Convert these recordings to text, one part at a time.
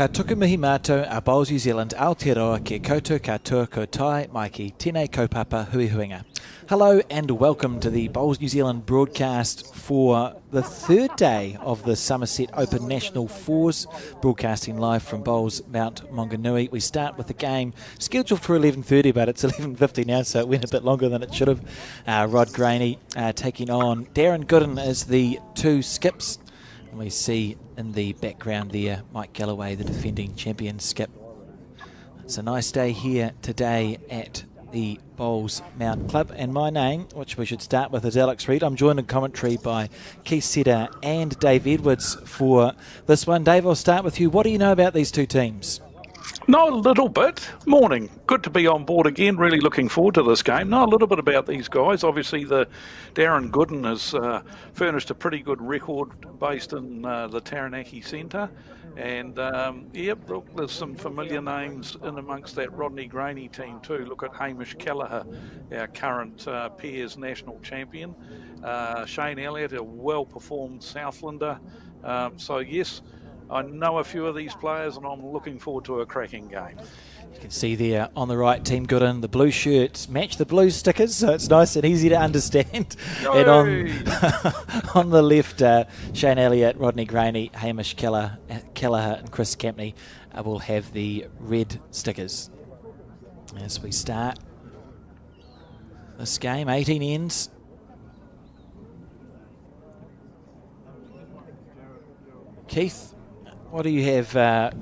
Ka tuku mihi mātou a Bowls New Zealand Aotearoa ke koutou katoa koutai mai ki tēnei kaupapa hui huinga. Hello and welcome to the Bowls New Zealand broadcast for the third day of the Summerset Open National Fours, broadcasting live from Bowls Mount Maunganui. We start with the game scheduled for 11:30, but it's 11:50 now, so it went a bit longer than it should have. Rod Graney taking on Darren Gooden as the two skips. And we see in the background there Mike Galloway, the defending champion skip. It's a nice day here today at the Bowls Mount Club, and my name, which we should start with, is Alex Reid. I'm joined in commentary by Keith Setter and Dave Edwards for this one. Dave, I'll start with you. What do you know about these two teams? Know a little bit. Morning. Good to be on board again. Really looking forward to this game. Know a little bit about these guys. Obviously, the Darren Gooden has furnished a pretty good record based in the Taranaki Centre. And, look, there's some familiar names in amongst that Rodney Graney team too. Look at Hamish Kelleher, our current pairs national champion. Shane Elliott, a well-performed Southlander. So, yes, I know a few of these players and I'm looking forward to a cracking game. You can see there on the right, Team Gooden, the blue shirts match the blue stickers, so it's nice and easy to understand. And on the left, Shane Elliott, Rodney Graney, Hamish Kelleher and Chris Campney will have the red stickers. As we start this game, 18 ends. Keith, what do you have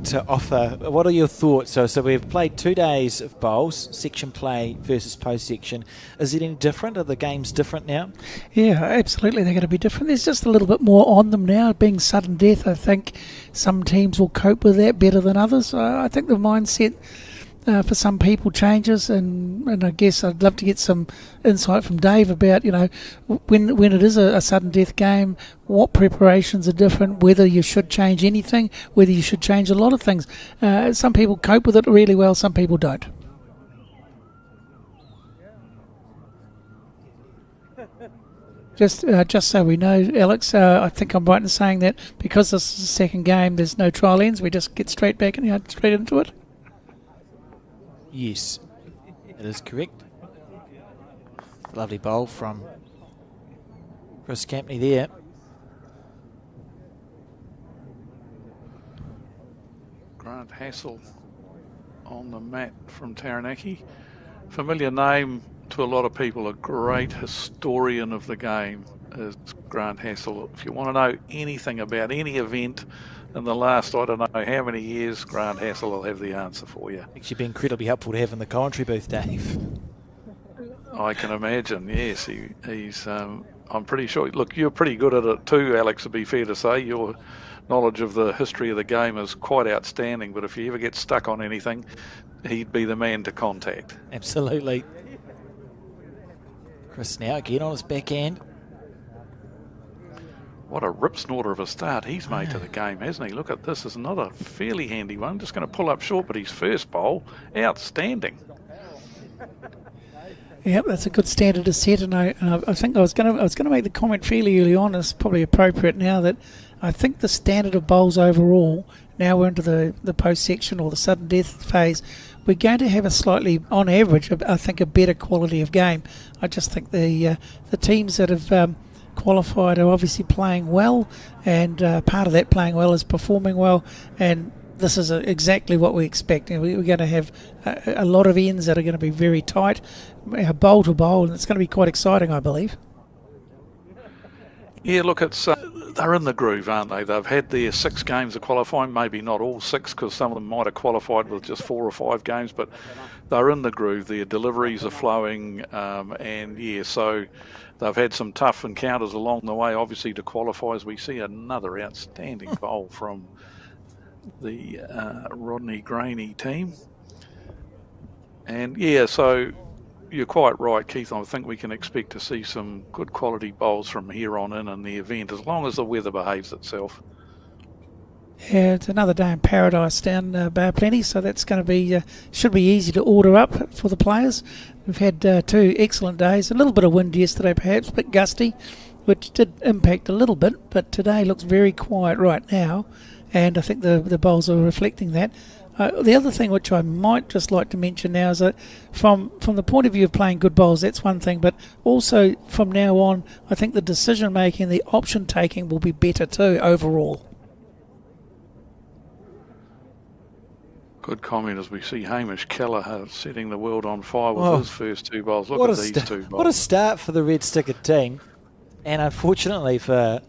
to offer? What are your thoughts? So we've played 2 days of bowls, section play versus post section. Is it any different? Are the games different now? Yeah, absolutely. They're going to be different. There's just a little bit more on them now. Being sudden death, I think some teams will cope with that better than others. I think the mindset for some people changes, and I guess I'd love to get some insight from Dave about, when it is a sudden death game, what preparations are different, whether you should change anything, whether you should change a lot of things. Some people cope with it really well, some people don't. Just so we know, Alex, I think I'm right in saying that because this is the second game, there's no trial ends, we just get straight back and straight into it. Yes, it is correct. Lovely bowl from Chris Campney there. Grant Hassel on the mat from Taranaki. Familiar name to a lot of people, a great historian of the game is Grant Hassel. If you want to know anything about any event in the last, I don't know how many years, Grant Hassel will have the answer for you. Actually, be incredibly helpful to have in the commentary booth, Dave. I can imagine, yes. He's, I'm pretty sure, look, you're pretty good at it too, Alex, to be fair to say. Your knowledge of the history of the game is quite outstanding, but if you ever get stuck on anything, he'd be the man to contact. Absolutely. Chris now again on his backhand. What a rip snorter of a start he's made to the game, hasn't he? Look at this. It's another fairly handy one. Just going to pull up short, but his first bowl, outstanding. Yep, that's a good standard to set, and I think I was going to make the comment fairly early on. It's probably appropriate now that I think the standard of bowls overall, now we're into the post section or the sudden death phase, we're going to have a slightly, on average, I think a better quality of game. I just think the teams that have qualified are obviously playing well, and part of that playing well is performing well, and this is exactly what we expect. We're going to have a lot of ends that are going to be very tight, bowl to bowl, and it's going to be quite exciting, I believe. Yeah, look, it's they're in the groove, aren't they? They've had their 6 games of qualifying, maybe not all 6, because some of them might have qualified with just 4 or 5 games, but they're in the groove. Their deliveries are flowing, and yeah, so they've had some tough encounters along the way, obviously, to qualify, as we see another outstanding bowl from the Rodney Graney team. And yeah, so you're quite right, Keith. I think we can expect to see some good quality bowls from here on in the event, as long as the weather behaves itself. Yeah, it's another day in paradise down Bar Plenty, so that's going to be should be easy to order up for the players. We've had 2 excellent days. A little bit of wind yesterday, perhaps, a bit gusty, which did impact a little bit, but today looks very quiet right now, and I think the bowls are reflecting that. The other thing which I might just like to mention now is that from the point of view of playing good bowls, that's one thing, but also from now on, I think the decision making, the option taking will be better too overall. Good comment as we see Hamish Kelleher setting the world on fire with his first 2 bowls. Look at these 2 bowls. What a start for the red stickered team. And unfortunately for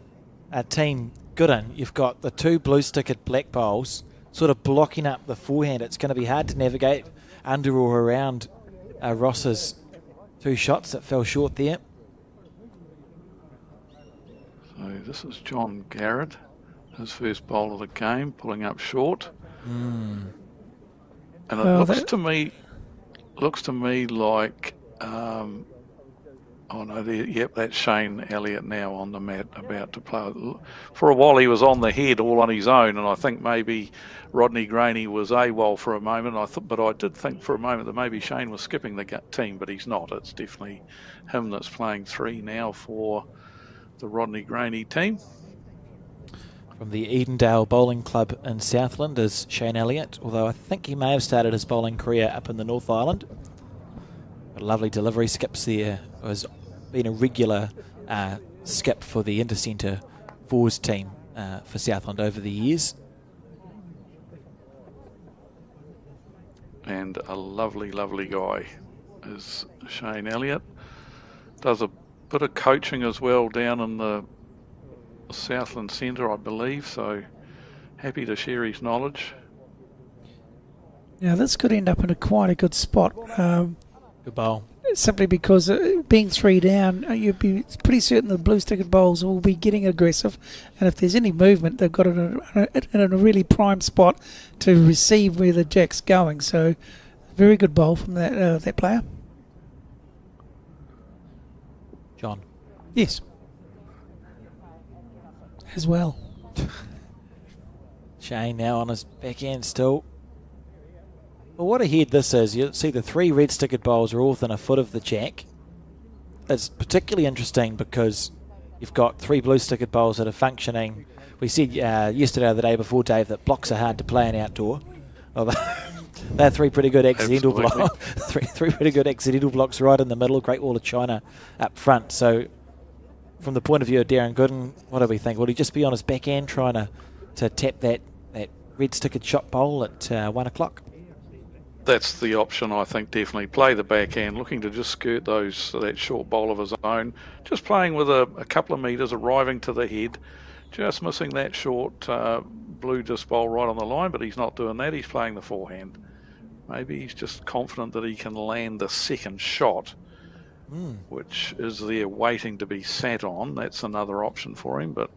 Team Gooden, you've got the 2 blue stickered black bowls sort of blocking up the forehand. It's going to be hard to navigate under or around Ross's 2 shots that fell short there. So this is John Garrett, his first bowl of the game, pulling up short. And it looks to me like, that's Shane Elliott now on the mat about to play. For a while he was on the head all on his own, and I think maybe Rodney Graney was AWOL for a moment. But I did think for a moment that maybe Shane was skipping the team, but he's not. It's definitely him that's playing 3 now for the Rodney Graney team. From the Edendale Bowling Club in Southland is Shane Elliott, although I think he may have started his bowling career up in the North Island. A lovely delivery, skips there. Has been a regular skip for the Intercentre Fours team for Southland over the years. And a lovely, lovely guy is Shane Elliott. Does a bit of coaching as well down in the Southland Centre, I believe, so happy to share his knowledge. Now this could end up in quite a good spot. Good bowl. Simply because being 3 down, you'd be pretty certain the blue stickered bowls will be getting aggressive, and if there's any movement, they've got it in a really prime spot to receive where the jack's going. So, very good bowl from that player. John. Yes. As well. Shane now on his backhand still. Well, what a head this is. You'll see the 3 red stickered bowls are all within a foot of the jack. It's particularly interesting because you've got 3 blue stickered bowls that are functioning. We said yesterday or the day before, Dave, that blocks are hard to play in outdoor. Well, they're 3 pretty good accidental blocks. three pretty good accidental blocks right in the middle. Great Wall of China up front. So from the point of view of Darren Gooden, what do we think? Will he just be on his backhand trying to tap that red stickered shot bowl at 1 o'clock? That's the option, I think, definitely. Play the backhand, looking to just skirt that short bowl of his own. Just playing with a couple of metres, arriving to the head. Just missing that short blue disc bowl right on the line, but he's not doing that. He's playing the forehand. Maybe he's just confident that he can land the second shot, which is there waiting to be sat on. That's another option for him, but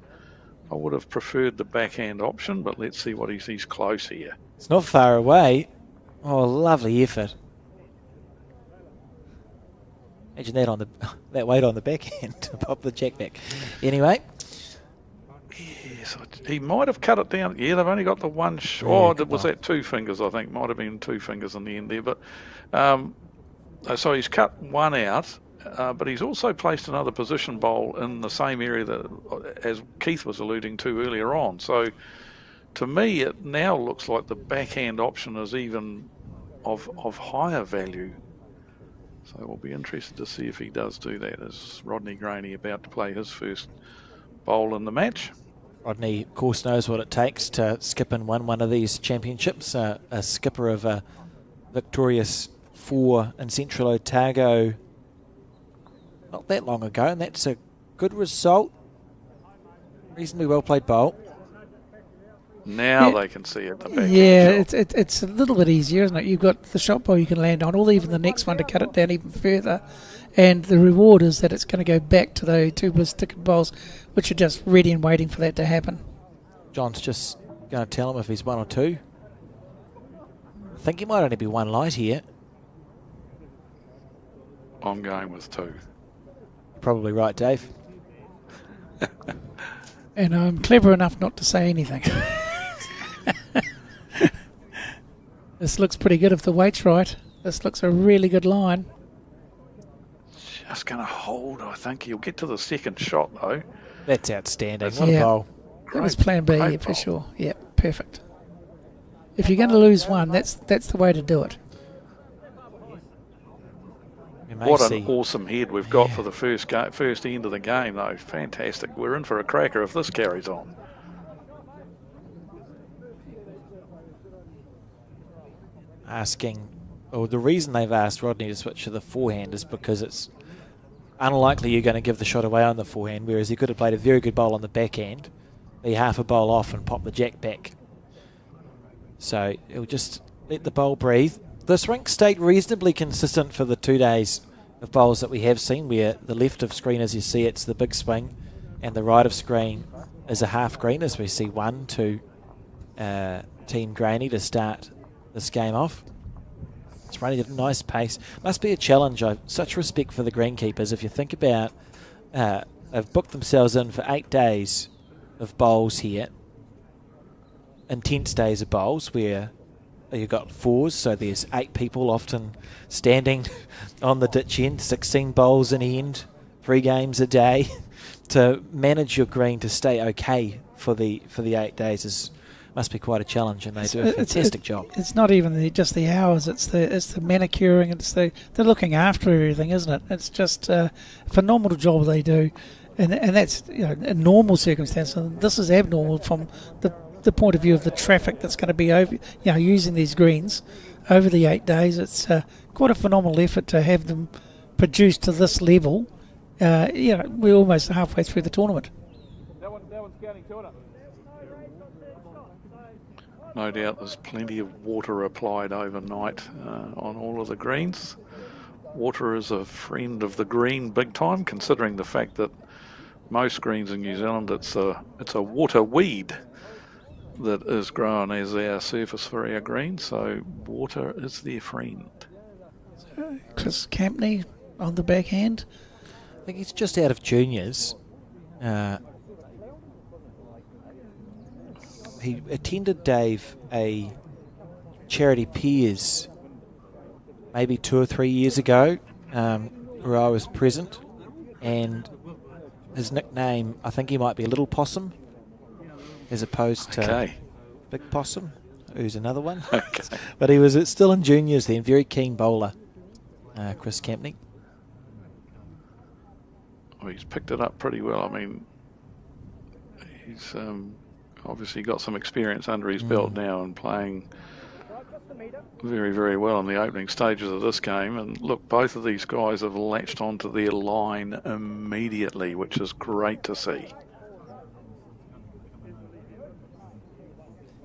I would have preferred the backhand option, but let's see what he's close here. It's not far away. Oh, lovely effort. Imagine that that weight on the backhand to pop the jack back. Anyway. Yes, he might have cut it down. Yeah, they've only got the one shot. Was that 2 fingers, I think? Might have been 2 fingers in the end there. But so he's cut one out, but he's also placed another position bowl in the same area that, as Keith was alluding to earlier on. So to me, it now looks like the backhand option is even of higher value. So we'll be interested to see if he does do that. Is Rodney Graney about to play his first bowl in the match? Rodney, of course, knows what it takes to skip and win one of these championships. A skipper of a victorious 4 in Central Otago not that long ago, and that's a good result. Reasonably well played bowl. Now they can see it. It's a little bit easier, isn't it? You've got the shot ball you can land on, or even the next one to cut it down even further. And the reward is that it's going to go back to the 2 blue stickered bowls, which are just ready and waiting for that to happen. John's just going to tell him if he's 1 or 2. I think he might only be 1 light here. I'm going with 2. Probably right, Dave. And I'm clever enough not to say anything. This looks pretty good if the weight's right. This looks a really good line. just going to hold, I think. He'll get to the second shot, though. That's outstanding. That's What a Yeah. bowl. That was plan B, great for bowl. sure. Yeah, perfect. If you're going to lose one, that's the way to do it. We may What see. an awesome head we've got for the first end of the game, though. Fantastic. We're in for a cracker if this carries on. The reason they've asked Rodney to switch to the forehand is because it's unlikely you're going to give the shot away on the forehand, whereas he could have played a very good bowl on the backhand, be half a bowl off and pop the jack back. So he'll just let the bowl breathe. This rink stayed reasonably consistent for the 2 days of bowls that we have seen, where the left of screen, as you see, it's the big swing, and the right of screen is a half green, as we see 1-2 Team Graney to start this game off. It's running at a nice pace. Must be a challenge. I've such respect for the greenkeepers. If you think about, they've booked themselves in for 8 days of bowls here. Intense days of bowls where you've got fours, so there's 8 people often standing on the ditch end, 16 bowls in the end, 3 games a day. To manage your green to stay okay for the 8 days must be quite a challenge, and they do a fantastic job. It's not even just the hours; it's the manicuring, it's the looking after everything, isn't it? It's just a phenomenal job they do, and that's in normal circumstances. And this is abnormal from the point of view of the traffic that's going to be over, using these greens over the 8 days. It's quite a phenomenal effort to have them produced to this level. We're almost halfway through the tournament. No doubt there's plenty of water applied overnight on all of the greens. Water is a friend of the green big time, considering the fact that most greens in New Zealand, it's a water weed that is grown as our surface for our greens, so water is their friend. Chris Campney on the backhand. I think he's just out of juniors. He attended, Dave, a charity peers maybe 2 or 3 years ago, where I was present, and his nickname, I think he might be Little Possum, as opposed to Big Possum, who's another one. Okay. But he was still in juniors then, very keen bowler, Chris Campney. Well, he's picked it up pretty well. I mean, he's obviously got some experience under his belt now and playing very, very well in the opening stages of this game. And look, both of these guys have latched onto their line immediately, which is great to see.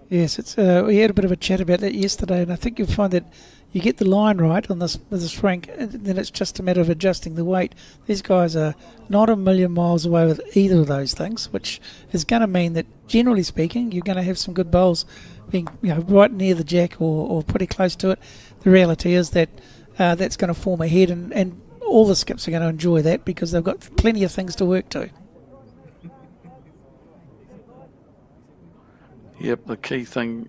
Yes, it's we had a bit of a chat about that yesterday, and I think you'll find that you get the line right on this rink, and then it's just a matter of adjusting the weight. These guys are not a million miles away with either of those things, which is going to mean that, generally speaking, you're going to have some good bowls being right near the jack or pretty close to it. The reality is that that's going to form a head, and all the skips are going to enjoy that because they've got plenty of things to work to. Yep, the key thing,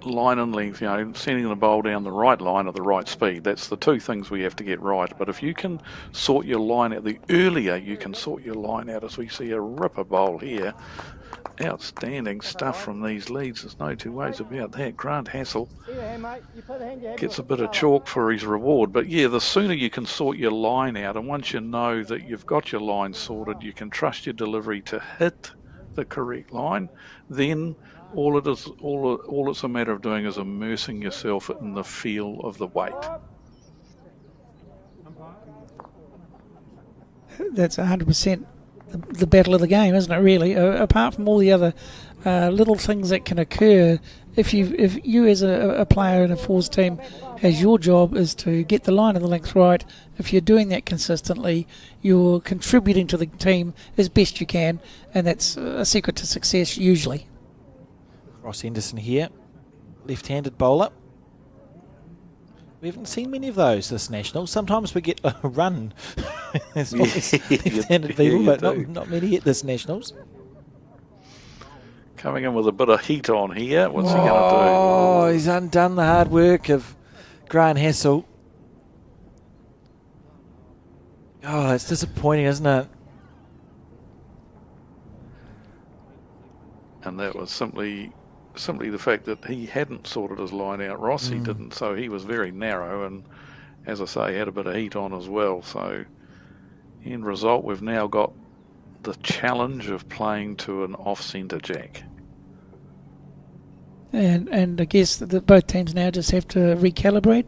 line and length, sending the bowl down the right line at the right speed. That's the 2 things we have to get right. But if you can sort your line out, the earlier you can sort your line out, as we see a ripper bowl here. Outstanding stuff from these leads. There's no 2 ways about that. Grant Hassel gets a bit of chalk for his reward. But yeah, the sooner you can sort your line out, and once you know that you've got your line sorted, you can trust your delivery to hit the correct line, then all it's a matter of doing is immersing yourself in the feel of the weight. That's 100% the battle of the game, isn't it, really? Apart from all the other little things that can occur, if you as a player in a fours team, as your job is to get the line and the length right, if you're doing that consistently, you're contributing to the team as best you can, and that's a secret to success usually. Ross Henderson here, left-handed bowler. We haven't seen many of those this national. Sometimes we get a run as left-handed people, but not many at this nationals. Coming in with a bit of heat on here. What's he going to do? Oh, he's undone the hard work of Grant Hassel. Oh, it's disappointing, isn't it? And that was simply the fact that he hadn't sorted his line out. Rossi didn't, so he was very narrow, and as I say, had a bit of heat on as well. So end result, we've now got the challenge of playing to an off-centre jack. And I guess that both teams now just have to recalibrate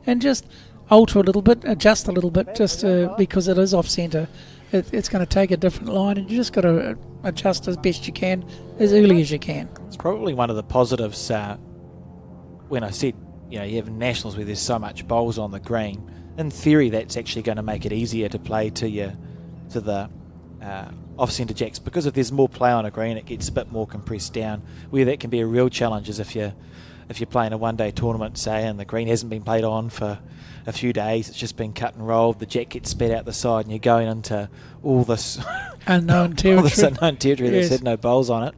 and just alter a little bit, adjust a little bit, just because it is off-centre. It's going to take a different line, and you just got to adjust as best you can, as early as you can. It's probably one of the positives when I said, you have nationals where there's so much bowls on the green. In theory, that's actually going to make it easier to play to the off-centre jacks, because if there's more play on a green, it gets a bit more compressed down. Where that can be a real challenge is if you're playing a one-day tournament, say, and the green hasn't been played on for a few days, it's just been cut and rolled, the jack gets spat out the side, and you're going into all this unknown territory. all this unknown territory Yes. that's had no bowls on it.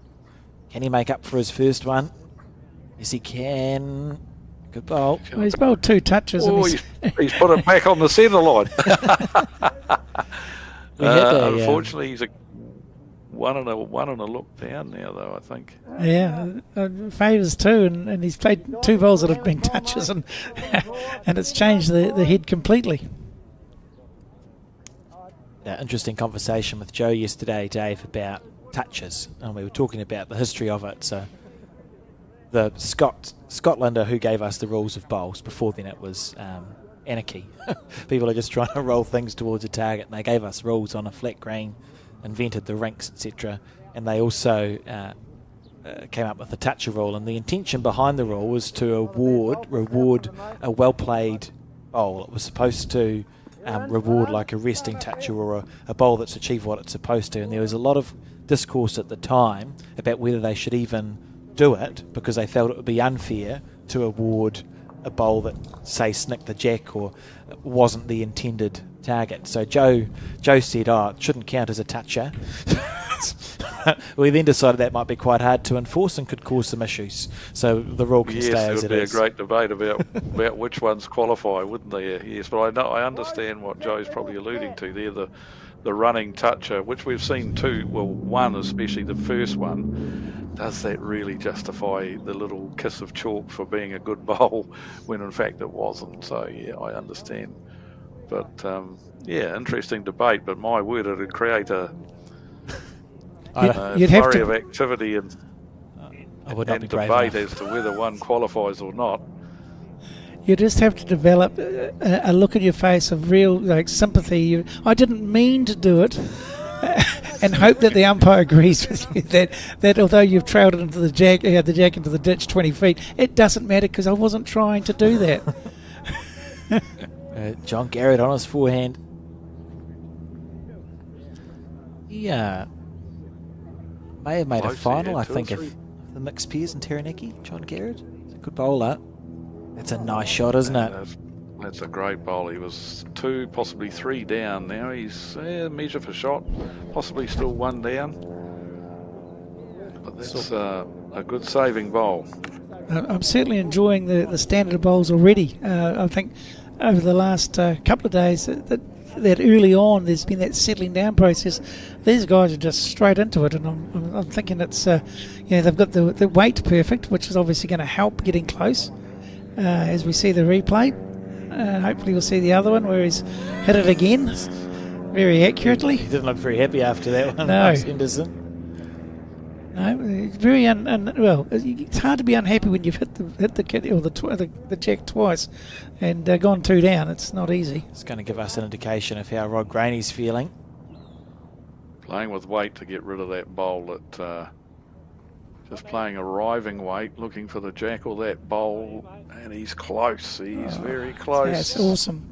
Can he make up for his first one? Yes, he can. Good bowl. Well, he's bowled 2 touches. Oh, And he's put it back on the centre line. Unfortunately, he's a one and a look down now, though, I think. favours 2, and he's played 2 bowls that have been touches, and and it's changed the head completely. Interesting conversation with Joe yesterday, Dave, about touches, and we were talking about the history of it. So the Scotlander who gave us the rules of bowls, before then it was anarchy. People are just trying to roll things towards a target, and they gave us rules on a flat green, invented the rinks, etc. And they also came up with the toucher rule, and the intention behind the rule was to reward a well-played bowl. It was supposed to reward like a resting toucher or a bowl that's achieved what it's supposed to, and there was a lot of discourse at the time about whether they should even do it, because they felt it would be unfair to award a bowl that, say, snicked the jack or wasn't the intended target. So Joe said, it shouldn't count as a toucher. We then decided that might be quite hard to enforce and could cause some issues. So the rule can stay as it is. Yes, there would be a great debate about which ones qualify, wouldn't there? Yes, but I understand what Joe's probably alluding to there, the running toucher, which we've seen too, well, one, especially the first one. Does that really justify the little kiss of chalk for being a good bowl when in fact it wasn't? So, yeah, I understand. But, interesting debate, but my word, it would create a flurry of activity and debate as to whether one qualifies or not. You just have to develop a look in your face of real sympathy. I didn't mean to do it. And hope that the umpire agrees with you that although you've trailed it into the jack into the ditch 20 feet, it doesn't matter because I wasn't trying to do that. John Garrett on his forehand. Yeah. May have made a final, I think, if the mixed pairs and Taranaki. John Garrett. He's a good bowler. That's a nice shot, isn't it? That's a great bowl. He was 2, possibly 3 down. Now he's measure for shot, possibly still 1 down. But that's a good saving bowl. I'm certainly enjoying the standard of bowls already. I think over the last couple of days that early on there's been that settling down process. These guys are just straight into it, and I'm thinking it's they've got the weight perfect, which is obviously going to help getting close as we see the replay. Hopefully we'll see the other one where he's hit it again very accurately. He didn't look very happy after that one. No. Henderson. No, very well. It's hard to be unhappy when you've hit the kid or the jack twice and gone 2 down. It's not easy. It's going to give us an indication of how Rod Graney's feeling. Playing with weight to get rid of that bowl. Just playing arriving weight, looking for the jack or that bowl, and he's close. He's very close. That's awesome.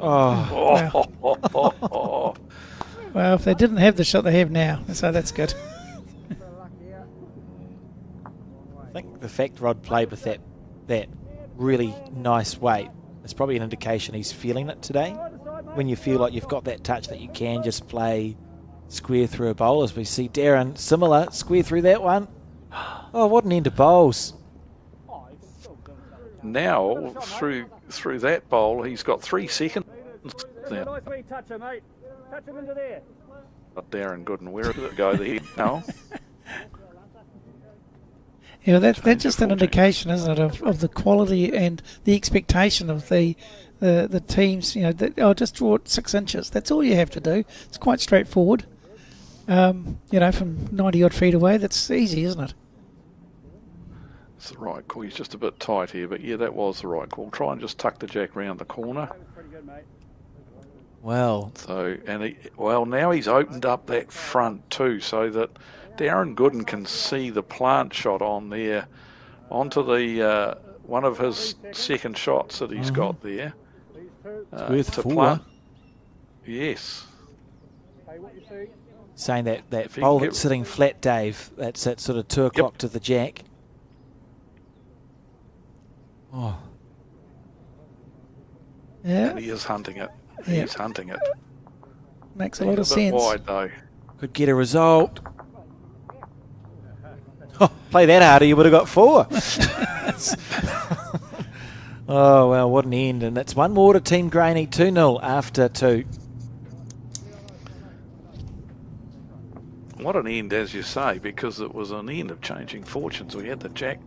Oh. Wow. Well, if they didn't have the shot they have now, so that's good. I think the fact Rod played with that really nice weight is probably an indication he's feeling it today. When you feel like you've got that touch that you can just play square through a bowl, as we see Darren similar, square through that one. Oh, what an end of bowls. Now, through that bowl, he's got 3 seconds Then Nice wee toucher, mate. Touch him into there. Darren Gooden, where did it go there? No. Yeah, that's Change just to an 14. indication, isn't it, of the quality and the expectation of the teams. You know, that, oh, just draw it 6 inches. That's all you have to do. It's quite straightforward. You know, from 90 odd feet away, that's easy, isn't it? It's the right call. He's just a bit tight here, but yeah, that was the right call. Try and just tuck the jack round the corner. Pretty good, mate. So, now he's opened up that front too, so that Darren Gooden can see the plant shot on there, onto the one of his second shots that he's got there. It's worth to 4. plant. Yes. Hey, what you see? Saying that If he bowl can that's get- sitting flat, Dave, that's at sort of 2 o'clock to the jack. Oh, Yeah, And he is hunting it. Yeah. He's hunting it. makes a lot of He's a bit sense. wide though. could get a result. Oh, play that harder, you would have got 4. Oh, well, what an end. And it's one more to Team Graney, 2-0 after 2. What an end, as you say, because it was an end of changing fortunes. We had the jack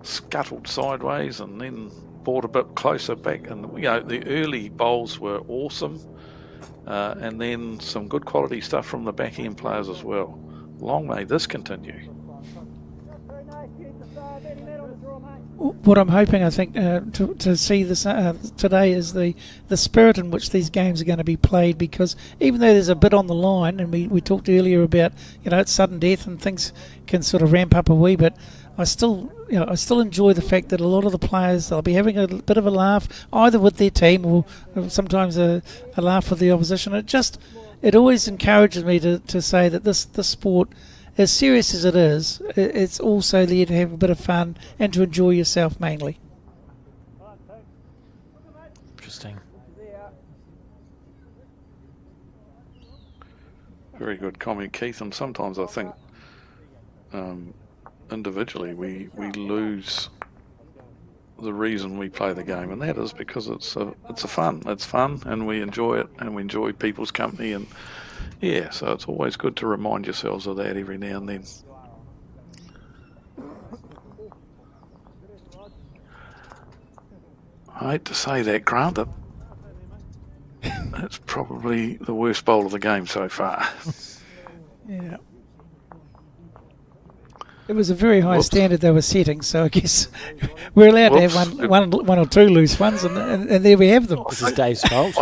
scuttled sideways and then brought a bit closer back. And, you know, the early bowls were awesome. And then some good quality stuff from the back end players as well. Long may this continue. Very nice. Keep the star. Very net on the draw, mate. What I'm hoping, I think, to see this today is the spirit in which these games are going to be played, because even though there's a bit on the line, and we talked earlier about, you know, it's sudden death and things can sort of ramp up a wee bit, I still enjoy the fact that a lot of the players, they'll be having a bit of a laugh either with their team or sometimes a laugh with the opposition. It always encourages me to say that this sport, as serious as it is, it's also there to have a bit of fun and to enjoy yourself mainly. Interesting. Very good comment, Keith. And sometimes I think individually we lose the reason we play the game, and that is because it's fun, and we enjoy it, and we enjoy people's company, and yeah, so it's always good to remind yourselves of that every now and then. I hate to say that, Grant, that's probably the worst bowl of the game so far. Yeah. It was a very high Whoops. standard they were setting, so I guess we're allowed to have one or two loose ones, and there we have them. This is Dave's fault.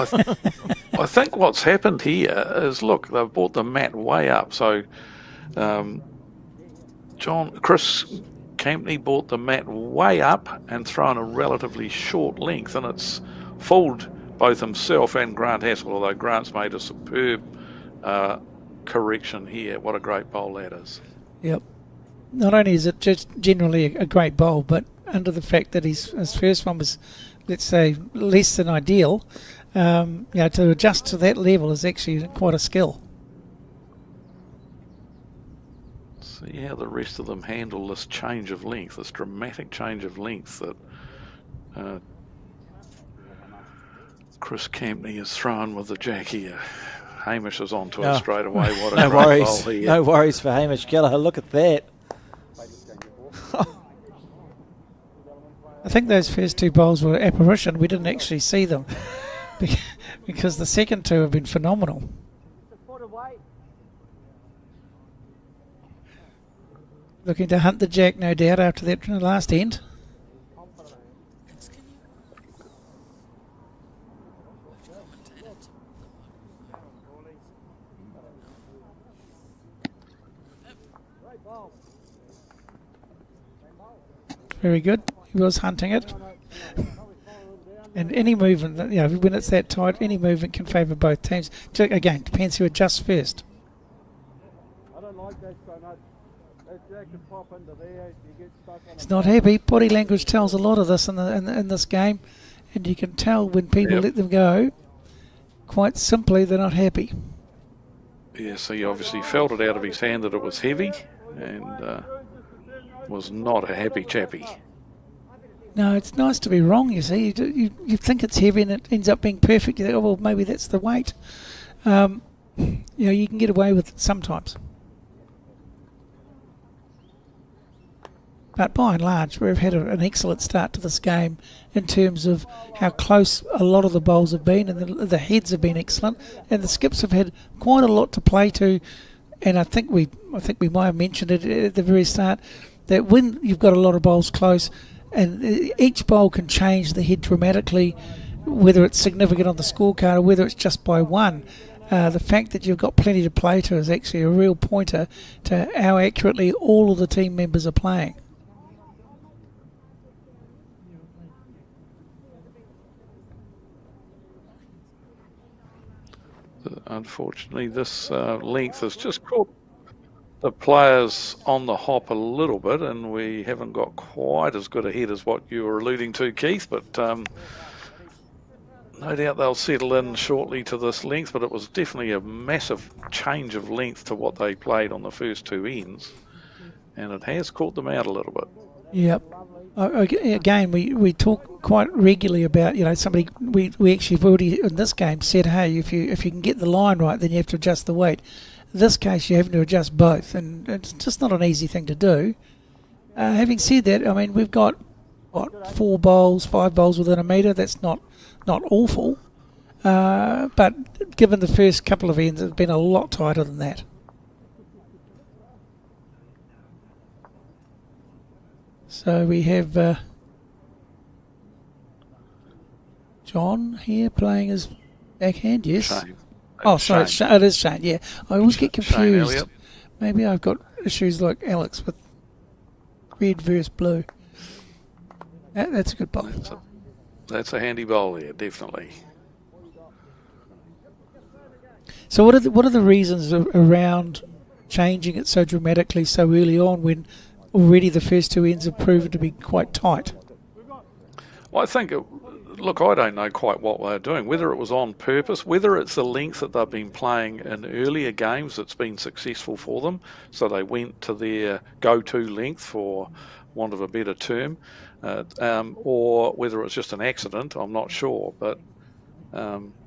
I think what's happened here is, look, they've brought the mat way up. So Chris Campney brought the mat way up and thrown a relatively short length, and it's fooled both himself and Grant Haskell, although Grant's made a superb correction here. What a great bowl that is. Yep. Not only is it just generally a great bowl, but under the fact that his first one was, let's say, less than ideal, to adjust to that level is actually quite a skill. See how the rest of them handle this change of length, this dramatic change of length that Chris Campney is thrown with the jack here. Hamish is onto it straight away. What a No great worries. bowl here. No worries for Hamish Gallagher. Look at that. I think those first 2 bowls were apparition. We didn't actually see them because the second 2 have been phenomenal. Just put away. Looking to hunt the jack, no doubt, after that last end. Very good. He was hunting it. And any movement, when it's that tight, any movement can favour both teams. Again, depends who adjusts first. I don't like that so much. That can pop into there. You get stuck on He's not happy. Body language tells a lot of this in this game. And you can tell when people let them go, quite simply, they're not happy. Yeah, so he obviously felt it out of his hand that it was heavy, and was not a happy chappy. No, it's nice to be wrong, you see. You think it's heavy and it ends up being perfect. You think, oh, well, maybe that's the weight. You can get away with it sometimes. But by and large, we've had an excellent start to this game in terms of how close a lot of the bowls have been, and the heads have been excellent, and the skips have had quite a lot to play to. And I think we might have mentioned it at the very start that when you've got a lot of bowls close, and each bowl can change the head dramatically, whether it's significant on the scorecard or whether it's just by one. The fact that you've got plenty to play to is actually a real pointer to how accurately all of the team members are playing. Unfortunately, this length has just caught the players on the hop a little bit, and we haven't got quite as good a head as what you were alluding to, Keith, but no doubt they'll settle in shortly to this length, but it was definitely a massive change of length to what they played on the first two ends, and it has caught them out a little bit. Yep. Again, we talk quite regularly about, somebody, we actually have already in this game said, hey, if you can get the line right, then you have to adjust the weight. In this case, you're having to adjust both, and it's just not an easy thing to do. Having said that, I mean, we've got, 5 bowls within a metre. That's not awful. But given the first couple of ends, it's been a lot tighter than that. So we have John here playing his backhand, yes. Shane. Oh, sorry, it is Shane, yeah. I always get confused. Elliott. Maybe I've got issues like Alex with red versus blue. That's a good bowl. That's a handy bowl there, definitely. So what are the reasons around changing it so dramatically so early on when already the first two ends have proven to be quite tight? Well, I think, look, I don't know quite what they're doing, whether it was on purpose, whether it's the length that they've been playing in earlier games that's been successful for them, so they went to their go-to length, for want of a better term, or whether it's just an accident, I'm not sure, but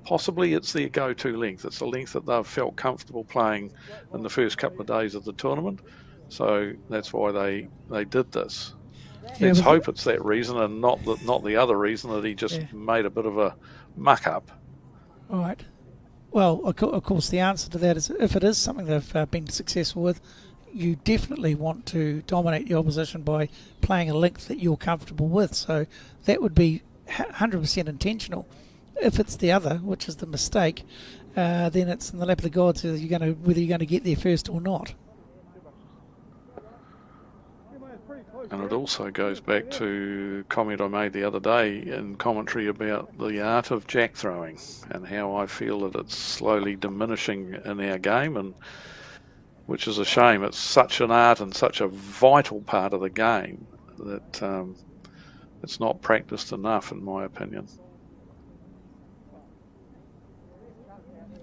possibly it's their go-to length. It's the length that they've felt comfortable playing in the first couple of days of the tournament, so that's why they did this. Yeah, Let's hope it's that reason and not the other reason that he just made a bit of a muck up. All right. Well, of course, the answer to that is if it is something they've been successful with, you definitely want to dominate the opposition by playing a length that you're comfortable with. So that would be 100% intentional. If it's the other, which is the mistake, then it's in the lap of the gods whether you're going to get there first or not. And it also goes back to a comment I made the other day in commentary about the art of jack throwing and how I feel that it's slowly diminishing in our game, and which is a shame. It's such an art and such a vital part of the game that it's not practiced enough, in my opinion.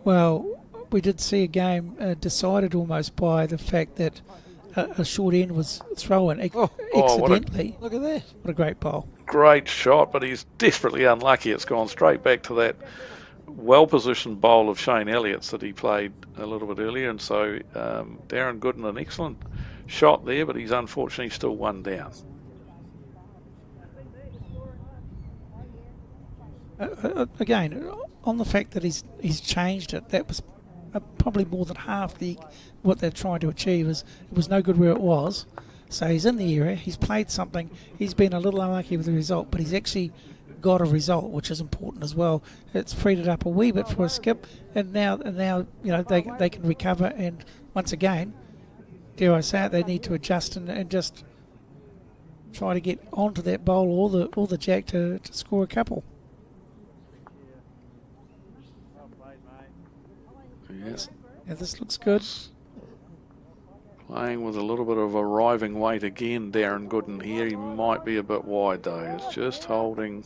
Well, we did see a game decided almost by the fact that a short end was thrown accidentally. Look at that. What a great bowl. Great shot, but he's desperately unlucky. It's gone straight back to that well-positioned bowl of Shane Elliott's that he played a little bit earlier, and so Darren Gooden, an excellent shot there, but he's unfortunately still one down. Again, on the fact that he's changed it, that was probably more than half what they're trying to achieve. It was no good where it was. So he's in the area, he's played something, he's been a little unlucky with the result, but he's actually got a result, which is important as well. It's freed it up a wee bit for a skip, and now they can recover, and once again, dare I say it, they need to adjust and just try to get onto that bowl or the jack to score a couple. Yes. Yeah, this looks good. Playing with a little bit of arriving weight again, Darren Gooden here. He might be a bit wide though. He's just holding.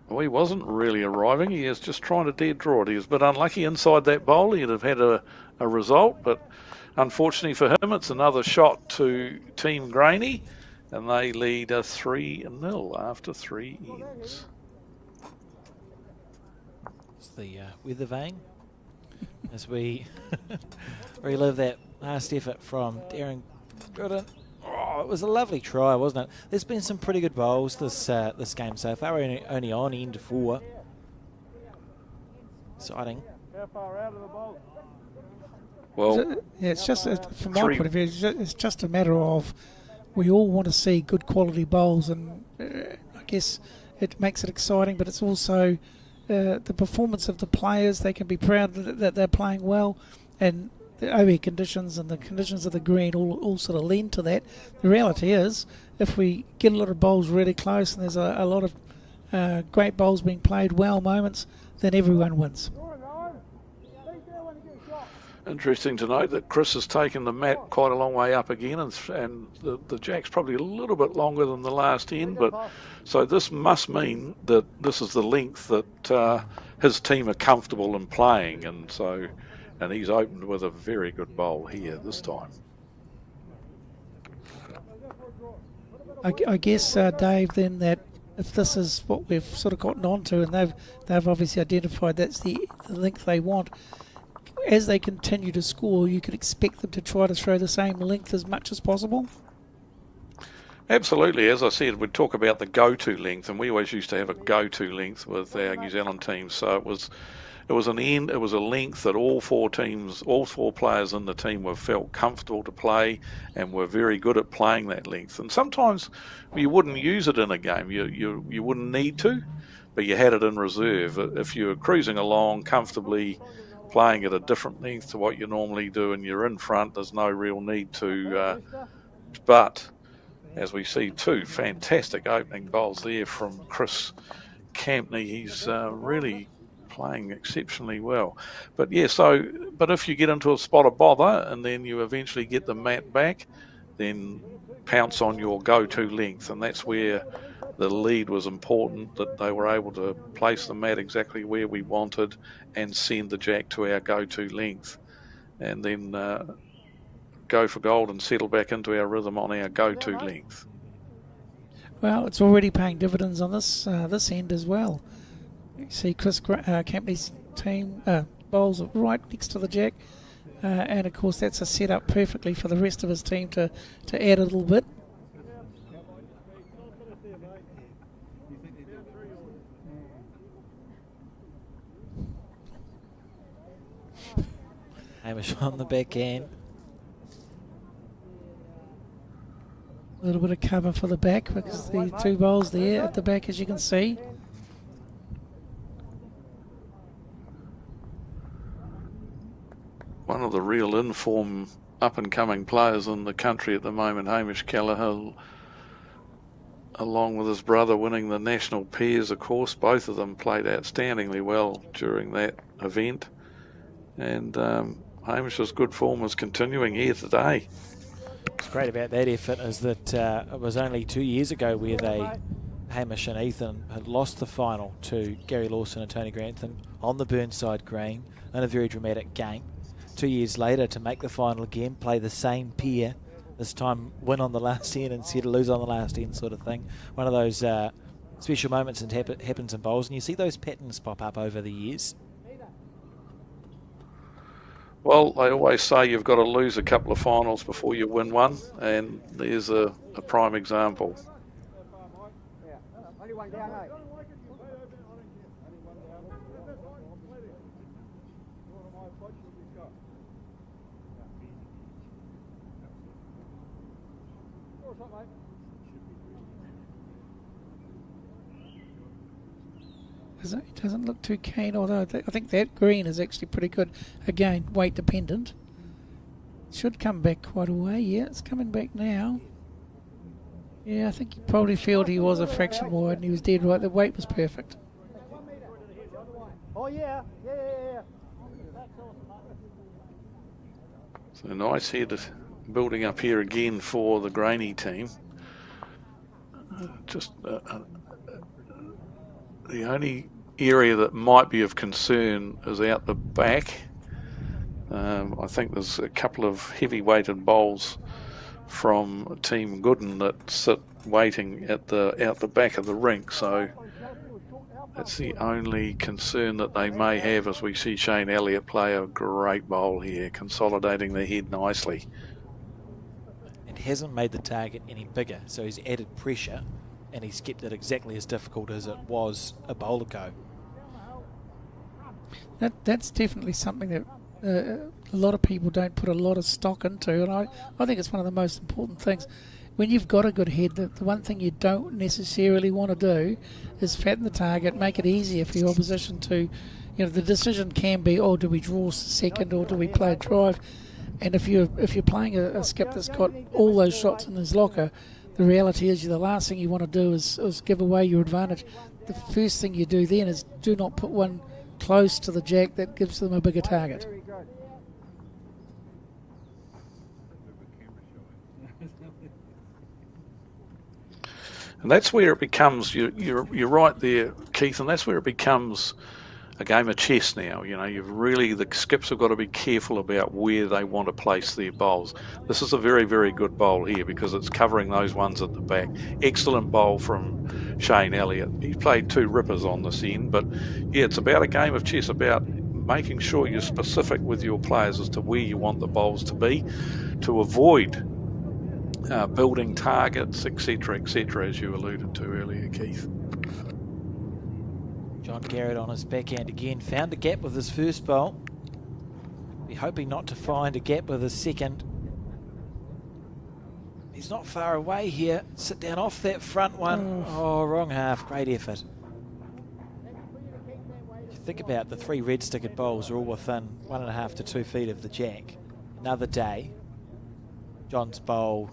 Well, he wasn't really arriving. He is just trying to dead draw it. He was a bit unlucky inside that bowl. He'd have had a result, but unfortunately for him, it's another shot to Team Graney, and they lead a 3-0 after 3 ends. It's the weather vane as we relive that last effort from Darren Gooden. Oh, it was a lovely try, wasn't it? There's been some pretty good bowls this game so far. We're only on end 4. Exciting. How far out of the bowl? Well, yeah, it's just from my point of view, it's just a matter of we all want to see good quality bowls, and I guess it makes it exciting. But it's also the performance of the players. They can be proud that they're playing well, and the OE conditions and the conditions of the green all sort of lend to that. The reality is, if we get a lot of bowls really close and there's a lot of great bowls being played, well moments, then everyone wins. interesting to note that Chris has taken the mat quite a long way up again, and the jack's probably a little bit longer than the last end, but so this must mean that this is the length that his team are comfortable in playing, and he's opened with a very good bowl here this time. I guess, Dave, then that if this is what we've sort of gotten onto, and they've obviously identified that's the length they want, as they continue to score, you could expect them to try to throw the same length as much as possible? Absolutely. As I said, we'd talk about the go-to length, and we always used to have a go-to length with our New Zealand team. So it was a length that all four players in the team felt comfortable to play and were very good at playing that length. And sometimes you wouldn't use it in a game. You wouldn't need to, but you had it in reserve. If you were cruising along comfortably, playing at a different length to what you normally do, and you're in front, there's no real need to. But as we see, two fantastic opening bowls there from Chris Campney. He's really playing exceptionally well. But but if you get into a spot of bother and then you eventually get the mat back, then pounce on your go-to length, and that's where the lead was important, that they were able to place the mat exactly where we wanted and send the jack to our go-to length, and then go for gold and settle back into our rhythm on our go-to length. Well, it's already paying dividends on this end as well. You see Chris Campney's team bowls right next to the jack, and of course that's a setup perfectly for the rest of his team to add a little bit. Hamish on the back end. A little bit of cover for the back because the two bowls there at the back, as you can see. One of the real informed up-and-coming players in the country at the moment, Hamish Callagher, along with his brother winning the national pairs, of course. Both of them played outstandingly well during that event. And Hamish's good form is continuing here today. What's great about that effort is that it was only 2 years ago where Hamish and Ethan had lost the final to Gary Lawson and Tony Grantham on the Burnside Green in a very dramatic game. 2 years later to make the final again, play the same pair, this time win on the last end instead of lose on the last end sort of thing. One of those special moments that happens in bowls, and you see those patterns pop up over the years. Well, they always say you've got to lose a couple of finals before you win one, and there's a prime example. It doesn't look too keen, although I think that green is actually pretty good. Again, weight dependent. Should come back quite a way. Yeah, it's coming back now. Yeah, I think you probably felt he was a fraction wide and he was dead right. The weight was perfect. Oh, yeah. So nice head building up here again for the Grainy team. The only area that might be of concern is out the back. I think there's a couple of heavy-weighted bowls from Team Gooden that sit waiting out the back of the rink. So that's the only concern that they may have as we see Shane Elliott play a great bowl here, consolidating the head nicely. And hasn't made the target any bigger, so he's added pressure and he's kept it exactly as difficult as it was a bowl ago. That's definitely something that a lot of people don't put a lot of stock into, and I think it's one of the most important things. When you've got a good head, the one thing you don't necessarily want to do is fatten the target, make it easier for your opposition to, the decision can be, oh, do we draw second or do we play a drive? And if you're playing a skip that's got all those shots in his locker, the reality is the last thing you want to do is give away your advantage. The first thing you do then is do not put one close to the jack that gives them a bigger target. And that's where it becomes, you're right there, Keith, and that's where it becomes a game of chess now. The skips have got to be careful about where they want to place their bowls. This is a very, very good bowl here because it's covering those ones at the back. Excellent bowl from Shane Elliott. He played 2 rippers on this end, but yeah, it's about a game of chess, about making sure you're specific with your players as to where you want the bowls to be to avoid building targets, etc., as you alluded to earlier, Keith. John Garrett on his backhand again. Found a gap with his first bowl. Be hoping not to find a gap with his second. He's not far away here. Sit down off that front one. Oh, wrong half. Great effort. If you think about the 3 red stickered bowls are all within 1.5 to 2 feet of the jack. Another day, John's bowl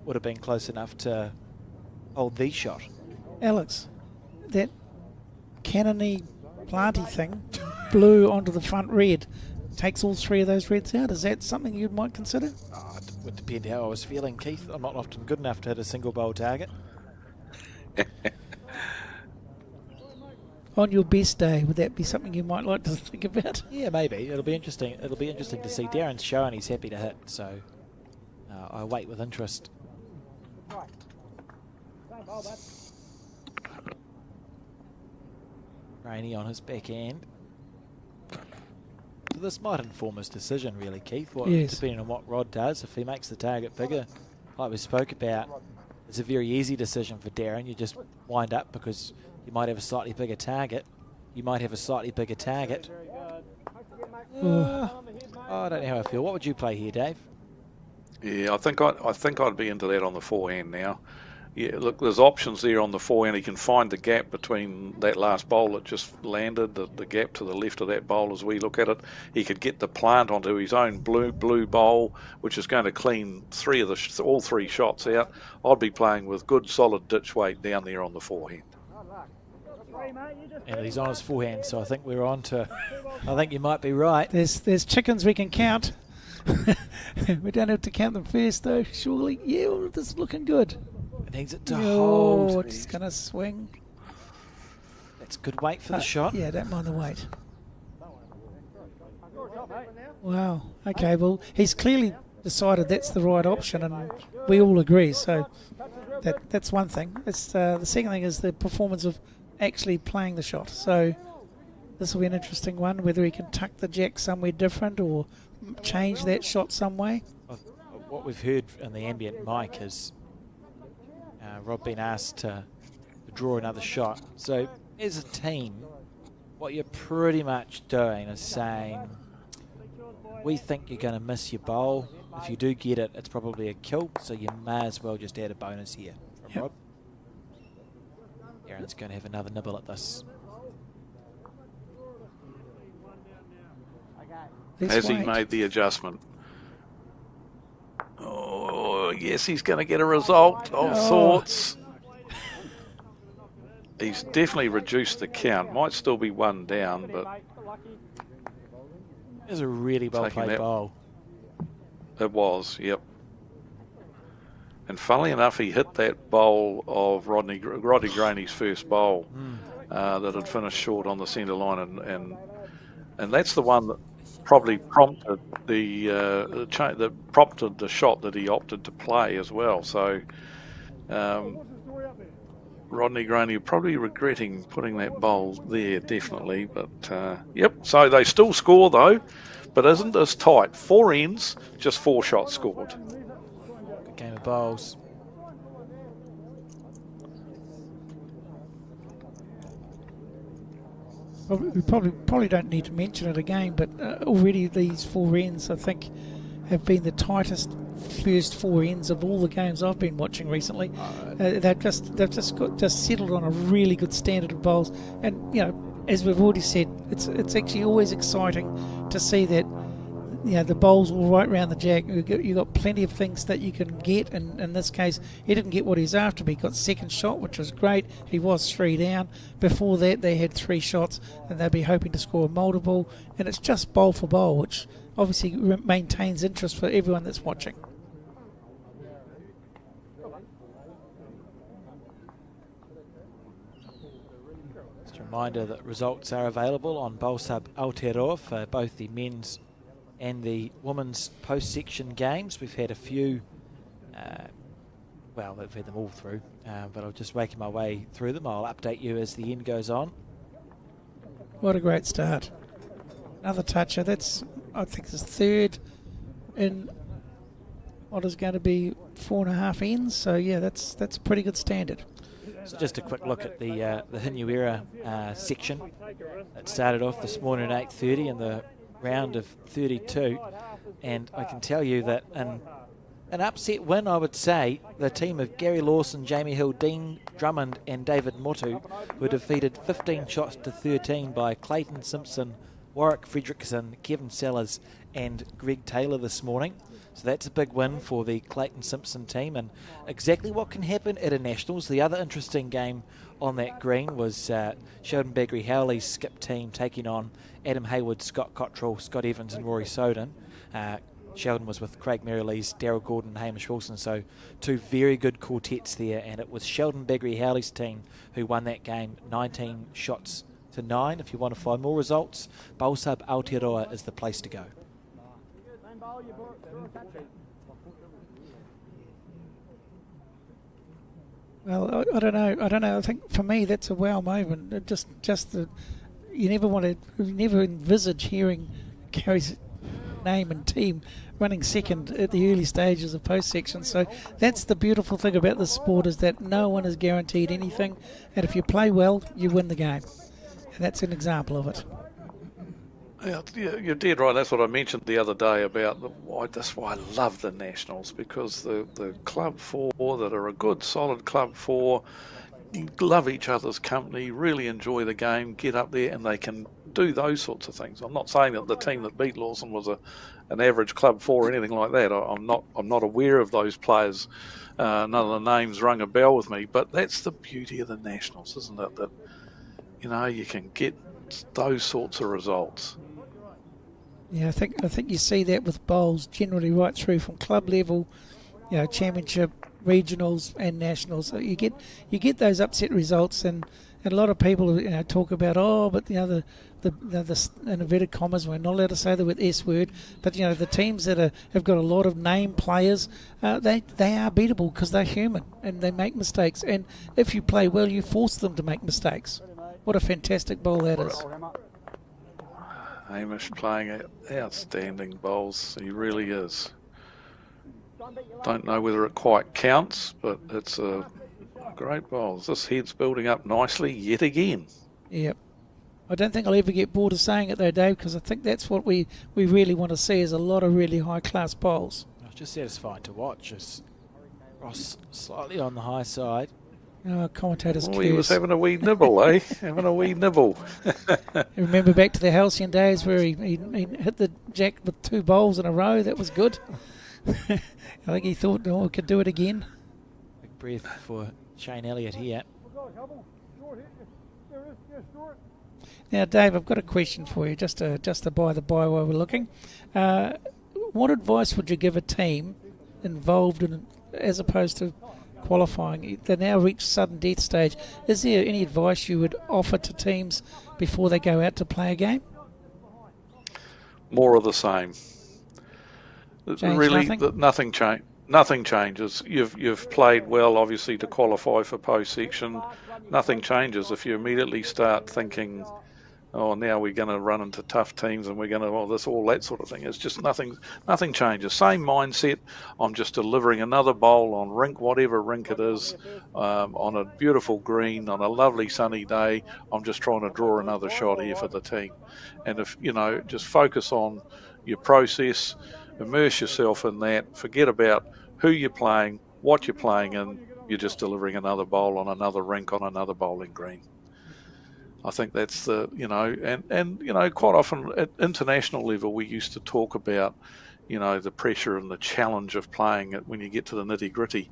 would have been close enough to hold the shot. Alex, that cannony planty thing, blue onto the front red, takes all 3 of those reds out. Is that something you might consider? It would depend how I was feeling, Keith. I'm not often good enough to hit a single bowl target. On your best day, would that be something you might like to think about? Yeah, maybe. It'll be interesting. It'll be interesting to see. Darren's showing he's happy to hit, so I wait with interest. Rainey on his backhand. So this might inform his decision, really, Keith. Yes. Depending on what Rod does, if he makes the target bigger, like we spoke about, it's a very easy decision for Darren. You just wind up because you might have a slightly bigger target. You might have a slightly bigger target. I don't know how I feel. What would you play here, Dave? Yeah, I think I'd be into that on the forehand now. Yeah, look, there's options there on the forehand. He can find the gap between that last bowl that just landed, the gap to the left of that bowl as we look at it. He could get the plant onto his own blue bowl, which is going to clean all 3 shots out. I'd be playing with good solid ditch weight down there on the forehand. And he's on his forehand, so I think we're on to. I think you might be right. There's chickens we can count. We don't have to count them first, though. Surely, yeah, well, this is looking good. It needs it to hold. It's going to swing. That's good weight for the shot. Yeah, don't mind the weight. Wow. Okay, well, he's clearly decided that's the right option, and we all agree. So that's one thing. It's the second thing is the performance of actually playing the shot. So this will be an interesting one, whether he can tuck the jack somewhere different or change that shot some way. What we've heard in the ambient mic is Rob being asked to draw another shot. So as a team, what you're pretty much doing is saying, we think you're going to miss your bowl. If you do get it, it's probably a kill, so you may as well just add a bonus here from Rob. Aaron's going to have another nibble at this. Has he made the adjustment? Oh, yes, he's going to get a result of sorts. He's definitely reduced the count. Might still be 1 down, but... It was a really well-played bowl. It was, yep. And funnily enough, he hit that bowl of Rodney Graney's first bowl that had finished short on the centre line, and that's the one that probably prompted that prompted the shot that he opted to play as well. So Rodney Graney probably regretting putting that bowl there, definitely. But yep, so they still score though, but isn't this tight? 4 ends, just 4 shots scored. Good game of bowls. We probably don't need to mention it again, but already these 4 ends, I think, have been the tightest first 4 ends of all the games I've been watching recently. They've just settled on a really good standard of bowls, and as we've already said, it's actually always exciting to see that the bowls all right round the jack. You've got plenty of things that you can get, and in this case he didn't get what he's after, but he got second shot, which was great. He was 3 down. Before that they had 3 shots and they'd be hoping to score a multiple, and it's just bowl for bowl, which obviously maintains interest for everyone that's watching. Just a reminder that results are available on BowlSub Aotearoa for both the men's and the women's post-section games. We've had a few, well, we've had them all through, but I'm just making my way through them. I'll update you as the end goes on. What a great start. Another toucher. That's, I think, his 3rd in what is going to be 4.5 ends. So, yeah, that's a pretty good standard. So just a quick look at the Hinuera section. It started off this morning at 8:30 in the round of 32, and I can tell you that an upset win, I would say, the team of Gary Lawson, Jamie Hill, Dean Drummond and David Motu were defeated 15 shots to 13 by Clayton Simpson, Warwick Fredrickson, Kevin Sellers and Greg Taylor this morning. So that's a big win for the Clayton Simpson team, and exactly what can happen at a Nationals. The other interesting game on that green was Sheldon Bagri-Howley's skip team taking on Adam Hayward, Scott Cottrell, Scott Evans and Rory Soden. Sheldon was with Craig Merrilees, Darryl Gordon and Hamish Wilson, so 2 very good quartets there, and it was Sheldon Bagri-Howley's team who won that game 19 shots to 9. If you want to find more results, BowlSub Aotearoa is the place to go. Well, I don't know. I think for me that's a wow moment. You never envisage hearing Gary's name and team running second at the early stages of post section. So that's the beautiful thing about this sport, is that no one is guaranteed anything, and if you play well, you win the game. And that's an example of it. Yeah, you're dead right. That's what I mentioned the other day about that's why I love the Nationals, because the Club 4 that are a good, solid Club 4 love each other's company, really enjoy the game, get up there, and they can do those sorts of things. I'm not saying that the team that beat Lawson was an average Club 4 or anything like that. I'm not aware of those players. None of the names rung a bell with me, but that's the beauty of the Nationals, isn't it? That you can get those sorts of results. Yeah, I think you see that with bowls generally right through from club level, championship, regionals and nationals. So you get those upset results, and a lot of people talk about but the in inverted commas, we're not allowed to say the word S word, but the teams that have got a lot of name players, they are beatable because they're human and they make mistakes, and if you play well, you force them to make mistakes. What a fantastic bowl that is. Hamish playing outstanding bowls. He really is. Don't know whether it quite counts, but it's a great bowl. This head's building up nicely yet again. Yep. I don't think I'll ever get bored of saying it though, Dave, because I think that's what we really want to see, is a lot of really high-class bowls. It's just satisfying to watch. It's Ross slightly on the high side. Commentators curse. He was having a wee nibble, eh? Having a wee nibble. Remember back to the halcyon days where he hit the jack with 2 bowls in a row? That was good. I think he thought, we could do it again. Big breath for Shane Elliott here. Now, Dave, I've got a question for you, just to by the by while we're looking. What advice would you give a team involved in, as opposed to qualifying? They now reach sudden death stage. Is there any advice you would offer to teams before they go out to play a game? More of the same. Change Really, nothing? Nothing changes. You've played well, obviously, to qualify for post section. Nothing changes if you immediately start thinking, oh, now we're going to run into tough teams and we're going to all that sort of thing. It's just nothing changes. Same mindset. I'm just delivering another bowl on whatever rink it is, on a beautiful green, on a lovely sunny day. I'm just trying to draw another shot here for the team. And if, just focus on your process, immerse yourself in that, forget about who you're playing, what you're playing, and you're just delivering another bowl on another rink on another bowling green. I think that's quite often at international level, we used to talk about, the pressure and the challenge of playing it when you get to the nitty gritty.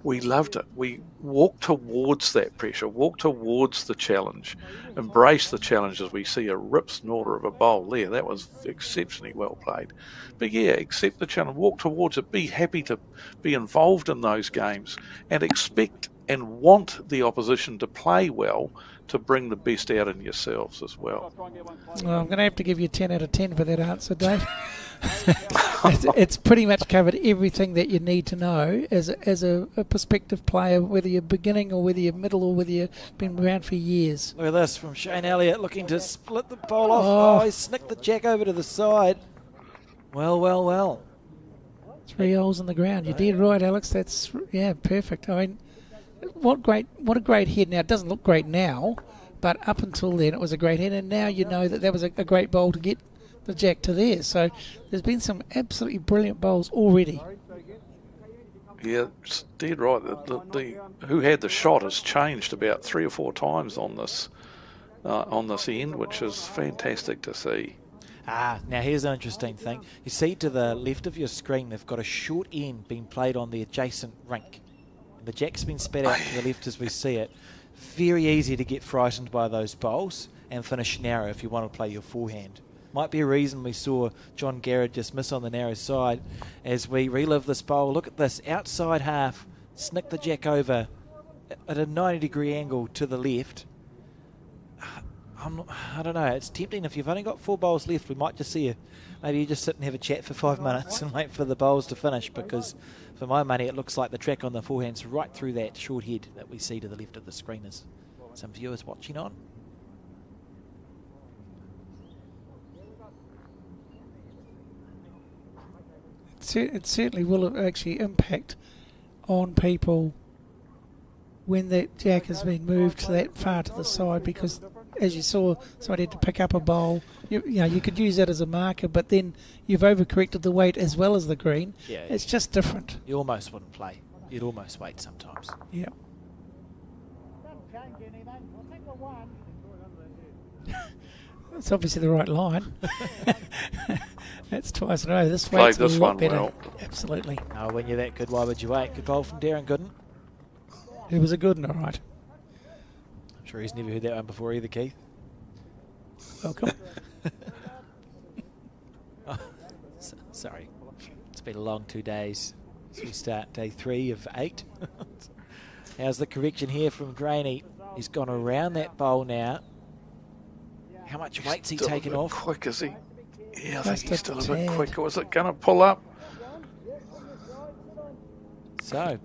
We loved it. We walked towards that pressure, walked towards the challenge, embrace the challenge as we see a rip snorter of a bowl there. That was exceptionally well played. But yeah, accept the challenge, walk towards it, be happy to be involved in those games and expect and want the opposition to play well to bring the best out in yourselves as well. Well, I'm going to have to give you 10 out of 10 for that answer, Dave. It's pretty much covered everything that you need to know as a prospective player, whether you're beginning or whether you're middle or whether you've been around for years. Look at this from Shane Elliott looking to split the bowl off. Oh, he snicked the jack over to the side. Well. 3 holes in the ground. You did right, Alex. That's, perfect. I mean, what a great head. Now, it doesn't look great now, but up until then it was a great head, and now you know that was a great bowl to get the jack to there. So there's been some absolutely brilliant bowls already. Yeah, it's dead right. The who had the shot has changed about 3 or 4 times on this end, which is fantastic to see. Now here's an interesting thing. You see to the left of your screen, they've got a short end being played on the adjacent rink. The jack's been spat out to the left as we see it. Very easy to get frightened by those bowls and finish narrow if you want to play your forehand. Might be a reason we saw John Garrett just miss on the narrow side as we relive this bowl. Look at this, outside half, snick the jack over at a 90-degree angle to the left. I don't know, it's tempting. If you've only got 4 bowls left, we might just see maybe you just sit and have a chat for 5 minutes and wait for the bowls to finish, because for my money it looks like the track on the forehand's right through that short head that we see to the left of the screen as some viewers watching on. It certainly will actually impact on people when that jack has been moved to that far to the side, because as you saw, somebody had to pick up a bowl. You could use that as a marker, but then you've overcorrected the weight as well as the green. Yeah, it's just different. You almost wouldn't play. You'd almost wait sometimes. Yeah. It's obviously the right line. That's twice in a row. This weight's a lot better. Well. Absolutely. Oh, when you're that good, why would you wait? Good bowl from Darren Gooden. It was a good one, all right. I'm sure he's never heard that one before either, Keith. Welcome. Sorry. It's been a long 2 days. So we start day 3 of 8. How's the correction here from Graney? He's gone around that bowl now. How much weight's he taken off? Quick, is he? Yeah, I think he's still a bit quick. Was it going to pull up? So,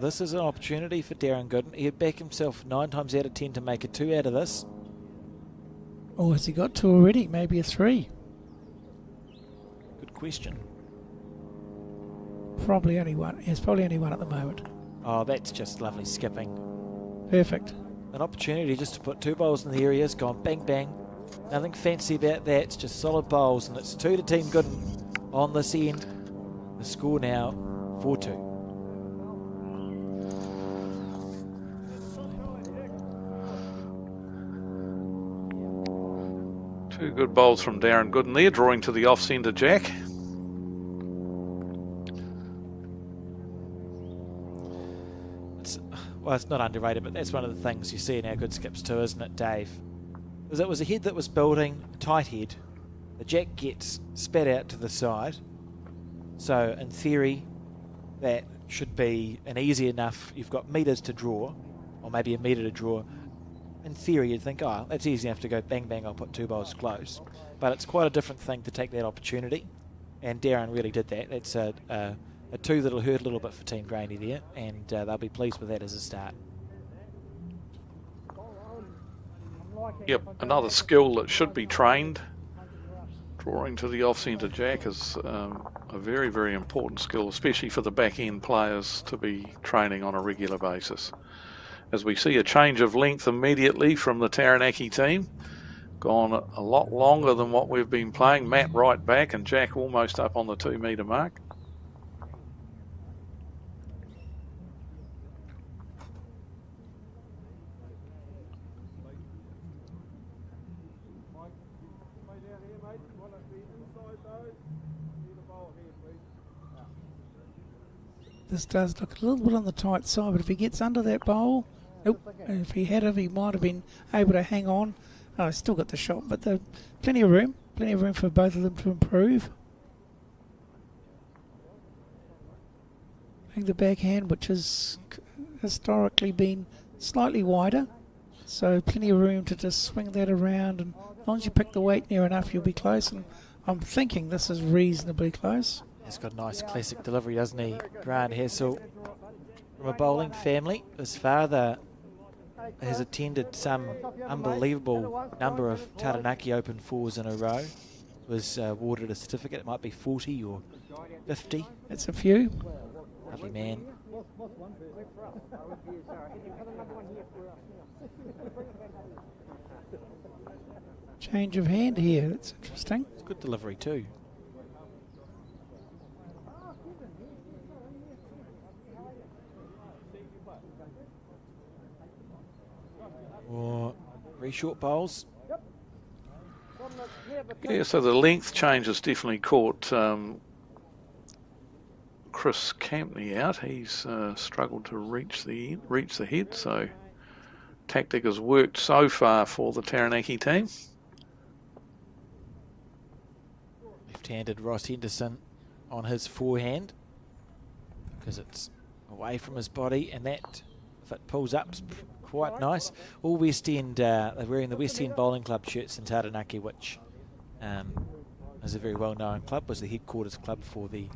this is an opportunity for Darren Gooden. He'd back himself 9 times out of 10 to make a 2 out of this. Oh, has he got 2 already? Maybe a 3? Good question. Probably only 1. Yes, probably only 1 at the moment. Oh, that's just lovely skipping. Perfect. An opportunity just to put 2 bowls in the area. It's gone bang, bang. Nothing fancy about that. It's just solid bowls, and it's 2 to Team Gooden on this end. The score now 4-2. Two good bowls from Darren Gooden there, drawing to the off-centre jack. It's not underrated, but that's one of the things you see in our good skips too, isn't it, Dave? Because it was a head that was building, a tight head. The jack gets spat out to the side. So, in theory, that should be an easy enough. You've got metres to draw, or maybe a metre to draw. in theory, you'd think, oh, that's easy enough to go bang, bang, I'll put 2 bowls close. But it's quite a different thing to take that opportunity. And Darren really did that. That's a 2 that'll hurt a little bit for Team Graney there. And they'll be pleased with that as a start. Yep, another skill that should be trained. Drawing to the off-centre jack is a very, very important skill, especially for the back-end players to be training on a regular basis. As we see a change of length immediately from the Taranaki team. Gone a lot longer than what we've been playing. Matt right back and Jack almost up on the 2 metre mark. This does look a little bit on the tight side, but if he gets under that bowl, nope. And if he had it, he might have been able to hang on. Oh, he's still got the shot, but plenty of room for both of them to improve. I think the backhand, which has historically been slightly wider, so plenty of room to just swing that around, and as long as you pick the weight near enough, you'll be close, and I'm thinking this is reasonably close. He's got a nice classic delivery, doesn't he? Grant Hassel, from a bowling family. His father has attended some unbelievable number of Taranaki Open 4s in a row. Was awarded a certificate. It might be 40 or 50. That's a few. Lovely man. Change of hand here. That's interesting. It's good delivery too. Or very short bowls. Yeah, so the length change has definitely caught Chris Campney out. He's struggled to reach the head, so tactic has worked so far for the Taranaki team. Left-handed Ross Henderson on his forehand because it's away from his body, and that, if it pulls up, quite nice. All West End, they're wearing the West End Bowling Club shirts in Taranaki, which is a very well-known club, was the headquarters club for the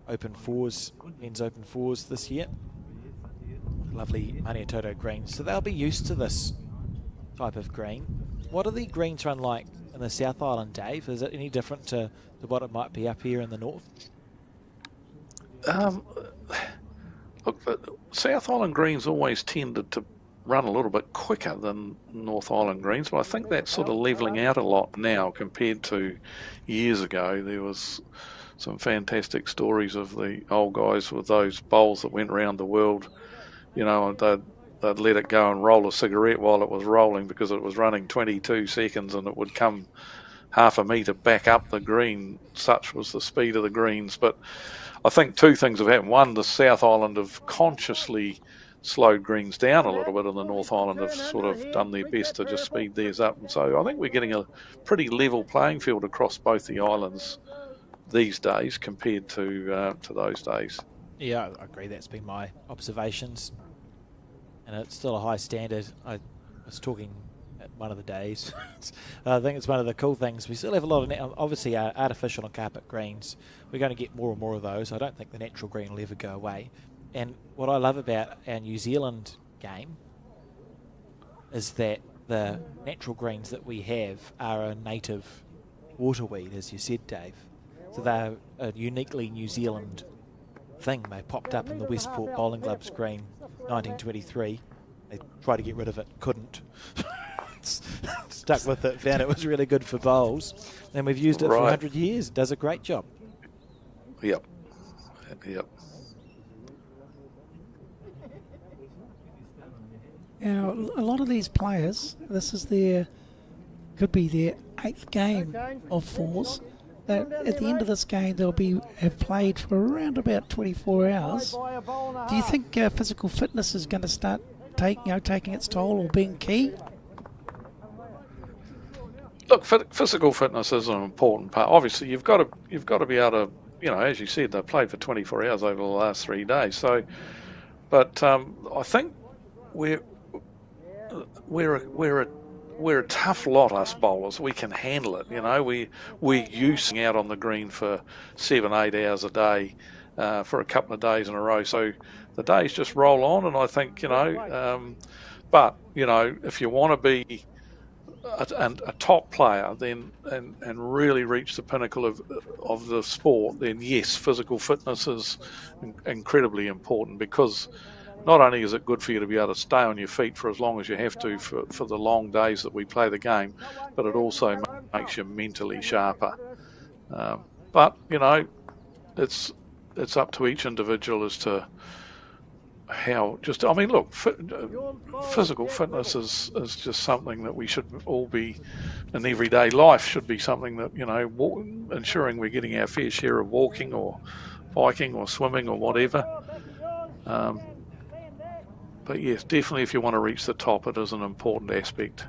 Open 4s, men's Open 4s this year. Lovely Maniatoto greens. So they'll be used to this type of green. What are the greens run like in the South Island, Dave? Is it any different to what it might be up here in the north? Look, the South Island greens always tended to run a little bit quicker than North Island greens, but I think that's sort of levelling out a lot now compared to years ago. There was some fantastic stories of the old guys with those bowls that went around the world. You know, they'd let it go and roll a cigarette while it was rolling because it was running 22 seconds and it would come half a metre back up the green. Such was the speed of the greens. But I think two things have happened. One, the South Island have consciously slowed greens down a little bit, and the North Island have sort of done their best to just speed theirs up. And so I think we're getting a pretty level playing field across both the islands these days compared to those days. Yeah, I agree. That's been my observations. And it's still a high standard. I was talking at one of the days. I think it's one of the cool things. We still have a lot of, obviously, artificial and carpet greens. We're going to get more and more of those. I don't think the natural green will ever go away. And what I love about our New Zealand game is that the natural greens that we have are a native waterweed, as you said, Dave. So they're a uniquely New Zealand thing. They popped up in the Westport Bowling Club's green 1923. They tried to get rid of it, couldn't. Stuck with it, found it was really good for bowls. And we've used it for 100 years. It does a great job. Yep. Now, a lot of these players, this is could be their 8th game of 4s. At the end of this game, have played for around about 24 hours. Do you think physical fitness is going to start taking its toll or being key? Look, physical fitness is an important part. Obviously, you've got to be able to, as you said, they played for 24 hours over the last 3 days. So, but I think we're a tough lot, us bowlers. We can handle it. You know, we're used to out on the green for 7-8 hours a day for a couple of days in a row. So the days just roll on, and I think, you know, but you know, if you want to be a top player, then and really reach the pinnacle of the sport, then yes, physical fitness is incredibly important, because not only is it good for you to be able to stay on your feet for as long as you have to for the long days that we play the game, but it also makes you mentally sharper. But you know, it's up to each individual as to how. Just, I mean, look, physical fitness is just something that we should all be in everyday life. Should be something that, you know, ensuring we're getting our fair share of walking or biking or swimming or whatever. But yes, definitely, if you want to reach the top, it is an important aspect.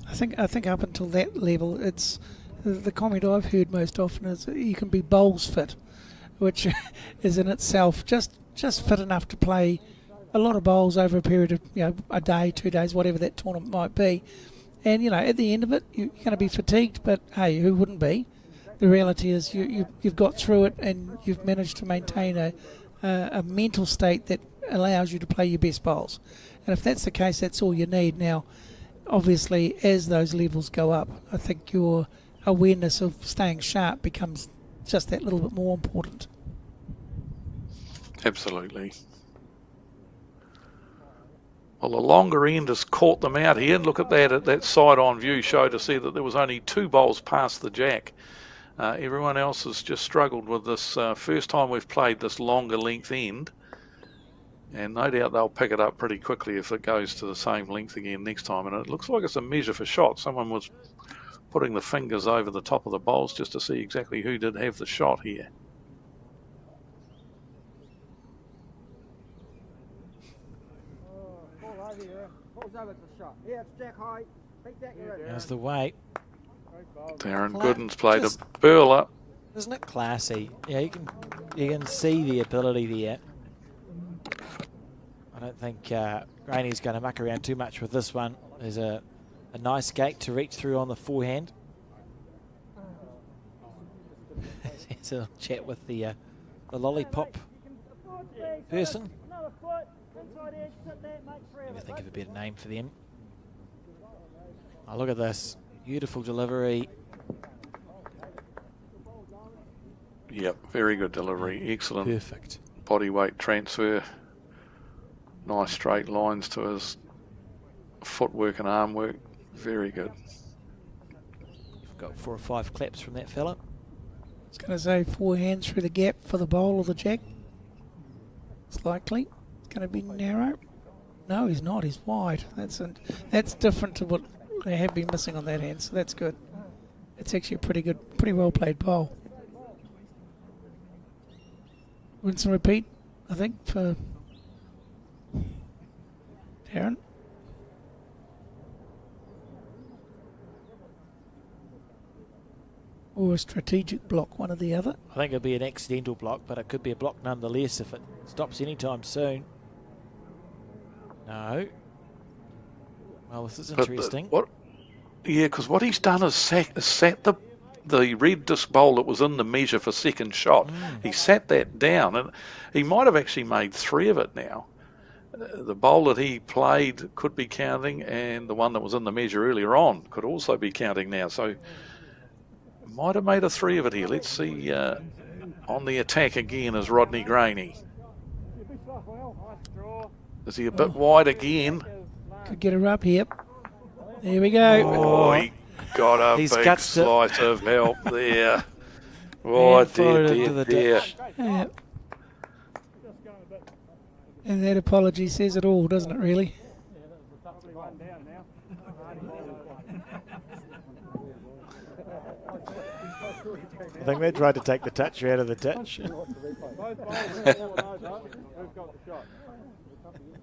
I think up until that level, it's the comment I've heard most often is you can be bowls fit, which is in itself just fit enough to play a lot of bowls over a period of, you know, a day, 2 days, whatever that tournament might be. And you know, at the end of it, you're going to be fatigued, but hey, who wouldn't be? The reality is you've got through it, and you've managed to maintain a mental state that allows you to play your best bowls. And if that's the case, that's all you need. Now, obviously, as those levels go up, I think your awareness of staying sharp becomes just that little bit more important. Absolutely. Well, the longer end has caught them out here, and look at that side-on view showed to see that there was only 2 bowls past the jack. Everyone else has just struggled with this first time we've played this longer length end, and no doubt they'll pick it up pretty quickly if it goes to the same length again next time. And it looks like it's a measure for shot. Someone was putting the fingers over the top of the bowls just to see exactly who did have the shot here. There's the weight. Darren Gooden's played a burler. Isn't it classy? Yeah, you can see the ability there. I don't think Graney's going to muck around too much with this one. There's a nice gate to reach through on the forehand. There's a chat with the lollipop person. Maybe think of a better name for them. Oh, look at this. Beautiful delivery. Yep, very good delivery. Excellent. Perfect. Body weight transfer. Nice straight lines to his footwork and arm work. Very good. You've got 4 or 5 claps from that fella. I was going to say 4 hands through the gap for the bowl or the jack. It's likely. It's going to be narrow. No, he's not. He's wide. That's different to what they have been missing on that hand, so that's good. It's actually a pretty well played bowl. Rinse and repeat, I think, for Darren. Or a strategic block, one or the other. I think it'll be an accidental block, but it could be a block nonetheless if it stops anytime soon. No. Well, this is interesting. Because what he's done is sat the red disc bowl that was in the measure for second shot. He sat that down, and he might have actually made 3 of it now. The bowl that he played could be counting, and the one that was in the measure earlier on could also be counting now. So might have made a 3 of it here. Let's see. On the attack again is Rodney Graney. Is he a bit wide again? Could get her up here. There we go. Oh, he got a big slice of help there. Oh, dear. Yeah. And that apology says it all, doesn't it, really? I think they tried to take the touch out of the touch.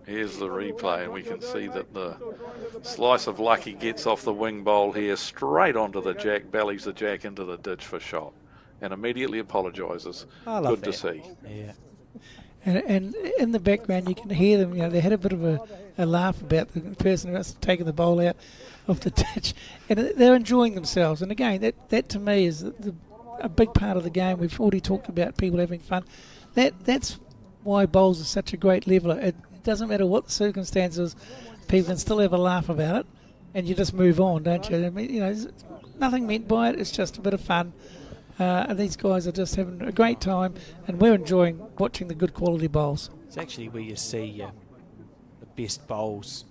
Here's the replay, and we can see that the slice of luck he gets off the wing bowl here straight onto the jack, bellies the jack into the ditch for shot, and immediately apologises. Good to see. Yeah. And in the background, you can hear them. They had a bit of a laugh about the person who's taking the bowl out of the ditch, and they're enjoying themselves. And again, that to me is a big part of the game. We've already talked about people having fun. That's why bowls are such a great leveler. It doesn't matter what the circumstances, people can still have a laugh about it, and you just move on, don't you? I mean, there's nothing meant by it. It's just a bit of fun. And these guys are just having a great time, and we're enjoying watching the good quality bowls. It's actually where you see the best bowls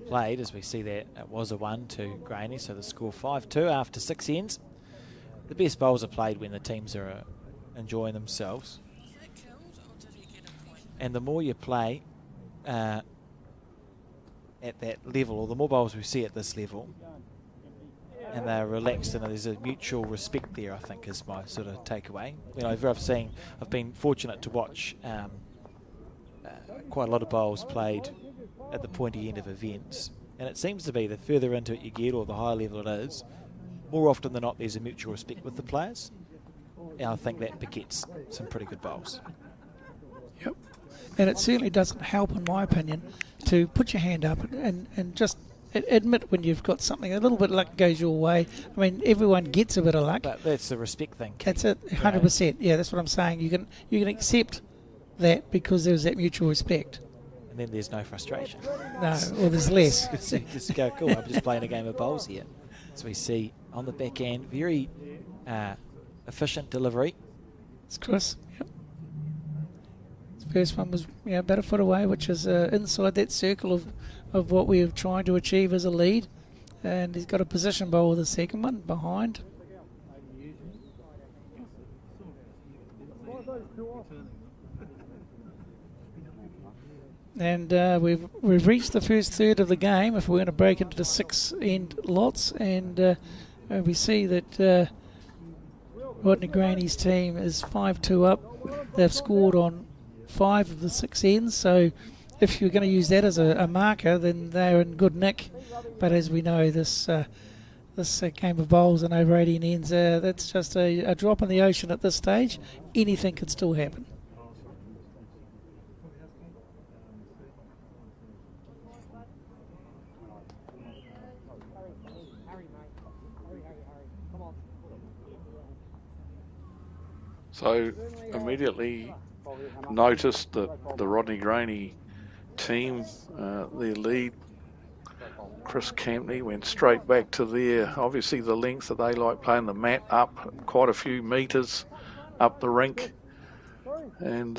played, as we see that it was a 1-2 Graney, so the score 5-2 after 6 ends. The best bowls are played when the teams are enjoying themselves. And the more you play at that level, or the more bowls we see at this level, and they're relaxed and there's a mutual respect there, I think, is my sort of takeaway. I've been fortunate to watch quite a lot of bowls played at the pointy end of events, and it seems to be the further into it you get, or the higher level it is, more often than not there's a mutual respect with the players, and I think that begets some pretty good bowls. Yep. And it certainly doesn't help, in my opinion, to put your hand up and just admit when you've got something, a little bit of luck goes your way. I mean, everyone gets a bit of luck. But that's the respect thing. That's it, 100%. Yeah, that's what I'm saying. You can accept that because there's that mutual respect. And then there's no frustration. No, or there's less. Just go, cool, I'm just playing a game of bowls here. So we see on the back end, very efficient delivery. It's Chris. Yep. His first one was about a foot away, which is inside that circle of what we are trying to achieve as a lead. And he's got a position bowl with the second one behind. And we've reached the first third of the game. If we're going to break into the 6 end lots, and we see that Rodney Graney's team is 5-2 up. They've scored on 5 of the 6 ends, so if you're going to use that as a marker, then they're in good nick. But as we know, this game of bowls and over 18 ends, that's just a drop in the ocean at this stage. Anything could still happen. So immediately noticed that the Rodney Graney team, their lead, Chris Campney, went straight back to obviously the length that they like playing the mat up quite a few metres up the rink. And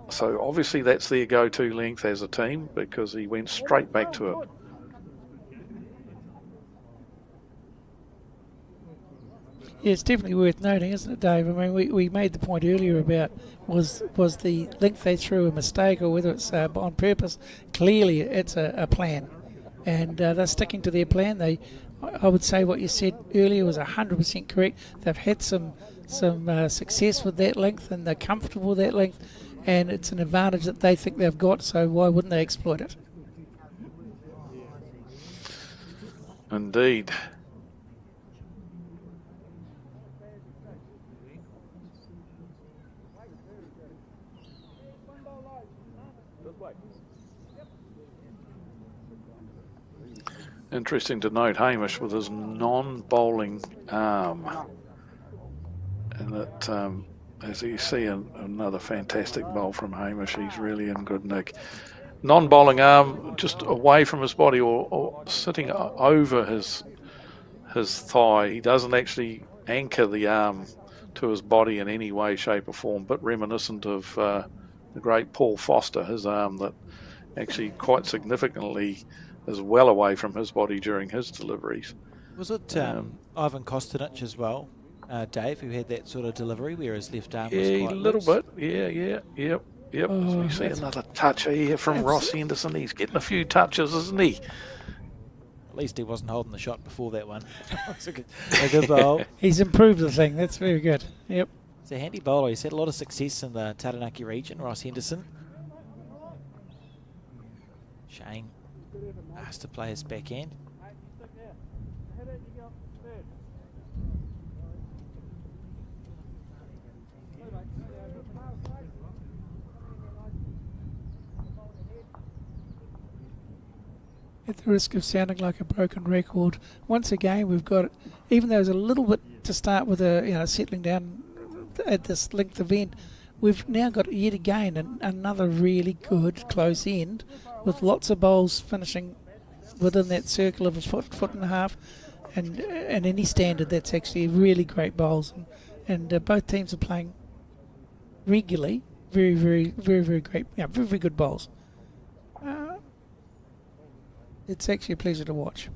so obviously that's their go-to length as a team, because he went straight back to it. Yeah, it's definitely worth noting, isn't it, Dave? I mean, we made the point earlier about was the length they threw a mistake or whether it's on purpose. Clearly, it's a plan, and they're sticking to their plan. I would say what you said earlier was 100% correct. They've had some success with that length, and they're comfortable with that length, and it's an advantage that they think they've got. So why wouldn't they exploit it? Indeed. Interesting to note Hamish with his non-bowling arm, and that as you see another fantastic bowl from Hamish, he's really in good nick. Non-bowling arm just away from his body, or sitting over his thigh. He doesn't actually anchor the arm to his body in any way, shape or form, but reminiscent of the great Paul Foster, his arm that actually quite significantly is well away from his body during his deliveries. Was it Ivan Kostanic as well, Dave, who had that sort of delivery where his left arm was quite a little loose? Bit. Yep. So we see another touch here from Ross Henderson. He's getting a few touches, isn't he? At least he wasn't holding the shot before that one. It's a good bowl. He's improved the thing. That's very good. Yep. It's a handy bowler. He's had a lot of success in the Taranaki region, Ross Henderson. Shane has to play his back end. At the risk of sounding like a broken record, once again we've got, even though there's a little bit to start with, settling down at this length event, we've now got yet again another really good close end with lots of bowls finishing within that circle of a foot and a half, and any standard that's actually really great bowls, and both teams are playing regularly, very, very, very, very great, very, very good bowls. It's actually a pleasure to watch.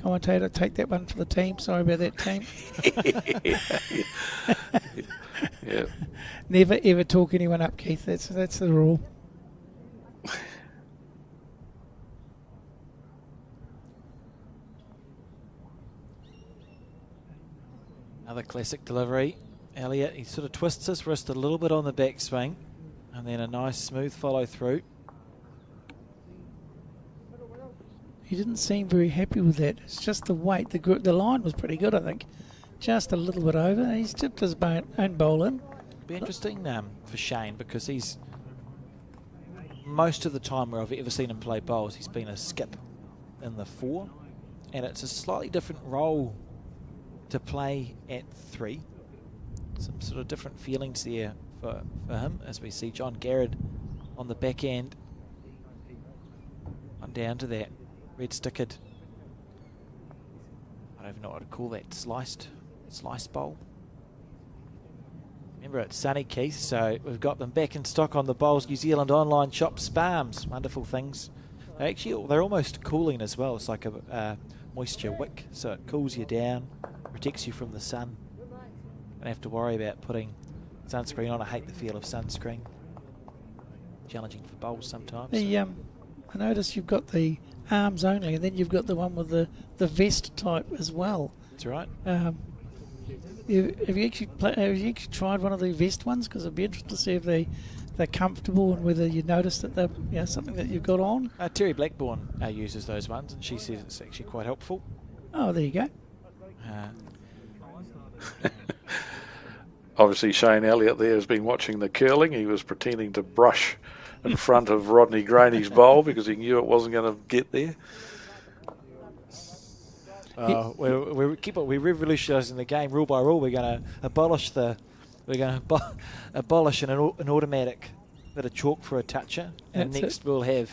Commentator, take that one for the team. Sorry about that, team. Yeah. Never ever talk anyone up, Keith. That's the rule. Another classic delivery. Elliott, he sort of twists his wrist a little bit on the backswing, and then a nice smooth follow through. He didn't seem very happy with that. It's just the weight. The line was pretty good, I think. Just a little bit over. He's tipped his own bowl in. Be interesting for Shane, because he's, most of the time where I've ever seen him play bowls, he's been a skip in the 4, and it's a slightly different role to play at 3. Some sort of different feelings there for him, as we see John Garrett on the back end, on down to that red stickered, I don't even know what to call that, sliced bowl. Remember, it's sunny, Keith, so we've got them back in stock on the Bowls New Zealand online shop. Spalms, wonderful things. They're almost cooling as well. It's like a moisture wick, so it cools you down, protects you from the sun. Don't have to worry about putting sunscreen on. I hate the feel of sunscreen. Challenging for bowls sometimes. I noticed you've got the arms only, and then you've got the one with the vest type as well. That's right. Have you actually tried one of the vest ones? Because I'd be interested to see if they're comfortable and whether you notice that they're something that you've got on. Terry Blackburn uses those ones, and she says it's actually quite helpful. Oh, there you go. Obviously, Shane Elliott there has been watching the curling. He was pretending to brush in front of Rodney Graney's bowl because he knew it wasn't going to get there. We're revolutionising the game rule by rule. We're going to abolish an automatic bit of chalk for a toucher, and That's next we'll have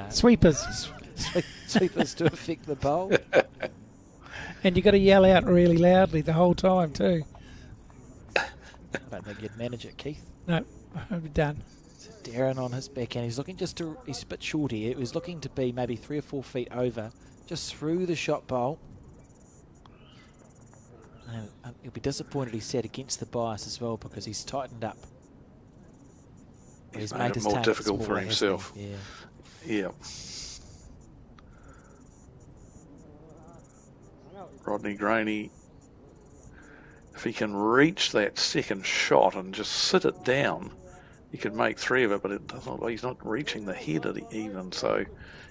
sweepers. Sweepers to affect the bowl. And you've got to yell out really loudly the whole time too. I don't think you'd manage it, Keith. No, I'm done. Darren on his backhand. He's looking he's a bit short here. He's looking to be maybe 3 or 4 feet over, just through the shot bowl. And he'll be disappointed he's sat against the bias as well, because he's tightened up. He's made it more difficult for himself. Yeah. Rodney Graney, if he can reach that second shot and just sit it down, he could make 3 of it, but it doesn't. He's not reaching the head even, so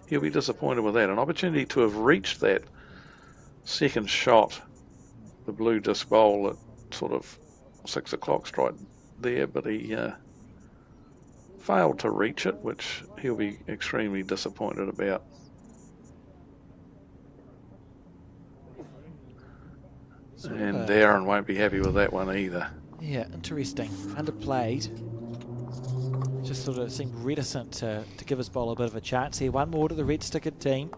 he'll be disappointed with that. An opportunity to have reached that second shot, the blue disc bowl at sort of 6 o'clock strike there, but he failed to reach it, which he'll be extremely disappointed about. And Darren won't be happy with that one either. Yeah, interesting. Underplayed. Just sort of seemed reticent to give his bowler a bit of a chance here. One more to the red stickered team,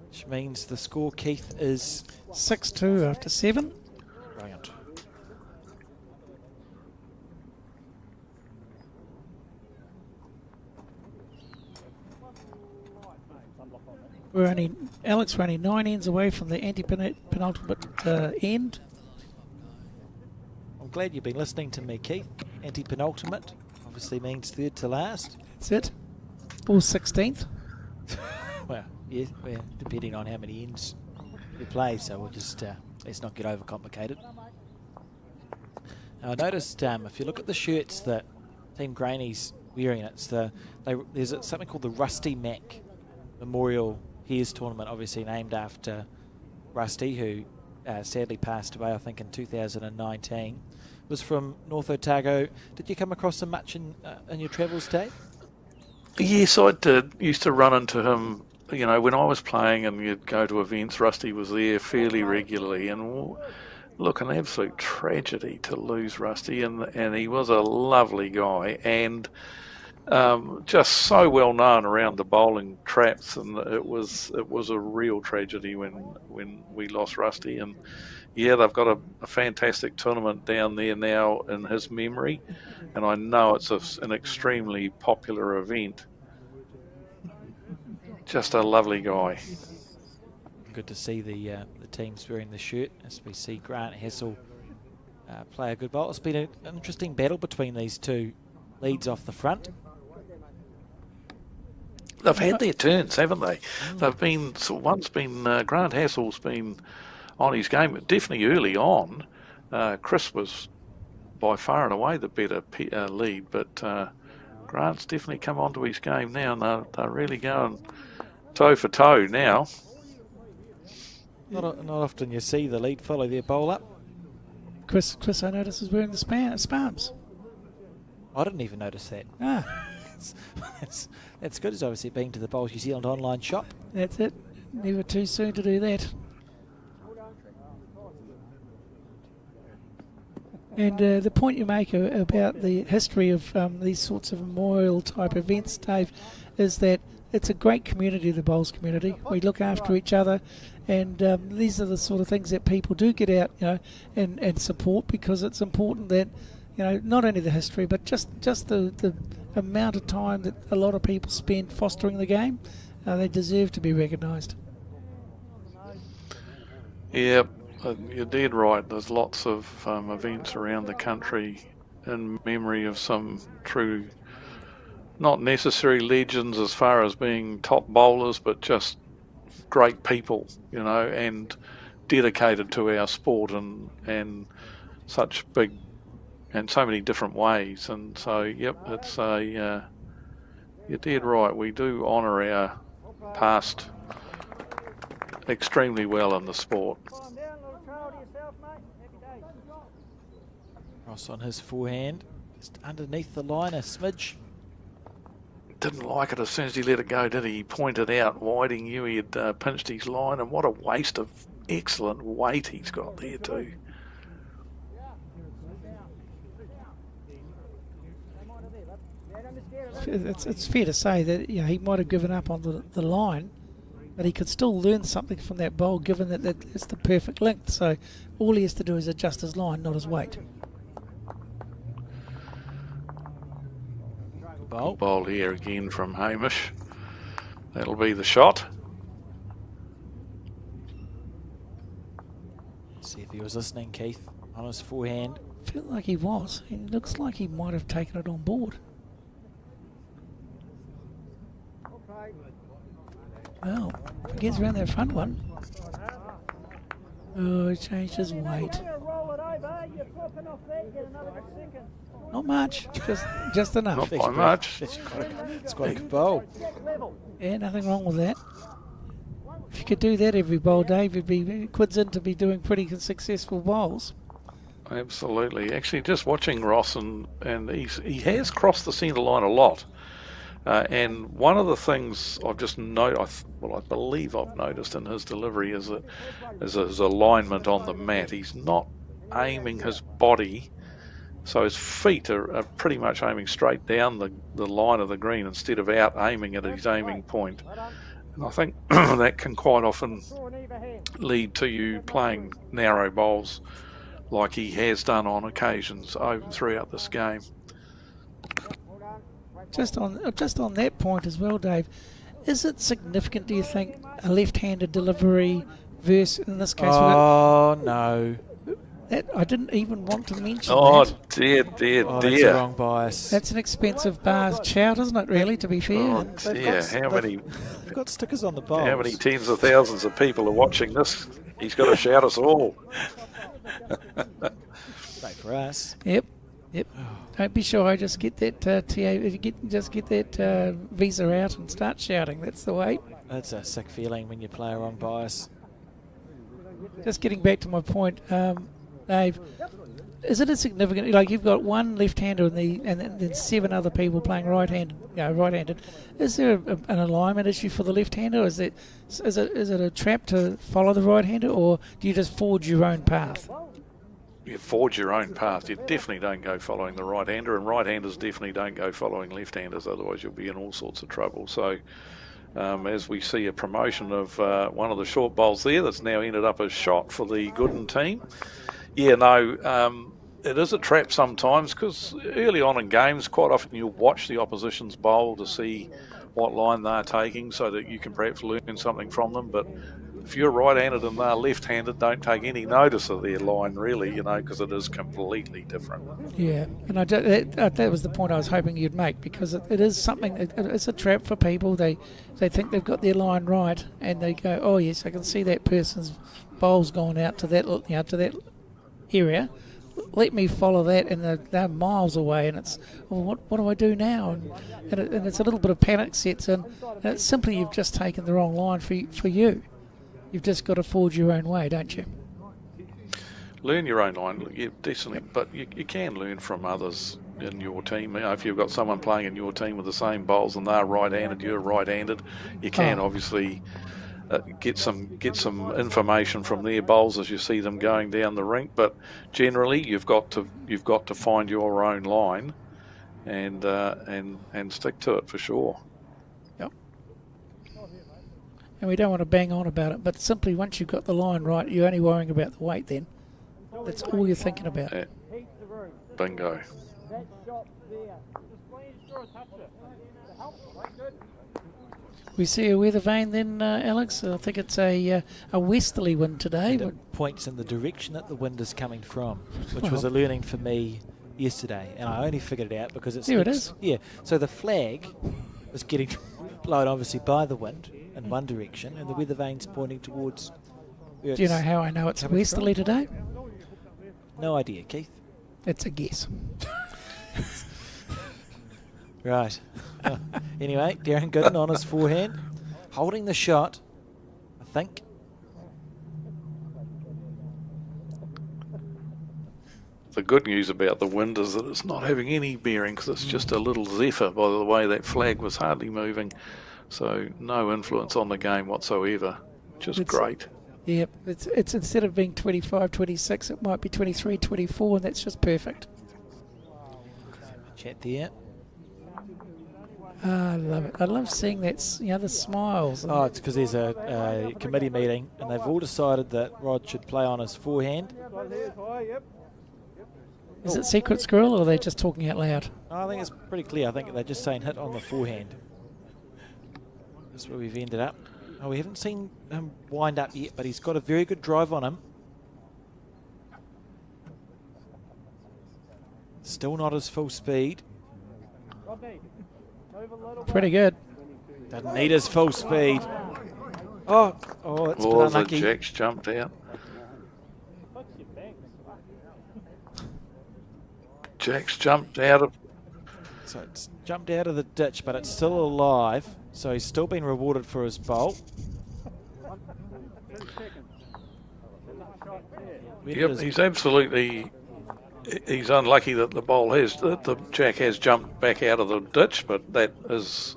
which means the score, Keith, is 6-2 after 7. Brilliant. Alex, we're only 9 ends away from the anti-penultimate end. I'm glad you've been listening to me, Keith. Anti-penultimate obviously means third to last. That's it. Or 16th. Well, yeah, depending on how many ends you play, so we'll just let's not get overcomplicated. Now, I noticed if you look at the shirts that Team Graney's wearing, there's something called the Rusty Mac Memorial Hares Tournament, obviously named after Rusty, who sadly passed away, I think, in 2019. Was from North Otago. Did you come across him much in your travels, Dave? Yes, I did. Used to run into him, when I was playing, and you'd go to events. Rusty was there fairly regularly, and look, an absolute tragedy to lose Rusty, and he was a lovely guy, and just so well known around the bowling traps, and it was a real tragedy when we lost Rusty. And yeah, they've got a fantastic tournament down there now in his memory, and I know it's an extremely popular event. Just a lovely guy. Good to see the teams wearing the shirt as we see Grant Hassel play a good bowl. It's been an interesting battle between these two leads off the front. They've had their turns, haven't they? They've been, Grant Hassel's been on his game, definitely early on. Chris was by far and away the better lead, but Grant's definitely come onto his game now, and they're really going toe for toe now. Not often you see the lead follow their bowl up. Chris, I noticed is wearing the spams. I didn't even notice that. That's good. It's obviously been to the Bowls New Zealand online shop. That's it. Never too soon to do that. And the point you make about the history of these sorts of memorial type events, Dave, is that it's a great community, the bowls community. We look after each other, and these are the sort of things that people do get out, and support, because it's important that, not only the history, but just the amount of time that a lot of people spend fostering the game. They deserve to be recognised. Yep, you're dead right. There's lots of events around the country in memory of some true, not necessary legends as far as being top bowlers, but just great people, and dedicated to our sport and such big and so many different ways. And so, yep, it's you're dead right. We do honour our past extremely well in the sport. Ross on his forehand, just underneath the line, a smidge. Didn't like it as soon as he let it go, did he? He pointed out wide, he knew he had pinched his line, and what a waste of excellent weight he's got there too. It's fair to say that he might have given up on the line, but he could still learn something from that bowl, given that it's the perfect length. So all he has to do is adjust his line, not his weight. Bowl here again from Hamish. That'll be the shot. Let's see if he was listening, Keith, on his forehand. I feel like he was. It looks like he might have taken it on board. Well, if he gets around that front one. Oh, he changed his weight. Not much, just enough. Not by much. It's quite a good bowl. Yeah, nothing wrong with that. If you could do that every bowl, Dave, you'd be quids in to be doing pretty successful bowls. Absolutely. Actually, just watching Ross, and he has crossed the centre line a lot. And one of the things I've just I believe I've noticed in his delivery is his alignment on the mat. He's not aiming his body, so his feet are pretty much aiming straight down the line of the green instead of out aiming at his aiming point. And I think that can quite often lead to you playing narrow bowls like he has done on occasions throughout this game. Just on that point as well, Dave, is it significant, do you think, a left-handed delivery versus, in this case... Oh, no. That I didn't even want to mention that. Dear. That's the wrong bias. That's an expensive bar shout, isn't it, really, to be fair? They've got stickers on the bowl. How many tens of thousands of people are watching this? He's got to shout us all. Great for us. Yep. Don't be shy. Just get that visa out and start shouting. That's the way. That's a sick feeling when you play a wrong bias. Just getting back to my point, Dave. Is it a significant, like you've got one left-hander and then 7 other people playing right-handed? Is there an alignment issue for the left-hander? Is it a trap to follow the right-hander, or do you just forge your own path? You forge your own path. You definitely don't go following the right-hander, and right-handers definitely don't go following left-handers, otherwise you'll be in all sorts of trouble. So as we see a promotion of one of the short bowls there that's now ended up as shot for the Gooden team. Yeah, no, it is a trap sometimes, because early on in games, quite often you'll watch the opposition's bowl to see what line they're taking so that you can perhaps learn something from them. But if you're right-handed and they're left-handed, don't take any notice of their line, really, because it is completely different. Yeah, and that was the point I was hoping you'd make, because it is something, it's a trap for people. They think they've got their line right, and they go, oh yes, I can see that person's bowl's gone out to that, to that area. Let me follow that, and they're miles away, and it's, well, what do I do now? And it's a little bit of panic sets in, and it's simply you've just taken the wrong line for you. You've just got to forge your own way, don't you? Learn your own line, yeah, definitely, but you can learn from others in your team. If you've got someone playing in your team with the same bowls and they're right-handed, you're right-handed, you can obviously get some information from their bowls as you see them going down the rink. But generally, you've got to find your own line and stick to it for sure. Yep. And we don't want to bang on about it, but simply once you've got the line right, you're only worrying about the weight then. That's all you're thinking about. Yeah. Bingo. We see a weather vane then, Alex. I think it's a westerly wind today. And it points in the direction that the wind is coming from, which was a learning for me yesterday, and I only figured it out because it's... There it is. Yeah, so the flag is getting blown obviously by the wind in one direction, and the weather vane's pointing towards... Do you know how I know it's westerly today? No idea, Keith. It's a guess. Right. Anyway, Darren Gooden on his forehand, holding the shot, I think. The good news about the wind is that it's not having any bearing, because it's just a little zephyr by the way that flag was hardly moving. So no influence on the game whatsoever. Just great. Yep, it's instead of being 25, 26, it might be 23, 24, and that's just perfect. Chat there. I love it. I love seeing that, the smiles. Oh, it's because there's a committee meeting, and they've all decided that Rod should play on his forehand. Is it secret squirrel, or are they just talking out loud? I think it's pretty clear. I think they're just saying hit on the forehand. That's where we've ended up. Oh, we haven't seen him wind up yet, but he's got a very good drive on him. Still not his full speed. Pretty good. Doesn't need his full speed. Oh, it's been unlucky. The Jack's jumped out. Jack's jumped out of... So it's jumped out of the ditch, but it's still alive. So he's still been rewarded for his bowl. Yep, he's absolutely... He's unlucky that the Jack has jumped back out of the ditch, but that is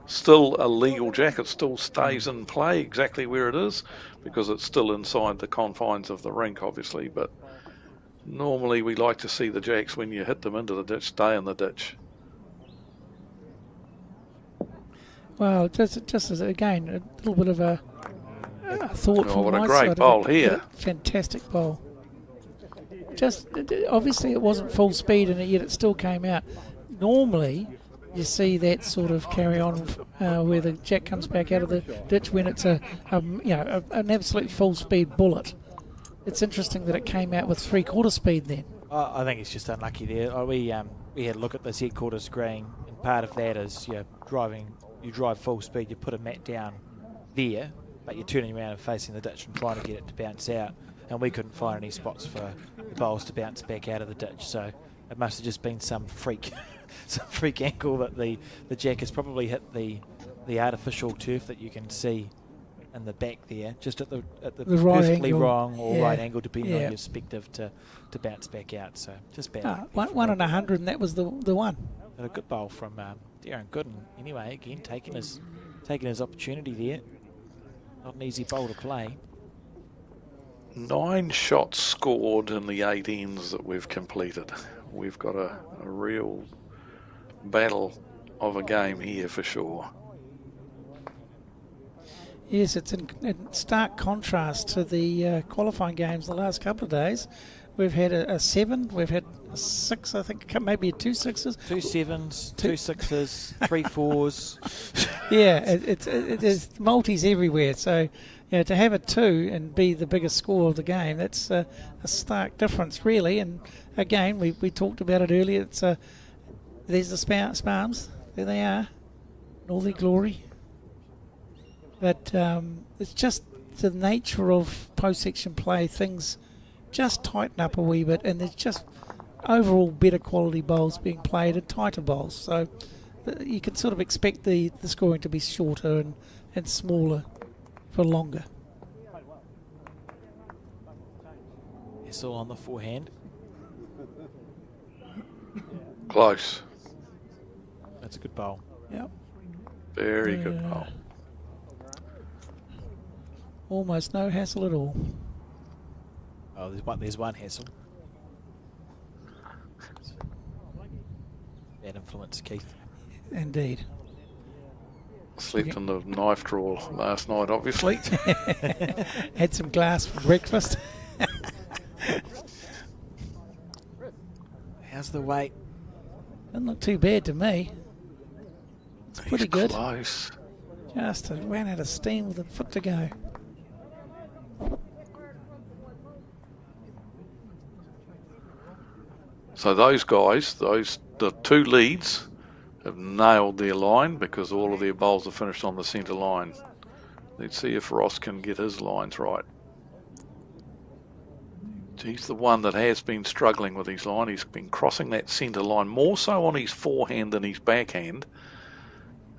still a legal Jack. It still stays in play exactly where it is, because it's still inside the confines of the rink, obviously. But normally we like to see the Jacks, when you hit them into the ditch, stay in the ditch. Well, just as again, a little bit of a thought from what my a great side. bowl here. Fantastic bowl. Just obviously it wasn't full speed, and yet it still came out. Normally, you see that sort of carry on where the Jack comes back out of the ditch when it's an absolute full speed bullet. It's interesting that it came out with 3/4 speed then. I think it's just unlucky there. We had a look at the headquarters screen, and part of that is you drive full speed, you put a mat down there, but you're turning around and facing the ditch and trying to get it to bounce out. And we couldn't find any spots for the bowls to bounce back out of the ditch, so it must have just been some freak angle that the Jack has probably hit the artificial turf that you can see in the back there, just at the The right perfectly angle. wrong or Yeah. right angle, depending on Yeah. your perspective, to bounce back out. So just bad. Ah, luck there for one Rob. in 100, and that was the one. But a good bowl from Darren Gooden. Anyway, again taking his opportunity there. Not an easy bowl to play. 9 shots scored in the 8 ends that we've completed. We've got a real battle of a game here for sure. Yes, it's in stark contrast to the qualifying games the last couple of days. We've had a 7, we've had a 6, I think, maybe 2 6s. 2 7s, 2 6s, 3 4s. Yeah, there's multis everywhere. So, to have a 2 and be the biggest score of the game, that's a stark difference, really. And again, we talked about it earlier. It's there's the Spalms. There they are, in all their glory. But it's just the nature of post-section play. Things just tighten up a wee bit, and there's just overall better quality bowls being played at tighter bowls. So you can sort of expect the scoring to be shorter and smaller for longer. It's all on the forehand. Close. That's a good bowl. Yep. Very good bowl. Almost no hassle at all. Oh, there's one hassle. Bad influence, Keith. Indeed. Slept in the knife drawer last night, obviously. Had some glass for breakfast. How's the weight? Doesn't look too bad to me. It's pretty He's good. close. Just ran out of steam with a foot to go. So those guys, the 2 leads, have nailed their line because all of their bowls are finished on the centre line. Let's see if Ross can get his lines right. He's the one that has been struggling with his line. He's been crossing that centre line more so on his forehand than his backhand.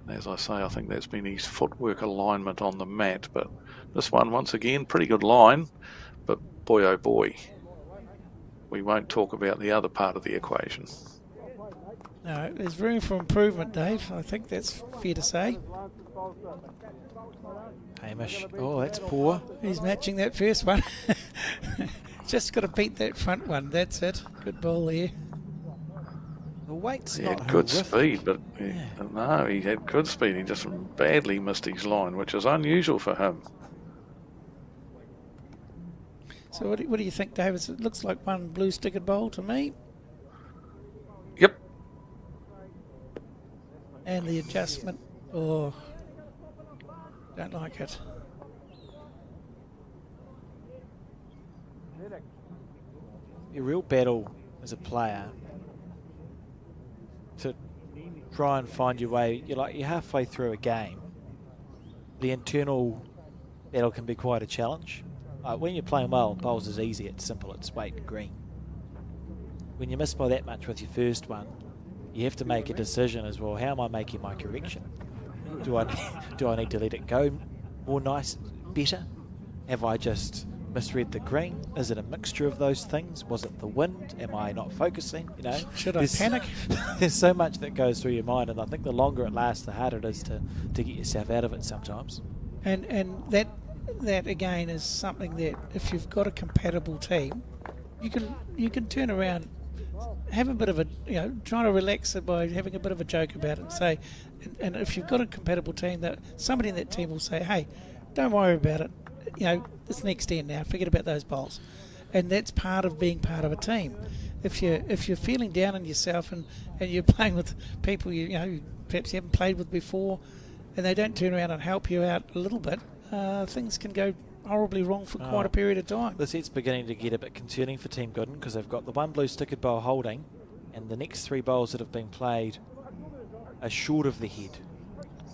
And as I say, I think that's been his footwork alignment on the mat. But this one, once again, pretty good line. But boy, oh boy, we won't talk about the other part of the equation. No, there's room for improvement, Dave. I think that's fair to say. Hamish. Oh, that's poor. He's matching that first one. Just got to beat that front one. That's it. Good ball there. The weight's He not had good horrific. speed, but no, he had good speed. He just badly missed his line, which is unusual for him. So what do you think, Dave? It looks like one blue stickered bowl to me. Yep. And the adjustment. Oh, don't like it. A real battle as a player to try and find your way. You're halfway through a game. The internal battle can be quite a challenge. When you're playing well, bowls is easy. It's simple. It's weight and green. When you miss by that much with your first one, you have to make a decision as well. How am I making my correction? Do I need to let it go more better? Have I just misread the green? Is it a mixture of those things? Was it the wind? Am I not focusing? Should I panic? There's so much that goes through your mind, and I think the longer it lasts, the harder it is to get yourself out of it sometimes. And that again is something that if you've got a compatible team, you can turn around, have a bit of a try to relax it by having a bit of a joke about it and say, and if you've got a compatible team, that somebody in that team will say, hey, don't worry about it. It's next end now. Forget about those bowls, and that's part of being part of a team. If you're feeling down on yourself and you're playing with people you perhaps you haven't played with before, and they don't turn around and help you out a little bit, things can go horribly wrong for quite a period of time. The set's beginning to get a bit concerning for Team Gooden because they've got the one blue stickered bowl holding, and the next 3 bowls that have been played are short of the head.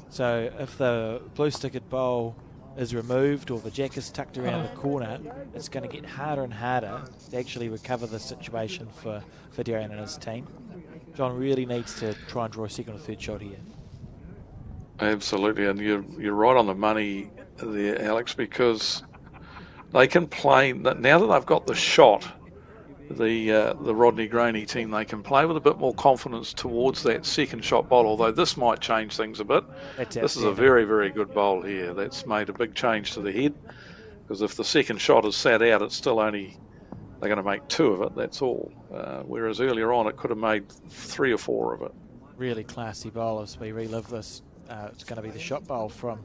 So if the blue stickered bowl is removed or the jack is tucked around the corner, it's going to get harder and harder to actually recover the situation for Darren and his team. John really needs to try and draw a second or third shot here. Absolutely, and you're right on the money. there, Alex, because they can play now that they've got the shot. The Rodney Graney team, they can play with a bit more confidence towards that second shot bowl, although this might change things a bit. This is a very, very good bowl here. That's made a big change to the head, because if the second shot is sat out, it's still only, they're going to make 2 of it, that's all. Whereas earlier on, it could have made 3 or 4 of it. Really classy bowl as we relive this. It's going to be the shot bowl from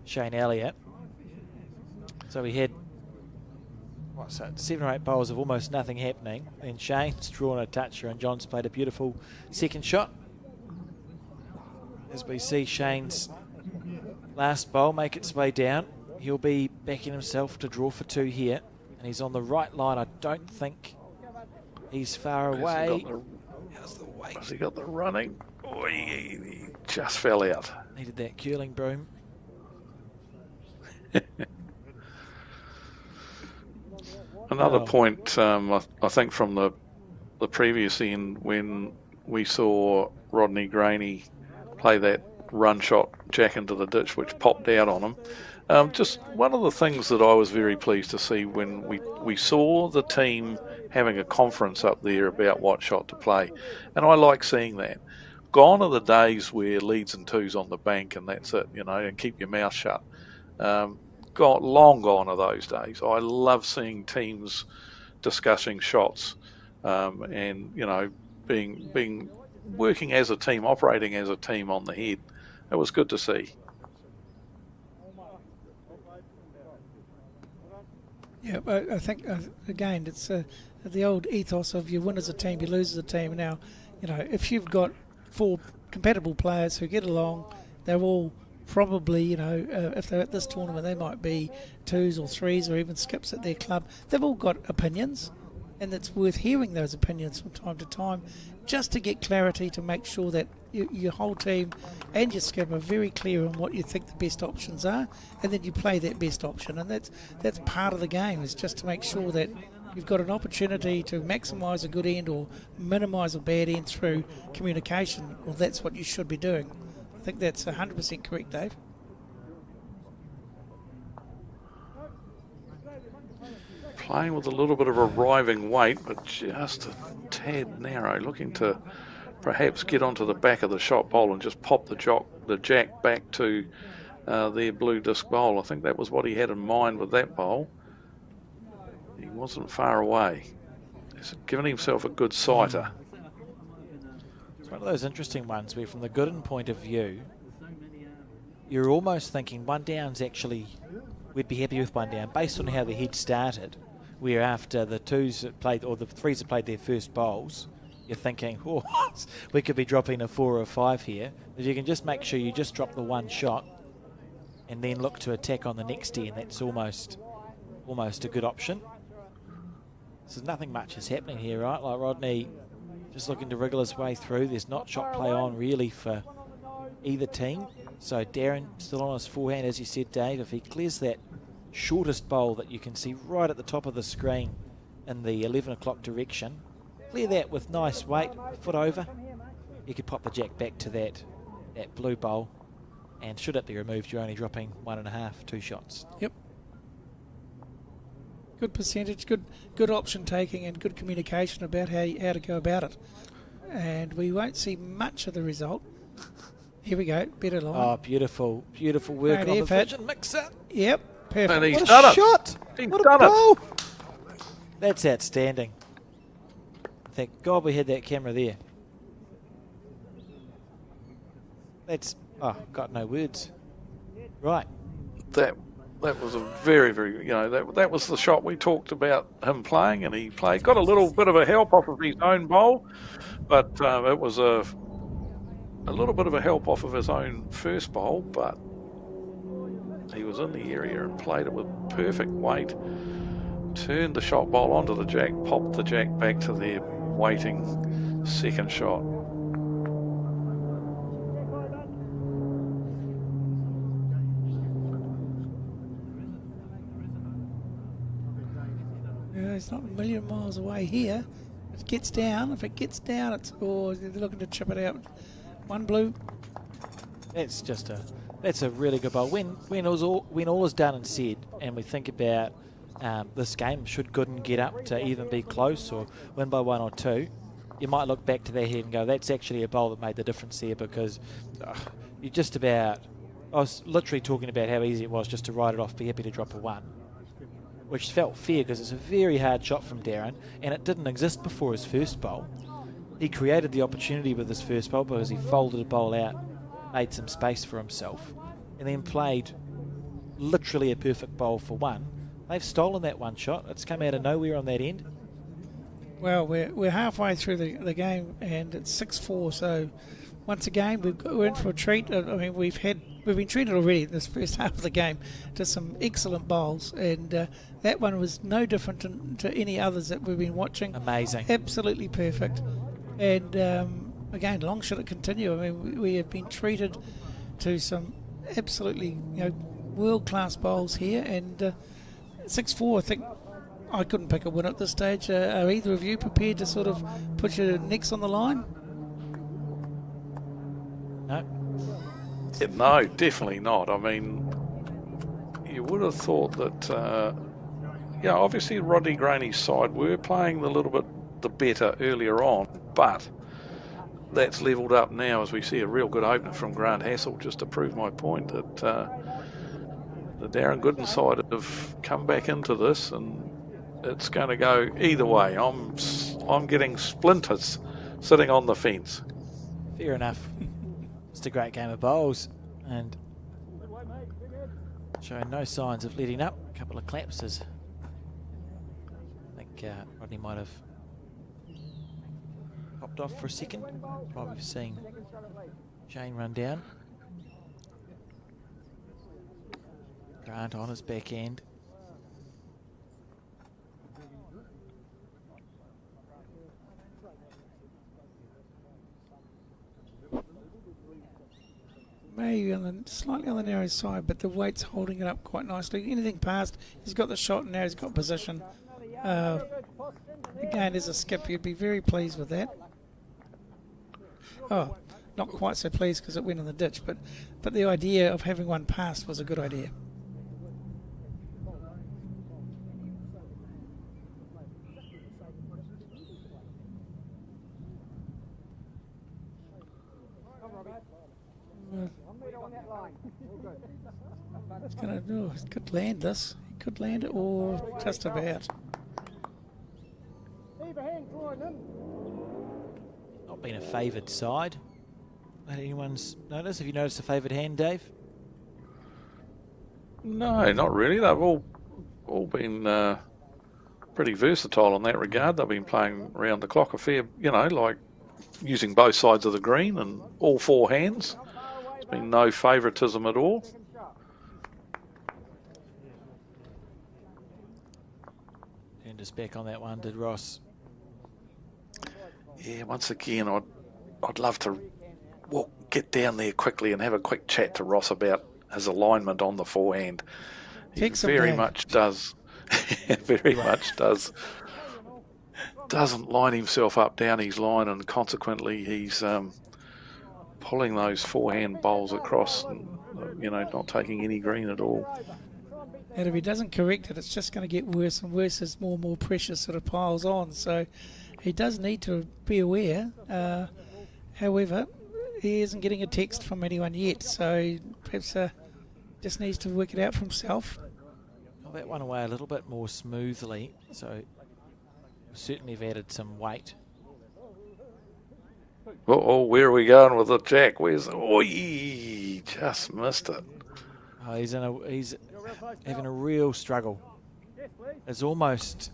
Shane Elliott. So we had 7 or 8 bowls of almost nothing happening, and Shane's drawn a toucher and John's played a beautiful second shot. As we see Shane's last bowl make its way down, he'll be backing himself to draw for 2 here, and he's on the right line. I don't think he's far away. How's the weight? Has he got the running? Oh, he just fell out. Needed that curling broom. Another point, I think, from the previous end, when we saw Rodney Graney play that run shot jack into the ditch, which popped out on him. Just one of the things that I was very pleased to see when we saw the team having a conference up there about what shot to play, and I like seeing that. Gone are the days where leads and twos on the bank and that's it, and keep your mouth shut. Long gone are those days. I love seeing teams discussing shots, and being working as a team, operating as a team on the head. It was good to see. Yeah, I think again it's the old ethos of you win as a team, you lose as a team. Now, if you've got 4 compatible players who get along, they're all probably, if they're at this tournament, they might be 2s or 3s or even skips at their club. They've all got opinions, and it's worth hearing those opinions from time to time, just to get clarity, to make sure that your whole team and your skip are very clear on what you think the best options are, and then you play that best option. And that's part of the game, is just to make sure that you've got an opportunity to maximise a good end or minimise a bad end through communication. Well, that's what you should be doing. I think that's 100% correct, Dave. Playing with a little bit of arriving weight, but just a tad narrow, looking to perhaps get onto the back of the shot bowl and just pop the jack back to their blue disc bowl. I think that was what he had in mind with that bowl. He wasn't far away. He's given himself a good sighter. It's one of those interesting ones where, from the Gooden point of view, you're almost thinking one down's actually, we'd be happy with one down based on how the head started, where after the 2s that played, or the 3s that played their first bowls, you're thinking, we could be dropping a 4 or a 5 here. If you can just make sure you just drop the one shot and then look to attack on the next end, that's almost a good option. So nothing much is happening here, right? Like Rodney just looking to wriggle his way through. There's not shot play on really for either team. So Darren still on his forehand, as you said, Dave. If he clears that shortest bowl that you can see right at the top of the screen in the 11 o'clock direction, clear that with nice weight, foot over, you could pop the jack back to that blue bowl, and should it be removed, you're only dropping 1.5, 2 shots. Yep. Good percentage, good option taking, and good communication about how to go about it. And we won't see much of the result. Here we go, better line. Oh, beautiful work on the vision mixer. Yep, perfect. And he's What done a it. shot! He's What a done goal! it. That's outstanding. Thank God we had that camera there. That's, got no words. Right. That was a very, very, that was the shot we talked about him playing, and he got a little bit of a help off of his own bowl, but it was a little bit of a help off of his own first bowl, but he was in the area and played it with perfect weight, turned the shot bowl onto the jack, popped the jack back to their waiting second shot. It's not a million miles away here. If it gets down, it's they're looking to chip it out. One blue. That's just a That's a really good bowl. When all is done and said, and we think about this game, should Gooden get up to even be close or win by 1 or 2, you might look back to their head and go, that's actually a bowl that made the difference there, because you just about... I was literally talking about how easy it was just to write it off, be happy to drop a 1, which felt fair because it's a very hard shot from Darren, and it didn't exist before his first bowl. He created the opportunity with his first bowl because he folded a bowl out, made some space for himself, and then played literally a perfect bowl for 1. They've stolen that 1 shot. It's come out of nowhere on that end. Well, we're halfway through the game, and it's 6-4. So once again, we're in for a treat. I mean, we've been treated already in this first half of the game to some excellent bowls, and that one was no different to any others that we've been watching. Amazing. Absolutely perfect. And again, long should it continue. I mean, we have been treated to some absolutely world-class bowls here, and 6-4. I think I couldn't pick a win at this stage. Are either of you prepared to sort of put your necks on the line? No. Yeah, no, definitely not. I mean, you would have thought that, obviously Rodney Graney's side were playing the little bit the better earlier on, but that's levelled up now as we see a real good opener from Grant Hassel, just to prove my point that the Darren Gooden side have come back into this, and it's going to go either way. I'm getting splinters sitting on the fence. Fair enough. It's a great game of bowls, and showing no signs of letting up. A couple of collapses. I think Rodney might have popped off for a second. Probably seeing Shane run down. Grant on his back end. Maybe slightly on the narrow side, but the weight's holding it up quite nicely. Anything past, he's got the shot, and now he's got position. Again, as a skip, you'd be very pleased with that. Oh, not quite so pleased because it went in the ditch, but the idea of having 1 past was a good idea. It's gonna do. It could land this. He could land it, or just about. Not been a favoured side. Let anyone's notice? Have you noticed a favoured hand, Dave? No, not really. They've all been pretty versatile in that regard. They've been playing around the clock a fair, like using both sides of the green and all 4 hands. There's been no favouritism at all. Turned us back on that one, did Ross? Yeah, once again, I'd love to get down there quickly and have a quick chat to Ross about his alignment on the forehand. He very much does. Doesn't line himself up down his line, and consequently he's pulling those forehand bowls across and, not taking any green at all. And if he doesn't correct it, it's just going to get worse and worse as more and more pressure sort of piles on. So he does need to be aware. However, he isn't getting a text from anyone yet, so perhaps just needs to work it out for himself. Well, that one away a little bit more smoothly, so certainly have added some weight. Oh, where are we going with it, Jack? He just missed it. Oh, he's having a real struggle. It's almost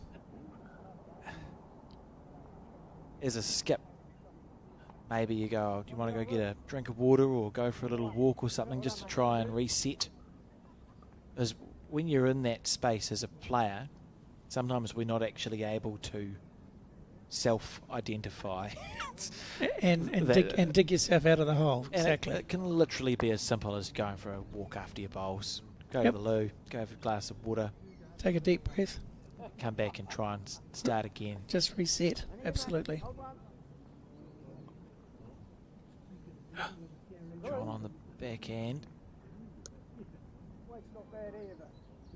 as a skip. Maybe you go, do you want to go get a drink of water or go for a little walk or something just to try and reset? Because when you're in that space as a player, sometimes we're not actually able to self-identify. and dig yourself out of the hole. Exactly. It can literally be as simple as going for a walk after your bowls. Go to the loo, go for a glass of water. Take a deep breath. Come back and try and start again. Just reset, absolutely. John on the backhand.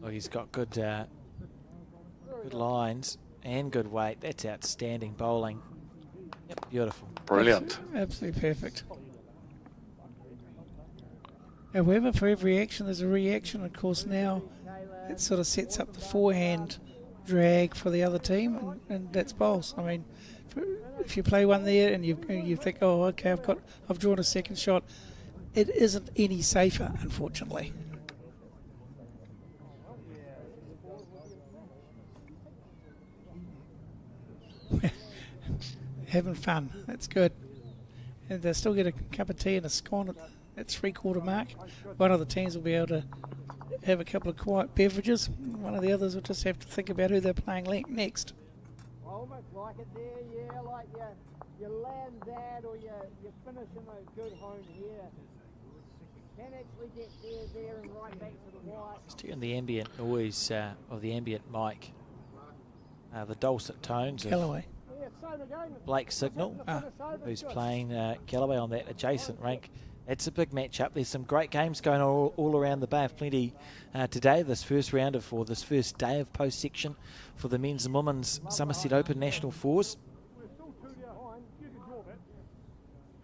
Oh, he's got good good lines and good weight. That's outstanding bowling. Yep, beautiful. Brilliant. Absolutely perfect. However, for every action, there's a reaction. Of course, now it sort of sets up the forehand drag for the other team, and that's bowls. I mean, if you play one there and you think, oh, okay, I've drawn a second shot, it isn't any safer, unfortunately. Having fun, that's good. And they still get a cup of tea and a scone at 3/4 mark. One of the teams will be able to have a couple of quiet beverages. One of the others will just have to think about who they're playing next. Almost like it there, yeah, like you land that or you finish in a good home here. Can actually get there and right back to the white. Just hearing the ambient noise of the ambient mic. The dulcet tones of Galloway. Blake Signal, who's playing Galloway on that adjacent rink. It's a big matchup. There's some great games going on all around the bay. Plenty today, this first round this first day of post-section for the men's and women's Summerset Open National Fours.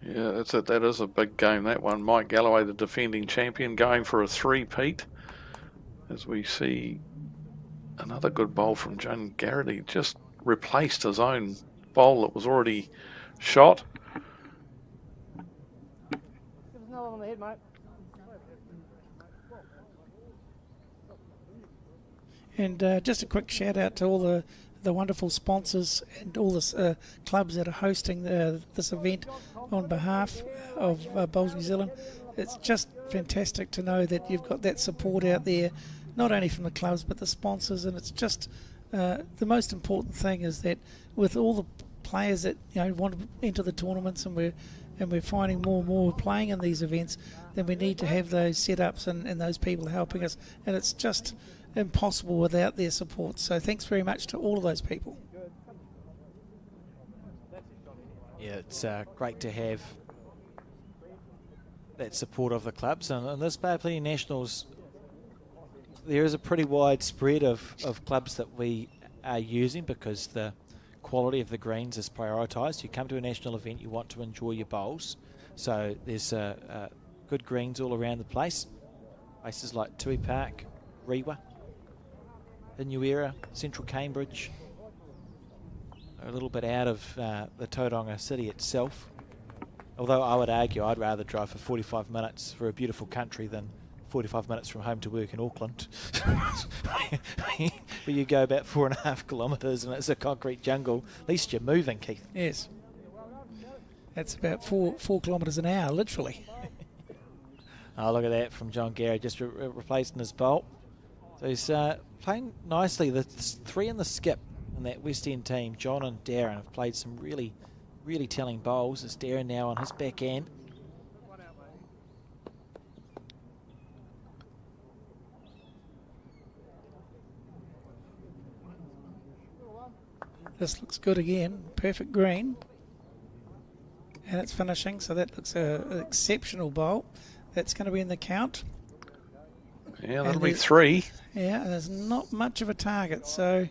Yeah, that's it. That is a big game, that one. Mike Galloway, the defending champion, going for a three-peat. As we see another good bowl from John Garrity. Just replaced his own bowl that was already shot. Give us another on the head, mate. And just a quick shout out to all the wonderful sponsors and all the clubs that are hosting this event on behalf of Bowls New Zealand. It's just fantastic to know that you've got that support out there, not only from the clubs but the sponsors. And it's just the most important thing is that with all the players that want to enter the tournaments, and we're finding more and more playing in these events, then we need to have those setups and those people helping us. And it's just impossible without their support. So thanks very much to all of those people. Yeah, it's great to have that support of the clubs. And in this Bay of Plenty Nationals, there is a pretty wide spread of clubs that we are using because the quality of the greens is prioritised. You come to a national event, you want to enjoy your bowls. So there's good greens all around the place. Places like Tui Park, Rewa, Inuera, Central Cambridge, a little bit out of the Tauranga city itself. Although I would argue I'd rather drive for 45 minutes for a beautiful country than 45 minutes from home to work in Auckland. But you go about 4.5 kilometres and it's a concrete jungle. At least you're moving, Keith. Yes. That's about 4 kilometres an hour, literally. Oh, look at that from John Gary, just replacing his bolt. So he's playing nicely. The three in the skip in that West End team, John and Darren, have played some really, really telling bowls. It's Darren now on his backhand. This looks good again. Perfect green. And it's finishing, so that looks an exceptional bowl. That's going to be in the count. Yeah, that'll be 3. Yeah, and there's not much of a target, so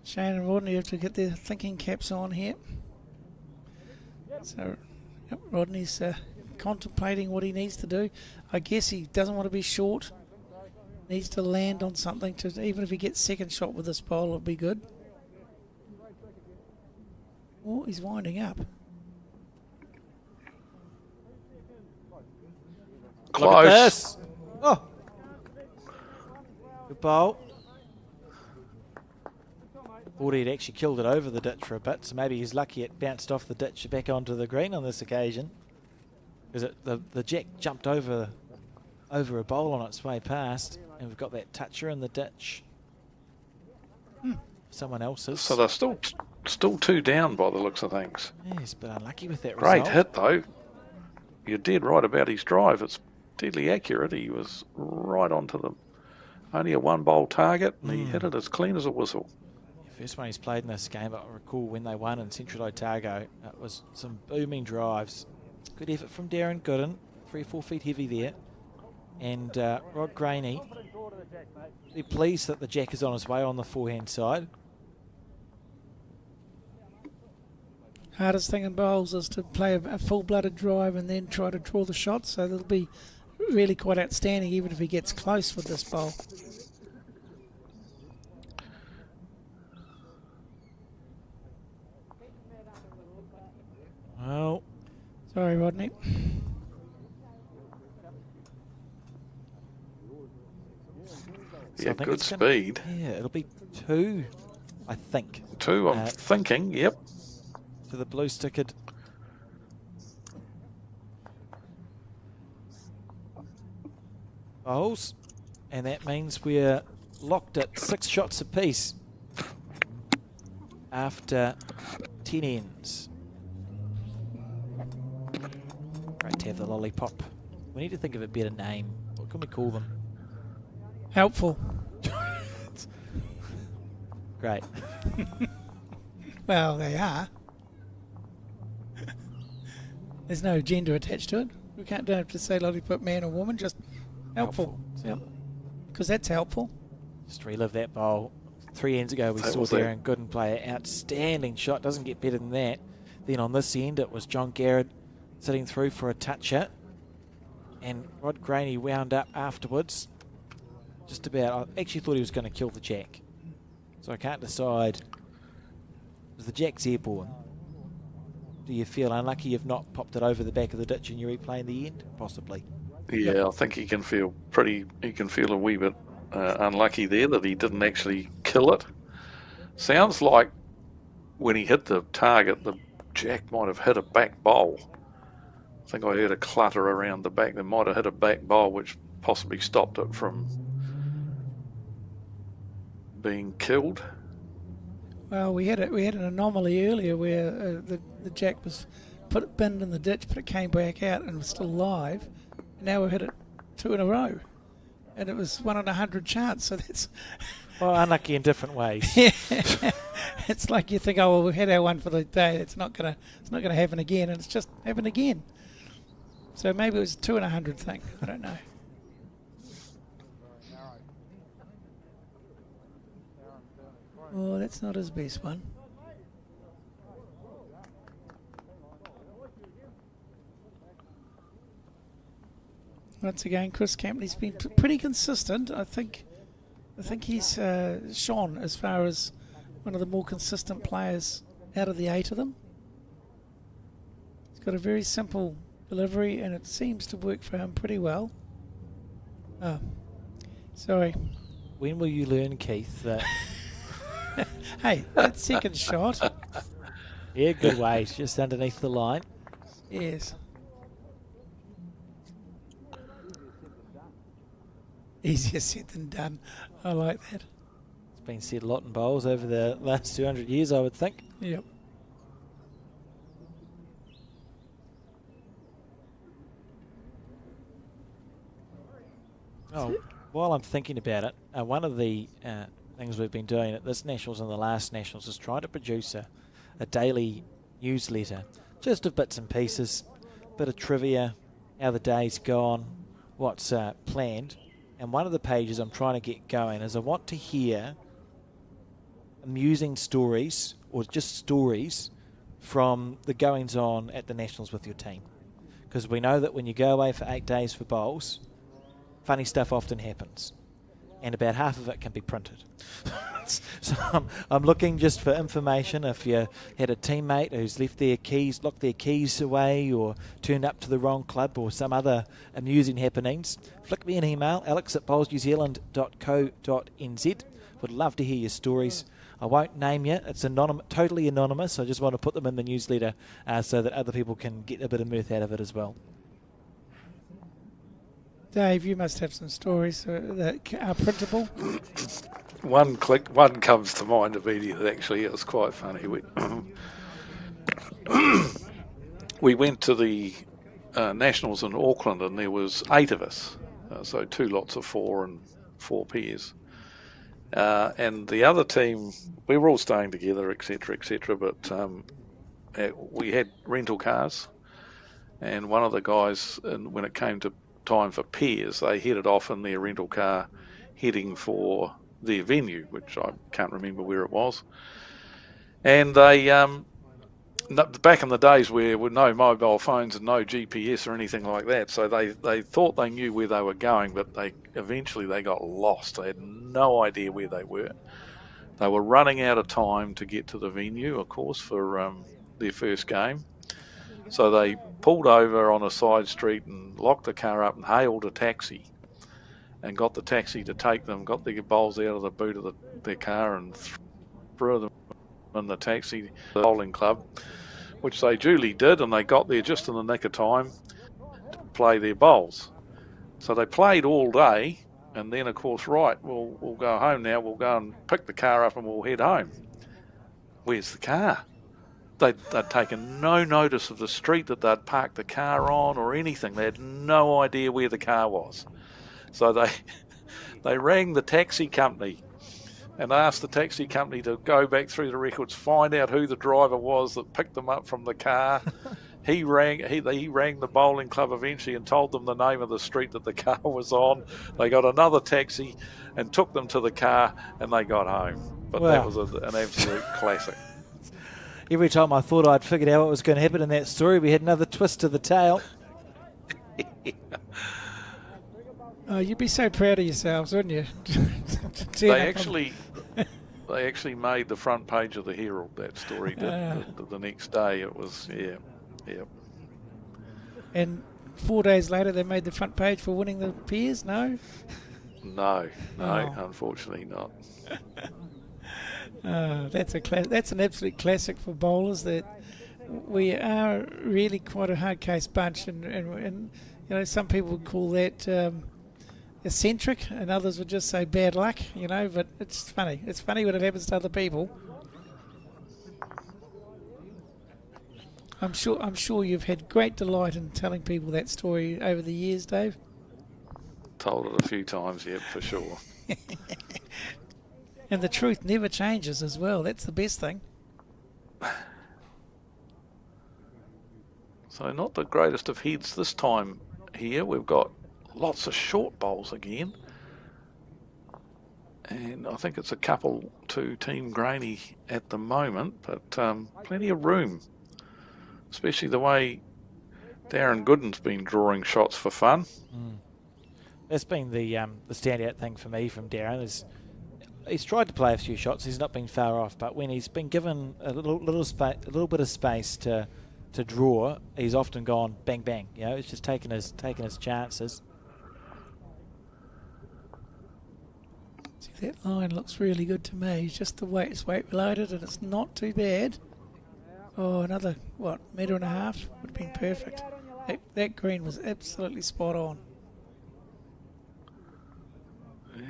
Shane and Rodney have to get their thinking caps on here. So yep, Rodney's contemplating what he needs to do. I guess he doesn't want to be short. Needs to land on something to, even if he gets second shot with this bowl, it'll be good. Oh, he's winding up. Close. Look at this. Oh. Good bowl. Thought he'd actually killed it over the ditch for a bit, so maybe he's lucky it bounced off the ditch back onto the green on this occasion. Because the jack jumped over a bowl on its way past, and we've got that toucher in the ditch. Someone else's. So they're still 2 down by the looks of things. Yes, but unlucky with that Great result. hit though. You're dead right about his drive. It's deadly accurate. He was right onto the only a 1-bowl target, and he hit it as clean as a whistle. First one he's played in this game, I recall when they won in Central Otago. It was some booming drives. Good effort from Darren Gooden. 3 or 4 feet heavy there. And Rod Graney, be pleased that the jack is on his way on the forehand side. Hardest thing in bowls is to play a full-blooded drive and then try to draw the shot, so that'll be really quite outstanding even if he gets close with this bowl. Well, sorry, Rodney. Yeah, good speed. Yeah, it'll be 2, I think. 2, I'm thinking, yep. To the blue-stickered. Bowls. And that means we're locked at 6 shots apiece after 10 ends. Great to have the lollipop. We need to think of a better name. What can we call them? Helpful. Great. Well, they are. There's no gender attached to it. We don't have to say lollipop man or woman, just helpful. Yep. Because that's helpful. Just relive that bowl. 3 ends ago we saw Darren Gooden play an outstanding shot. Doesn't get better than that. Then on this end it was John Garrett sitting through for a toucher. And Rod Graney wound up afterwards. Just about, I actually thought he was going to kill the jack. So I can't decide. Was the jack's airborne? Do you feel unlucky you've not popped it over the back of the ditch and you're replaying the end? Possibly. Yeah, I think he can feel a wee bit unlucky there that he didn't actually kill it. Sounds like when he hit the target, the jack might have hit a back bowl. I think I heard a clutter around the back. They might have hit a back bowl, which possibly stopped it from being killed. Well, we had an anomaly earlier where the jack was pinned in the ditch, but it came back out and was still alive. And now we've hit it 2 in a row, and it was 1 in 100 chance. So that's well, unlucky in different ways. It's like you think, oh well, we've had our one for the day. It's not gonna happen again, and it's just happened again. So maybe it was a 2 in 100 thing. I don't know. Oh, that's not his best one. Once again, Chris Campbell's been pretty consistent. I think he's shone as far as one of the more consistent players out of the 8 of them. He's got a very simple delivery, and it seems to work for him pretty well. Oh, sorry. When will you learn, Keith, that... Hey, that second shot. Yeah, good weight, just underneath the line. Yes. Easier said than done. I like that. It's been said a lot in bowls over the last 200 years, I would think. Yep. Oh, while I'm thinking about it, one of the things we've been doing at this Nationals and the last Nationals is trying to produce a daily newsletter, just of bits and pieces, bit of trivia, how the day's gone, what's planned. And one of the pages I'm trying to get going is I want to hear amusing stories or just stories from the goings on at the Nationals with your team. Because we know that when you go away for 8 days for bowls, funny stuff often happens. And about half of it can be printed. So I'm looking just for information. If you had a teammate who's locked their keys away, or turned up to the wrong club, or some other amusing happenings, flick me an email, alex@bowlsnewzealand.co.nz. Would love to hear your stories. I won't name you. It's totally anonymous. I just want to put them in the newsletter so that other people can get a bit of mirth out of it as well. Dave, you must have some stories that are printable. One comes to mind immediately. Actually, it was quite funny. We went to the Nationals in Auckland, and there was 8 of us, so 2 lots of 4 and 4 pairs. And the other team, we were all staying together, etc., etc. But we had rental cars, And one of the guys, and when it came to time for pairs, they headed off in their rental car heading for their venue, which I can't remember where it was. And they, back in the days where with no mobile phones and no GPS or anything like that, so they thought they knew where they were going, but eventually they got lost. They had no idea where they were. They were running out of time to get to the venue, of course, for their first game. So they pulled over on a side street and locked the car up and hailed a taxi and got the taxi to take them, got their bowls out of the boot of their car and threw them in the taxi to the bowling club, which they duly did, and they got there just in the nick of time to play their bowls. So they played all day, and then, of course, right, we'll go home now. We'll go and pick the car up and we'll head home. Where's the car? They'd taken no notice of the street that they'd parked the car on or anything. They had no idea where the car was. So they rang the taxi company and asked the taxi company to go back through the records, find out who the driver was that picked them up from the car. He rang the bowling club eventually and told them the name of the street that the car was on. They got another taxi and took them to the car, and they got home. But Wow. that was an absolute classic. Every time I thought I'd figured out what was going to happen in that story, we had another twist to the tail. Oh, you'd be so proud of yourselves, wouldn't you? They actually made the front page of the Herald, that story did, the next day. It was, yeah. And 4 days later, they made the front page for winning the pairs. No. No, Oh. unfortunately not. That's an absolute classic for bowlers. That we are really quite a hard case bunch, and you know, some people would call that eccentric, and others would just say bad luck. You know, but it's funny. It's funny when it happens to other people. I'm sure you've had great delight in telling people that story over the years, Dave. Told it a few times, yeah, for sure. And the truth never changes as well. That's the best thing. So not the greatest of heads this time here. We've got lots of short bowls again. And I think it's a couple to Team Grainy at the moment, but plenty of room. Especially the way Darren Gooden's been drawing shots for fun. That's been the standout thing for me from Darren. Is he's tried to play a few shots. He's not been far off, but when he's been given a little bit of space to draw, he's often gone bang bang. You know, it's just taking his chances. See, that line looks really good to me. It's just the way it's weight related, and it's not too bad. Oh, another, metre and a half would have been perfect. That green was absolutely spot on.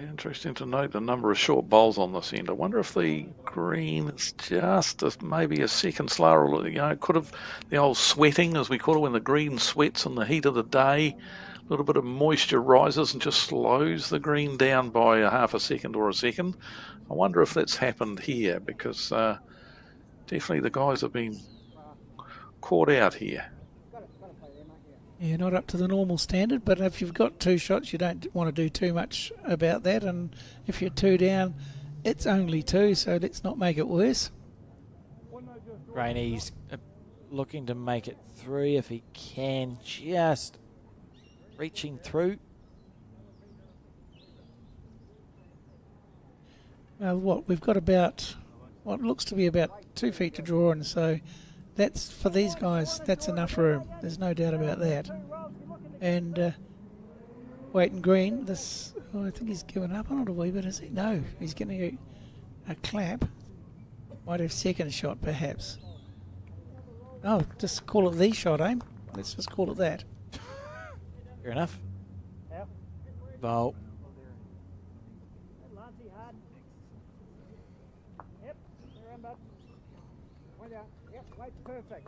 Interesting to note the number of short bowls on this end. I wonder if the green is just maybe a second slower. You know, it could have the old sweating, as we call it, when the green sweats in the heat of the day. A little bit of moisture rises and just slows the green down by a half a second or a second. I wonder if that's happened here, because definitely the guys have been caught out here. Yeah, not up to the normal standard, but if you've got two shots, you don't want to do too much about that. And if you're two down, it's only two, so let's not make it worse. Grainy's looking to make it three if he can, just reaching through. Well, we've got about what looks to be about 2 feet to draw, and so that's, for these guys, that's enough room. There's no doubt about that. And Waiting Green, I think he's given up on it a wee bit, is he? No, he's getting a clap. Might have second shot, perhaps. Oh, just call it the shot, eh? Let's just call it that. Fair enough. Bowl. Yep, around, bud. Way down. Yep, wait, perfect.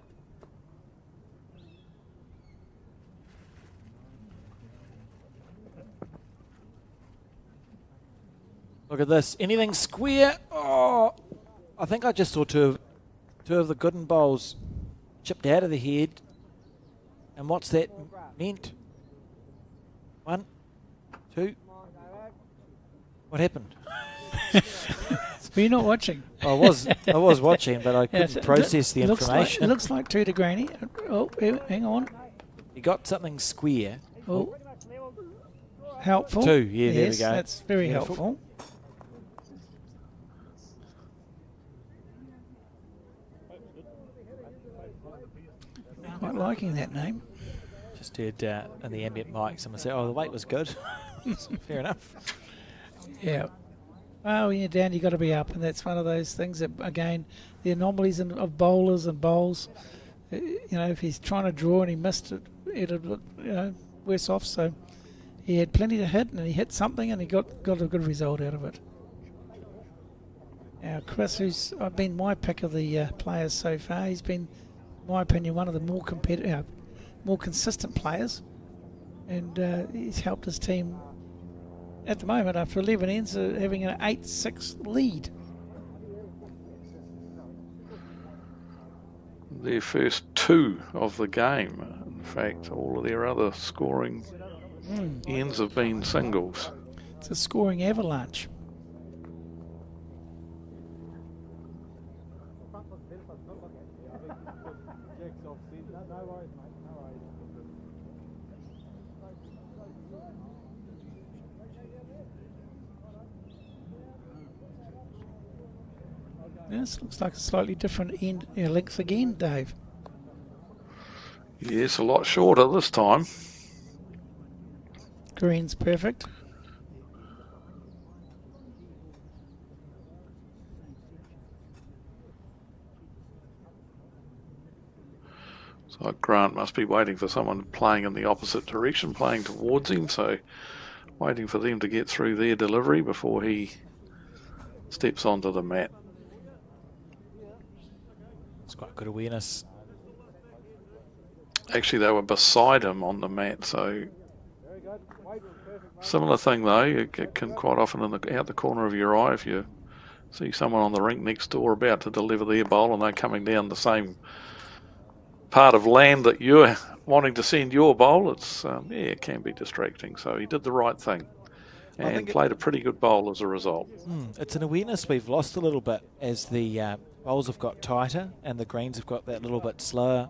Look at this. Anything square? Oh, I think I just saw two of the Gooden bowls chipped out of the head. And what's that meant? 1, 2. What happened? Were you not watching? I was watching, but I couldn't process the information. It looks like 2 to Granny. Oh, hang on. He got something square. Oh, helpful. 2, yeah, there we yes, go. That's very Beautiful. helpful. Quite liking that name. Just heard in the ambient mic someone say, "Oh, the weight was good." Fair enough. Yeah. Well, when you're down, you've got to be up, and that's one of those things that, again, the anomalies of bowlers and bowls. If he's trying to draw and he missed it, it'd look, worse off. So he had plenty to hit, and he hit something, and he got a good result out of it. Now, Chris, who's been my pick of the players so far, he's been, in my opinion, one of the more competitive, more consistent players, and he's helped his team at the moment after 11 ends having an 8-6 lead. Their first 2 of the game. In fact, all of their other scoring ends have been singles. It's a scoring avalanche. This looks like a slightly different end length again, Dave. Yes, a lot shorter this time. Green's perfect. So Grant must be waiting for someone playing in the opposite direction, playing towards him, so waiting for them to get through their delivery before he steps onto the mat. It's quite good awareness. Actually, they were beside him on the mat, so similar thing though. It can quite often out the corner of your eye, if you see someone on the rink next door about to deliver their bowl and they're coming down the same part of land that you're wanting to send your bowl, it can be distracting. So he did the right thing and played a pretty good bowl as a result. It's an awareness we've lost a little bit as the bowls have got tighter and the greens have got that little bit slower.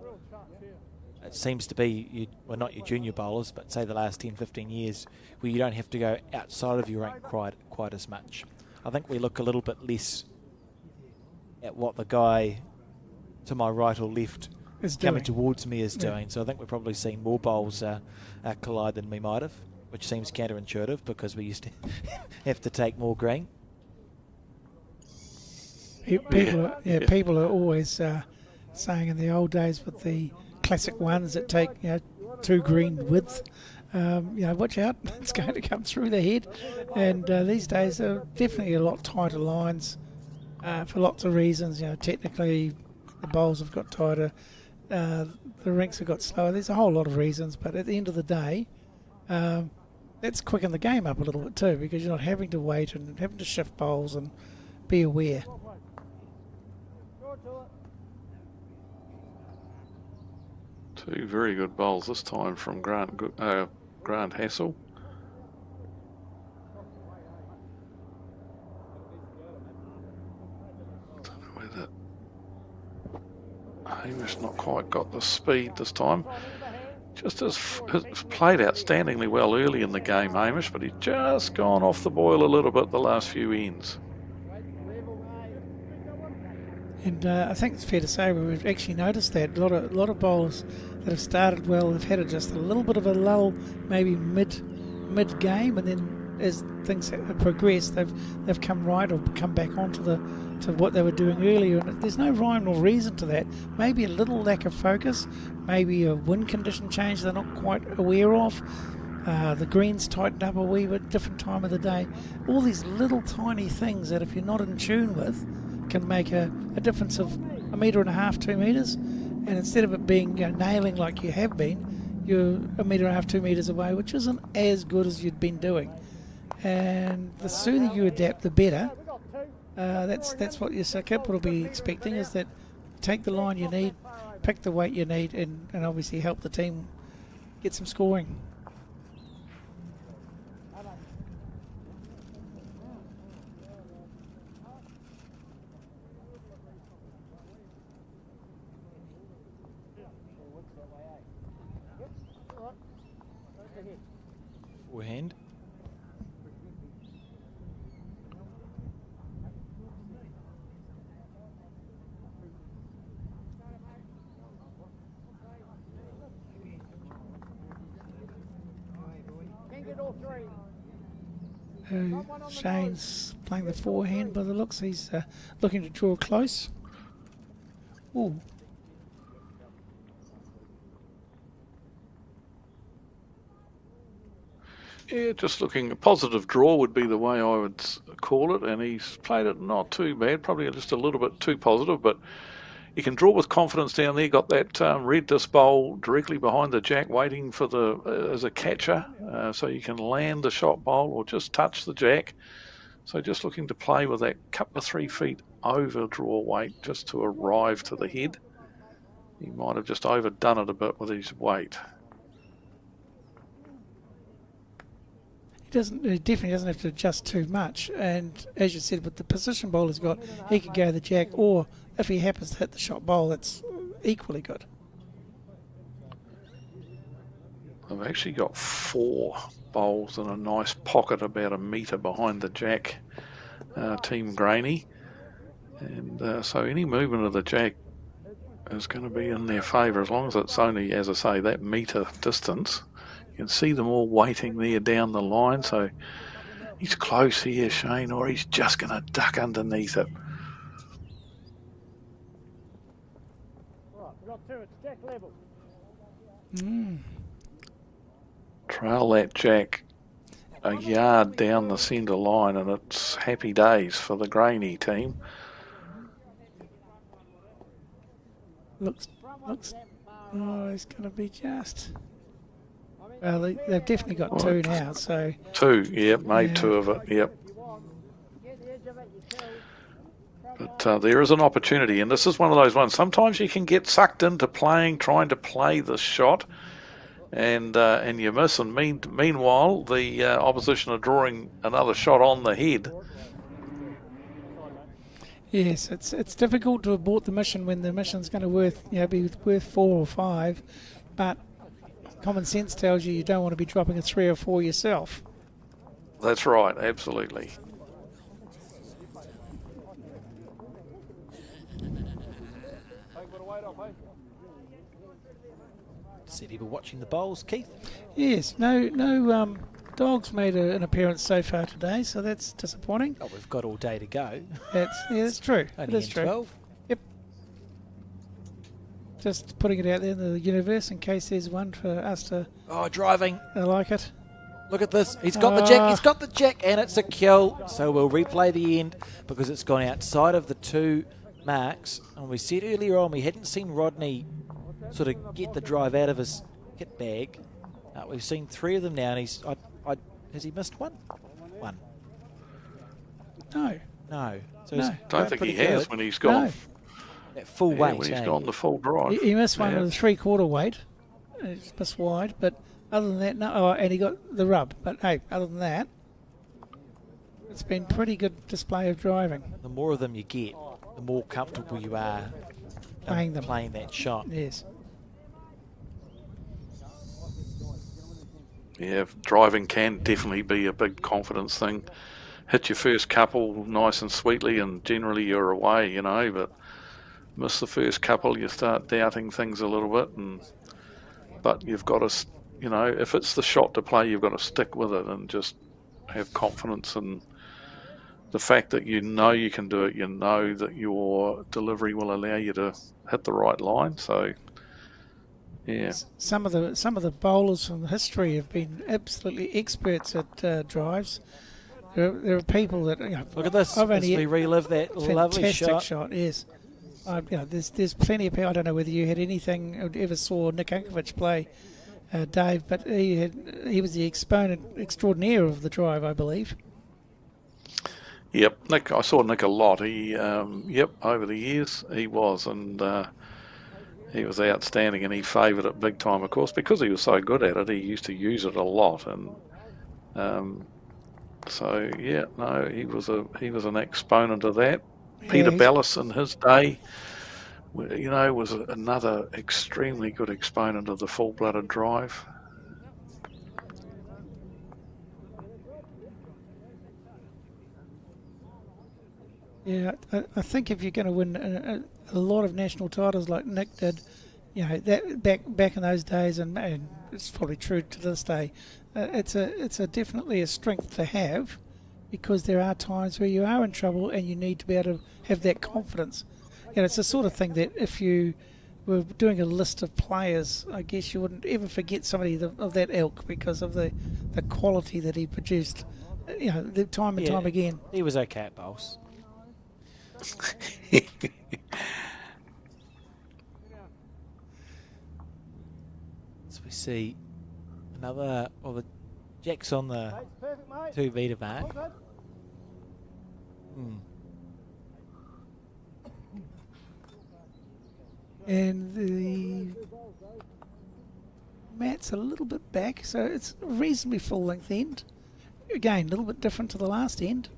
It seems to be, not your junior bowlers, but say the last 10, 15 years, where you don't have to go outside of your rank quite as much. I think we look a little bit less at what the guy to my right or left coming towards me is doing. So I think we're probably seeing more bowls collide than we might have, which seems counterintuitive because we used to have to take more green. People are always saying in the old days with the classic ones that take 2 green width, watch out, it's going to come through the head. And these days are definitely a lot tighter lines for lots of reasons. Technically the bowls have got tighter, the rinks have got slower. There's a whole lot of reasons, but at the end of the day, that's quickened the game up a little bit too, because you're not having to wait and having to shift bowls and be aware. Two very good bowls this time from Grant Hassel. Don't know whether Hamish not quite got the speed this time. Just has played outstandingly well early in the game, Hamish, but he's just gone off the boil a little bit the last few ends. And I think it's fair to say we've actually noticed that a lot of bowlers that have started well have had just a little bit of a lull, maybe mid game, and then as things have progressed, they've come right or come back onto to what they were doing earlier. And there's no rhyme or reason to that. Maybe a little lack of focus, maybe a wind condition change they're not quite aware of. The greens tightened up a wee bit, different time of the day. All these little tiny things that if you're not in tune with, can make a difference of 1.5 meters, 2 meters, and instead of it being nailing like you have been, you're 1.5 meters, 2 meters away, which isn't as good as you'd been doing. And the sooner you adapt, the better. That's what your circuit will be expecting, is that take the line you need, pick the weight you need, and obviously help the team get some scoring. Forehand. Can get all three. Shane's playing the forehand by the looks. He's looking to draw close. Ooh. Yeah, just looking, a positive draw would be the way I would call it, and he's played it not too bad, probably just a little bit too positive, but you can draw with confidence down there. Got that red disc bowl directly behind the jack waiting for the as a catcher, so you can land the shot bowl or just touch the jack. So just looking to play with that couple of 3 feet over draw weight just to arrive to the head. He might have just overdone it a bit with his weight. He definitely doesn't have to adjust too much, and as you said, with the position bowl he's got, he could go the jack, or if he happens to hit the shot bowl, it's equally good. I've actually got 4 bowls in a nice pocket about a metre behind the jack, Team Grainy, and so any movement of the jack is going to be in their favour as long as it's only, as I say, that metre distance. You can see them all waiting there down the line, so he's close here, Shane, or he's just going to duck underneath it. Right, we've got two. It's jack level. Trail that jack a yard down the centre line, and it's happy days for the Grainy team. Looks. Oh, he's going to be just. Well, they've definitely got 2 now, so. 2, yep, made Yeah. 2 of it, yep. Get the edge of it yourself. But there is an opportunity, and this is one of those ones. Sometimes you can get sucked into trying to play the shot, and you miss. And meanwhile, the opposition are drawing another shot on the head. Yes, it's difficult to abort the mission when the mission's going to be worth 4 or 5, but common sense tells you don't want to be dropping a 3 or 4 yourself. That's right, absolutely. Said he were watching the bowls, Keith. Yes, no dogs made an appearance so far today, so that's disappointing. Oh, we've got all day to go. That's true. It Only is true. N12. Yep. Just putting it out there in the universe in case there's one for us to Oh, driving. like it. Look at this. He's got the jack. He's got the jack, and it's a kill. So we'll replay the end because it's gone outside of the 2 marks. And we said earlier on we hadn't seen Rodney sort of get the drive out of his hit bag. We've seen 3 of them now, and has he missed one? One. No. No. So No. he's Don't going think he pretty has good. when he's gone. No. At full Yeah, weight. when he's eh? gone the full drive. He missed one Yeah. with a 3/4 weight. It's missed wide, but other than that, no. Oh, and he got the rub. But hey, other than that, it's been pretty good display of driving. The more of them you get, the more comfortable you are Playing them. playing that shot. Yes. Yeah, driving can definitely be a big confidence thing. Hit your first couple nice and sweetly, and generally you're away, but miss the first couple, you start doubting things a little bit. But you've got to, if it's the shot to play, you've got to stick with it and just have confidence in the fact that you can do it, that your delivery will allow you to hit the right line. So, yeah. Some of the bowlers from history have been absolutely experts at drives. There are people that Look at this. I've As only we relive that lovely fantastic shot. Yes. There's plenty of people. I don't know whether you had anything or ever saw Nick Ankovic play, Dave, but he was the exponent extraordinaire of the drive, I believe. Yep, Nick. I saw Nick a lot. He, over the years he was, and he was outstanding, and he favoured it big time, of course, because he was so good at it. He used to use it a lot, and so yeah, no, he was an exponent of that. Yeah, Peter Bellis in his day, you know, was another extremely good exponent of the full-blooded drive. Yeah, I think if you're going to win a lot of national titles like Nick did, you know, that back in those days, and it's probably true to this day, it's a definitely a strength to have, because there are times where you are in trouble and you need to be able to have that confidence. You know, it's the sort of thing that if you were doing a list of players, I guess you wouldn't ever forget somebody of that ilk because of the quality that he produced, you know, time and time again. He was okay at bowls. So we see another, well, the Jack's on the 2 metre mark. And the mat's a little bit back, so it's a reasonably full length end. Again, a little bit different to the last end.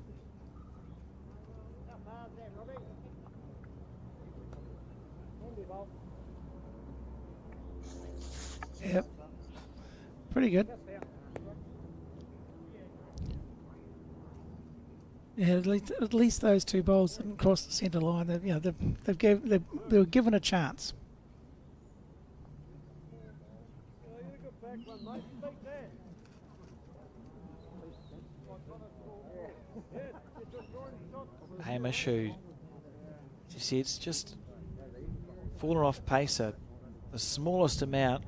Yep, pretty good. Yeah, at least those 2 bowls didn't cross the centre line. They were given a chance. Hamish, who, you see, it's just fallen off pace at the smallest amount.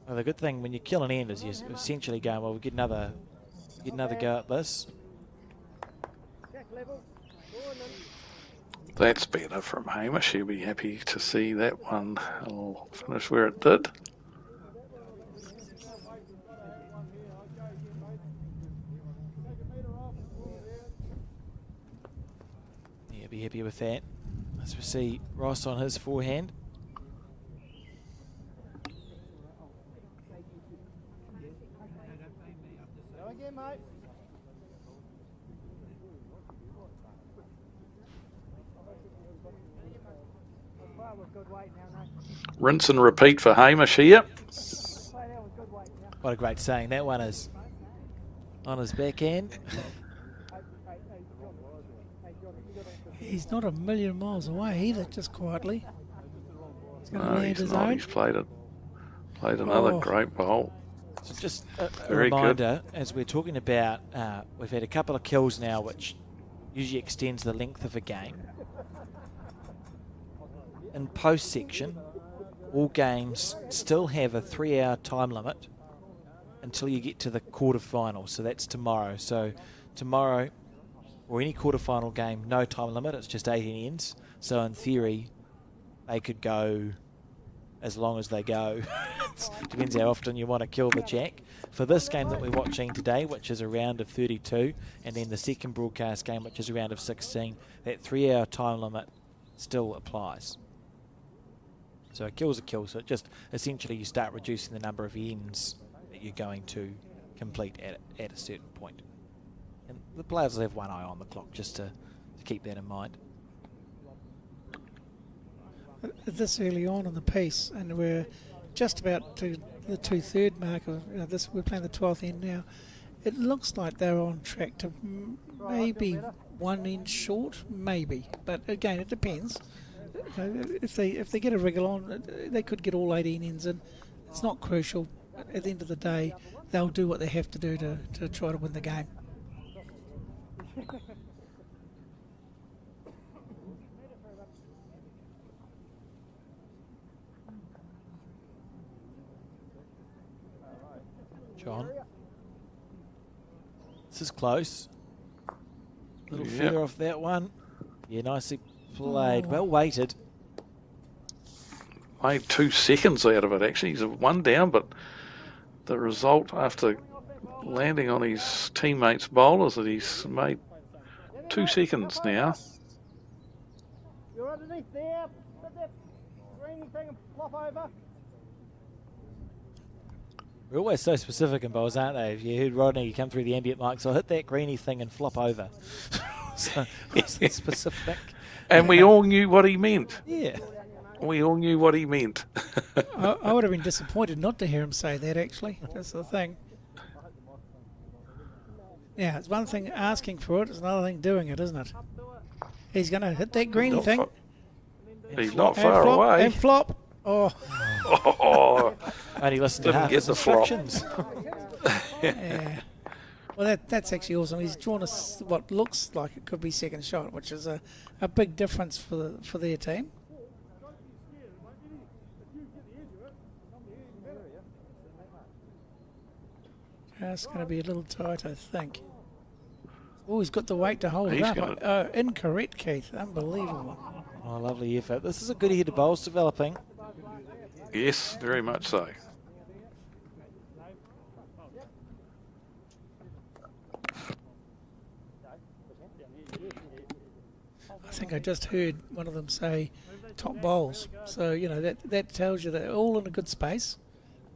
Well, the good thing when you kill an end is you're essentially going, well, we'll get another go at this. That's better from Hamish. He'll be happy to see that one will finish where it did. Yeah, be happy with that. As we see Ross on his forehand. Rinse and repeat for Hamish here. What a great saying that one is. On his backhand. He's not a million miles away either, just quietly. He's going to land He's his not. own. He's played another great bowl. So just a Very reminder, as we're talking about, we've had a couple of kills now, which usually extends the length of a game. In post section, all games still have a 3-hour time limit until you get to the quarterfinal. So that's tomorrow. So tomorrow, or any quarterfinal game, no time limit. It's just 18 ends. So in theory, they could go as long as they go. Depends how often you want to kill the Jack. For this game that we're watching today, which is a round of 32, and then the second broadcast game, which is a round of 16, that 3-hour time limit still applies. So a kill's a kill. So it just essentially you start reducing the number of ends that you're going to complete at a certain point. And the players will have one eye on the clock just to keep that in mind. This early on in the piece, and we're just about to the 2/3 mark of this. We're playing the 12th end now. It looks like they're on track to maybe 1 end short, maybe. But again, it depends. If they get a wriggle on, they could get all 18 ends in. It's not crucial. At the end of the day, they'll do what they have to do to try to win the game. John. This is close. A little further off that one. Yeah, nicely played. Well weighted. Made 2 seconds out of it, actually. He's 1 down, but the result after landing on his teammates' bowlers that he's made 2 seconds now. You're underneath there. greeny thing and flop over. We're always so specific in bowls, aren't they? If you heard Rodney come through the ambient mics, I'll hit that greeny thing and flop over. So it's specific. And we all knew what he meant. Yeah. We all knew what he meant. I would have been disappointed not to hear him say that, actually. That's the thing. Yeah, it's one thing asking for it, it's another thing doing it, isn't it? He's going to hit that greeny Not thing. He's not And far flop, away. And flop. Oh, Oh, Only listen to Didn't half get his the flop. instructions. yeah. Well, that's actually awesome. He's drawn us what looks like it could be second shot, which is a big difference for their team. It's going to be a little tight, I think. Oh, he's got the weight to hold it He's up. Incorrect, Keith. Unbelievable. Oh, lovely effort. This is a good head of bowls developing. yes, very much so. I think I just heard one of them say top bowls. So, you know, that tells you they're all in a good space.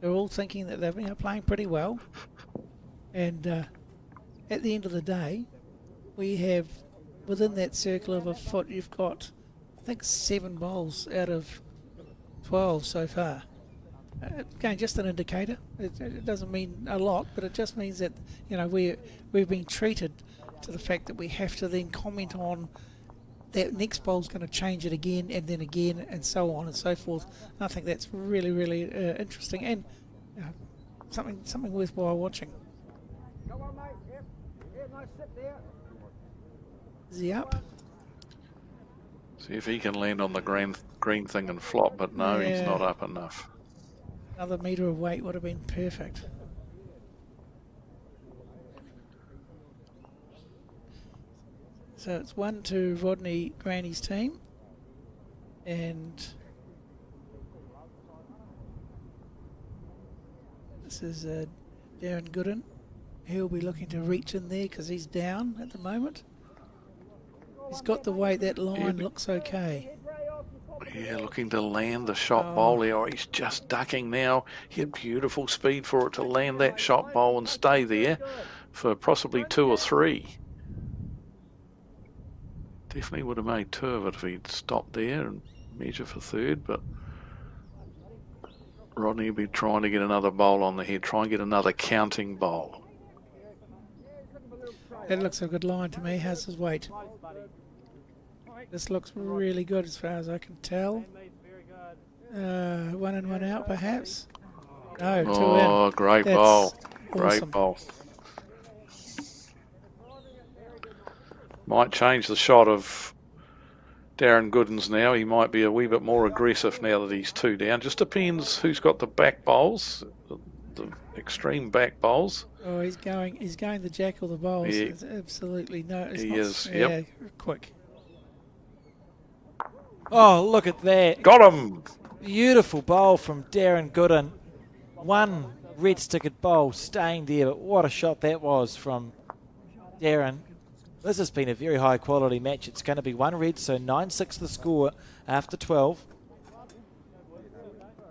They're all thinking that they're playing pretty well. And at the end of the day, we have, within that circle of a foot, you've got, I think, 7 bowls out of 12 so far. Again, just an indicator. It doesn't mean a lot, but it just means that, you know, we've been treated to the fact that we have to then comment on that next bowl's going to change it again and so on and so forth. And I think that's really, really interesting and something worthwhile watching. Come on, mate. Yep. Yeah, nice sit there. Is he up? See if he can land on the green thing and flop, but no, he's Yeah. not up enough. Another metre of weight would have been perfect. So it's 1 to Rodney Granny's team. And this is Darren Gooden. He'll be looking to reach in there because he's down at the moment. He's got the weight, that line looks okay. Yeah, looking to land the shot Oh. bowl there. Oh, he's just ducking now. He had beautiful speed for it to land that shot bowl and stay there for possibly 2 or 3. Definitely would have made 2 of it if he'd stopped there and measure for 3rd, but Rodney will be trying to get another bowl on the head, try and get another counting bowl. That looks a good line to me. How's his weight? This looks really good as far as I can tell. 1 in, 1 out, perhaps? No, 2 in. Oh, great That's bowl. Great awesome. bowl. Might change the shot of Darren Gooden's now. He might be a wee bit more aggressive now that he's 2 down. Just depends who's got the back bowls, the extreme back bowls. Oh, he's going the jack or the bowls. Yeah. It's absolutely no. It's He not, is, Yeah, yep. quick. Oh, look at that. Got him! Beautiful bowl from Darren Gooden. 1 red stickered bowl staying there, but what a shot that was from Darren. This has been a very high quality match. It's going to be 1 red, so 9-6 the score after 12.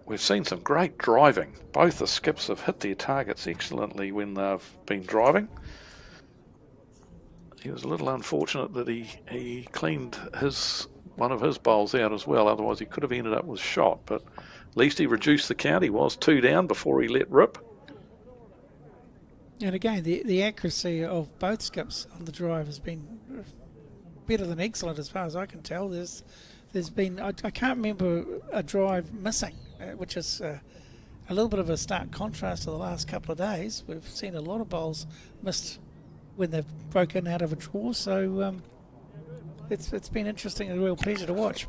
We've seen some great driving. Both the skips have hit their targets excellently when they've been driving. He was a little unfortunate that he cleaned one of his bowls out as well. Otherwise, he could have ended up with shot. But at least he reduced the count. He was 2 down before he let rip. And again, the accuracy of both skips on the drive has been better than excellent as far as I can tell. There's been I can't remember a drive missing, which is a little bit of a stark contrast to the last couple of days. We've seen a lot of bowls missed when they've broken out of a draw. So it's been interesting and a real pleasure to watch.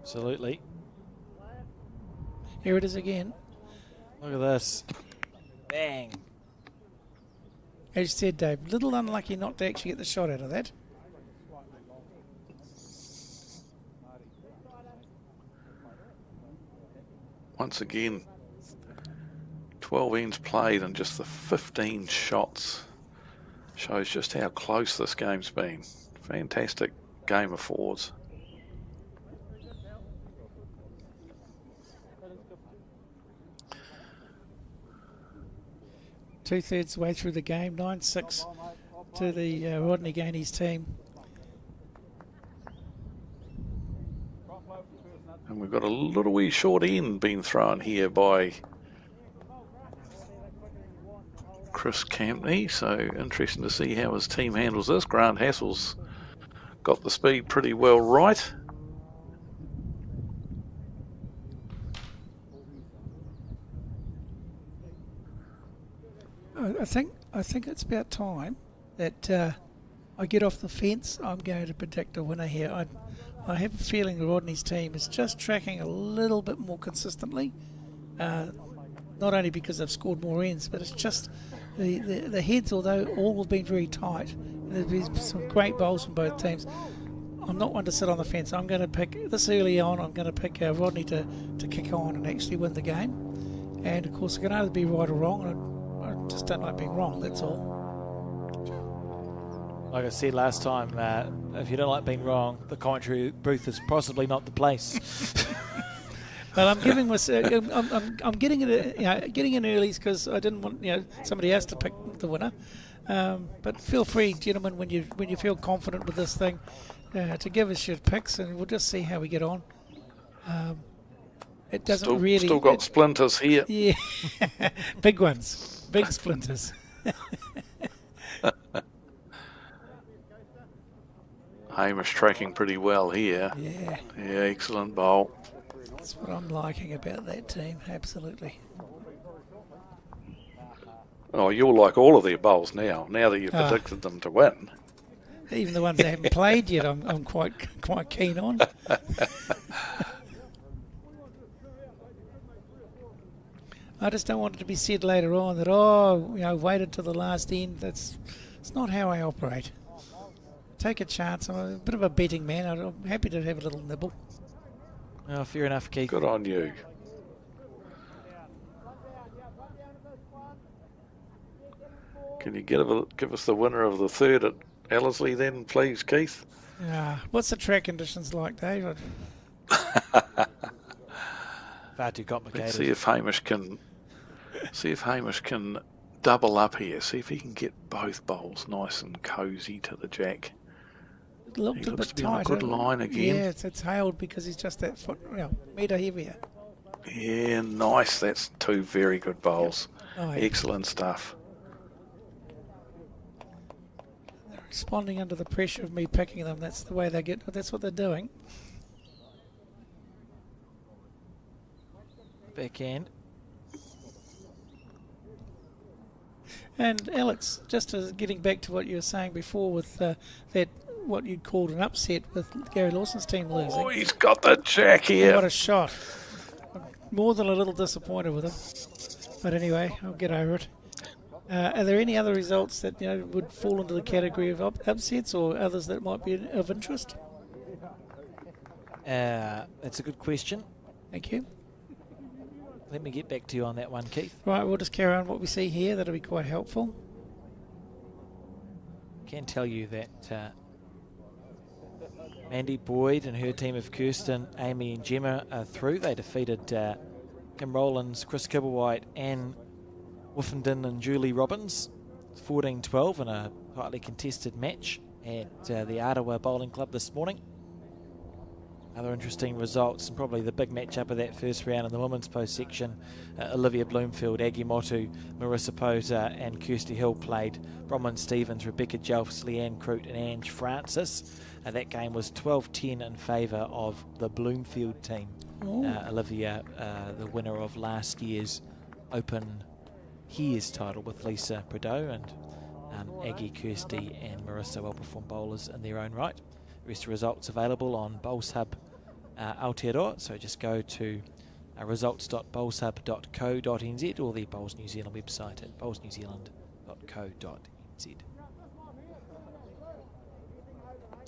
Absolutely. Here it is again. Look at this. Bang. As you said, Dave, little unlucky not to actually get the shot out of that. Once again, 12 ends played and just the 15 shots shows just how close this game's been. Fantastic game of 4s. Two-thirds way through the game, 9-6 to the Rodney Gainey's team. And we've got a little wee short end being thrown here by Chris Campney. So interesting to see how his team handles this. Grant Hassell's got the speed pretty well right. I think it's about time that I get off the fence. I'm going to predict a winner here. I have a feeling the Rodney's team is just tracking a little bit more consistently. Not only because they've scored more ends, but it's just the heads, although all have been very tight. There's been some great bowls from both teams. I'm not one to sit on the fence. I'm going to pick, this early on, I'm going to pick Rodney to kick on and actually win the game. And of course, it can either be right or wrong. And I just don't like being wrong, that's all. Like I said last time, if you don't like being wrong, the commentary booth is possibly not the place. Well, I'm giving myself. I'm getting it. Getting in early because I didn't want somebody else to pick the winner. But feel free, gentlemen, when you feel confident with this thing, to give us your picks, and we'll just see how we get on. It doesn't still got splinters here. Yeah, big ones, big splinters. Hamish tracking pretty well here. Yeah, Excellent bowl. That's what I'm liking about that team. Absolutely. Oh, you'll like all of their bowls now that you've predicted them to win. Even the ones that haven't played yet, I'm quite keen on. I just don't want it to be said later on that waited till the last end. It's not how I operate. Take a chance. I'm a bit of a betting man. I'm happy to have a little nibble. Oh, fair enough, Keith. Good on you. Can you give us the winner of the third at Ellerslie then, please, Keith? What's the track conditions like, David? Far too complicated. Let's see if Hamish can double up here. See if he can get both bowls nice and cosy to the jack. It looked He a looks bit to be on a tight. good line again. Yeah, it's hailed because he's just that foot, metre heavier. Yeah, nice. That's two very good bowls. Oh, yeah. Excellent stuff. They're responding under the pressure of me picking them. That's the way they get. That's what they're doing. Backhand. And Alex, just getting back to what you were saying before with that, what you'd called an upset with Gary Lawson's team losing. Oh, he's got the jack here. What a shot. I'm more than a little disappointed with him. But anyway, I'll get over it. Are there any other results that would fall into the category of upsets or others that might be of interest? That's a good question. Thank you. Let me get back to you on that one, Keith. Right, we'll just carry on what we see here. That'll be quite helpful. I can tell you that Mandy Boyd and her team of Kirsten, Amy and Gemma are through. They defeated Kim Rowlands, Chris Kibblewhite, Anne Woofenden and Julie Robbins 14-12 in a tightly contested match at the Ottawa Bowling Club this morning. Other interesting results, and probably the big matchup of that first round in the women's post section. Olivia Bloomfield, Aggie Motu, Marissa Poser and Kirsty Hill played. Bronwyn Stevens, Rebecca Jelfs, Leanne Crute and Ange Francis. That game was 12-10 in favour of the Bloomfield team. Olivia, the winner of last year's Open Hears title with Lisa Prideaux, and Aggie, Kirsty and Marissa well-performed bowlers in their own right. The rest of results available on Bowls Hub Aotearoa, so just go to results.bowlshub.co.nz or the Bowls New Zealand website at bowlsnewzealand.co.nz.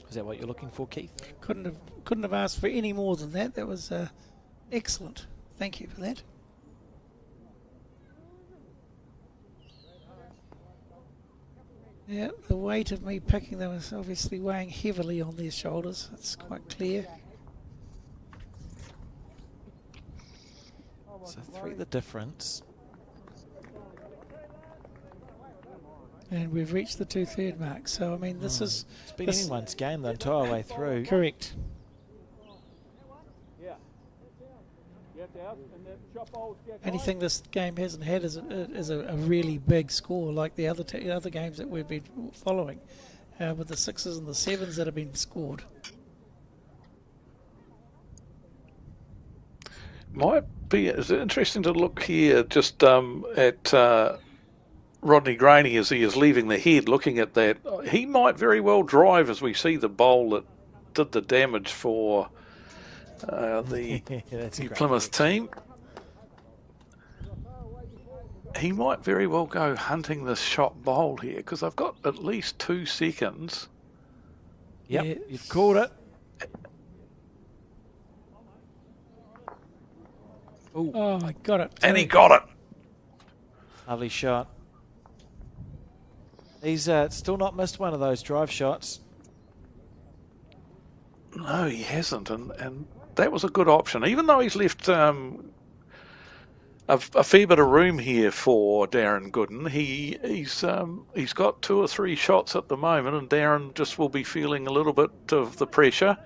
Is that what you're looking for, Keith? Couldn't have asked for any more than that. That was excellent. Thank you for that. Yeah, the weight of me picking them is obviously weighing heavily on their shoulders. It's quite clear. So 3 the difference. And we've reached the 2/3 mark. So, I mean, this is... It's been this- anyone's game the entire way through. Correct. Anything this game hasn't had is a really big score, like the other games that we've been following, with the 6s and the 7s that have been scored. Might be. It's interesting to look here just at Rodney Graney as he is leaving the head, looking at that. He might very well drive as we see the bowl that did the damage for the Plymouth team. He might very well go hunting this shot bowl here because I've got at least 2 seconds. Yep, Yeah. you've called it. Ooh, Oh, I got it. And he got it. lovely shot. He's still not missed one of those drive shots. No, he hasn't, and that was a good option. Even though he's left a fair bit of room here for Darren Gooden, he's got 2 or 3 shots at the moment, and Darren just will be feeling a little bit of the pressure,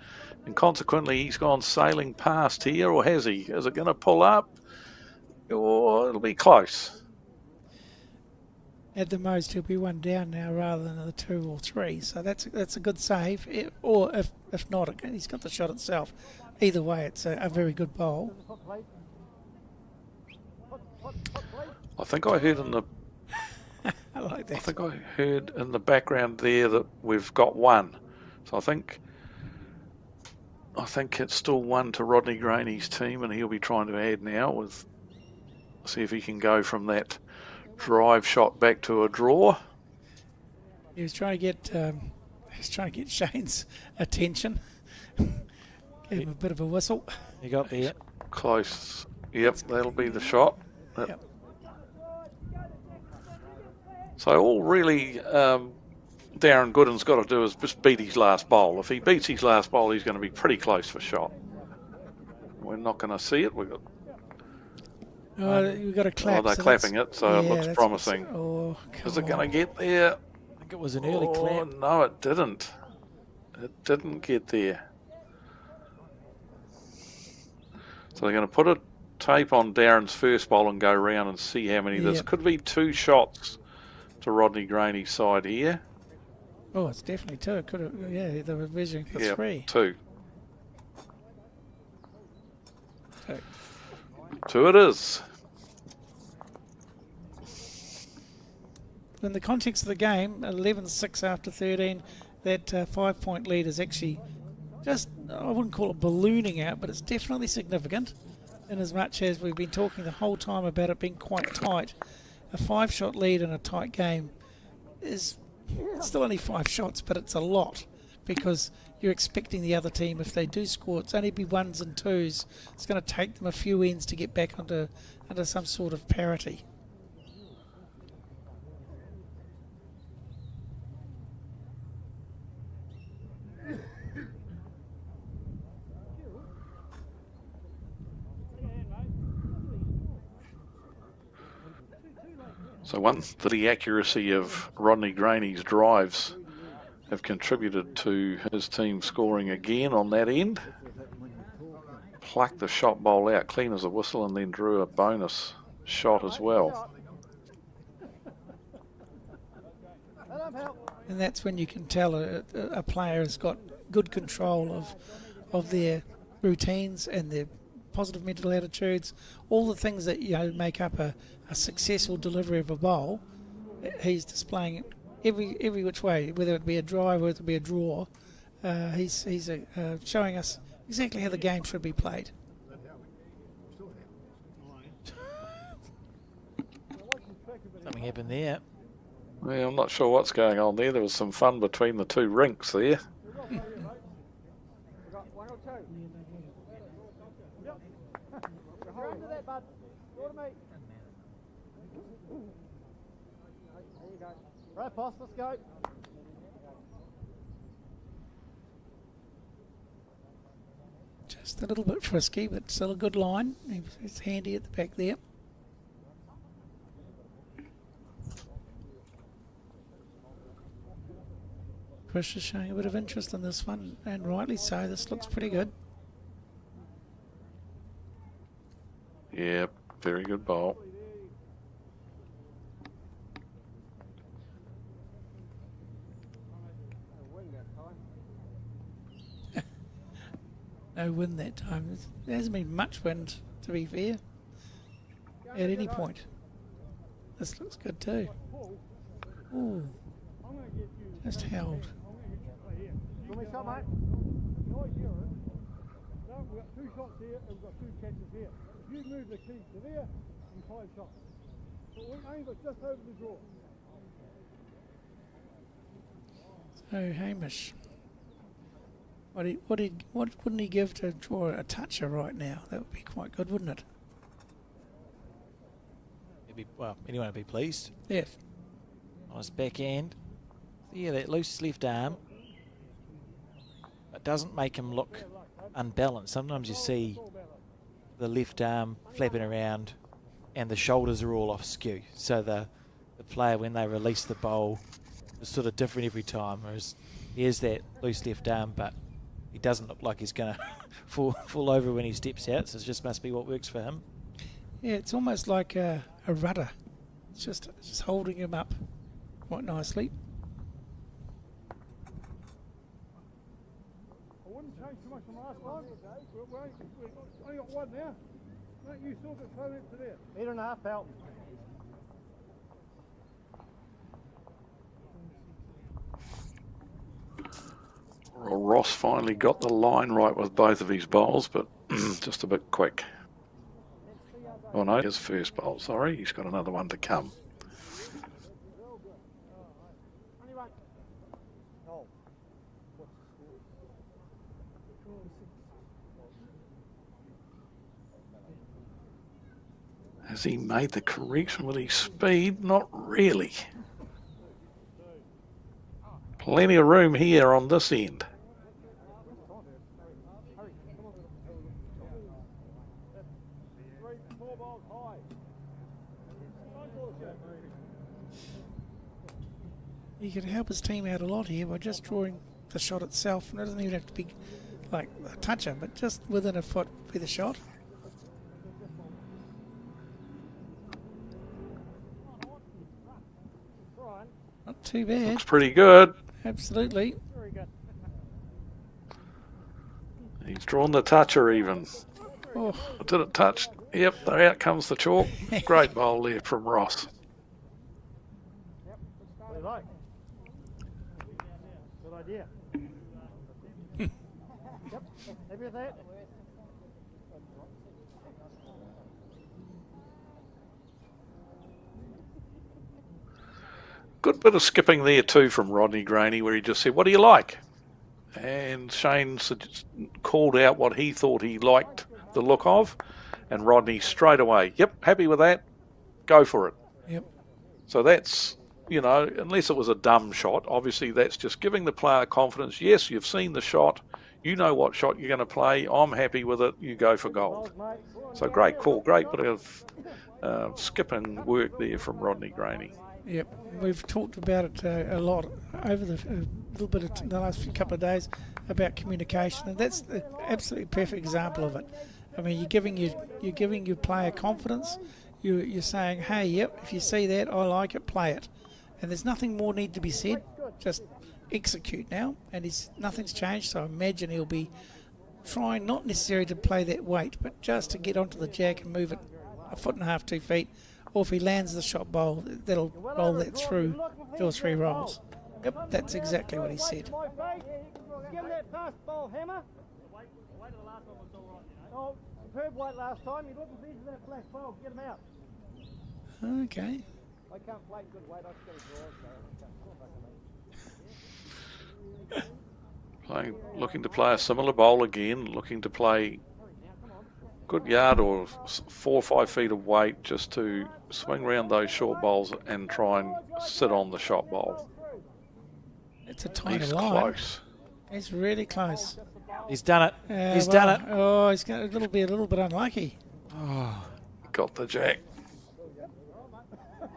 and consequently he's gone sailing past here, or has he? Is it going to pull up, or it'll be close? At the most, he'll be 1 down now rather than the 2 or 3. So that's a good save. Or if not, he's got the shot itself. Either way, it's a very good bowl. I think I heard in the I like that. I think I heard in the background there that we've got 1. So I think it's still 1 to Rodney Graney's team, and he'll be trying to add now with see if he can go from that drive shot back to a draw. He was trying to get Shane's attention. Gave him a bit of a whistle. You got there. Close. Yep, that'll be the shot. Yep. So all really Darren Gooden's got to do is just beat his last bowl. If he beats his last bowl, he's going to be pretty close for shot. We're not going to see it. We've got We've got a clap. they're so clapping it, so it yeah, looks that's promising. Oh, Is it come going on. to get there? I think it was an early clap. No, it didn't. It didn't get there. So they're going to put a tape on Darren's first bowl and go round and see how many. This Yep. could be 2 shots to Rodney Graney's side here. Oh, it's definitely 2. It could have. Yeah, they were measuring for 3. 2. 2. 2 it is. In the context of the game, 11-6 after 13, that 5-point lead is actually just, I wouldn't call it ballooning out, but it's definitely significant in as much as we've been talking the whole time about it being quite tight. A 5-shot lead in a tight game is still only 5 shots, but it's a lot because you're expecting the other team, if they do score, it's only be 1s and 2s. It's going to take them a few ends to get back under some sort of parity. So one, the accuracy of Rodney Graney's drives have contributed to his team scoring again on that end. Plucked the shot bowl out clean as a whistle and then drew a bonus shot as well. And that's when you can tell a player has got good control of their routines and their positive mental attitudes, all the things that make up a successful delivery of a bowl. He's displaying every which way, whether it be a drive, whether it be a draw. He's showing us exactly how the game should be played. Something happened there. Well, I'm not sure what's going on there. There was some fun between the 2 rinks there. Right, boss, let's go. Just a little bit frisky, but still a good line. It's handy at the back there. Chris is showing a bit of interest in this one, and rightly so. This looks pretty good. Yeah, very good bowl. No wind that time. There hasn't been much wind, to be fair, at any point. This looks good too. Ooh, just held. Give me some, mate. No, we've got 2 shots here and we've got 2 catches here. If you move the key to there, and 5 shots. So we aim it just over the draw. So Hamish, what wouldn't he give to draw a toucher right now? That would be quite good, wouldn't it? Well, anyone would be pleased. Yes. On his back end. Yeah, that loose left arm. It doesn't make him look unbalanced. Sometimes you see the left arm flapping around and the shoulders are all off skew. So the player, when they release the bowl, is sort of different every time. Whereas here's that loose left arm, but he doesn't look like he's going to fall over when he steps out. So it just must be what works for him. Yeah, it's almost like a rudder. It's just holding him up quite nicely. I wouldn't change too much from last time. We've only got 1 now. No, you still got thrown into there. 8.5 out. Well, Ross finally got the line right with both of his bowls, but just a bit quick. Oh no, his first bowl, sorry. He's got another one to come. Has he made the correction with his speed? Not really. Plenty of room here on this end. He could help his team out a lot here by just drawing the shot itself. And it doesn't even have to be like a toucher, but just within a foot would be the shot. Not too bad. Looks pretty good. Absolutely. He's drawn the toucher even. Oh, Did it touch? Yep, out comes the chalk. Great bowl there from Ross. What do you like? Good idea. Yep, happy with that? Good bit of skipping there too from Rodney Graney, where he just said, "What do you like?" And Shane called out what he thought he liked the look of, and Rodney straight away, "Yep, happy with that. Go for it." yep. So that's, you know, unless it was a dumb shot, obviously that's just giving the player confidence. Yes, you've seen the shot. You know what shot you're going to play. I'm happy with it. You go for gold. So great call. Great bit of skipping work there from Rodney Graney. Yep, we've talked about it a lot over the little bit of the last couple of days about communication, and that's the absolutely perfect example of it. I mean, you're giving your player confidence. You're saying, hey, yep, if you see that, I like it, play it, and there's nothing more need to be said. Just execute now, and nothing's changed. So I imagine he'll be trying not necessarily to play that weight, but just to get onto the jack and move it 1.5 feet, 2 feet. Or if he lands the shot bowl, that'll roll that through 2 or 3 rolls. Yep, that's exactly what he said. Give him that fast ball, Hammer. Oh, superb weight last time. He looking for that black ball. Get him out. Okay. I can't play good weight. I've got to draw. Looking to play a similar bowl again, looking to play good yard or 4 or 5 feet of weight just to swing around those short bowls and try and sit on the shot bowl. It's a tiny He's line. close. It's really close. He's done it. He's done it. Oh, he's got a little bit unlucky. Oh. Got the jack.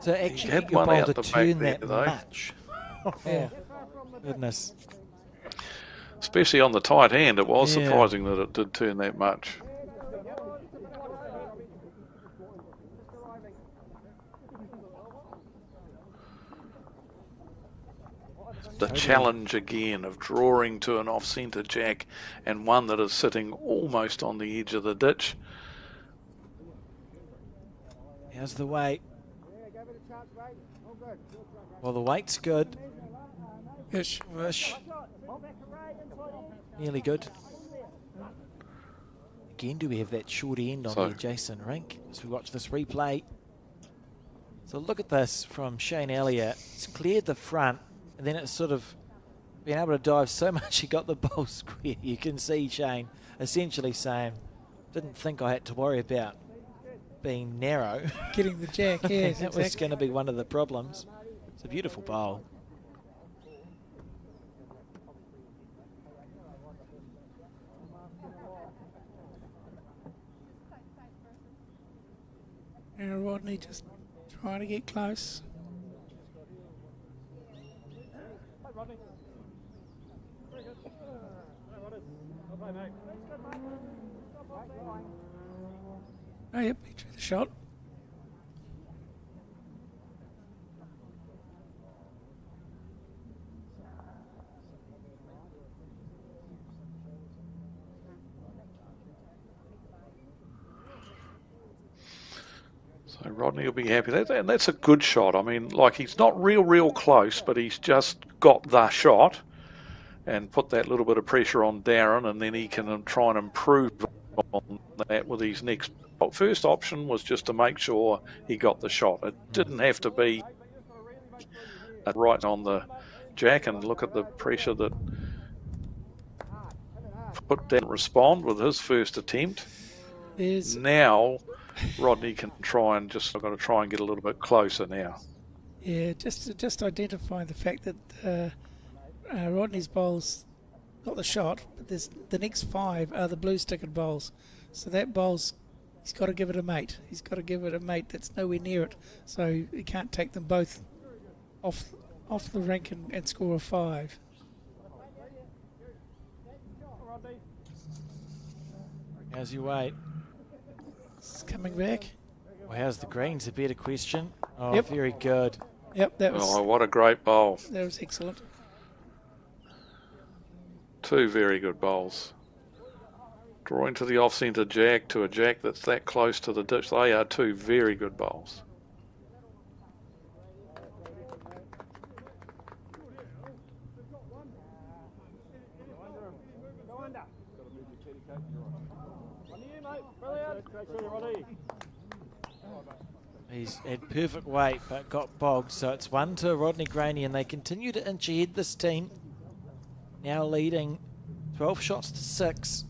To actually had get your one ball out to the back turn there, that though. much. Yeah. Goodness. Especially on the tight hand, it was Yeah. surprising that it did turn that much. The challenge again of drawing to an off-centre jack and one that is sitting almost on the edge of the ditch. How's the weight? Well, the weight's good. Ish. Ish. Nearly good. Again, do we have that short end on the adjacent rink as we watch this replay? So look at this from Shane Elliott. It's cleared the front, and then it's sort of been able to dive so much he got the ball square. You can see Shane essentially saying, didn't think I had to worry about being narrow. Getting the jack, yes, That was going to be one of the problems. It's a beautiful bowl. And Rodney just trying to get close. Oh, yep, he drew the shot. So Rodney will be happy. And that's a good shot. I mean, like, he's not real close, but he's just got the shot and put that little bit of pressure on Darren, and then he can try and improve on that with his next. First option was just to make sure he got the shot. It didn't have to be right on the jack, and look at the pressure that put down respond with his first attempt. Now Rodney can try and I've got to try and get a little bit closer now. Yeah, just identify the fact that Rodney's bowls got the shot, but the next 5 are the blue stickered bowls. So that bowl's, he's got to give it a mate. He's got to give it a mate that's nowhere near it. So he can't take them both off the rank and score a 5. How's your weight? It's coming back. Well, how's the greens? A better question. Oh, Yep. Very good. Yep, that was. Oh, what a great bowl. That was excellent. 2 very good bowls. Drawing to the off-centre jack, to a jack that's that close to the ditch. They are 2 very good bowls. He's had perfect weight but got bogged, so it's 1 to Rodney Graney, and they continue to inch ahead, this team. Now leading 12 shots to 6.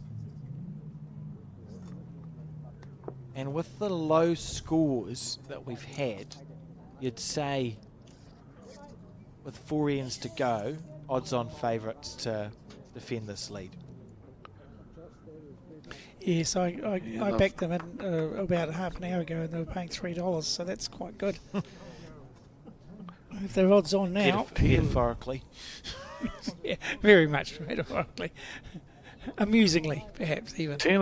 And with the low scores that we've had, you'd say with 4 ends to go, odds-on favourites to defend this lead. Yes, I backed them in about half an hour ago, and they were paying $3, so that's quite good. If they're odds on now, Metaphorically. yeah, very much metaphorically, amusingly, perhaps even. 10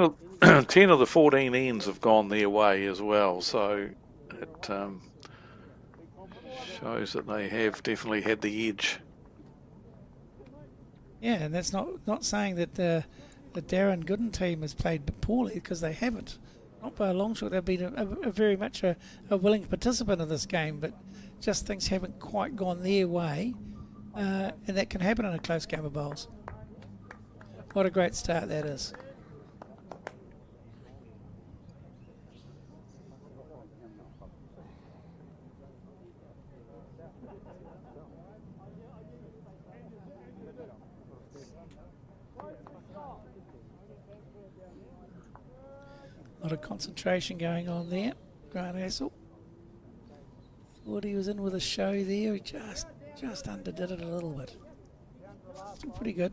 of the 14 ends have gone their way as well, so it shows that they have definitely had the edge. Yeah, and that's not saying that the Darren Gooden team has played poorly, because they haven't. Not by a long shot. They've been a very much a willing participant in this game, but just things haven't quite gone their way, and that can happen in a close game of bowls. What a great start that is. A lot of concentration going on there. Grant Hassel thought he was in with a show there. He just underdid it a little bit. Still pretty good.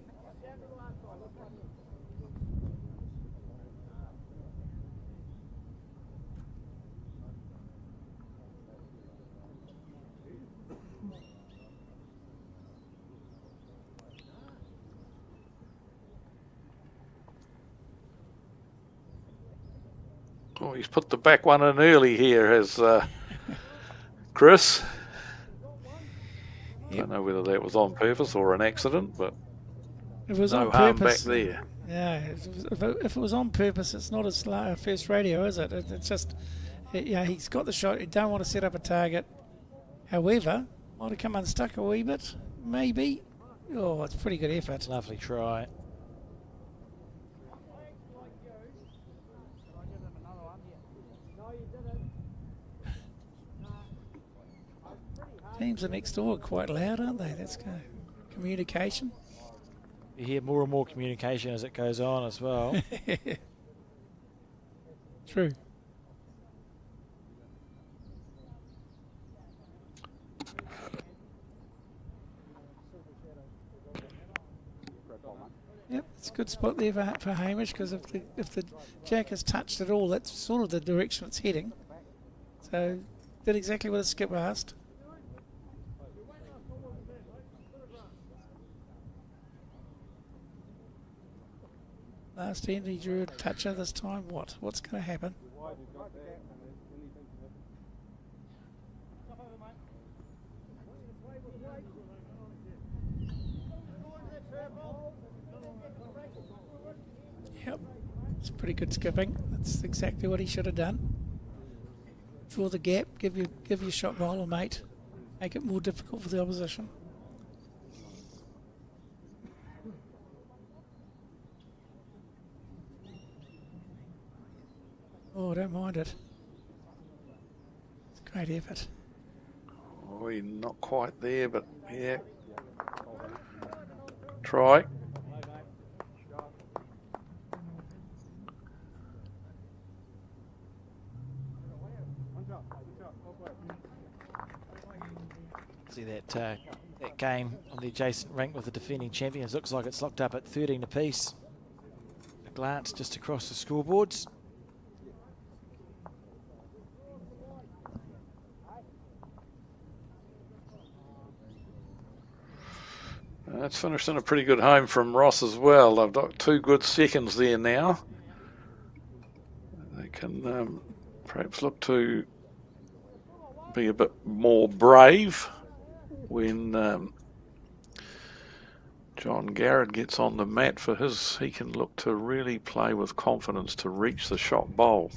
Oh, he's put the back one in early here, has Chris. Yep. Don't know whether that was on purpose or an accident, but It was no on harm back purpose. there. Yeah, if it was on purpose, it's not his first radio, is it? It's just, yeah, he's got the shot. He don't want to set up a target. However, might have come unstuck a wee bit, maybe. Oh, it's a pretty good effort. Lovely try. Teams are next door quite loud, aren't they? That's communication. You hear more and more communication as it goes on as well. True. Yep, it's a good spot there for Hamish, because if the jack has touched at all, that's sort of the direction it's heading. So did exactly what the skipper asked. Last end he drew a toucher this time. What's going to happen? Yep, it's pretty good skipping. That's exactly what he should have done. Draw the gap, give your shot roller, mate. Make it more difficult for the opposition. Oh, I don't mind it. It's a great effort. Oh, we're not quite there, but yeah. Try. See that game on the adjacent rink with the defending champions. Looks like it's locked up at 13 apiece. A glance just across the scoreboards. That's finished in a pretty good home from Ross as well. They've got 2 good seconds there now. They can perhaps look to be a bit more brave when John Garrett gets on the mat for his. He can look to really play with confidence to reach the shot bowl.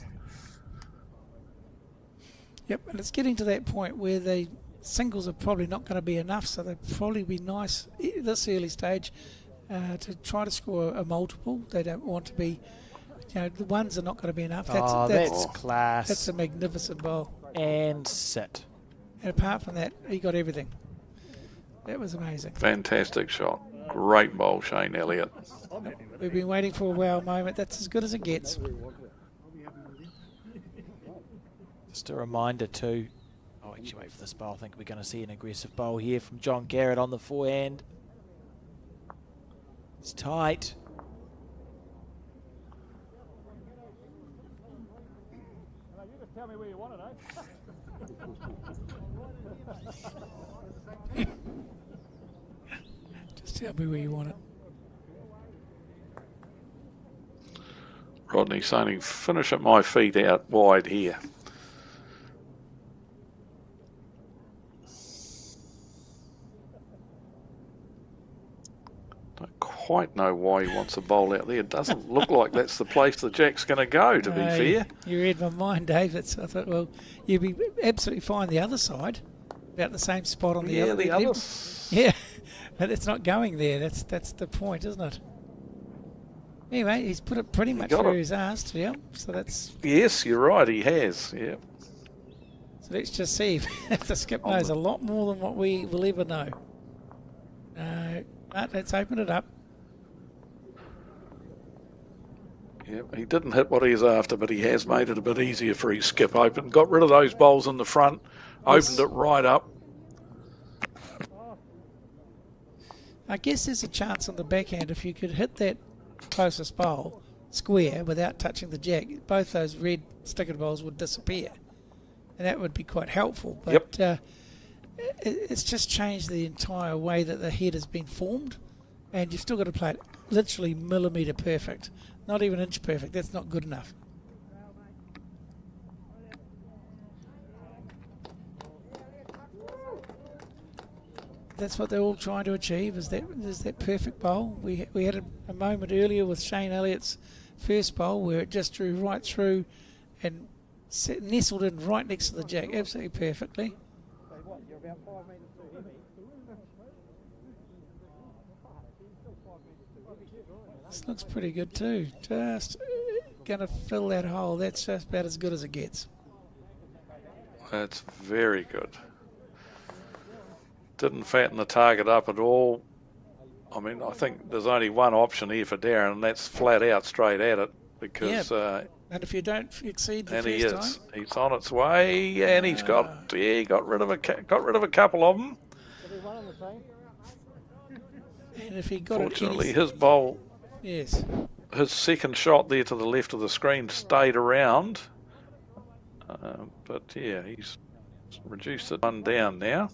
Yep, and it's getting to that point where the singles are probably not going to be enough, so they'd probably be nice this early stage to try to score a multiple. They don't want to be, the ones are not going to be enough. That's class. That's a magnificent bowl. And sit. And apart from that, he got everything. That was amazing. Fantastic shot. Great bowl, Shane Elliott. We've been waiting for a wow moment. That's as good as it gets. Just a reminder too. Oh, actually, wait for this bowl. I think we're going to see an aggressive bowl here from John Garrett on the forehand. It's tight. You just tell me where you want it, eh? Just tell me where you want it. Rodney saying, finish at my feet out wide here. Don't quite know why he wants a bowl out there. It doesn't look like that's the place the jack's going to go, to be fair. You read my mind, Dave. I thought, well, you'd be absolutely fine the other side, about the same spot on the other. Yeah, the other. Yeah, but it's not going there. That's the point, isn't it? Anyway, he's put it pretty much where he's asked. Yeah, so that's. Yes, you're right. He has. Yeah. So let's just see if the skip knows a lot more than what we will ever know. But let's open it up. Yep, he didn't hit what he's after, but he has made it a bit easier for his skip open. Got rid of those bowls in the front, opened it right up. I guess there's a chance on the backhand if you could hit that closest bowl square without touching the jack, both those red stickered bowls would disappear, and that would be quite helpful. But it's just changed the entire way that the head has been formed, and you've still got to play it literally millimetre perfect, not even inch perfect. That's not good enough. that's what they're all trying to achieve. Is that perfect bowl? We had a moment earlier with Shane Elliott's first bowl where it just drew right through and nestled in right next to the jack, absolutely perfectly. You're about 5 metres too heavy. This looks pretty good too. Just gonna fill that hole. That's just about as good as it gets. That's very good. Didn't fatten the target up at all. I mean, I think there's only one option here for Darren, and that's flat out straight at it, because and if you don't exceed the and first he is. time, He's on its way, and he's he got rid of a couple of them. and if he got Fortunately, his bowl, yes, his second shot there to the left of the screen stayed around. But yeah, he's reduced it one down now.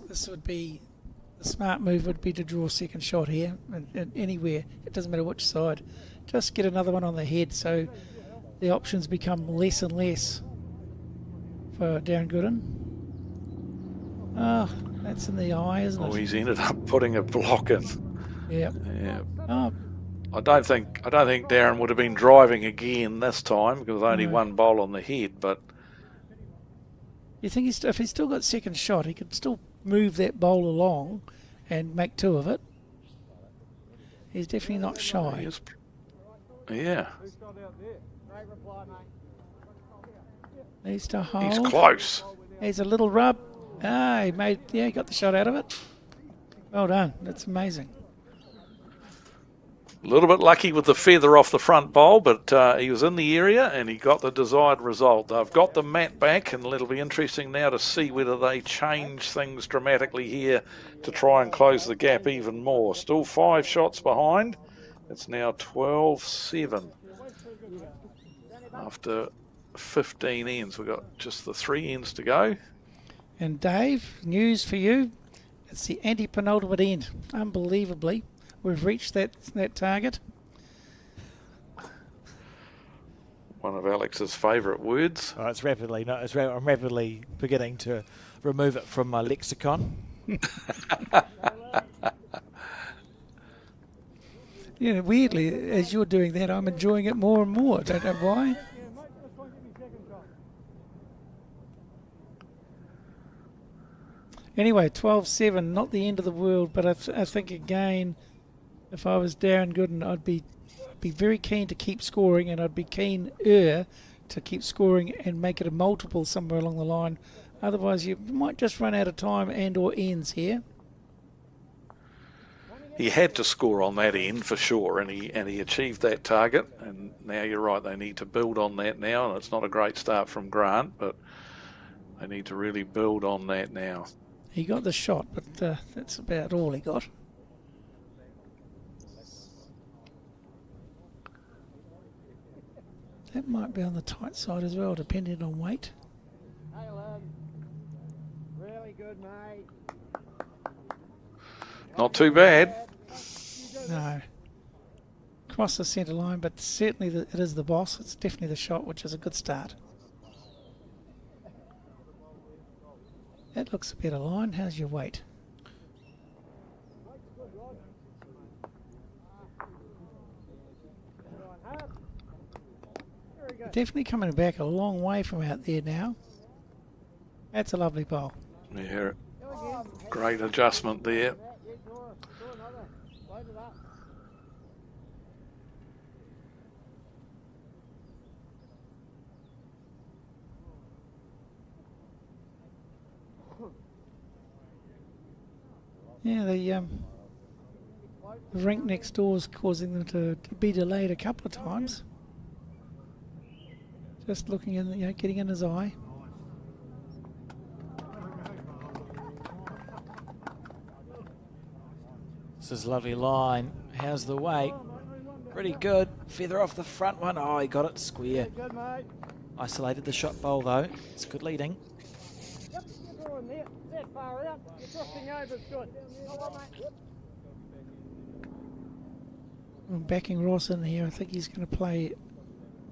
this would be the smart move. Would be to draw a second shot here, and anywhere. It doesn't matter which side. Just get another one on the head, so the options become less and less for Darren Gooden. Oh, that's in the eye, isn't it? Oh, he's ended up putting a block in. Yeah. Yeah. Oh, I don't think Darren would have been driving again this time, because only one bowl on the head. But you think if he's still got second shot, he could still move that bowl along and make two of it. He's definitely not shy. Yeah. Needs to hold. He's close. He's a little rub. He got the shot out of it. Well done. That's amazing. A little bit lucky with the feather off the front bowl, but he was in the area and he got the desired result. They've got the mat back, and it'll be interesting now to see whether they change things dramatically here to try and close the gap even more. Still 5 shots behind. It's now 12-7 after 15 ends. We've got just the 3 ends to go. And Dave, news for you. It's the anti-penultimate end. Unbelievably, we've reached that target. One of Alex's favourite words. Oh, I'm rapidly beginning to remove it from my lexicon. Yeah, weirdly, as you're doing that, I'm enjoying it more and more. Don't know why. Anyway, 12-7, not the end of the world, but I think again, if I was Darren Gooden, I'd be very keen to keep scoring, and I'd be keen-er to keep scoring and make it a multiple somewhere along the line. Otherwise, you might just run out of time and or ends here. He had to score on that end for sure, and he achieved that target. And now you're right, they need to build on that now. And it's not a great start from Grant, but they need to really build on that now. He got the shot, but that's about all he got. That might be on the tight side as well, depending on weight. Really good, mate. Not too bad. No. Cross the centre line, but certainly it is the boss. It's definitely the shot, which is a good start. That looks a better line. How's your weight? Definitely coming back a long way from out there now. That's a lovely bowl. Yeah, great adjustment there. Yeah, the rink next door is causing them to be delayed a couple of times. Just looking in, getting in his eye. This is a lovely line. How's the weight? Pretty good. Feather off the front one. Oh, he got it square. Good, mate. Isolated the shot bowl though. It's good leading. Yep, you're going there. That far out. You're crossing over, it's good. Well done, mate. I'm backing Ross in here. I think he's going to play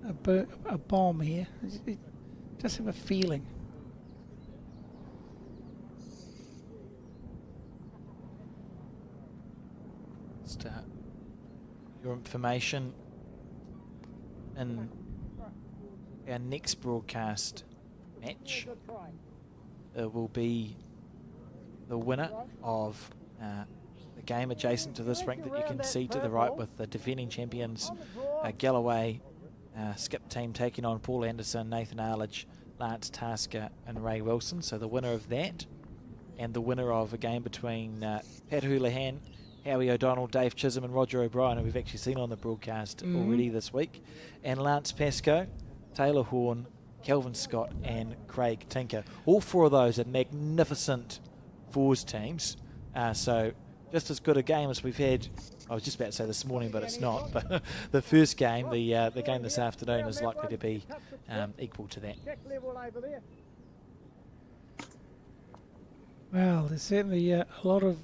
a bomb here. just have a feeling. Just, your information in our next broadcast match will be the winner of the game adjacent to this rink that you can see to the right, with the defending champions Galloway skip team taking on Paul Anderson, Nathan Arledge, Lance Tasker and Ray Wilson. So the winner of that, and the winner of a game between Pat Houlihan, Howie O'Donnell, Dave Chisholm and Roger O'Brien, who we've actually seen on the broadcast already this week, and Lance Pascoe, Taylor Horn, Kelvin Scott and Craig Tinker. All four of those are magnificent fours teams. So just as good a game as we've had, I was just about to say this morning, but it's not. But the first game, the game this afternoon, is likely to be equal to that. Well, there's certainly a lot of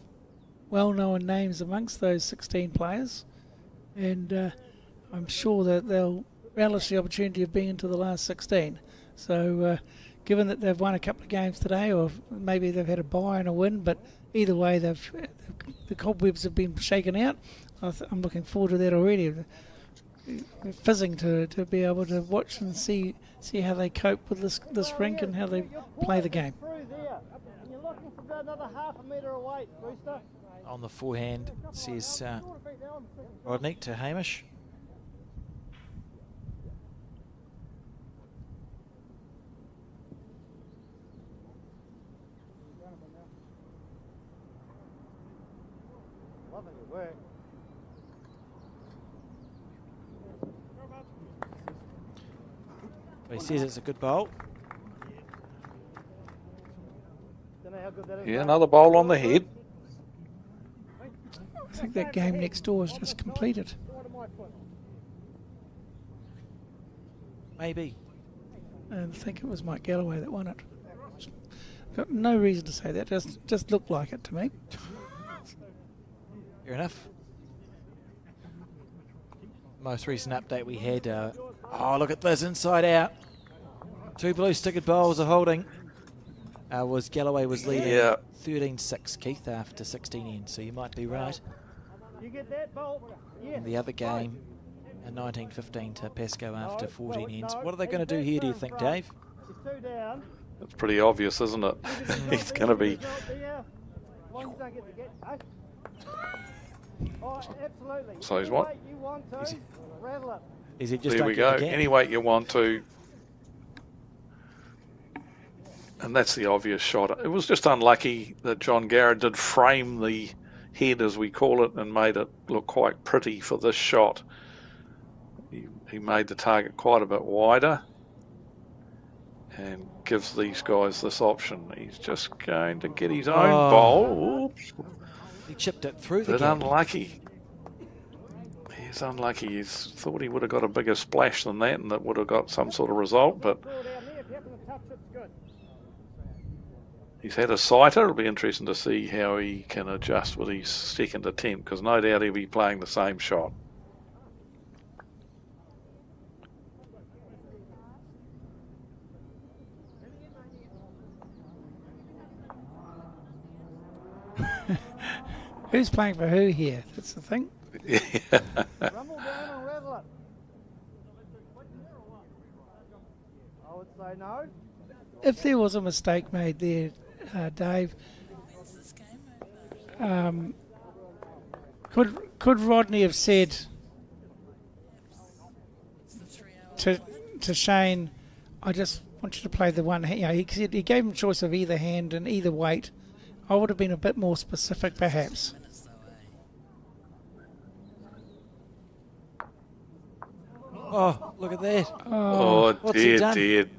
well-known names amongst those 16 players, and I'm sure that they'll relish the opportunity of being into the last 16. So given that they've won a couple of games today, or maybe they've had a bye and a win, but either way the cobwebs have been shaken out. I'm looking forward to that already. Fizzing to be able to watch and see how they cope with this rink and how they play the game. On the forehand, says Rodney to Hamish. He says it's a good bowl. Yeah, another bowl on the head. I think that game next door is just completed. Maybe. And I think it was Mike Galloway that won it. Got no reason to say that. Just looked like it to me. Fair enough. Most recent update we had. Oh, look at this, inside out. Two blue stickered bowls are holding. Galloway was leading 13-6, Keith, after 16 ends, so you might be right. You get that bolt? And the other game, 19-15 to Pascoe after 14 ends. What are they going to do here, do you think, Dave? It's pretty obvious, isn't it? He's going to be... So he's what? Is it just there we go. Any weight you want to. And that's the obvious shot. It was just unlucky that John Garrett did frame the head, as we call it, and made it look quite pretty for this shot. He made the target quite a bit wider and gives these guys this option. He's just going to get his own bowl. Oops. He chipped it through the But gap. unlucky. He's unlucky. He thought he would have got a bigger splash than that, and that would have got some sort of result, but he's had a sighter. It'll be interesting to see how he can adjust with his second attempt, because no doubt he'll be playing the same shot. Who's playing for who here? That's the thing. Yeah. Rumble down and rattle it. I would say no. If there was a mistake made there, Dave, could Rodney have said to Shane, I just want you to play the one hand? You know, he said he gave him choice of either hand and either weight. I would have been a bit more specific, perhaps. Oh, look at that. Oh, What's he done? dear.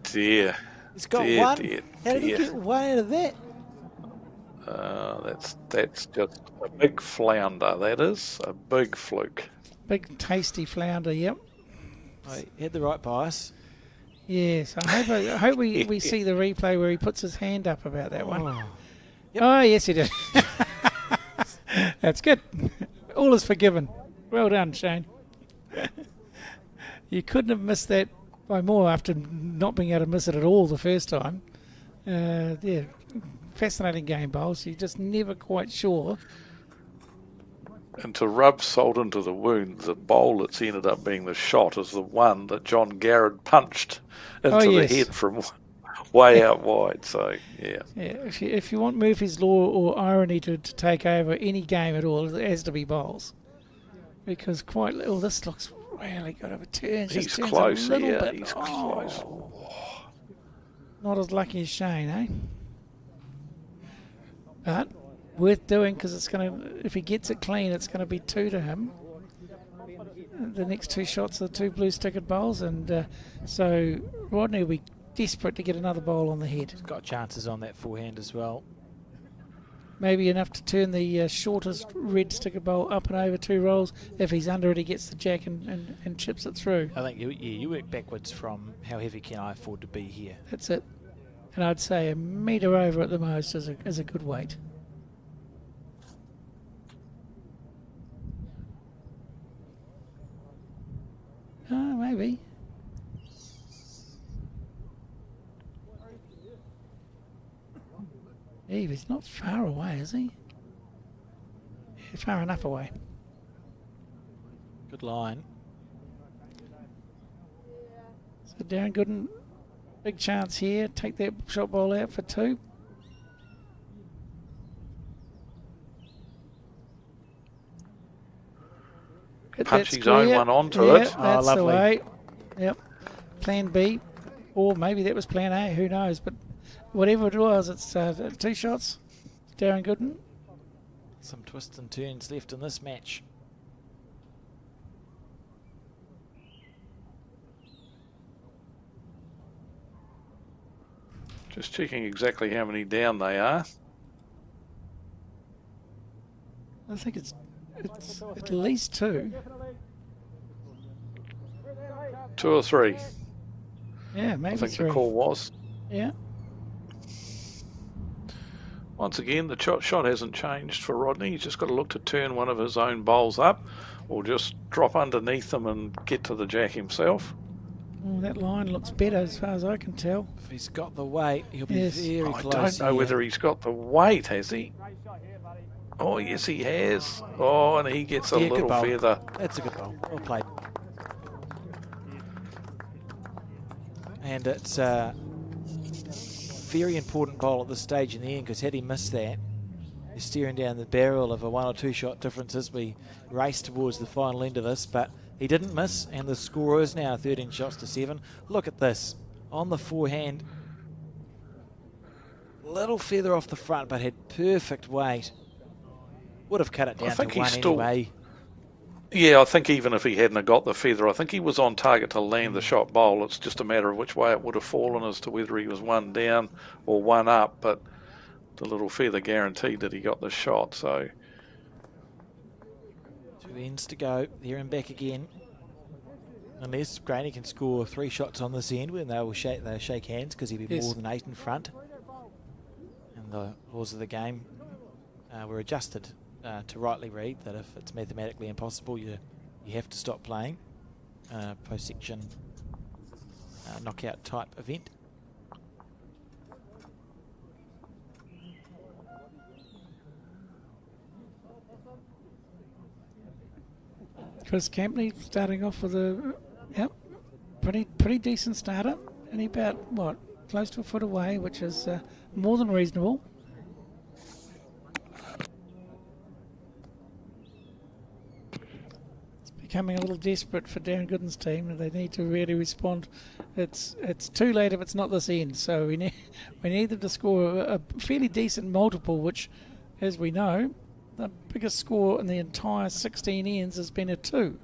He's got Dear, one. dear, How did he dear. get one out of that? That's just a big flounder. That is a big fluke. Big tasty flounder, yep. Oh, he had the right bias. Yes, I hope we see the replay where he puts his hand up about that one. Oh. Yep. Oh, yes, he did. That's good. All is forgiven. Well done, Shane. You couldn't have missed that by more after not being able to miss it at all the first time. Yeah, fascinating game, Bowles. You're just never quite sure. And to rub salt into the wound, the bowl that's ended up being the shot is the one that John Garrett punched into the head from way out wide. So, yeah. Yeah, if you want Murphy's Law or irony to take over any game at all, it has to be Bowles. Because this looks really good of a turn. He's close, bit. He's close. Not as lucky as Shane, eh? But worth doing because it's going to, if he gets it clean, it's going to be 2 to him. The next 2 shots are 2 blue stickered bowls, and so Rodney will be desperate to get another bowl on the head. He's got chances on that forehand as well. Maybe enough to turn the shortest red sticker bowl up and over 2 rolls. If he's under it, he gets the jack and chips it through. I think you work backwards from how heavy can I afford to be here. That's it. And I'd say a metre over at the most is a good weight. Maybe. Eve, he's not far away, is he? Yeah, far enough away. Good line. So Darren Gooden, big chance here. Take that shot ball out for 2. Punch his own one onto it. That's the lovely. way. Yep. Plan B, or maybe that was Plan A. Who knows? But whatever it was, it's 2 shots. Darren Gooden. Some twists and turns left in this match. Just checking exactly how many down they are. I think it's at least 2. 2 or 3. Yeah, maybe I think 3. the call was. Yeah. Once again, the shot hasn't changed for Rodney. He's just got to look to turn one of his own bowls up or just drop underneath them and get to the jack himself. Oh, that line looks better as far as I can tell. If he's got the weight, he'll be Yes. very I close. don't know here. whether he's got the weight, has he? Oh, yes, he has. Oh, and he gets a Yeah, good little bowl. feather. That's a good bowl. Well played. And it's a very important bowl at this stage in the end, because had he missed that, you're staring down the barrel of a 1 or 2 shot difference as we race towards the final end of this. But he didn't miss, and the score is now 13 shots to 7. Look at this. On the forehand, little feather off the front, but had perfect weight. Would have cut it down to 1 anyway. Yeah, I think even if he hadn't have got the feather, I think he was on target to land the shot bowl. It's just a matter of which way it would have fallen as to whether he was 1 down or 1 up. But the little feather guaranteed that he got the shot. So 2 ends to go. There and back again. Unless Graney can score 3 shots on this end, when they'll shake hands, because he'll be more than 8 in front. And the laws of the game were adjusted to rightly read that if it's mathematically impossible, you have to stop playing. Post-section knockout type event. Chris Campney starting off with a pretty decent starter, and about close to a foot away, which is more than reasonable. It's becoming a little desperate for Darren Gooden's team, and they need to really respond. It's too late if it's not this end, so we need them to score a fairly decent multiple, which, as we know, the biggest score in the entire 16 ends has been a 2.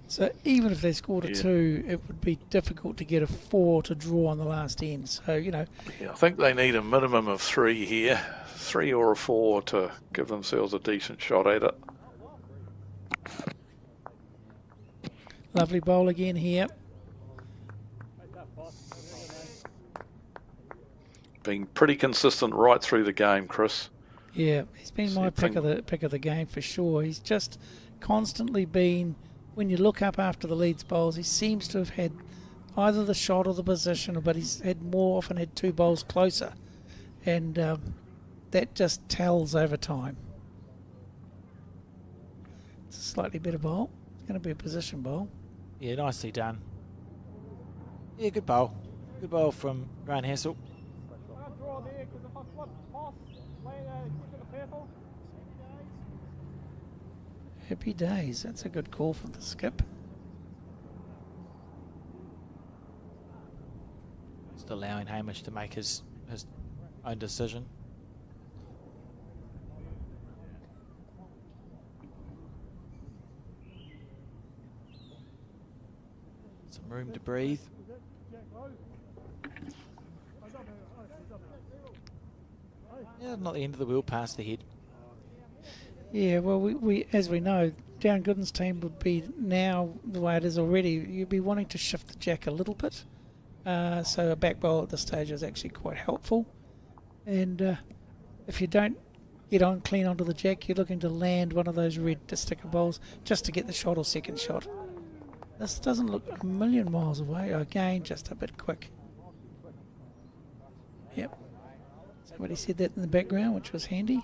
So even if they scored a 2, it would be difficult to get a 4 to draw on the last end. So, Yeah, I think they need a minimum of 3 here. 3 or a 4 to give themselves a decent shot at it. Lovely bowl again here. Being pretty consistent right through the game, Chris. Yeah, he's been my pick of the game for sure. He's just constantly been when you look up after the leads bowls, he seems to have had either the shot or the position, but he's had more often had 2 bowls closer, and that just tells over time. It's a slightly better bowl. It's going to be a position bowl. Yeah, nicely done. Yeah, good bowl. Good bowl from Grant Hassel. Can't draw there because if I flip toss, keep it purple. Happy days. That's a good call from the skip. Just allowing Hamish to make his own decision. Some room to breathe. Yeah, not the end of the wheel, past the head. Yeah, well, we as we know, Darren Gooden's team would be now the way it is already. You'd be wanting to shift the jack a little bit, so a back bowl at this stage is actually quite helpful. And if you don't get on clean onto the jack, you're looking to land one of those red sticker bowls just to get the shot or second shot. This doesn't look a million miles away. Again, just a bit quick. Yep. Somebody said that in the background, which was handy.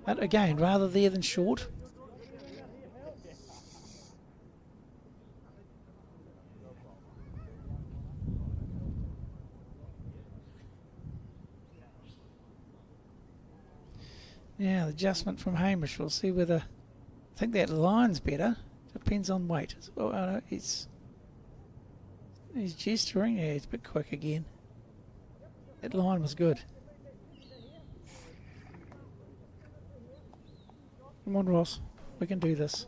But again, rather there than short. Now, the adjustment from Hamish. We'll see whether... I think that line's better. Depends on weight. Oh, no, he's gesturing. Yeah, it's a bit quick again. That line was good. Come on, Ross. We can do this.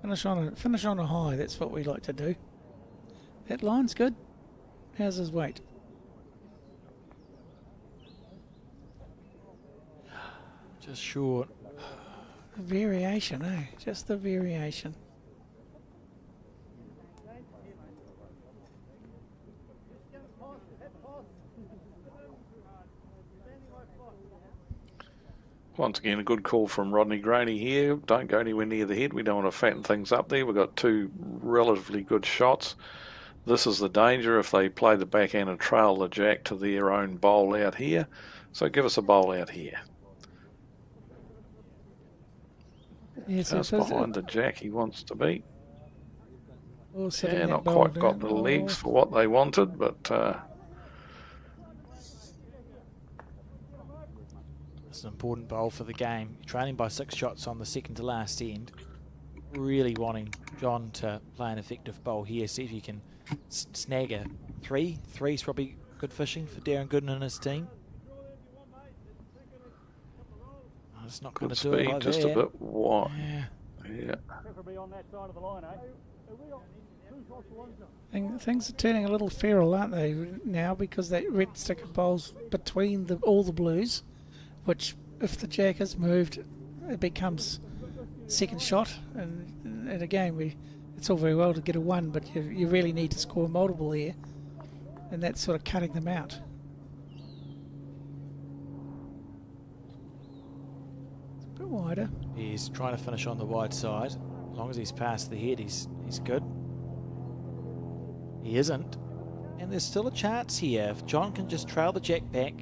Finish on a high. That's what we like to do. That line's good. How's his weight? Just short. The variation, eh? Just the variation. Once again, a good call from Rodney Graney here. Don't go anywhere near the head. We don't want to fatten things up there. We've got 2 relatively good shots. This is the danger if they play the backhand and trail the jack to their own bowl out here. So give us a bowl out here. Yes, Just behind the jack he wants to be. Sitting Yeah, that not bowl quite down. got the legs for what they wanted, but It's an important bowl for the game. You're trailing by 6 shots on the second to last end. Really wanting John to play an effective bowl here. See if you can snag a 3. 3's probably good fishing for Darren Gooden and his team. Oh, it's not going good to do it speed, like just that. a bit wide. Yeah. Preferably on that side of the line, eh? We got 2 shots for 1 shot. Things are turning a little feral, aren't they, now, because that red sticker bowl's between all the blues, which, if the jack is moved, it becomes second shot. And again, it's all very well to get a 1, but you really need to score multiple here, and that's sort of cutting them out. It's a bit wider. He's trying to finish on the wide side. As long as he's past the head, he's good. He isn't. And there's still a chance here. If John can just trail the jack back.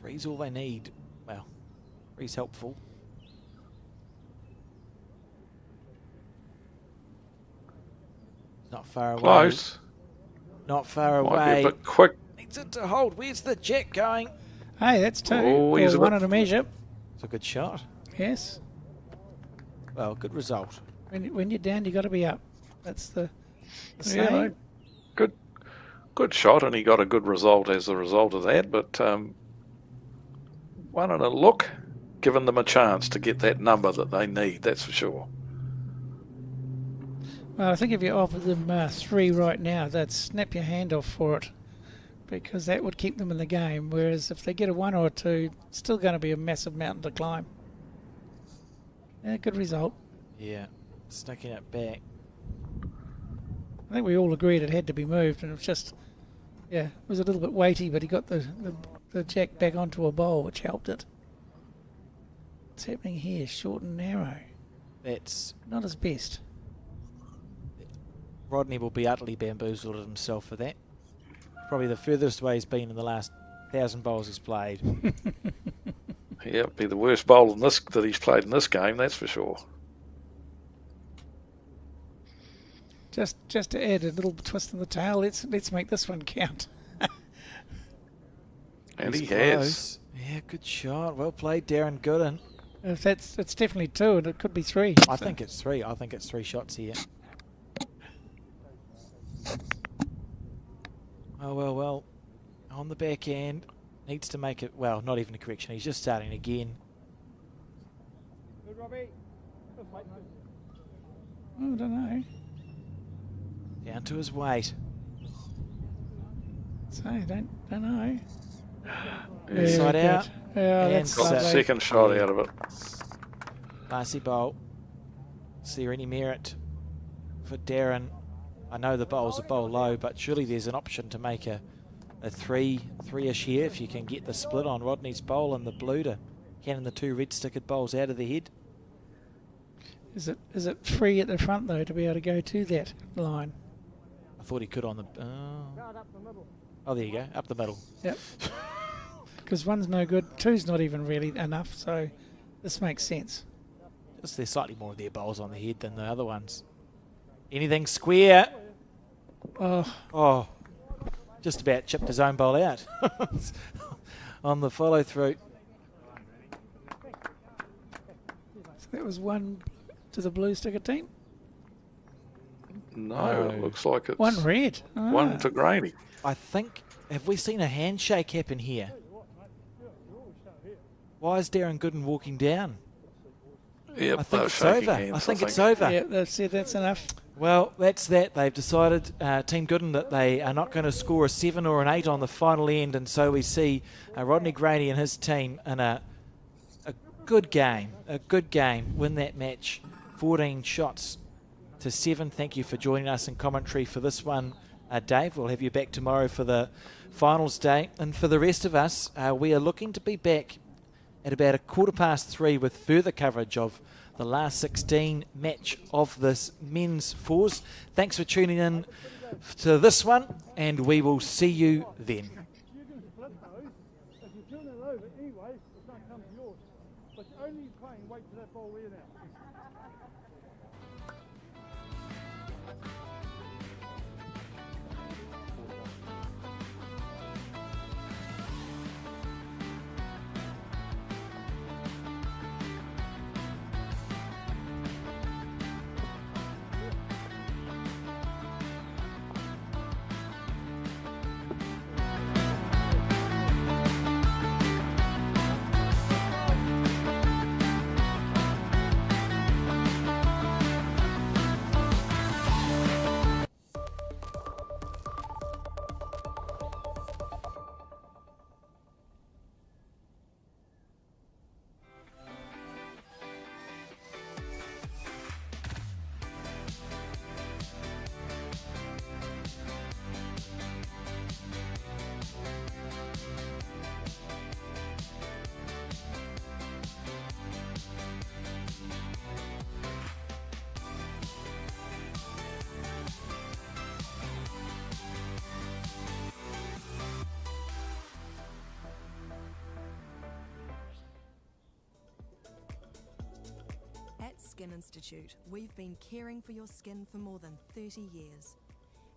3's all they need. Well, 3's helpful. Not far away. Close. Not far Might be away. a bit quick. Needs it to hold. Where's the jack going? Hey, that's 2. Oh, he's a one bit- at a measure. It's a good shot. Yes. Well, good result. When you're down, you got to be up. That's the Yeah, saying. no, good shot, and he got a good result as a result of that. But one and a look, giving them a chance to get that number that they need. That's for sure. Well, I think if you offer them 3 right now, they'd snap your hand off for it, because that would keep them in the game. Whereas if they get a 1 or a 2, it's still going to be a massive mountain to climb. Yeah, good result. Yeah, sticking it back. I think we all agreed it had to be moved, and it was just, yeah, it was a little bit weighty, but he got the jack back onto a bowl, which helped it. What's happening here? Short and narrow. That's Not his best. Rodney will be utterly bamboozled at himself for that. Probably the furthest away he's been in the last 1,000 bowls he's played. Yeah, be the worst bowl in this that he's played in this game, that's for sure. Just to add a little twist in the tail, let's make this one count. And He's he has. close. Yeah, good shot. Well played, Darren Gooden. If it's definitely 2, and it could be 3. I think it's 3. I think it's 3 shots here. Well. On the back end. Needs to make it, well, not even a correction. He's just starting again. Good, Robbie. Good, mate. I don't know. Down to his weight. So, don't know. Inside good. out. Yeah, And that's Got the lovely. second shot out of it. Classy bowl. Is there any merit for Darren? I know the bowl's a bowl low, but surely there's an option to make a three-ish here if you can get the split on Rodney's bowl and the blue to cannon the 2 red-stickered bowls out of the head. Is it free at the front though to be able to go to that line? I thought he could on the... Guard up the middle. oh, there you go. Up the middle. Yep. Because 1's no good, 2's not even really enough, so this makes sense. Just there's slightly more of their bowls on the head than the other ones. Anything square. Oh, Just about chipped his own bowl out on the follow through. so that was 1 to the blue sticker team. No, it looks like it's 1 red. Ah. 1 to Graney. I think, have we seen a handshake happen here? Why is Darren Gooden walking down? Yep, I think they're it's shaking over. hands, I think it's over. Yeah, that's enough. Well, that's that. They've decided, Team Gooden, that they are not going to score a 7 or an 8 on the final end, and so we see Rodney Graney and his team in a good game, win that match, 14 shots to 7. Thank you for joining us in commentary for this one, Dave. We'll have you back tomorrow for the finals day, and for the rest of us, we are looking to be back at about 3:15 with further coverage of the last 16 match of this men's fours. Thanks for tuning in to this one, and we will see you then. You can split those. If you turn it over anyway, it's not come to yours. But you're only playing, wait till that ball there now. At Skin Institute, we've been caring for your skin for more than 30 years.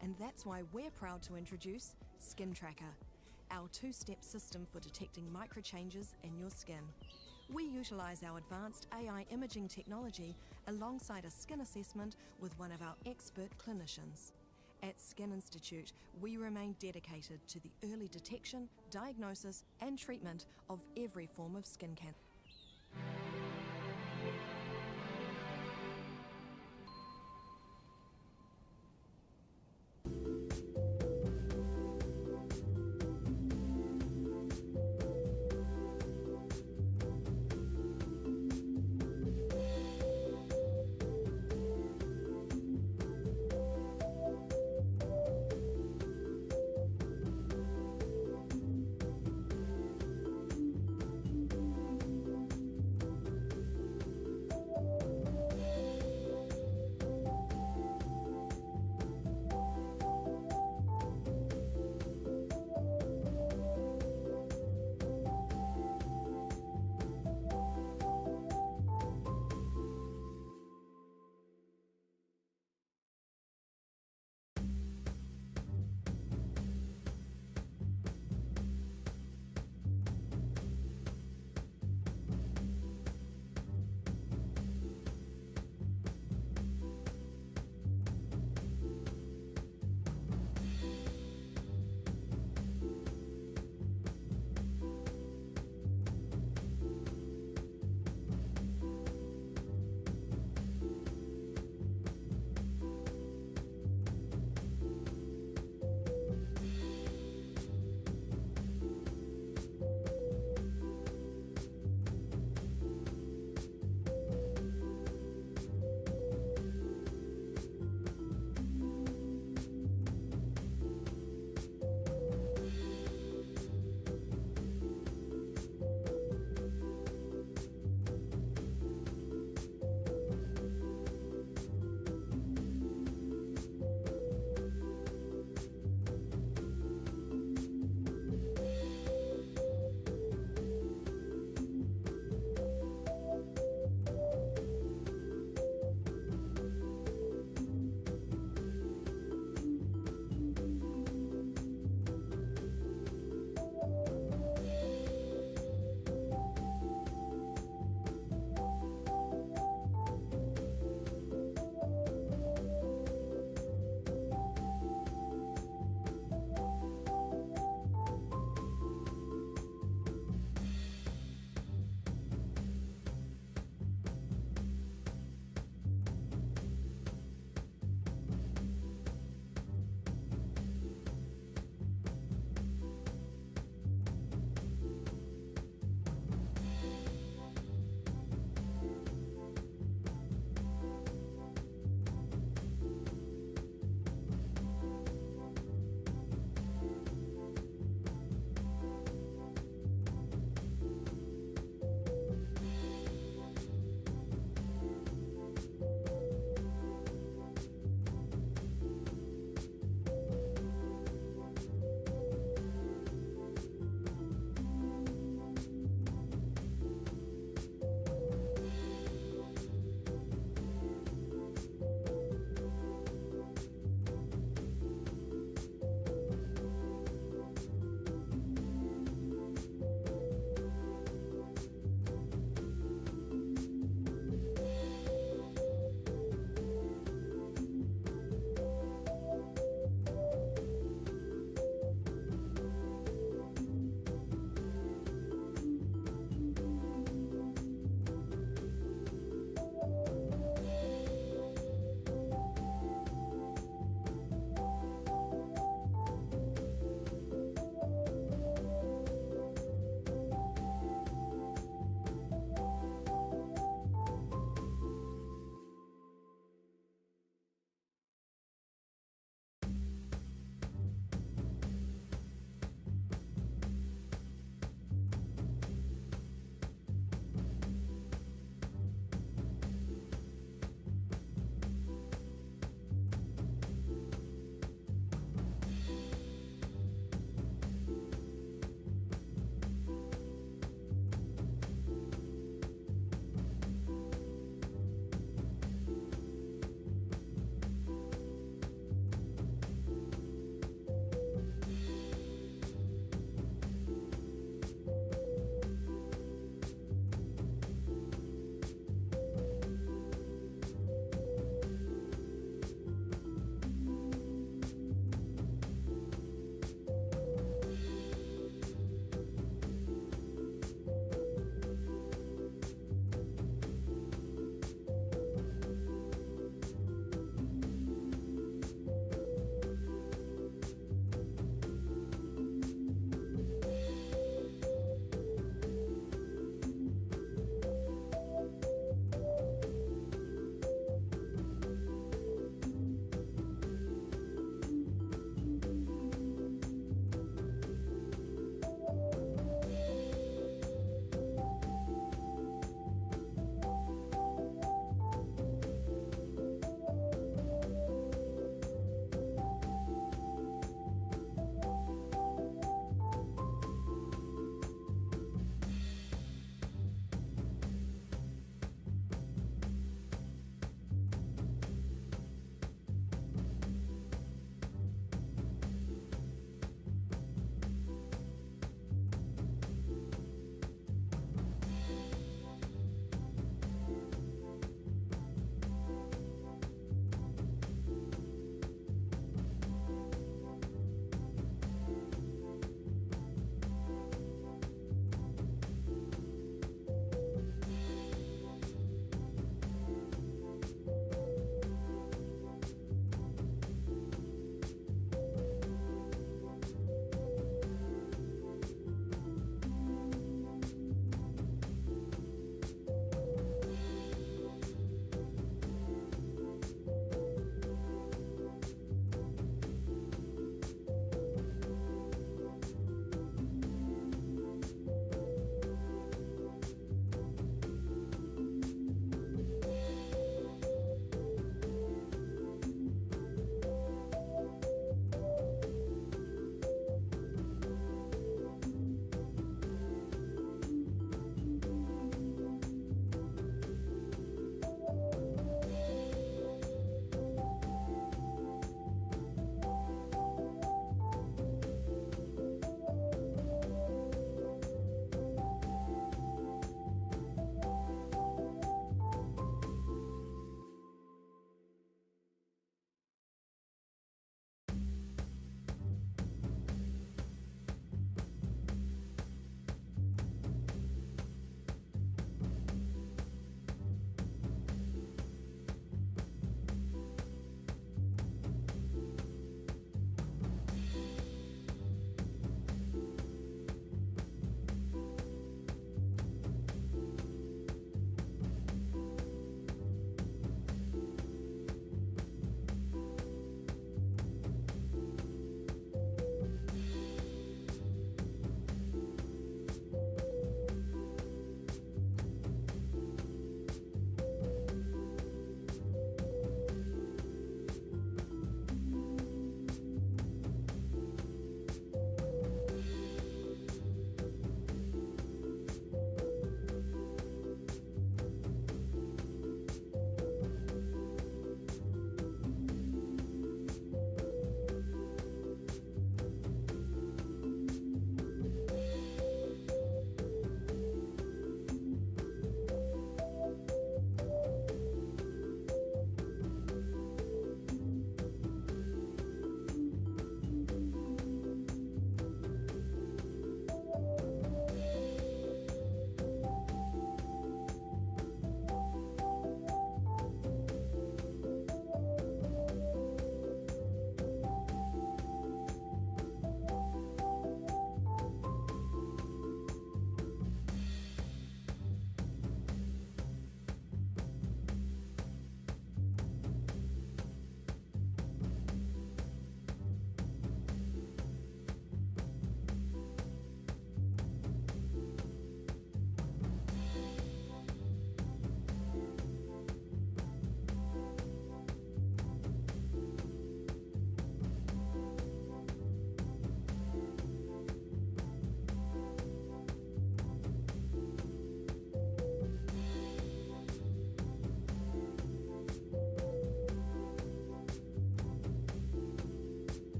And that's why we're proud to introduce Skin Tracker, our 2-step system for detecting microchanges in your skin. We utilise our advanced AI imaging technology alongside a skin assessment with one of our expert clinicians. At Skin Institute, we remain dedicated to the early detection, diagnosis and treatment of every form of skin cancer.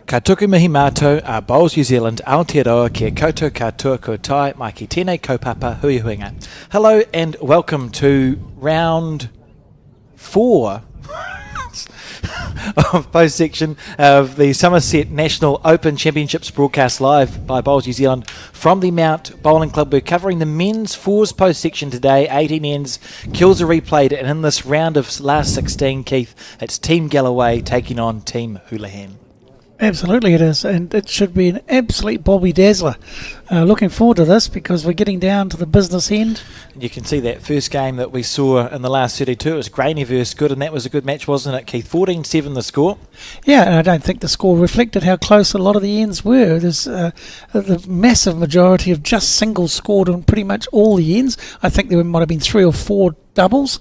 Ka tuku mihi mātou a Bowls New Zealand Aotearoa kia koutou katoa ko tai mai ki tēnei kaupapa hui huinga. Hello and welcome to round 4 of post-section of the Summerset National Open Championships broadcast live by Bowls New Zealand from the Mount Bowling Club. We're covering the men's fours post-section today, 18 ends, kills are replayed, and in this round of last 16, Keith, it's Team Galloway taking on Team Houlihan. Absolutely it is, and it should be an absolute Bobby Dazzler. Looking forward to this because we're getting down to the business end. You can see that first game that we saw in the last 32, it was Graney versus Good, and that was a good match, wasn't it, Keith? 14-7 the score. Yeah, and I don't think the score reflected how close a lot of the ends were. There's the massive majority of just singles scored on pretty much all the ends. I think there might have been 3 or 4 doubles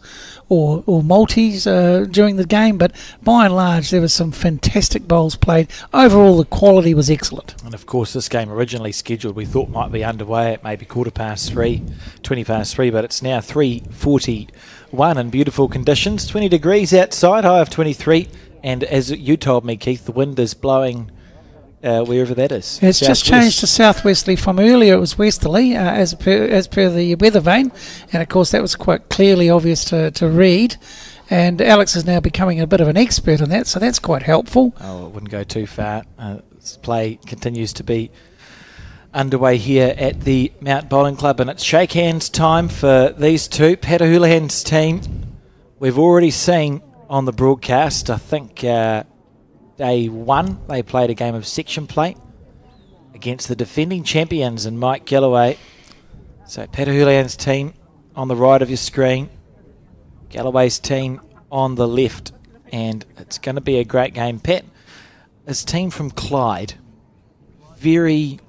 or multis during the game, but by and large there was some fantastic bowls played. Overall the quality was excellent. And of course this game originally scheduled we thought might be underway at maybe 20 past 3, but it's now 3:41 in beautiful conditions, 20 degrees outside, high of 23, and as you told me, Keith, the wind is blowing wherever that is. It's just changed to southwesterly from earlier. It was westerly as per the weather vane, and of course that was quite clearly obvious to read, and Alex is now becoming a bit of an expert in that, so that's quite helpful. Oh, it wouldn't go too far. This play continues to be underway here at the Mount Bowling Club, and it's shake hands time for these two. Peter Houlihan's team, we've already seen on the broadcast, I think Day 1, they played a game of section play against the defending champions and Mike Galloway. So Peter Houlihan's team on the right of your screen, Galloway's team on the left, and it's going to be a great game. Pat, his team from Clyde, very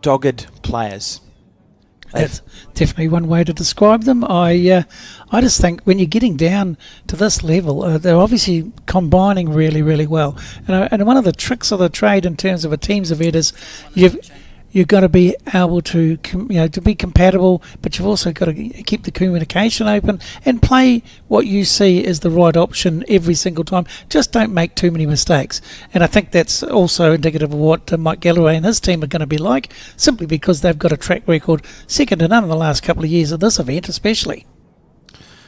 dogged players. That's definitely one way to describe them. I just think when you're getting down to this level, they're obviously combining really, really well. And one of the tricks of the trade in terms of a team's event is you've got to be able to to be compatible, but you've also got to keep the communication open and play what you see as the right option every single time. Just don't make too many mistakes. And I think that's also indicative of what Mike Galloway and his team are going to be like, simply because they've got a track record second to none in the last couple of years of this event especially.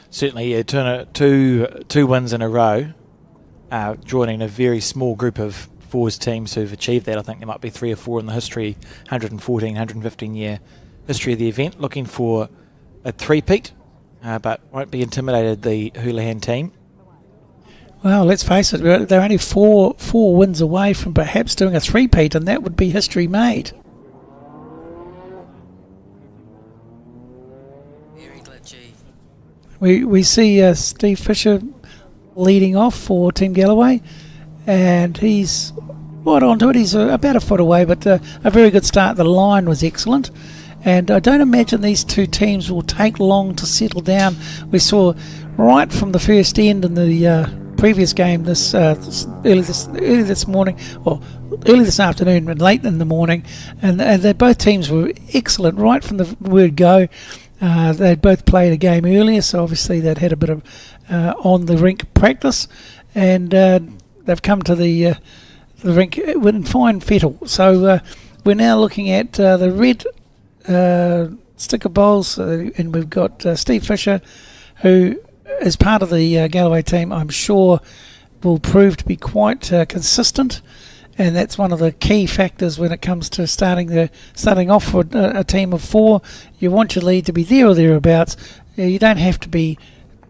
Certainly, yeah, two wins in a row, joining a very small group of fours teams who've achieved that. I think there might be 3 or 4 in the history, 115 year history of the event, looking for a three-peat, but won't be intimidated, the Houlihan team. Well, let's face it, they're only four wins away from perhaps doing a three-peat, and that would be history made. Very glitchy. We see Steve Fisher leading off for Team Galloway, and he's right onto it. He's about a foot away, but a very good start. The line was excellent, and I don't imagine these two teams will take long to settle down. We saw right from the first end in the previous game early this morning, or early this afternoon and late in the morning, and both teams were excellent right from the word go. They'd both played a game earlier, so obviously they'd had a bit of on the rink practice, and they've come to the rink in fine fettle. So we're now looking at the red sticker bowls, and we've got Steve Fisher, who is part of the Galloway team. I'm sure will prove to be quite consistent, and that's one of the key factors when it comes to starting off for a team of 4. You want your lead to be there or thereabouts. You don't have to be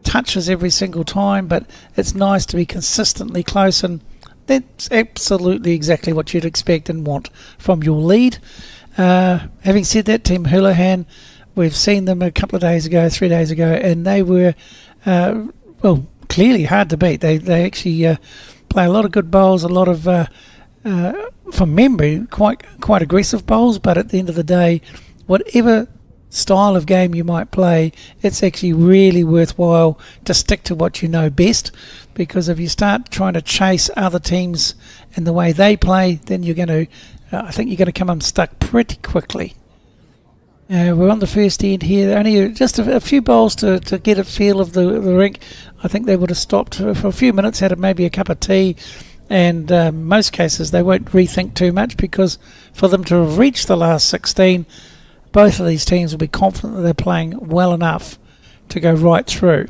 touches every single time, but it's nice to be consistently close, and that's absolutely exactly what you'd expect and want from your lead. Having said that, Team Houlihan, we've seen them a couple of days ago, 3 days ago, and they were clearly hard to beat. They actually play a lot of good bowls, a lot of from memory quite aggressive bowls, but at the end of the day, whatever style of game you might play, it's actually really worthwhile to stick to what you know best, because if you start trying to chase other teams and the way they play, then you're going to I think you're going to come unstuck pretty quickly. We're on the first end here. Only just a few bowls to get a feel of the rink. I think they would have stopped for a few minutes, had maybe a cup of tea, And most cases they won't rethink too much, because for them to have reached the last 16, both of these teams will be confident that they're playing well enough to go right through.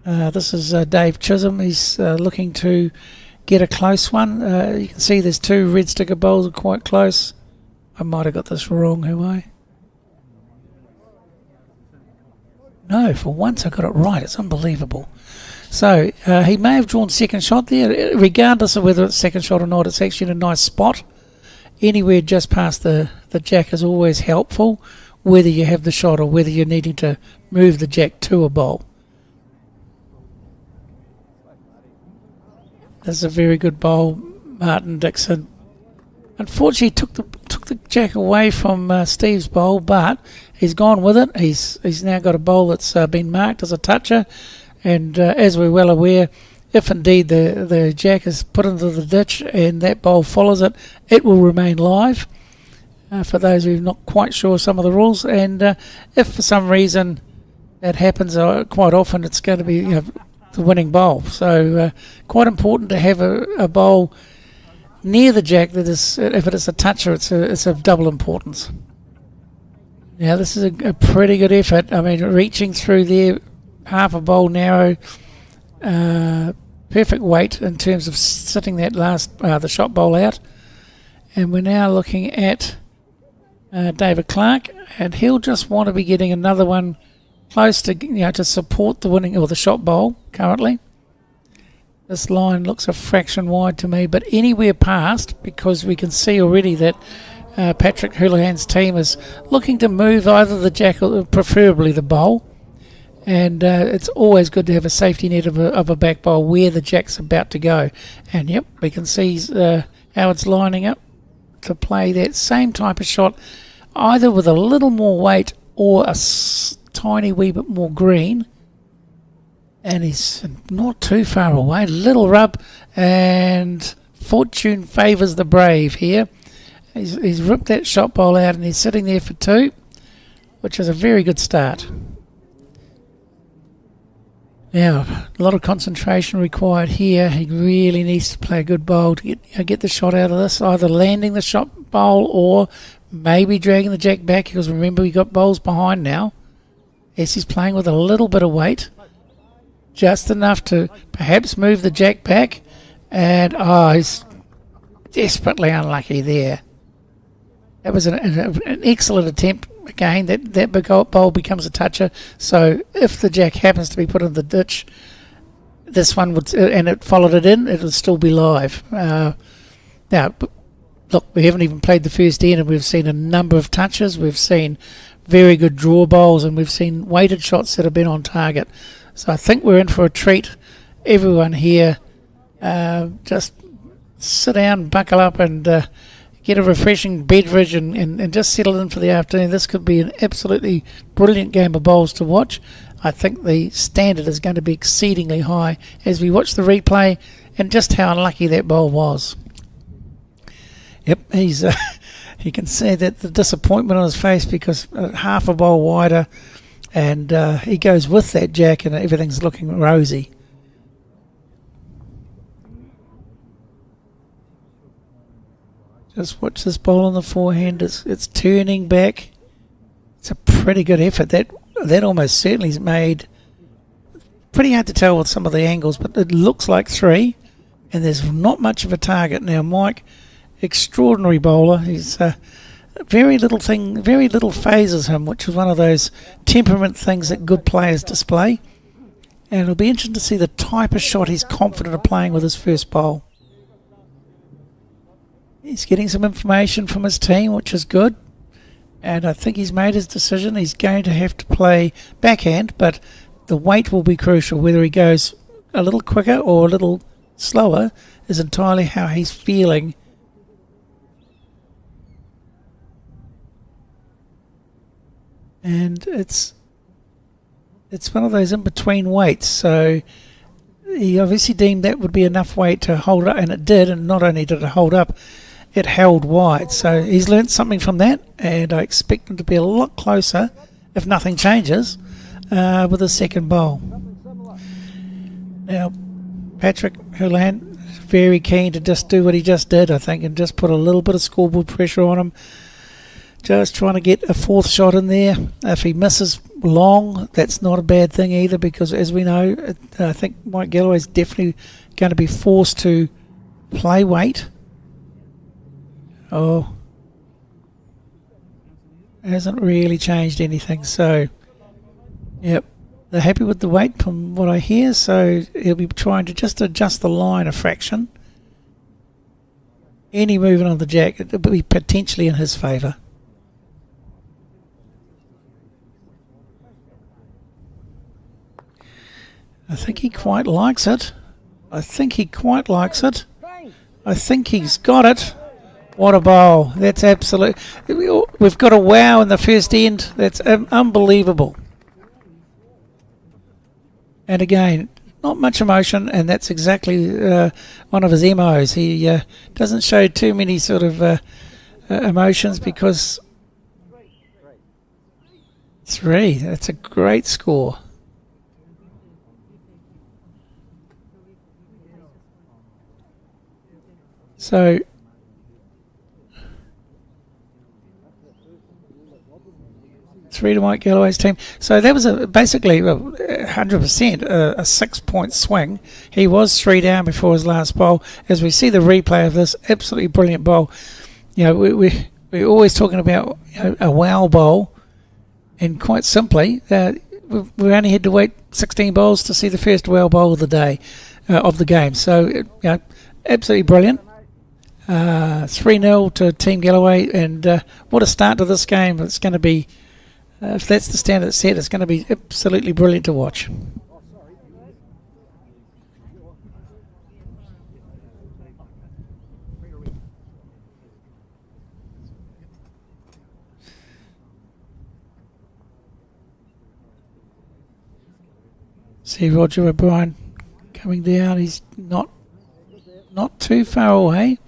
This is Dave Chisholm. He's looking to get a close one. You can see there's two red sticker bowls are quite close. I might have got this wrong, have I? No, for once I got it right. It's unbelievable. So he may have drawn second shot there. Regardless of whether it's second shot or not, it's actually in a nice spot. Anywhere just past the jack is always helpful, whether you have the shot or whether you're needing to move the jack to a bowl. This is a very good bowl, Martin Dixon. Unfortunately, took the jack away from Steve's bowl, but he's gone with it. He's now got a bowl that's been marked as a toucher. And as we're well aware, if indeed the jack is put into the ditch and that bowl follows it, it will remain live. For those who are not quite sure some of the rules, and if for some reason that happens, quite often it's going to be the winning bowl. So quite important to have a bowl near the jack that is, if it is a toucher, it's of double importance. Now this is a pretty good effort. I mean, reaching through there. Half a bowl narrow, perfect weight in terms of sitting that last the shot bowl out. And we're now looking at David Clark, and he'll just want to be getting another one close to to support the winning or the shot bowl currently. This line looks a fraction wide to me, but anywhere past, because we can see already that Patrick Houlihan's team is looking to move either the jack or preferably the bowl. And it's always good to have a safety net of a back bowl where the jack's about to go. And yep, we can see how it's lining up to play that same type of shot, either with a little more weight or a tiny wee bit more green. And he's not too far away. Little rub, and fortune favours the brave here. He's ripped that shot bowl out, and he's sitting there for two, which is a very good start. Now, a lot of concentration required here. He really needs to play a good bowl to get the shot out of this, either landing the shot bowl or maybe dragging the jack back, because remember, we've got bowls behind now. Yes, he's playing with a little bit of weight, just enough to perhaps move the jack back, and he's desperately unlucky there. That was an excellent attempt. Again, that big bowl becomes a toucher. So if the jack happens to be put in the ditch, this one would, and it followed it in, it would still be live. Now, look, we haven't even played the first end, and we've seen a number of touches. We've seen very good draw bowls, and we've seen weighted shots that have been on target. So I think we're in for a treat. Everyone here, just sit down, buckle up, and get a refreshing beverage and just settle in for the afternoon. This could be an absolutely brilliant game of bowls to watch. I think the standard is going to be exceedingly high as we watch the replay, and just how unlucky that bowl was. Yep, he's you can see that the disappointment on his face, because half a bowl wider, and he goes with that jack and everything's looking rosy. Just watch this bowl on the forehand. It's turning back. It's a pretty good effort. That almost certainly is made. Pretty hard to tell with some of the angles, but it looks like three, and there's not much of a target. Now, Mike, extraordinary bowler. He's very little phases him, which is one of those temperament things that good players display. And it'll be interesting to see the type of shot he's confident of playing with his first bowl. He's getting some information from his team, which is good. And I think he's made his decision. He's going to have to play backhand, but the weight will be crucial. Whether he goes a little quicker or a little slower is entirely how he's feeling. And it's one of those in-between weights. So he obviously deemed that would be enough weight to hold up, and it did. And not only did it hold up, it held wide. So he's learnt something from that, and I expect him to be a lot closer, if nothing changes, with his second bowl. Now, Patrick Hurlan very keen to just do what he just did, I think, and just put a little bit of scoreboard pressure on him. Just trying to get a fourth shot in there. If he misses long, that's not a bad thing either, because as we know, I think Mike Galloway's definitely going to be forced to play weight. Oh, hasn't really changed anything. So, yep, they're happy with the weight from what I hear. So he'll be trying to just adjust the line a fraction. Any movement on the jack, it will be potentially in his favour. I think he quite likes it. I think he's got it. What a bowl. That's absolute. We've got a wow in the first end. That's unbelievable. And again, not much emotion, and that's exactly one of his MOs. He doesn't show too many sort of emotions, because 3, that's a great score. So, three to Mike Galloway's team. So that was basically 100% a 6-point swing. He was 3 down before his last bowl. As we see the replay of this absolutely brilliant bowl, you know, we're always talking about, you know, a wow bowl, and quite simply, we only had to wait 16 bowls to see the first wow bowl of the day, of the game. So, you know, absolutely brilliant. 3-0 to Team Galloway, and what a start to this game. It's going to be, if that's the standard set, it's going to be absolutely brilliant to watch. See Roger O'Brien coming down. He's not too far away.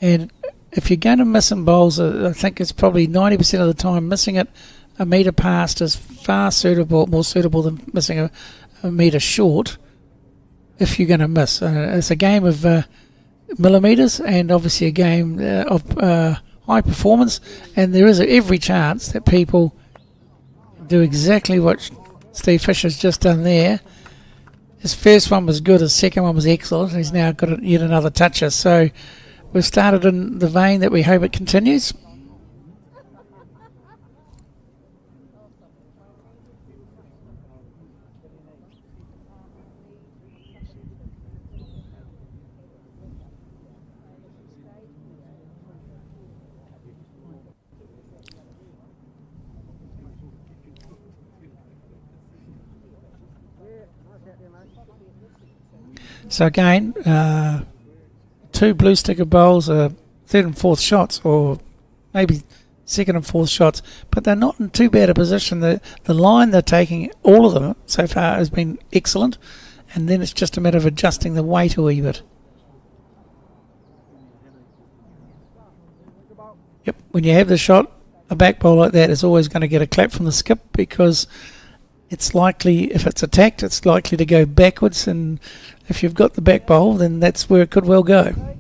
And if you're going to miss some bowls, I think it's probably 90% of the time missing it a metre past is more suitable than missing a metre short if you're going to miss. It's a game of millimetres, and obviously a game of high performance, and there is every chance that people do exactly what Steve Fisher's just done there. His first one was good, his second one was excellent, and he's now got yet another toucher. So we've started in the vein that we hope it continues. So again, 2 blue sticker bowls, third and fourth shots, or maybe second and fourth shots, but they're not in too bad a position. The line they're taking, all of them so far, has been excellent, and then it's just a matter of adjusting the weight a wee bit. Yep, when you have the shot, a back bowl like that is always going to get a clap from the skip, because it's likely, if it's attacked, it's likely to go backwards, and if you've got the back bowl, then that's where it could well go.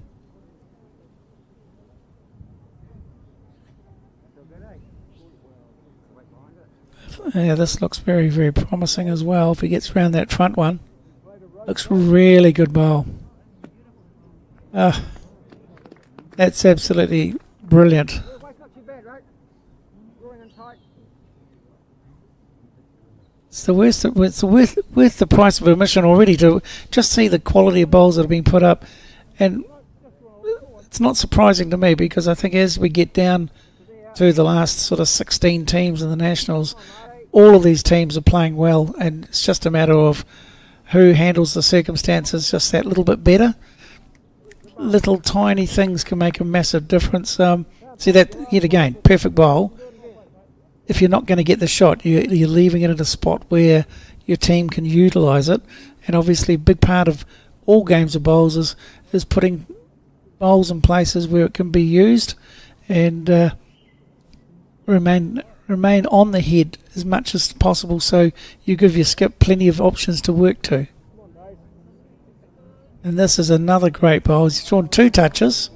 Yeah, this looks very, very promising as well. If he gets around that front one, looks really good bowl. That's absolutely brilliant. It's worth the price of admission already to just see the quality of bowls that have been put up, and it's not surprising to me, because I think as we get down to the last sort of 16 teams in the Nationals, all of these teams are playing well, and it's just a matter of who handles the circumstances just that little bit better. Little tiny things can make a massive difference. See that yet again, perfect bowl. If you're not going to get the shot, you're leaving it at a spot where your team can utilise it. And obviously a big part of all games of bowls is putting bowls in places where it can be used, and remain on the head as much as possible, so you give your skip plenty of options to work to. And this is another great bowl. He's drawn 2 touches.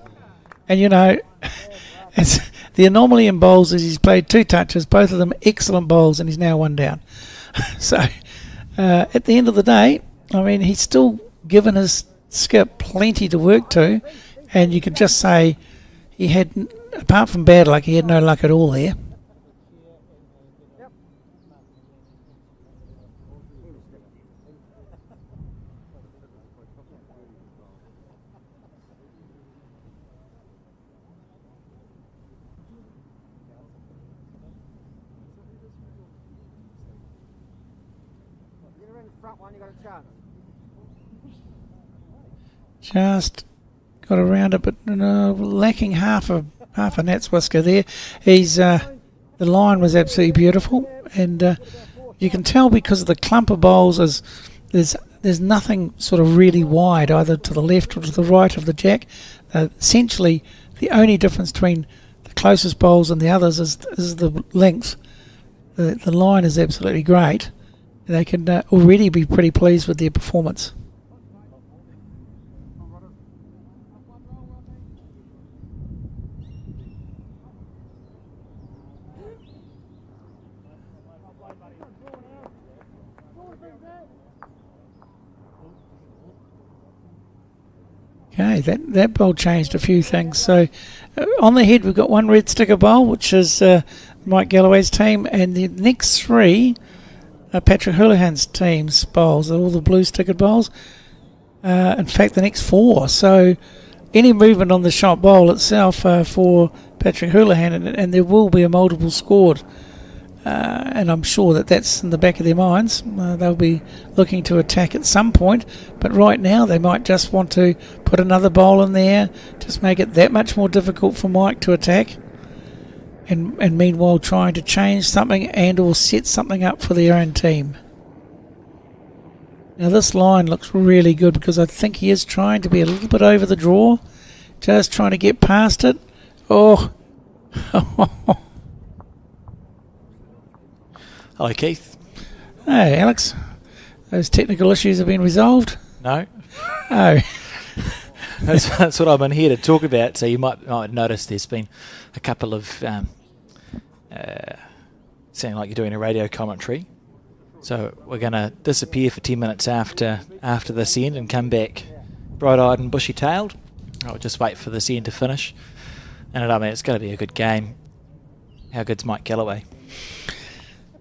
And, you know, it's, the anomaly in bowls is he's played 2 touches, both of them excellent bowls, and he's now 1 down. So, at the end of the day, I mean, he's still given his skip plenty to work to, and you could just say he had, apart from bad luck, he had no luck at all there. Just got around it, but lacking half a gnat's whisker there. He's the line was absolutely beautiful, and you can tell because of the clump of bowls is there's nothing sort of really wide either to the left or to the right of the jack. Essentially, the only difference between the closest bowls and the others is the length. The line is absolutely great. They can already be pretty pleased with their performance. Okay, that bowl changed a few things. So on the head we've got 1 red sticker bowl, which is Mike Galloway's team, and the next 3 are Patrick Houlihan's team's bowls. They're all the blue stickered bowls. In fact, the next 4. So any movement on the shot bowl itself for Patrick Houlihan, and there will be a multiple scored. And I'm sure that's in the back of their minds. They'll be looking to attack at some point, but right now they might just want to put another bowl in there, just make it that much more difficult for Mike to attack, and meanwhile trying to change something and or set something up for their own team. Now this line looks really good because I think he is trying to be a little bit over the draw, just trying to get past it. Oh. Hello, Keith. Hey, Alex. Those technical issues have been resolved? No. Oh. That's what I've been here to talk about. So you might notice there's been a couple of sounding like you're doing a radio commentary. So we're going to disappear for 10 minutes after this end and come back bright-eyed and bushy-tailed. I'll just wait for this end to finish. And I mean, it's going to be a good game. How good's Mike Galloway?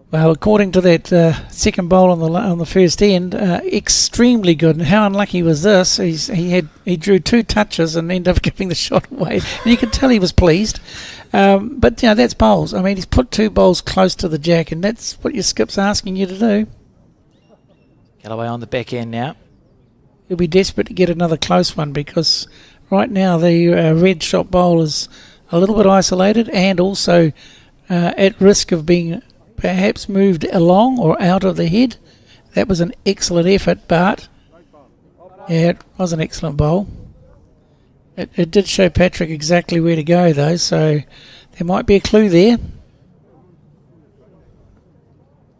Well, according to that second bowl on the first end, extremely good. And how unlucky was this? He drew 2 touches and ended up giving the shot away. And you could tell he was pleased. But you know, that's bowls. I mean, he's put 2 bowls close to the jack, and that's what your skip's asking you to do. Galloway on the back end now. He'll be desperate to get another close one because right now the red shot bowl is a little bit isolated and also at risk of being perhaps moved along or out of the head. That was an excellent effort, but yeah, it was an excellent bowl. It did show Patrick exactly where to go though, so there might be a clue there.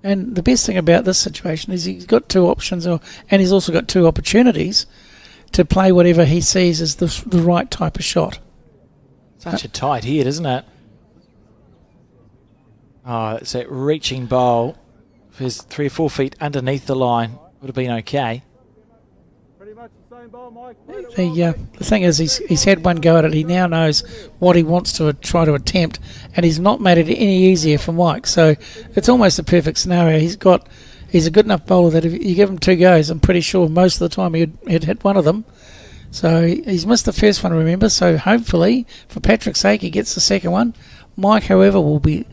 And the best thing about this situation is he's got 2 options, and he's also got 2 opportunities to play whatever he sees as the right type of shot. Such a tight head, isn't it? Oh, it's that reaching bowl. If he's 3 or 4 feet underneath the line, would have been okay. Pretty much the same bowl, Mike. The thing is, he's had one go at it. He now knows what he wants to try to attempt, and he's not made it any easier for Mike. So it's almost a perfect scenario. He's a good enough bowler that if you give him 2 goes, I'm pretty sure most of the time he'd hit one of them. So he's missed the first one, remember. So hopefully, for Patrick's sake, he gets the second one. Mike, however, will be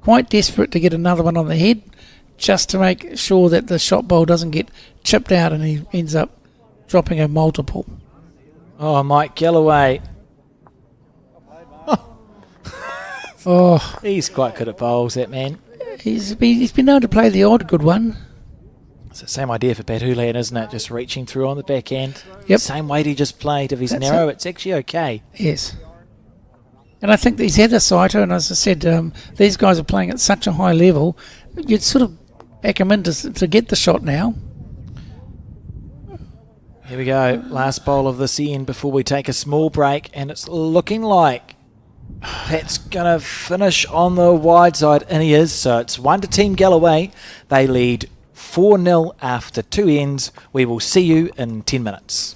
quite desperate to get another one on the head just to make sure that the shot bowl doesn't get chipped out and he ends up dropping a multiple. Oh, Mike Galloway. Oh, He's quite good at bowls, that man. he's been known to play the odd good one. It's the same idea for Pat Houlihan, isn't it? Just reaching through on the back end. Yep. Same weight he just played. If he's That's narrow, it. it's actually okay. Yes. And I think that he's had a sighter, and as I said, these guys are playing at such a high level, you'd sort of back him in to get the shot now. Here we go. Last bowl of this end before we take a small break, and it's looking like Pat's going to finish on the wide side, and he is. So it's 1 to Team Galloway. They lead 4-0 after 2 ends. We will see you in 10 minutes.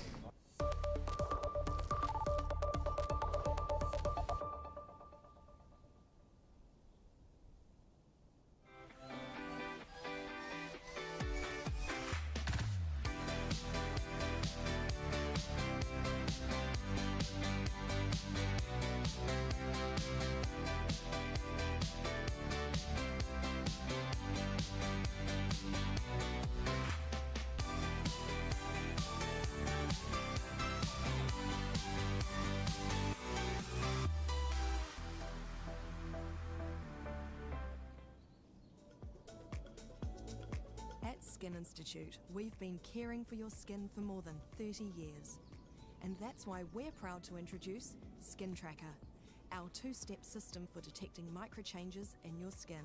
At Skin Institute, we've been caring for your skin for more than 30 years. And that's why we're proud to introduce Skin Tracker, our 2-step system for detecting microchanges in your skin.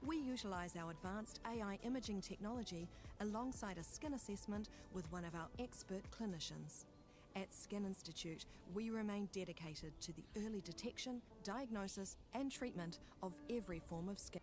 We utilise our advanced AI imaging technology alongside a skin assessment with one of our expert clinicians. At Skin Institute, we remain dedicated to the early detection, diagnosis and treatment of every form of skin.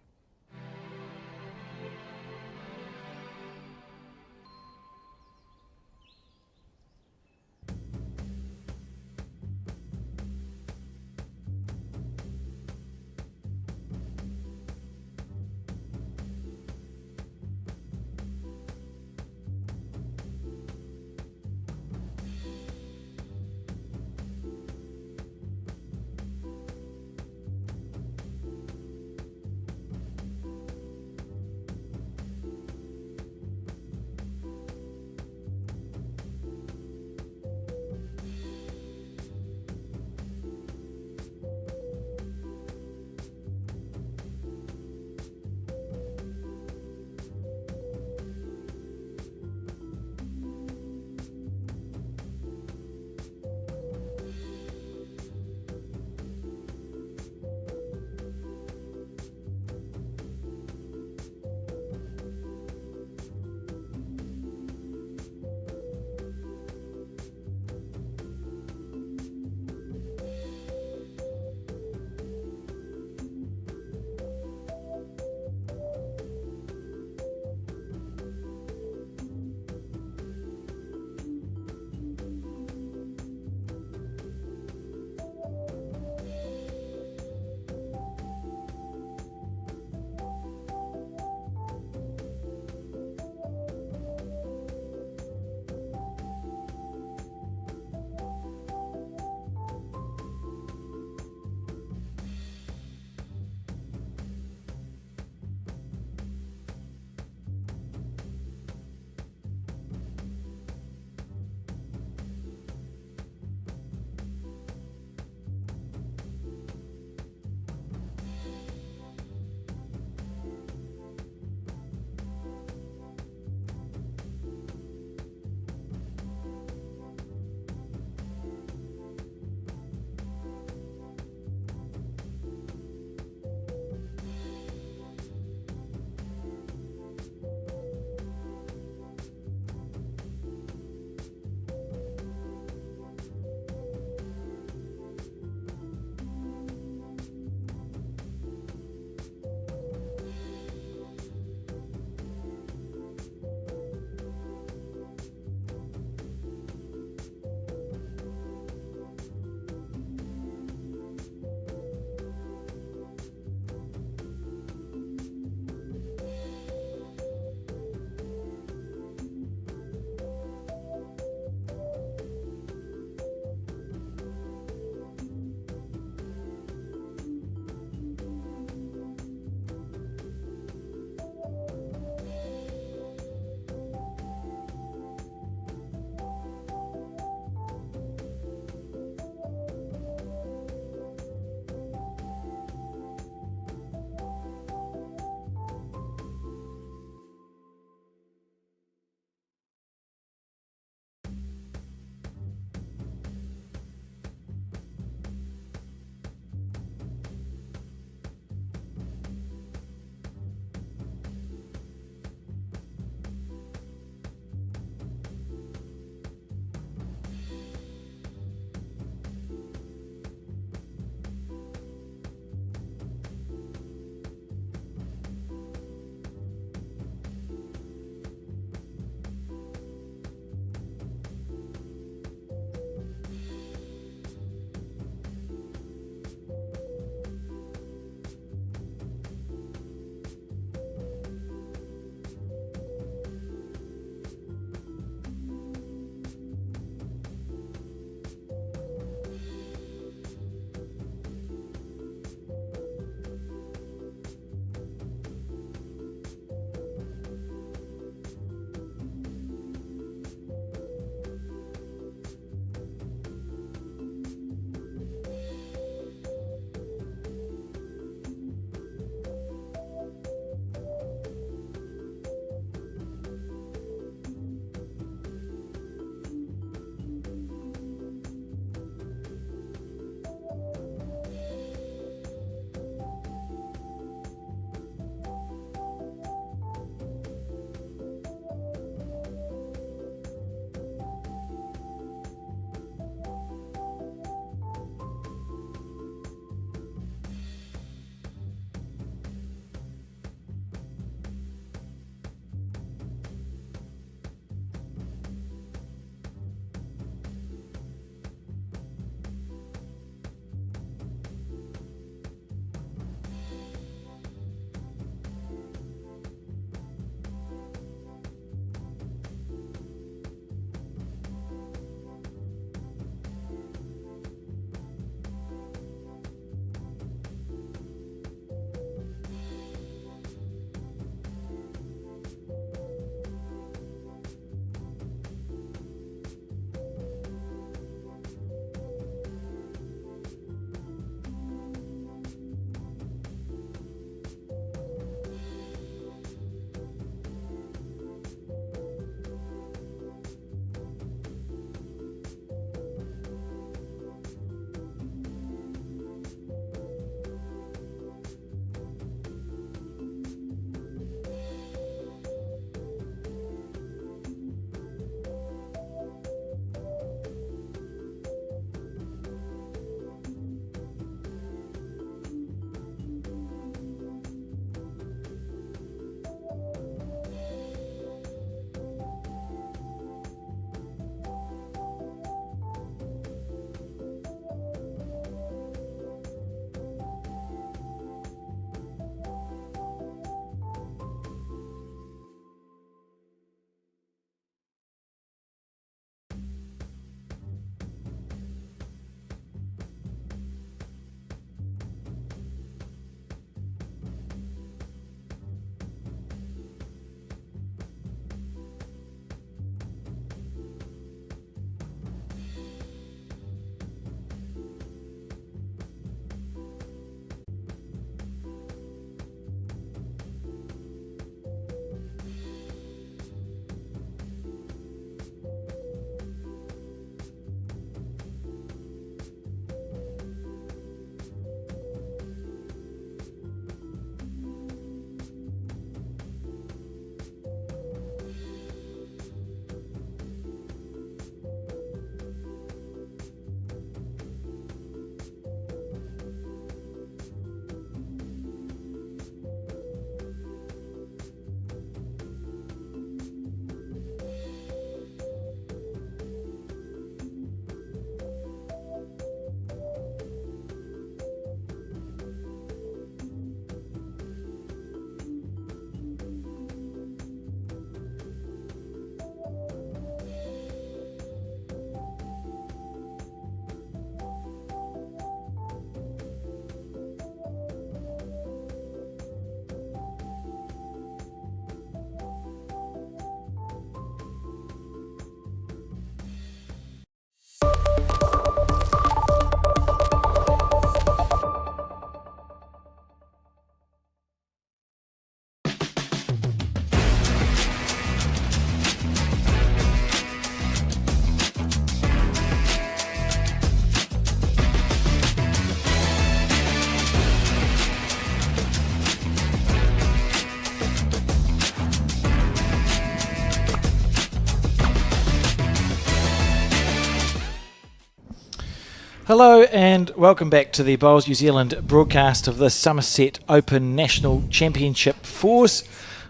Hello and welcome back to the Bowls New Zealand broadcast of the Summerset Open National Championship Fours.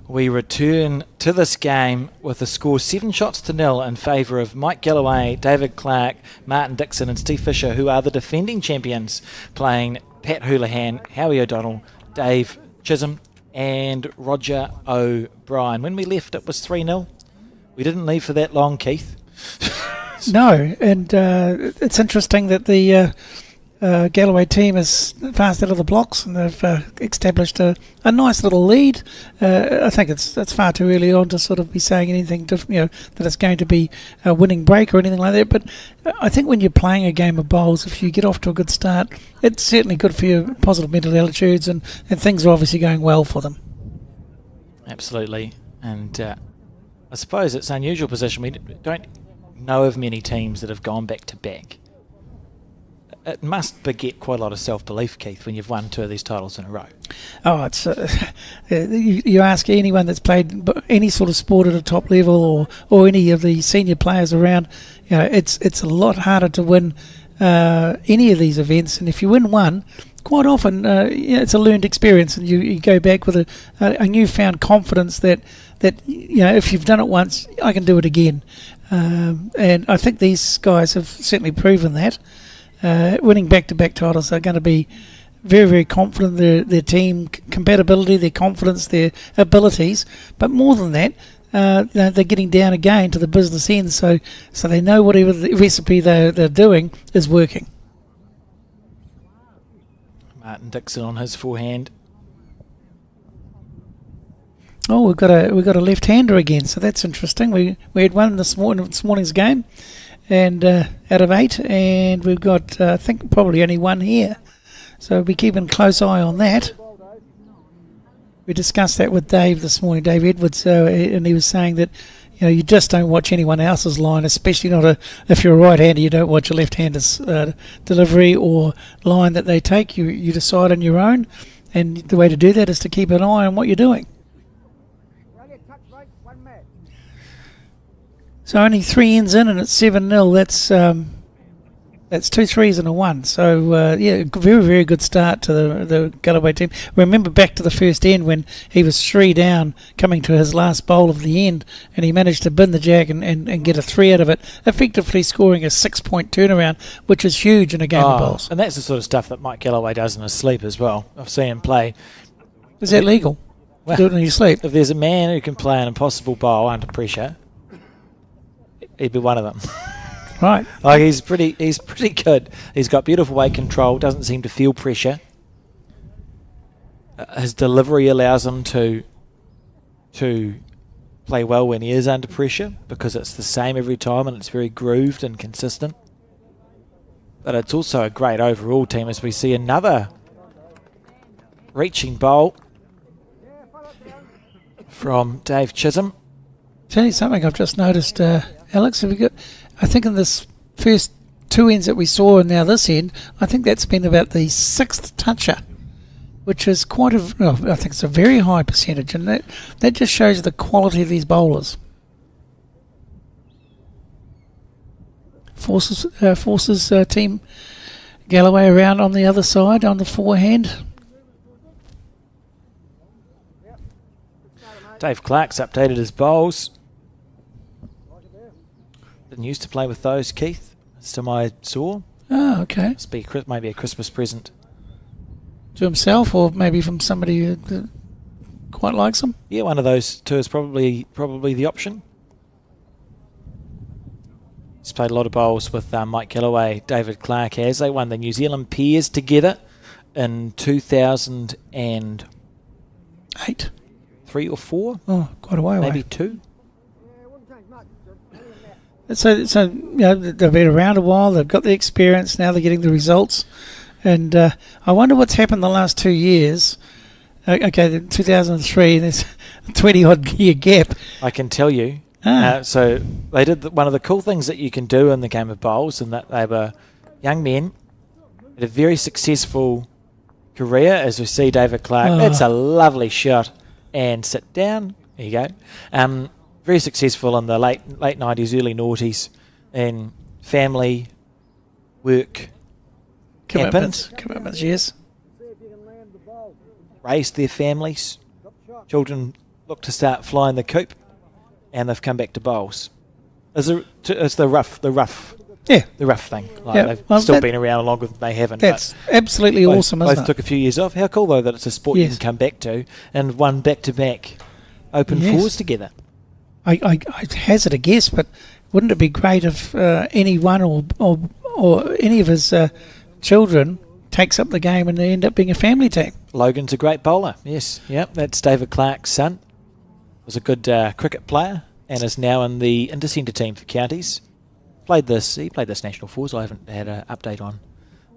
We return to this game with a score 7-0 in favour of Mike Galloway, David Clark, Martin Dixon and Steve Fisher, who are the defending champions, playing Pat Houlihan, Howie O'Donnell, Dave Chisholm and Roger O'Brien. When we left it was 3-0. We didn't leave for that long, Keith. No, and it's interesting that the Galloway team is fast out of the blocks and they've established a nice little lead. I think it's far too early on to sort of be saying anything that it's going to be a winning break or anything like that. But I think when you're playing a game of bowls, if you get off to a good start, it's certainly good for your positive mental attitudes and things are obviously going well for them. Absolutely. And I suppose it's an unusual position. We don't know of many teams that have gone back to back. It must beget quite a lot of self-belief, Keith, when you've won 2 of these titles in a row. Oh, it's you ask anyone that's played any sort of sport at a top level or any of the senior players around, it's a lot harder to win any of these events. And if you win one, quite often it's a learned experience, and you go back with a newfound confidence that if you've done it once, I can do it again. And I think these guys have certainly proven that. Winning back-to-back titles are going to be very, very confident in their team compatibility, their confidence, their abilities. But more than that, they're getting down again to the business end, so they know whatever the recipe they're doing is working. Martin Dixon on his forehand. Oh, we've got a left-hander again, so that's interesting. We had one this morning's game, and out of 8, and we've got I think probably only one here. So we'll be keeping a close eye on that. We discussed that with Dave this morning, Dave Edwards, and he was saying that you just don't watch anyone else's line, especially not if you're a right-hander. You don't watch a left-hander's delivery or line that they take. You decide on your own, and the way to do that is to keep an eye on what you're doing. So only 3 ends in and it's 7-0. That's 2 threes and a 1. So very, very good start to the Galloway team. Remember back to the first end when he was 3 down coming to his last bowl of the end, and he managed to bin the jack and get a 3 out of it, effectively scoring a 6-point turnaround, which is huge in a game of bowls. And that's the sort of stuff that Mike Galloway does in his sleep as well. I've seen him play. Is that legal? Well, do it in your sleep? If there's a man who can play an impossible bowl under pressure, he'd be one of them. Right. Like he's pretty good. He's got beautiful weight control, doesn't seem to feel pressure. His delivery allows him to play well when he is under pressure because it's the same every time and it's very grooved and consistent. But it's also a great overall team as we see another reaching bowl from Dave Chisholm. Tell you something I've just noticed, Alex. Have we got? I think in this first 2 ends that we saw and now this end, I think that's been about the 6th toucher, which is I think it's a very high percentage, and that just shows the quality of these bowlers. Forces team Galloway around on the other side on the forehand. Dave Clark's updated his bowls. Didn't used to play with those, Keith. It's to my saw. Oh, okay. Must be maybe a Christmas present. To himself, or maybe from somebody who quite likes him? Yeah, one of those 2 is probably the option. He's played a lot of bowls with Mike Galloway, David Clark has. They won the New Zealand pairs together in 2008. 3 or 4? Oh, quite a way away. Maybe 2. So they've been around a while. They've got the experience. Now they're getting the results, and I wonder what's happened the last 2 years. Okay, 2003. There's a 20-odd year gap. I can tell you. So they did one of the cool things that you can do in the game of bowls, and that they were young men, had a very successful career. As we see, David Clark. It's a lovely shot, and sit down. There you go. Very successful in the late 90s, early noughties, in family, work, Commitments, yes. Raised their families. Children look to start flying the coop, and they've come back to bowls. It's the rough Yeah. thing. Yeah, They've well, still been around longer than they haven't. That's absolutely awesome, isn't Both it? took a few years off. How cool, though, that it's a sport you Yes. can come back to and won back-to-back open Yes. fours together. I hazard a guess, but wouldn't it be great if any one or any of his children takes up the game and they end up being a family team? Logan's a great bowler, yes. Yep, that's David Clark's son. Was a good cricket player and is now in the intercenter team for counties. He played this national fours. I haven't had an update on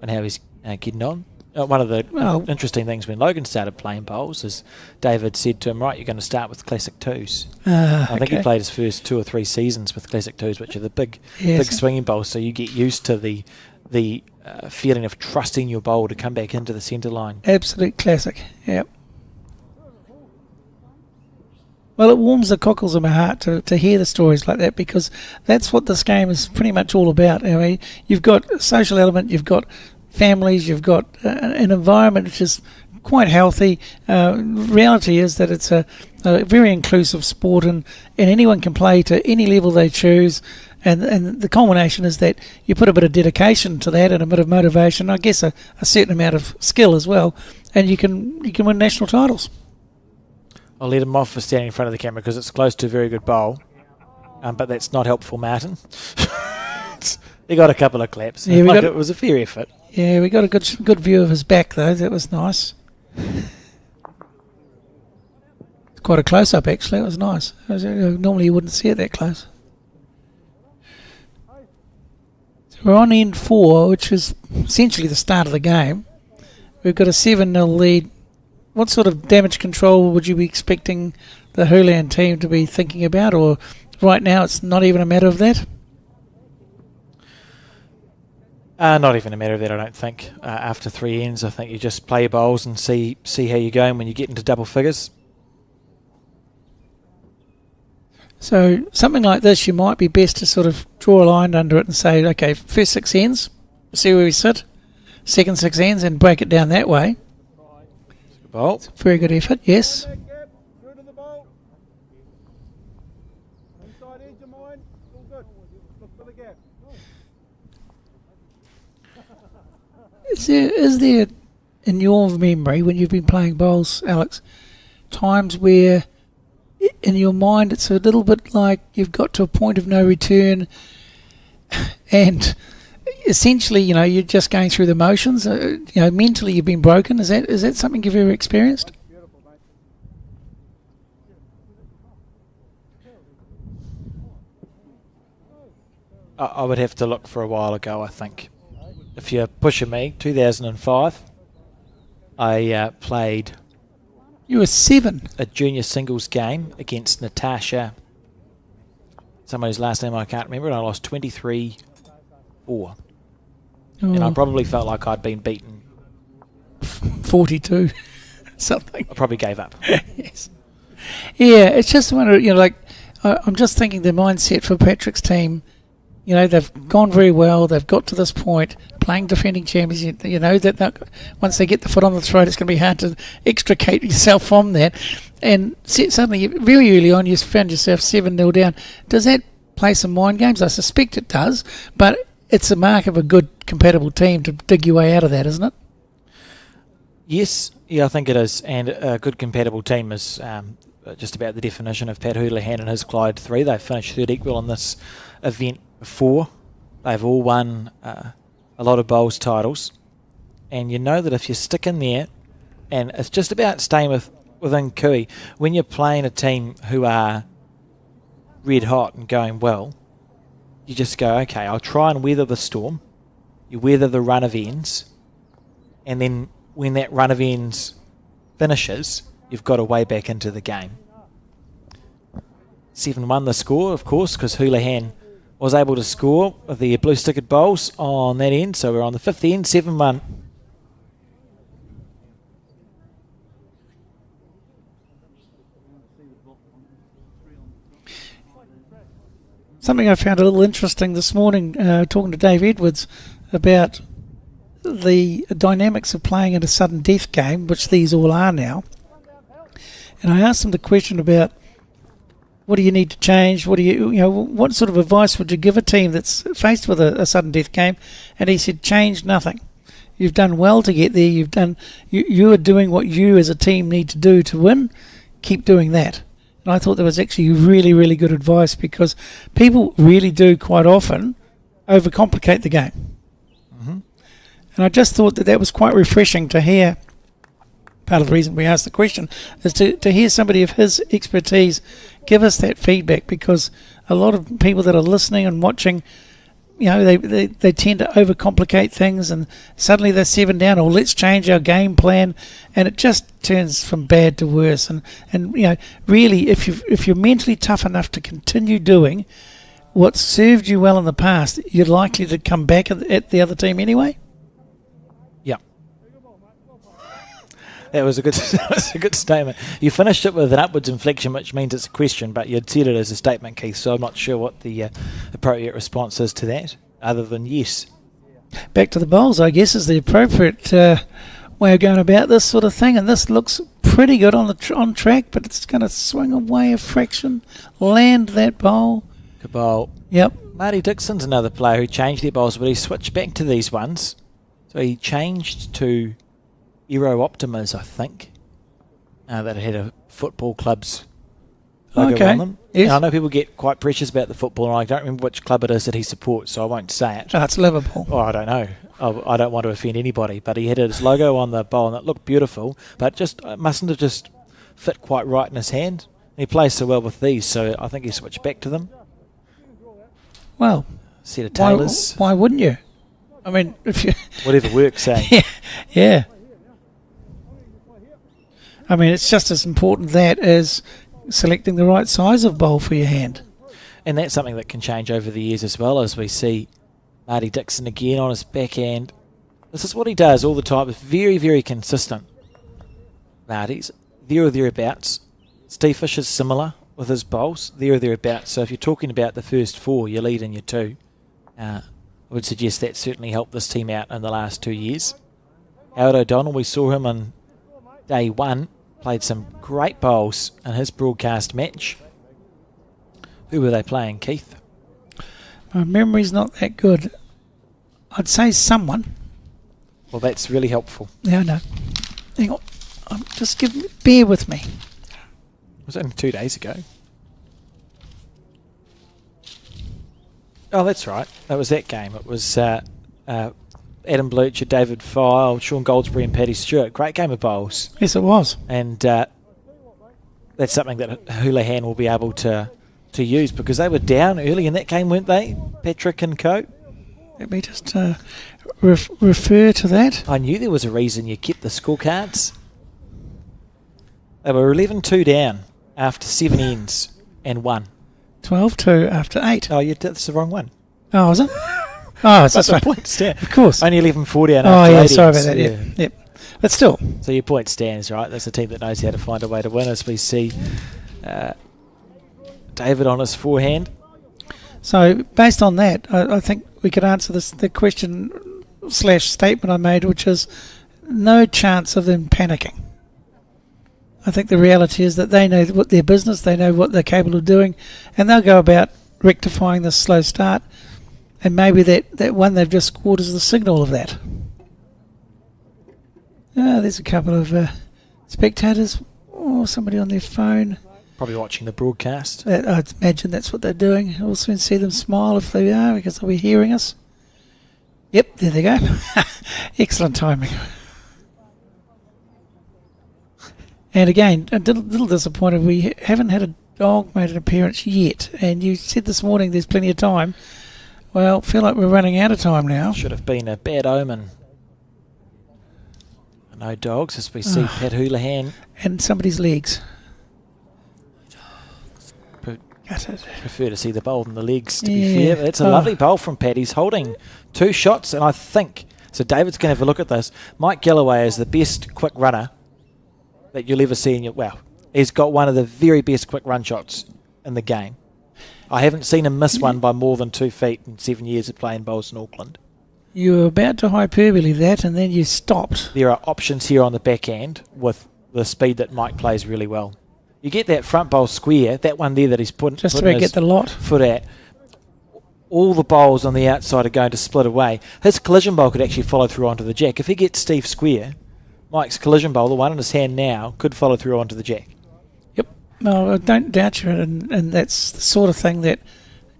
how he's getting on. One of the interesting things when Logan started playing bowls is David said to him, right, you're going to start with Classic 2s. I think he played his first 2 or 3 seasons with Classic 2s, which are the big swinging bowls, so you get used to the feeling of trusting your bowl to come back into the centre line. Absolute classic, yep. Well, it warms the cockles of my heart to hear the stories like that, because that's what this game is pretty much all about. I mean, you've got a social element, you've got families, you've got an environment which is quite healthy. Reality is that it's a very inclusive sport, and anyone can play to any level they choose. And the culmination is that you put a bit of dedication to that and a bit of motivation, I guess a certain amount of skill as well, and you can win national titles. I'll let him off for standing in front of the camera because it's close to a very good bowl, but that's not helpful, Martin. He got a couple of claps. Yeah, It was a fair effort. Yeah, we got a good view of his back though. That was nice. It's quite a close up actually. It was nice. Normally you wouldn't see it that close. So we're on end 4, which is essentially the start of the game. We've got a 7-0 lead. What sort of damage control would you be expecting the Houlihan team to be thinking about, or right now it's not even a matter of that? Not even a matter of that, I don't think. After 3 ends, I think you just play your bowls and see how you're going when you get into double figures. So something like this, you might be best to sort of draw a line under it and say, okay, first 6 ends, see where we sit. Second 6 ends, and break it down that way. Bowl. Very good effort, yes. Is there, in your memory, when you've been playing bowls, Alex, times where in your mind it's a little bit like you've got to a point of no return and essentially, you're just going through the motions, mentally you've been broken? Is that something you've ever experienced? I would have to look for a while ago, I think. If you're pushing me, 2005, I played... You were 7. A junior singles game against Natasha, somebody's last name I can't remember, and I lost 23-4. And I probably felt like I'd been beaten. 42, something. I probably gave up. Yes. Yeah, it's just one of, I'm just thinking the mindset for Patrick's team. They've gone very well. They've got to this point, playing defending champions. That once they get the foot on the throat, it's going to be hard to extricate yourself from that. And suddenly, very early on, you found yourself 7-0 down. Does that play some mind games? I suspect it does, but it's a mark of a good, compatible team to dig your way out of that, isn't it? Yes, I think it is. And a good, compatible team is just about the definition of Pat Houlihan and his Clyde 3. They've finished third equal in this event before. They've all won a lot of bowls titles. And you know that if you stick in there, and it's just about staying within Kui, when you're playing a team who are red hot and going well, you just go, okay, I'll try and weather the storm. You weather the run of ends, and then when that run of ends finishes, you've got a way back into the game. 7-1 the score, of course, because Houlihan was able to score with the blue stickered bowls on that end, so we're on the 5th end, 7-1. Something I found a little interesting this morning, talking to Dave Edwards about the dynamics of playing in a sudden death game, which these all are now. And I asked him the question about what do you need to change? What sort of advice would you give a team that's faced with a sudden death game? And he said, change nothing. You've done well to get there. You are doing what you as a team need to do to win. Keep doing that. And I thought that was actually really, really good advice, because people really do quite often overcomplicate the game. Mm-hmm. And I just thought that was quite refreshing to hear. Part of the reason we asked the question is to hear somebody of his expertise give us that feedback, because a lot of people that are listening and watching, they tend to overcomplicate things, and suddenly they're 7 down, or let's change our game plan, and it just turns from bad to worse. And really, if you're mentally tough enough to continue doing what served you well in the past, you're likely to come back at the other team anyway. Yeah. That was a good statement. You finished it with an upwards inflection, which means it's a question, but you'd said it as a statement, Keith, so I'm not sure what the appropriate response is to that, other than yes. Back to the bowls, I guess, is the appropriate way of going about this sort of thing, and this looks pretty good on track, but it's going to swing away a fraction, land that bowl. Good bowl. Yep. Marty Dixon's another player who changed their bowls, but he switched back to these ones. So he changed to Aero Optimas, I think, that had a football club's logo on them. Yes. Now, I know people get quite precious about the football, and I don't remember which club it is that he supports, so I won't say it. Oh, it's Liverpool. Oh, I don't know. I don't want to offend anybody, but he had his logo on the bowl, and it looked beautiful, but just it mustn't have just fit quite right in his hand. He plays so well with these, so I think he switched back to them. Well, Set of tailors. Why wouldn't you? I mean, if you Whatever works, eh? yeah. I mean, it's just as important that as selecting the right size of bowl for your hand. And that's something that can change over the years as well, as we see Marty Dixon again on his backhand. This is what he does all the time. It's very, very consistent. Marty's there or thereabouts. Steve Fisher's similar with his bowls, there or thereabouts. So if you're talking about the first 4, your lead and your 2, I would suggest that certainly helped this team out in the last 2 years. Howard O'Donnell, we saw him on day 1, played some great bowls in his broadcast match. Who were they playing, Keith? My memory's not that good. I'd say someone. Well, that's really helpful. Yeah, no. Hang on. Bear with me. It was only 2 days ago. Oh, that's right. That was that game. It was Adam Blucher, David File, Sean Goldsbury and Paddy Stewart. Great game of bowls. Yes, it was. And that's something that Houlihan will be able to use, because they were down early in that game, weren't they? Patrick and co. Let me just refer to that. I knew there was a reason you kept the scorecards. They were 11-2 down after 7 ends and 1. 12-2 after 8. Oh, that's the wrong one. Oh, is it? Oh, it's this one. Points down. Of course. Only 11-4 down Oh, after yeah, 8 sorry ends. about that. Yeah. Yep. But still. So your point stands, right? That's a team that knows how to find a way to win, as we see David on his forehand. So based on that, I think we could answer the question / statement I made, which is no chance of them panicking. I think the reality is that they know what their business, they know what they're capable of doing, and they'll go about rectifying this slow start, and maybe that one they've just scored is the signal of that. There's a couple of spectators, or somebody on their phone. Probably watching the broadcast. I'd imagine that's what they're doing. We'll soon see them smile if they are, because they'll be hearing us. Yep, there they go. Excellent timing. And again, a little disappointed we haven't had a dog made an appearance yet. And you said this morning there's plenty of time. Well, feel like we're running out of time now. Should have been a bad omen. No dogs, as we see Pat Houlihan. And somebody's legs. Prefer to see the bowl than the legs, to be fair. It's a lovely bowl from Pat. He's holding 2 shots, and I think, so David's going to have a look at this. Mike Galloway is the best quick runner that you'll ever see in your... Well, he's got one of the very best quick run shots in the game. I haven't seen him miss one by more than 2 feet in 7 years of playing bowls in Auckland. You were about to hyperbole that, and then you stopped. There are options here on the back end with the speed that Mike plays really well. You get that front bowl square, that one there that he's putting About get the lot. foot at. All the bowls on the outside are going to split away. His collision bowl could actually follow through onto the jack. If he gets Steve square, Mike's collision bowl, the one in his hand now, could follow through onto the jack. Yep. No, I don't doubt you, and that's the sort of thing that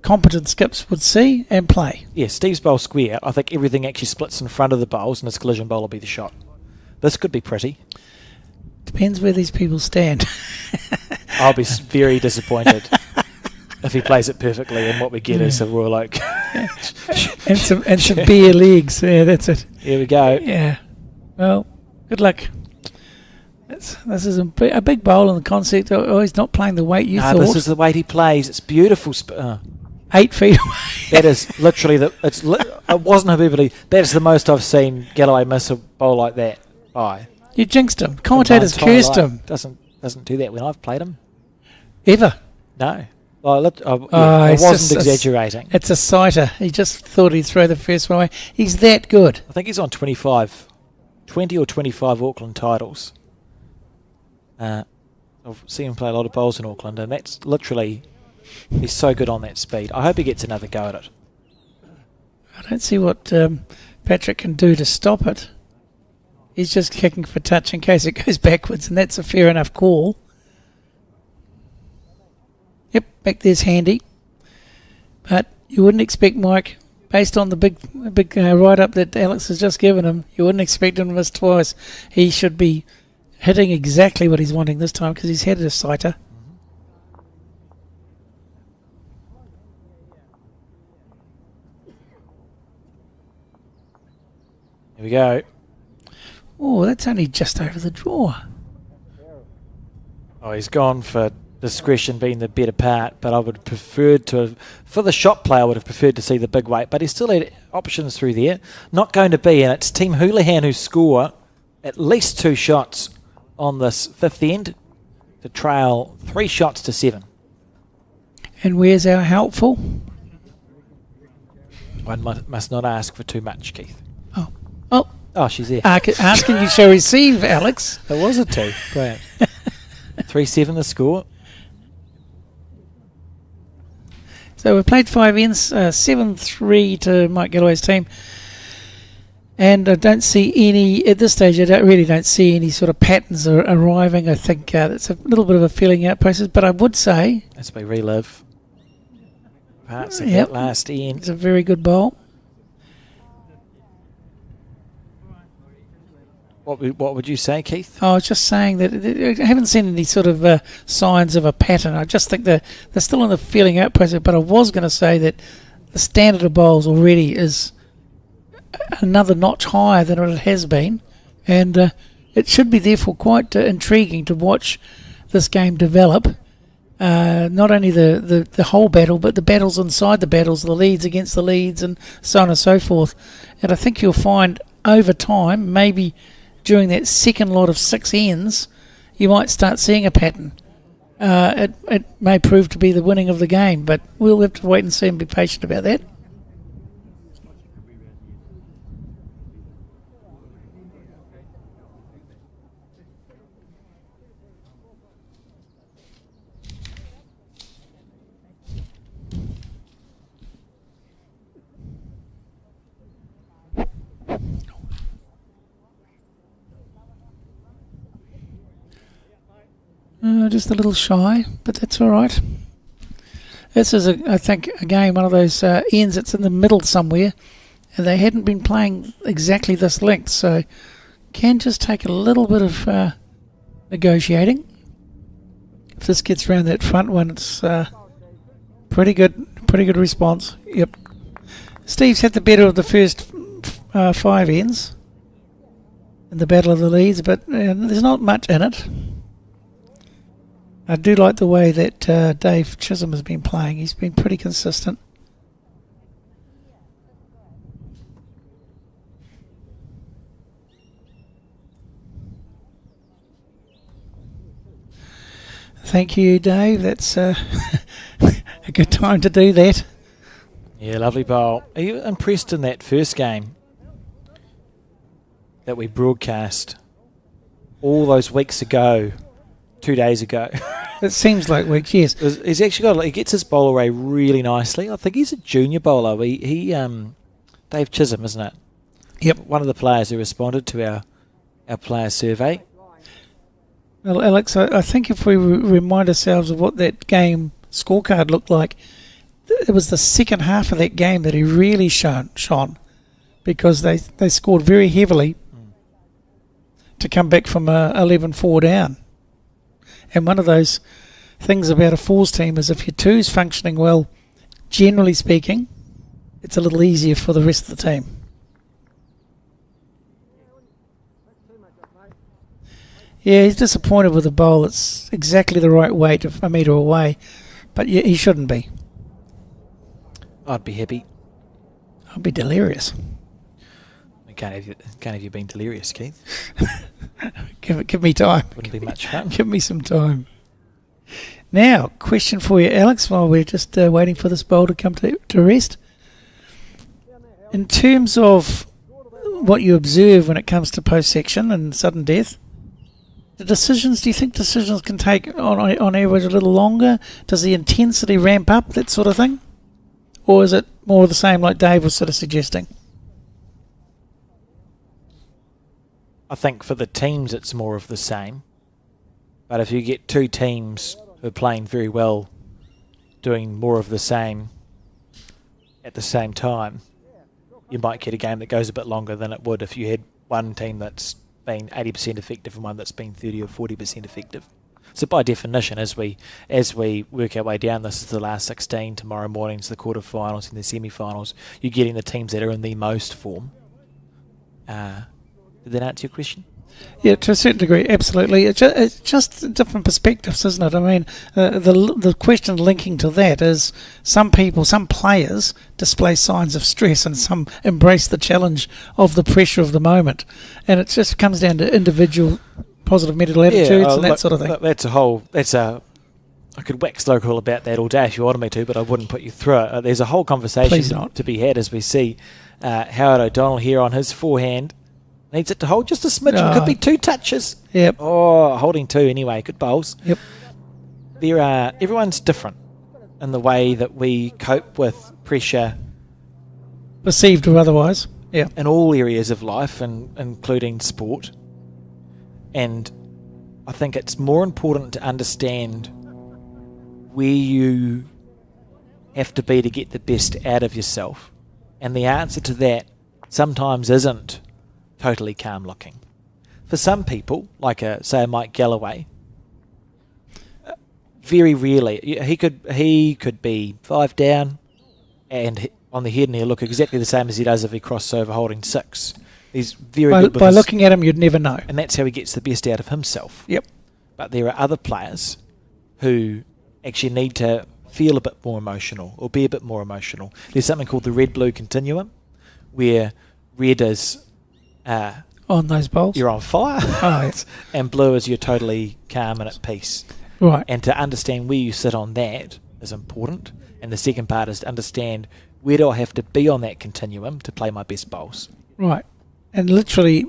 competent skips would see and play. Yeah, Steve's bowl square, I think everything actually splits in front of the bowls and his collision bowl will be the shot. This could be pretty. Depends where these people stand. I'll be very disappointed if he plays it perfectly and what we get is a Royal Oak. and some bare legs. Yeah, that's it. Here we go. Yeah. Well, good luck. This is a big bowl in the concept. Oh, he's not playing the weight you thought. This is the weight he plays. It's beautiful. 8 feet away. That is literally it wasn't hyperbole. That's the most I've seen Galloway miss a bowl like that by. You jinxed him. Commentators cursed him. Doesn't do that when I've played him. Ever. No. I wasn't exaggerating. It's a sighter. He just thought he'd throw the first one away. He's that good. I think he's on 20 or 25 Auckland titles. I've seen him play a lot of bowls in Auckland, and that's literally, he's so good on that speed. I hope he gets another go at it. I don't see what Patrick can do to stop it. He's just kicking for touch in case it goes backwards, and that's a fair enough call. Yep, back there's handy. But you wouldn't expect Mike, based on the big write-up that Alex has just given him, you wouldn't expect him to miss twice. He should be hitting exactly what he's wanting this time because he's headed a sighter. Here we go. Oh, that's only just over the draw. Oh, he's gone for discretion being the better part, but I would have preferred to, for the shot play, I would have preferred to see the big weight, but he still had options through there. Not going to be, and it's Team Houlihan who score at least 2 shots on this fifth end to trail 3 shots to 7. And where's our helpful? One must not ask for too much, Keith. Oh, she's there. asking you shall receive, Alex. It was a 2. Great. 3-7 the score. So we played 5 ends, 7-3 to Mike Galloway's team. And I don't see any, at this stage, I really don't see any sort of patterns arriving. I think it's a little bit of a feeling out process, but I would say... As we relive parts of that last end. It's a very good bowl. What would you say, Keith? I was just saying that I haven't seen any sort of signs of a pattern. I just think they're still in the feeling out process, but I was going to say that the standard of bowls already is another notch higher than what it has been, and it should be therefore quite intriguing to watch this game develop. Not only the whole battle, but the battles inside the battles, the leads against the leads, and so on and so forth. And I think you'll find over time, maybe during that second lot of 6 ends, you might start seeing a pattern. It may prove to be the winning of the game, but we'll have to wait and see and be patient about that. Just a little shy, but that's all right. This is, I think, again, one of those ends that's in the middle somewhere, and they hadn't been playing exactly this length, so can just take a little bit of negotiating. If this gets around that front one, it's pretty good response. Yep. Steve's had the better of the first 5 ends in the battle of the leads, but there's not much in it. I do like the way that Dave Chisholm has been playing. He's been pretty consistent. Thank you, Dave. That's a good time to do that. Yeah, lovely bowl. Are you impressed in that first game that we broadcast all those weeks ago, 2 days ago. It seems like weeks, yes. He's actually got. He gets his bowl away really nicely. I think he's a junior bowler. Dave Chisholm, isn't it? Yep. One of the players who responded to our player survey. Well, Alex, I think if we remind ourselves of what that game scorecard looked like, it was the second half of that game that he really shone, because they scored very heavily to come back from a 11-4 down. And one of those things about a fours team is if your two's functioning well, generally speaking, it's a little easier for the rest of the team. Yeah, he's disappointed with the bowl. It's exactly the right weight, a metre away, but he shouldn't be. I'd be happy. I'd be delirious. Can't have you been delirious, Keith? Give me time. Wouldn't be much fun. Give me some time. Now, question for you, Alex, while we're just waiting for this bowl to come to rest. In terms of what you observe when it comes to post-section and sudden death, do you think decisions can take on average a little longer? Does the intensity ramp up, that sort of thing? Or is it more the same like Dave was sort of suggesting? I think for the teams it's more of the same. But if you get two teams who are playing very well, doing more of the same at the same time, you might get a game that goes a bit longer than it would if you had one team that's been 80% effective and one that's been 30 or 40% effective. So by definition, as we work our way down, this is the last 16, tomorrow morning's the quarterfinals and the semi-finals, you're getting the teams that are in the most form. Did that answer your question? Yeah, to a certain degree, absolutely. It's just different perspectives, isn't it? I mean, the question linking to that is some players display signs of stress and some embrace the challenge of the pressure of the moment. And it just comes down to individual positive mental attitudes and that sort of thing. I could wax lyrical about that all day if you wanted me to, but I wouldn't put you through it. There's a whole conversation to be had as we see Howard O'Donnell here on his forehand. Needs it to hold just a smidgen. Could be 2 touches. Yep. Oh, holding 2 anyway. Good bowls. Yep. Everyone's different in the way that we cope with pressure. Perceived or otherwise. Yeah. In all areas of life, and including sport. And I think it's more important to understand where you have to be to get the best out of yourself. And the answer to that sometimes isn't totally calm looking. For some people, like say a Mike Galloway, very rarely he could be 5 down and on the head, and he'll look exactly the same as he does if he crosses over holding 6. He's very good by looking at him, you'd never know, and that's how he gets the best out of himself. Yep. But there are other players who actually need to feel a bit more emotional or be a bit more emotional. There's something called the red-blue continuum, where red is on those bowls, you're on fire, yes. And blue is you're totally calm and at peace. Right. And to understand where you sit on that is important. And the second part is to understand where do I have to be on that continuum to play my best bowls. Right. And literally,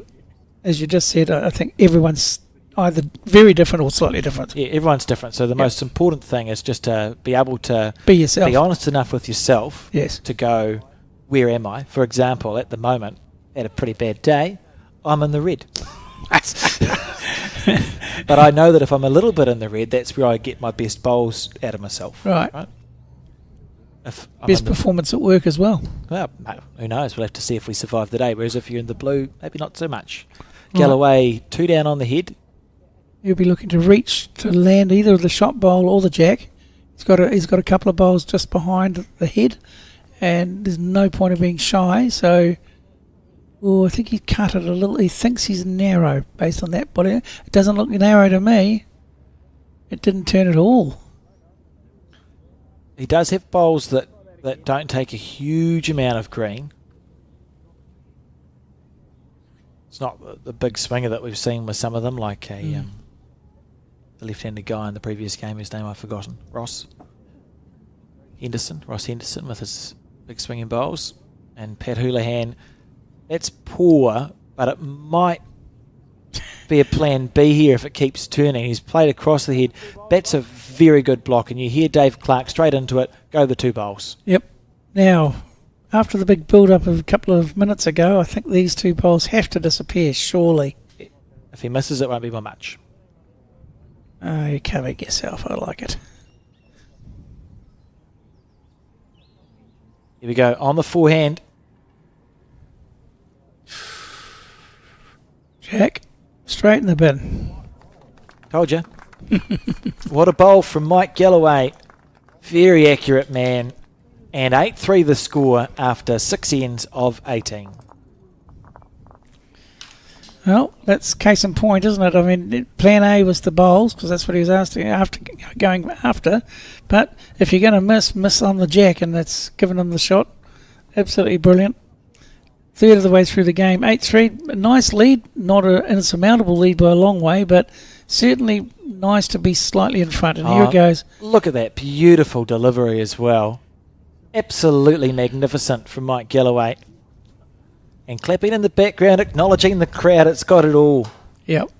as you just said, I think everyone's either very different or slightly different. Yeah, everyone's different. So the most important thing is just to be able to be yourself. Be honest enough with yourself. Yes. To go, where am I? For example, at the moment, had a pretty bad day, I'm in the red. But I know that if I'm a little bit in the red, that's where I get my best bowls out of myself. Right. If best performance at work as well. Well, who knows? We'll have to see if we survive the day. Whereas if you're in the blue, maybe not so much. Galloway, 2 down on the head. You'll be looking to reach to land either the shot bowl or the jack. He's got a couple of bowls just behind the head, and there's no point of being shy. So, I think he cut it a little. He thinks he's narrow based on that body. It doesn't look narrow to me. It didn't turn at all. He does have bowls that don't take a huge amount of green. It's not the big swinger that we've seen with some of them, like the left-handed guy in the previous game, whose name I've forgotten. Ross Henderson with his big swinging bowls. And Pat Houlihan, that's poor, but it might be a plan B here if it keeps turning. He's played across the head. That's a very good block, and you hear Dave Clark straight into it, go the 2 bowls. Yep. Now, after the big build-up of a couple of minutes ago, I think these 2 bowls have to disappear, surely. If he misses, it won't be by much. Oh, you cover yourself. I like it. Here we go, on the forehand. Jack, straight in the bin. Told you. What a bowl from Mike Galloway. Very accurate, man. And 8-3 the score after 6 ends of 18. Well, that's case in point, isn't it? I mean, plan A was the bowls, because that's what he was going after. But if you're going to miss on the jack, and that's given him the shot. Absolutely brilliant. Third of the way through the game. 8-3, a nice lead. Not an insurmountable lead by a long way, but certainly nice to be slightly in front. And here it goes. Look at that beautiful delivery as well. Absolutely magnificent from Mike Galloway. And clapping in the background, acknowledging the crowd. It's got it all. Yep.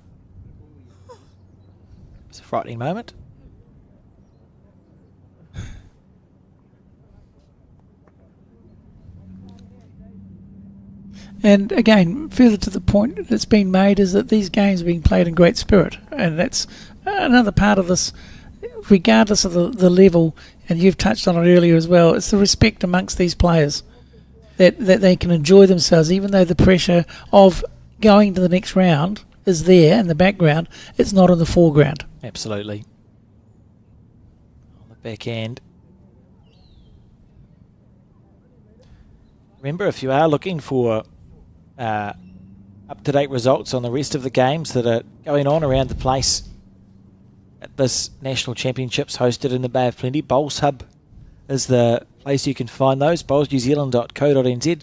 It's a frightening moment. And again, further to the point that's been made is that these games are being played in great spirit. And that's another part of this, regardless of the level, and you've touched on it earlier as well, it's the respect amongst these players. That they can enjoy themselves, even though the pressure of going to the next round is there in the background, it's not in the foreground. Absolutely. On the back end. Remember, if you are looking for up-to-date results on the rest of the games that are going on around the place at this National Championships hosted in the Bay of Plenty, Bowls Hub is the place you can find those, bowlsnewzealand.co.nz.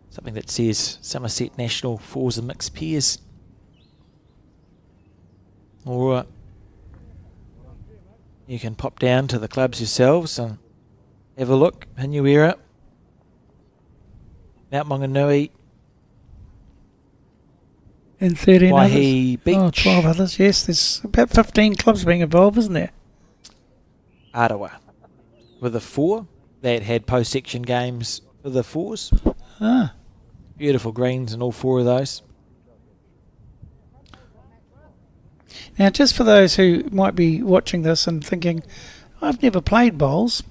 Something that says Summerset National Fours and Mixed Pairs. Or you can pop down to the clubs yourselves and have a look. Hinuera, Mount Maunganui, And 13 Waihi others. Beach. Oh, 12 others, yes. There's about 15 clubs being involved, isn't there? Arawa with a 4 that had post-section games for the 4s. Ah. Beautiful greens in all 4 of those. Now, just for those who might be watching this and thinking, I've never played bowls,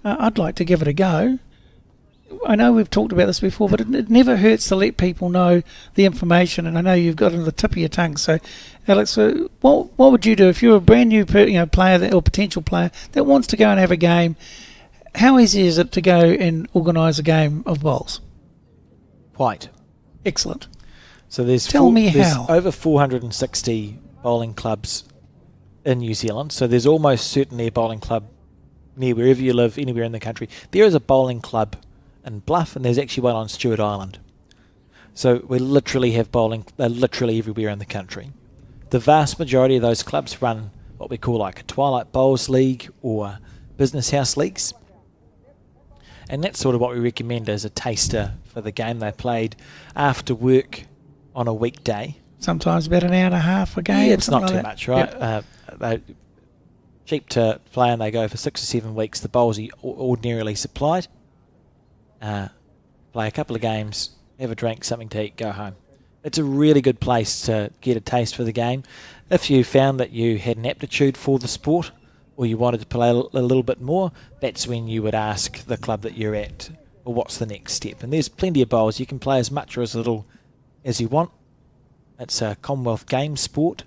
I'd like to give it a go. I know we've talked about this before, but it never hurts to let people know the information, and I know you've got it on the tip of your tongue. So, Alex, what would you do if you're a brand new player or potential player that wants to go and have a game? How easy is it to go and organise a game of bowls? Quite. Excellent. So there's how. over 460 bowling clubs in New Zealand. So there's almost certainly a bowling club near wherever you live, anywhere in the country. There is a bowling club in Bluff, and there's actually one on Stewart Island. So we literally have bowling literally everywhere in the country. The vast majority of those clubs run what we call like a Twilight Bowls League or Business House Leagues. And that's sort of what we recommend as a taster for the game they played after work on a weekday. Sometimes about an hour and a half a game. Yeah, it's not like too that. much, right? Yep. They're cheap to play, and they go for 6 or 7 weeks. The bowls are ordinarily supplied. Play a couple of games, have a drink, something to eat, go home. It's a really good place to get a taste for the game. If you found that you had an aptitude for the sport, or you wanted to play a little bit more, that's when you would ask the club that you're at, well, what's the next step? And there's plenty of bowls. You can play as much or as little as you want. It's a Commonwealth Games sport.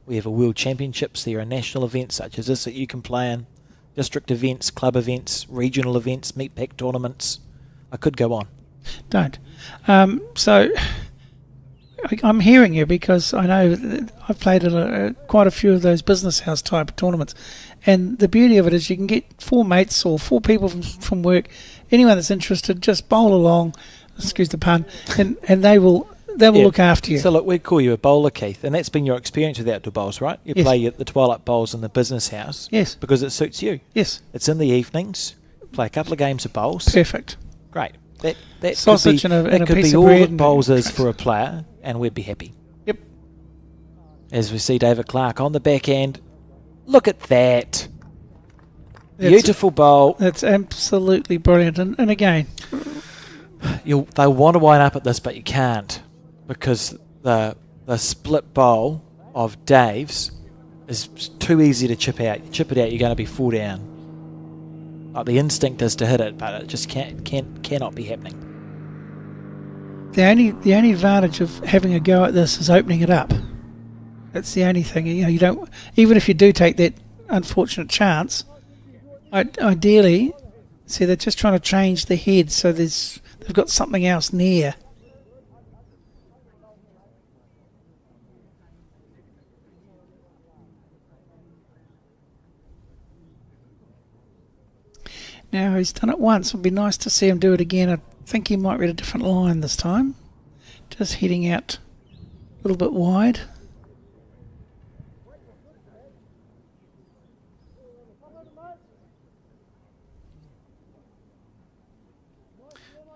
We have a World Championships. There are national events such as this that you can play in, district events, club events, regional events, meat pack tournaments. I could go on. Don't. So I'm hearing you because I know that I've played in quite a few of those business house type of tournaments, and the beauty of it is you can get 4 mates or 4 people from work, anyone that's interested, just bowl along, excuse the pun, and they will look after you. So look, we call you a bowler, Keith, and that's been your experience with outdoor bowls, right? You Yes. play at the Twilight Bowls in the business house. Yes. Because it suits you. Yes. It's in the evenings. Play a couple of games of bowls. Perfect. Great. That Sausage could be, and a that could piece be of all bread that and bowls is drinks. for a player, and we'd be happy. Yep. As we see David Clark on the back end. Look at that. That's- Beautiful bowl. That's absolutely brilliant. And again, They want to wind up at this, but you can't, because the split bowl of Dave's is too easy to chip out. You chip it out, you're going to be 4 down. Like the instinct is to hit it, but it just cannot be happening. the only advantage of having a go at this is opening it up. That's the only thing. You don't, even if you do take that unfortunate chance, ideally, see, they're just trying to change the head so they've got something else near. Now, he's done it once. It would be nice to see him do it again. I think he might read a different line this time. Just heading out a little bit wide.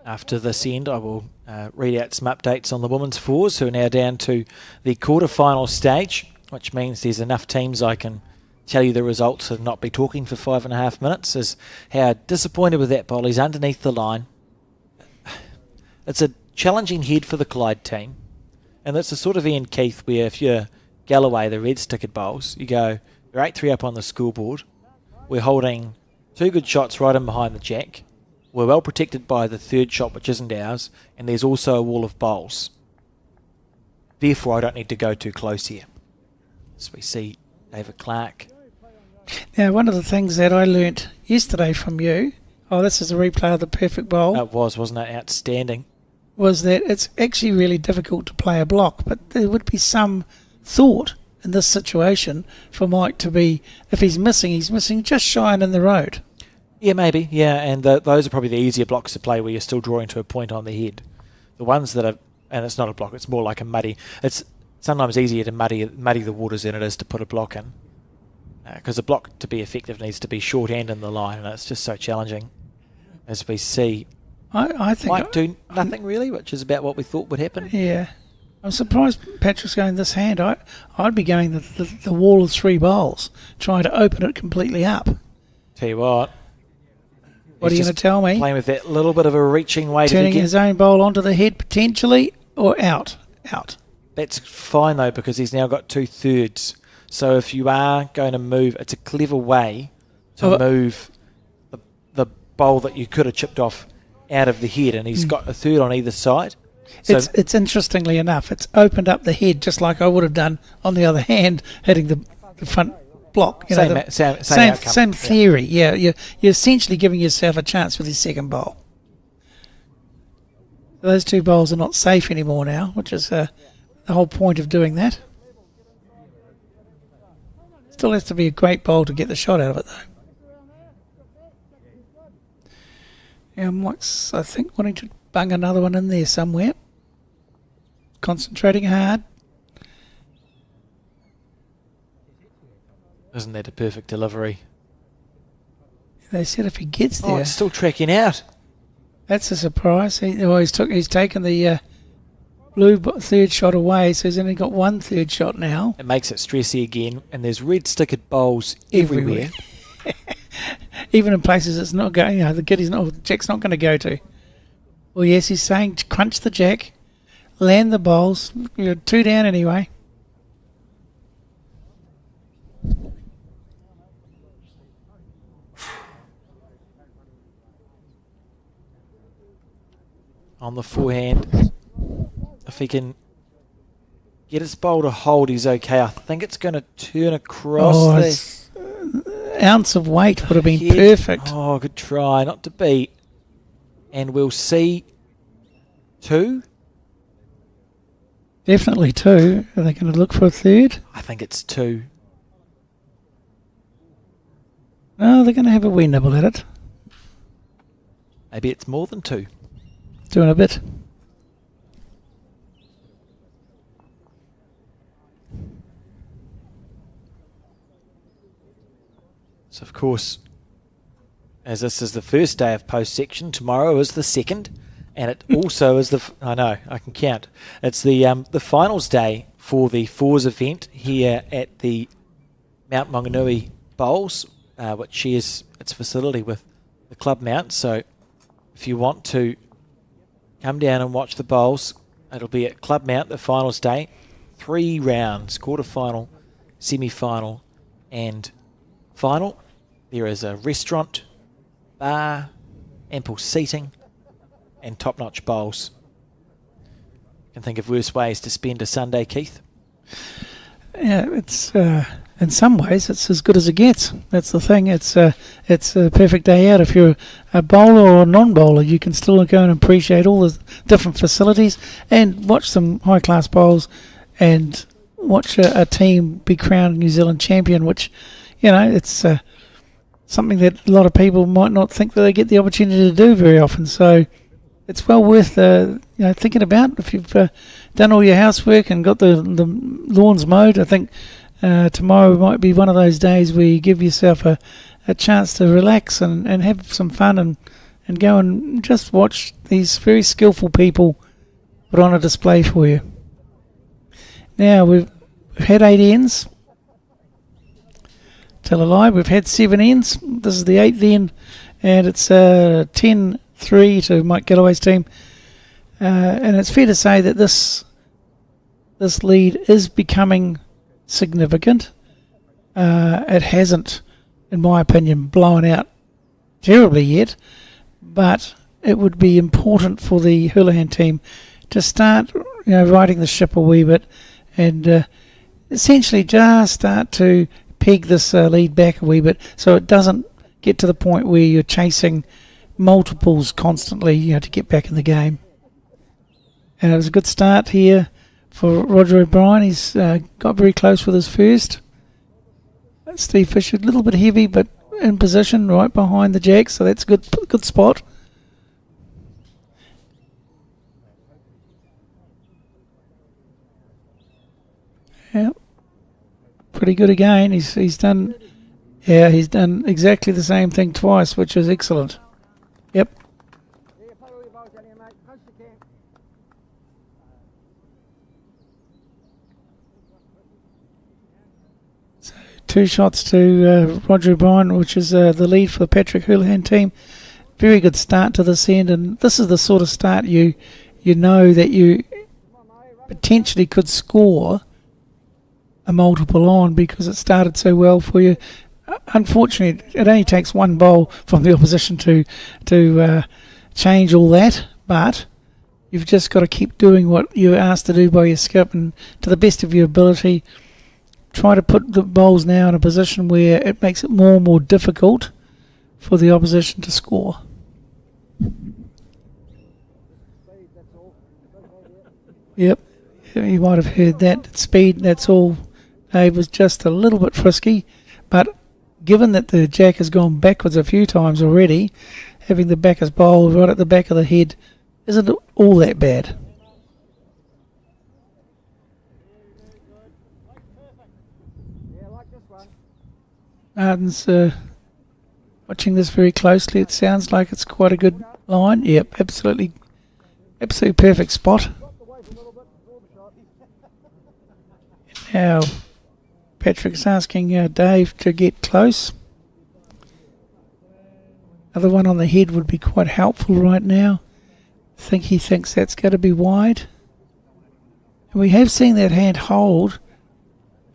After this end, I will read out some updates on the women's fours, who are now down to the quarter-final stage, which means there's enough teams I can tell you the results and not be talking for 5.5 minutes. Is how disappointed with that bowl. He's underneath the line. It's a challenging head for the Clyde team, and that's the sort of Ian Keith where if you're Galloway, the red stickered bowls, you go, you're 8-3 up on the scoreboard. We're holding 2 good shots right in behind the jack. We're well protected by the third shot, which isn't ours, and there's also a wall of bowls. Therefore, I don't need to go too close here. So we see David Clark. Now, one of the things that I learnt yesterday from you, this is a replay of the perfect bowl, It was, wasn't it? Outstanding. was that it's actually really difficult to play a block, but there would be some thought in this situation for Mike to be, if he's missing just shy and in the road. Yeah, maybe. Yeah, and those are probably the easier blocks to play where you're still drawing to a point on the head. The ones that are, and it's not a block, it's more like a muddy. It's sometimes easier to muddy the waters than it is to put a block in. Because a block, to be effective, needs to be shorthand in the line, and it's just so challenging. As we see, I think Mike do nothing really, which is about what we thought would happen. Yeah. I'm surprised Patrick's going this hand. I'd be going the wall of 3 bowls, trying to open it completely up. Tell you what. What are you going to tell me? Playing with that little bit of a reaching weight. Turning his own bowl onto the head potentially, or out? Out. That's fine though, because he's now got 2/3. So if you are going to move, it's a clever way to move the bowl that you could have chipped off out of the head, and he's got a third on either side. So It's interestingly enough, it's opened up the head just like I would have done on the other hand, hitting the front block. You know, same outcome. Same theory. Yeah, you're essentially giving yourself a chance with your second bowl. Those 2 bowls are not safe anymore now, which is the whole point of doing that. Still has to be a great bowl to get the shot out of it, though. Yeah, Mike's, I think, wanting to bung another one in there somewhere. Concentrating hard. Isn't that a perfect delivery? They said if he gets there, Oh, it's still tracking out. that's a surprise. He's taken the blue third shot away, so he's only got 1 third shot now. It makes it stressy again, and there's red stickered bowls everywhere. Even in places it's not going. The jack's not going to go to. Well, yes, he's saying crunch the jack, land the bowls. You're 2 down anyway. On the forehand, if he can get his bowl to hold, he's okay. I think it's going to turn across the Ounce of weight would have been head. perfect. Oh, good try, not to beat. And we'll see 2. Definitely 2. Are they going to look for a third? I think it's 2. No, they're going to have a wee nibble at it. Maybe it's more than 2. Doing a bit. So, of course, as this is the first day of post-section, tomorrow is the second. and it also is I know, I can count. It's the finals day for the fours event here at the Mount Maunganui Bowls, which shares its facility with the Club Mount. So if you want to come down and watch the bowls, it'll be at Club Mount, the finals day. 3 rounds, quarter-final, semi-final and final. There is a restaurant, bar, ample seating and top-notch bowls. Can think of worse ways to spend a Sunday, Keith. Yeah, it's in some ways it's as good as it gets. That's the thing. It's a perfect day out. If you're a bowler or a non-bowler, you can still go and appreciate all the different facilities and watch some high-class bowls and watch a team be crowned New Zealand champion, which, it's something that a lot of people might not think that they get the opportunity to do very often. So it's well worth thinking about. If you've done all your housework and got the lawns mowed, I think tomorrow might be one of those days where you give yourself a chance to relax and have some fun and go and just watch these very skillful people put on a display for you. Now, we've had 8 ends. Tell a lie, we've had 7 ends. This is the 8th end, and it's 10-3 to Mike Galloway's team. And it's fair to say that this lead is becoming significant. It hasn't, in my opinion, blown out terribly yet, but it would be important for the Houlihan team to start riding the ship a wee bit and essentially just start to peg this lead back a wee bit so it doesn't get to the point where you're chasing multiples constantly to get back in the game. And it was a good start here for Roger O'Brien. He's got very close with his first. Steve Fisher, a little bit heavy, but in position right behind the jack, so that's a good spot. Yeah, pretty good again. He's done exactly the same thing twice, which is excellent. Yep. So 2 shots to Roger O'Brien, which is the lead for the Patrick Houlihan team. Very good start to this end, and this is the sort of start you know that you potentially could score a multiple on because it started so well for you. Unfortunately, it only takes one bowl from the opposition to change all that, but you've just got to keep doing what you're asked to do by your skip, and to the best of your ability, try to put the bowls now in a position where it makes it more and more difficult for the opposition to score. Yep, you might have heard that. Speed, that's all. Dave was just a little bit frisky, but given that the jack has gone backwards a few times already, having the backers bowl right at the back of the head isn't all that bad. Martin's watching this very closely. It sounds like it's quite a good line. Yep, absolutely perfect spot. Now Patrick's asking Dave to get close. Another one on the head would be quite helpful right now. I think he thinks that's going to be wide. And we have seen that hand hold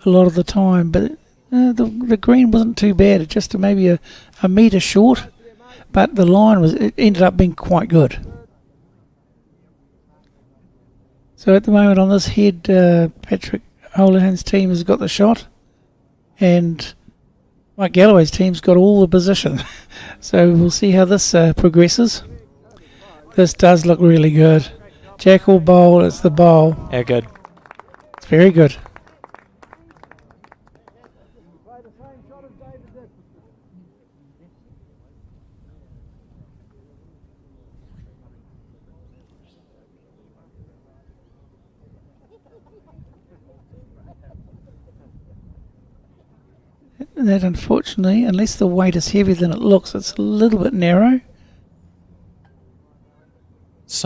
a lot of the time, but the green wasn't too bad. It's just maybe a metre short, but the line it ended up being quite good. So at the moment on this head, Patrick Houlihan's team has got the shot, and Mike Galloway's team's got all the position. So we'll see how this progresses. This does look really good. Jack or bowl, it's the bowl. Yeah, good. It's very good. That unfortunately, unless the weight is heavier than it looks, it's a little bit narrow.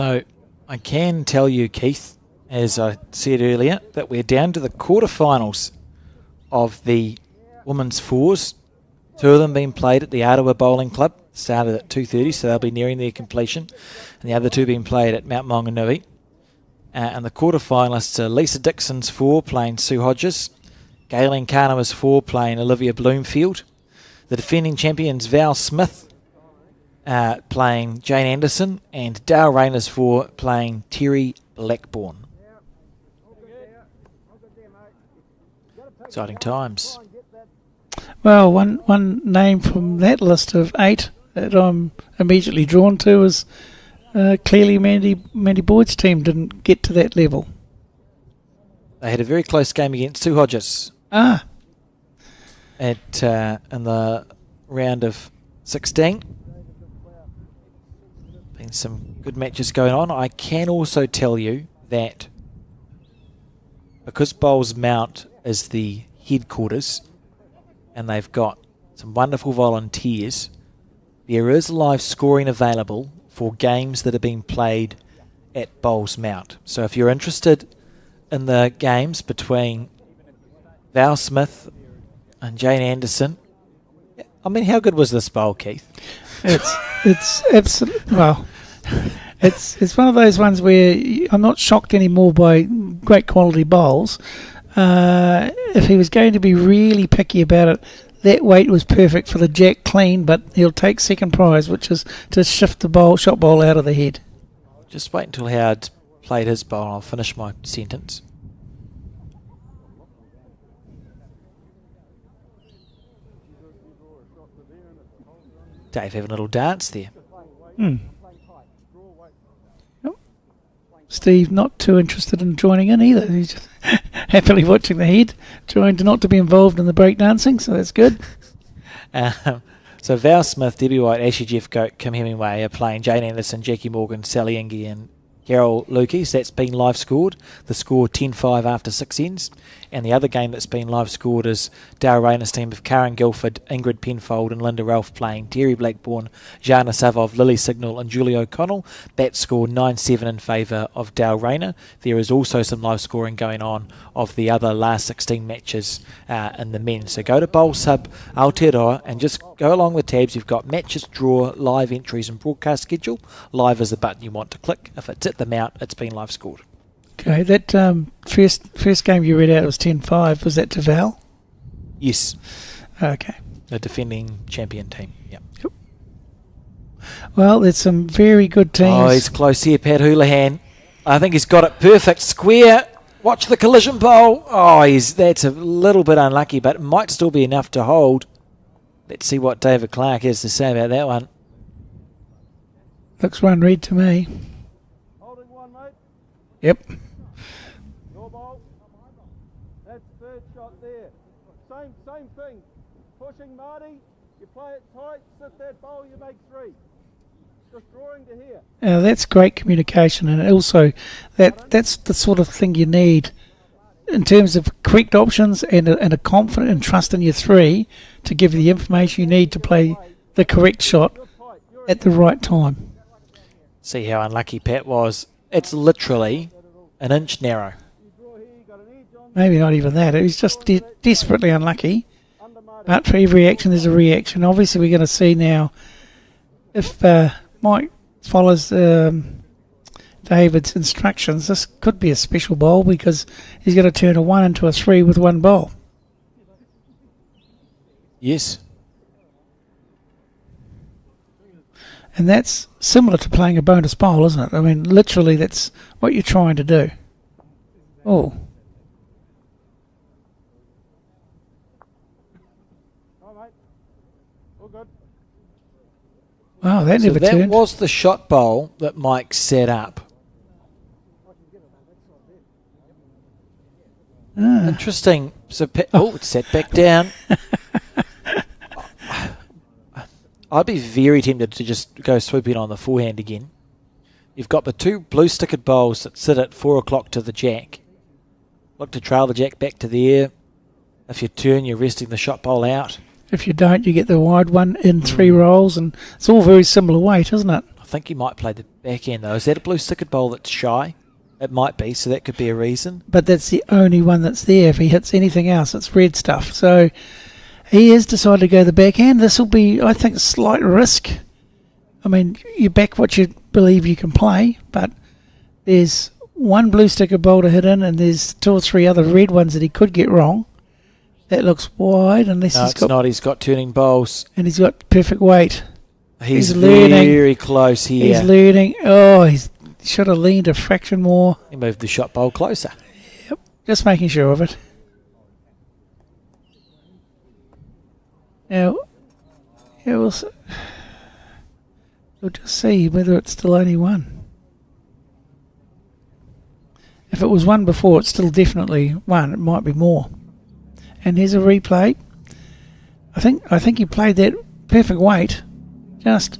So I can tell you, Keith, as I said earlier, that we're down to the quarterfinals of the women's fours. 2 of them being played at the Ottawa Bowling Club. Started at 2:30, so they'll be nearing their completion. And the other 2 being played at Mount Maunganui. And the quarterfinalists are Lisa Dixon's 4 playing Sue Hodges. Galen Carna's 4 playing Olivia Bloomfield. The defending champions Val Smith playing Jane Anderson. And Dale Rayner's 4 playing Terry Blackburn. Exciting times. Well, one name from that list of 8 that I'm immediately drawn to is clearly Mandy Boyd's team didn't get to that level. They had a very close game against Sue Hodges. Ah. In the round of 16. Been some good matches going on. I can also tell you that because Bowls Mount is the headquarters and they've got some wonderful volunteers, there is live scoring available for games that are being played at Bowls Mount. So if you're interested in the games between Val Smith and Jane Anderson, I mean, how good was this bowl, Keith? It's well, it's one of those ones where I'm not shocked anymore by great quality bowls. If he was going to be really picky about it, that weight was perfect for the jack clean, but he'll take second prize, which is to shift the shot bowl out of the head. Just wait until Howard's played his bowl and I'll finish my sentence. Dave having a little dance there. Yep. Steve not too interested in joining in either. He's just happily watching the head, trying not to be involved in the breakdancing, so that's good. So Val Smith, Debbie White, Ashley Jeffcoat, Kim Hemingway are playing Jane Anderson, Jackie Morgan, Sally Inge and Carol Lukey. That's been live scored. The score 10-5 after 6 ends. And the other game that's been live scored is Dale Rayner's team of Karen Guilford, Ingrid Penfold and Linda Ralph playing Terry Blackburn, Jana Savov, Lily Signal and Julie O'Connell. That scored 9-7 in favour of Dale Rayner. There is also some live scoring going on of the other last 16 matches in the men. So go to Bowls Hub Aotearoa and just go along the tabs. You've got matches, draw, live entries and broadcast schedule. Live is the button you want to click. If it's at the mount, it's been live scored. Okay, that first game you read out was 10-5. Was that to Val? Yes. Okay. The defending champion team. Yep. Well, there's some very good teams. Oh, he's close here, Pat Houlihan. I think he's got it perfect. Square. Watch the collision bowl. Oh, that's a little bit unlucky, but it might still be enough to hold. Let's see what David Clark has to say about that one. Looks one red to me. Holding one, mate. Yep. Your ball. That's third shot there. Same thing. Pushing Marty. You play it tight. Sit that bowl. You make 3. Just drawing to here. Now that's great communication, and also that's the sort of thing you need in terms of correct options and a confident and trust in your 3 to give you the information you need to play the correct shot at the right time. See how unlucky Pat was. It's literally an inch narrow. Maybe not even that. It was just desperately unlucky. But for every action, there's a reaction. Obviously, we're going to see now if Mike follows David's instructions. This could be a special bowl because he's going to turn a 1 into a 3 with one bowl. Yes. And that's similar to playing a bonus bowl, isn't it? I mean, literally, that's what you're trying to do. Oh. All right. All good. Wow, that never that turned. was the shot bowl that Mike set up. Interesting. So it's set back down. I'd be very tempted to just go swooping on the forehand again. You've got the 2 blue stickered bowls that sit at 4 o'clock to the jack. Look to trail the jack back to the air. If you turn, you're resting the shot bowl out. If you don't, you get the wide one in 3 rolls, and it's all very similar weight, isn't it? I think you might play the back end, though. Is that a blue stickered bowl that's shy? It might be, so that could be a reason. But that's the only one that's there. If he hits anything else, it's red stuff. So he has decided to go the backhand. This will be, I think, a slight risk. I mean, you back what you believe you can play, but there's one blue sticker bowl to hit in, and there's 2 or 3 other red ones that he could get wrong. That looks wide, unless No, it's not. He's got turning bowls. And he's got perfect weight. He's learning. very close here. He's learning. Oh, he should have leaned a fraction more. He moved the shot bowl closer. Yep, just making sure of it. Now, yeah, we'll just see whether it's still only one. If it was one before, it's still definitely one. It might be more. And here's a replay. I think he played that perfect weight. Just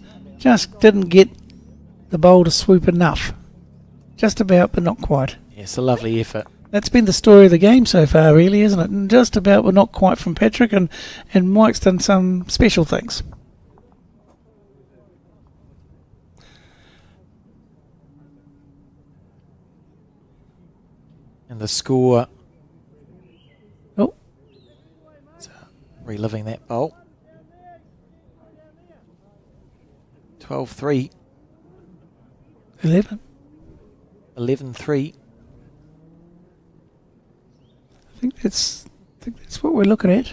didn't get the bowl to swoop enough. Just about, but not quite. Yes, a lovely effort. That's been the story of the game so far, really, isn't it? And just about, but not quite from Patrick, and Mike's done some special things. And the score... Oh. So, reliving that bowl. 12-3. 11. 11-3. I think that's what we're looking at.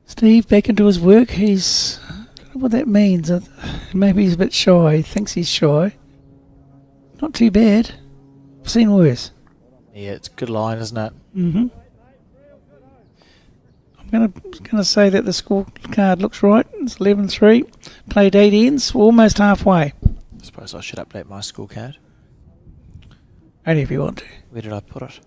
Steve back into his work. I don't know what that means. Maybe he's a bit shy. He thinks he's shy. Not too bad. I've seen worse. Yeah, it's a good line, isn't it? Mm-hmm. I'm gonna say that the scorecard looks right. It's 11-3. Played 8 ends. We're almost halfway. I suppose I should update my scorecard. Only if you want to. Where did I put it?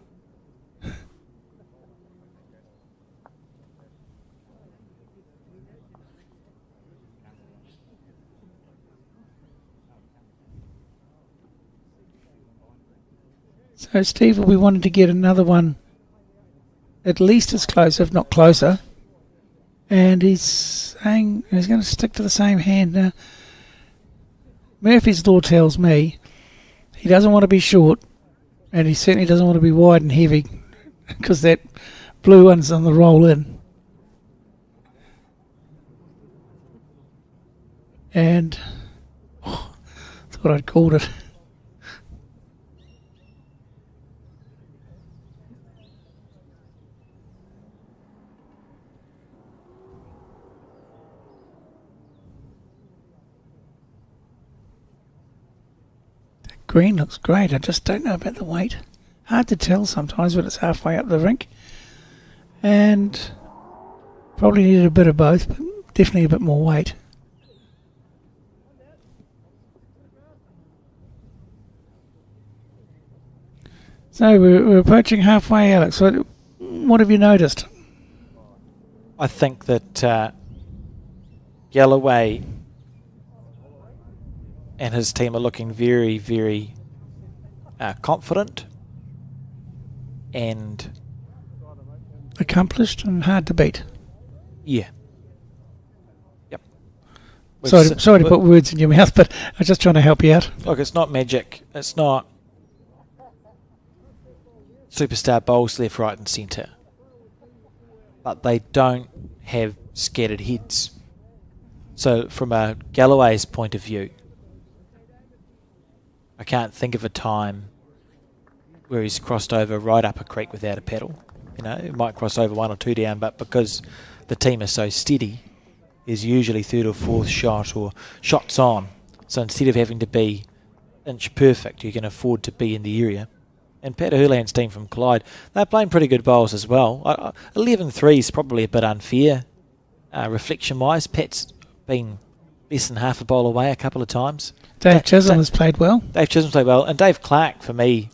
So Steve will be wanting to get another one at least as close, if not closer. And he's saying he's going to stick to the same hand. Now, Murphy's law tells me he doesn't want to be short, and he certainly doesn't want to be wide and heavy, because that blue one's on the roll in. And thought I'd called it. Green looks great. I just don't know about the weight. Hard to tell sometimes when it's halfway up the rink. And probably needed a bit of both, but definitely a bit more weight. So we're approaching halfway, Alex. What have you noticed? I think that Galloway and his team are looking very, very confident and accomplished and hard to beat. Yeah. Yep. Sorry to put words in your mouth, but I was just trying to help you out. Look, it's not magic. It's not superstar bowls left, right and centre. But they don't have scattered heads. So from a Galloway's point of view, I can't think of a time where he's crossed over right up a creek without a paddle. You know, it might cross over 1 or 2 down, but because the team is so steady, is usually 3rd or 4th shot or shots on. So instead of having to be inch perfect, you can afford to be in the area. And Pat Hurland's team from Clyde, they're playing pretty good bowls as well. 11-3 is probably a bit unfair, reflection-wise. Pat's been less than half a bowl away a couple of times. Dave Chisholm has played well. Dave Chisholm's played well. And Dave Clark, for me,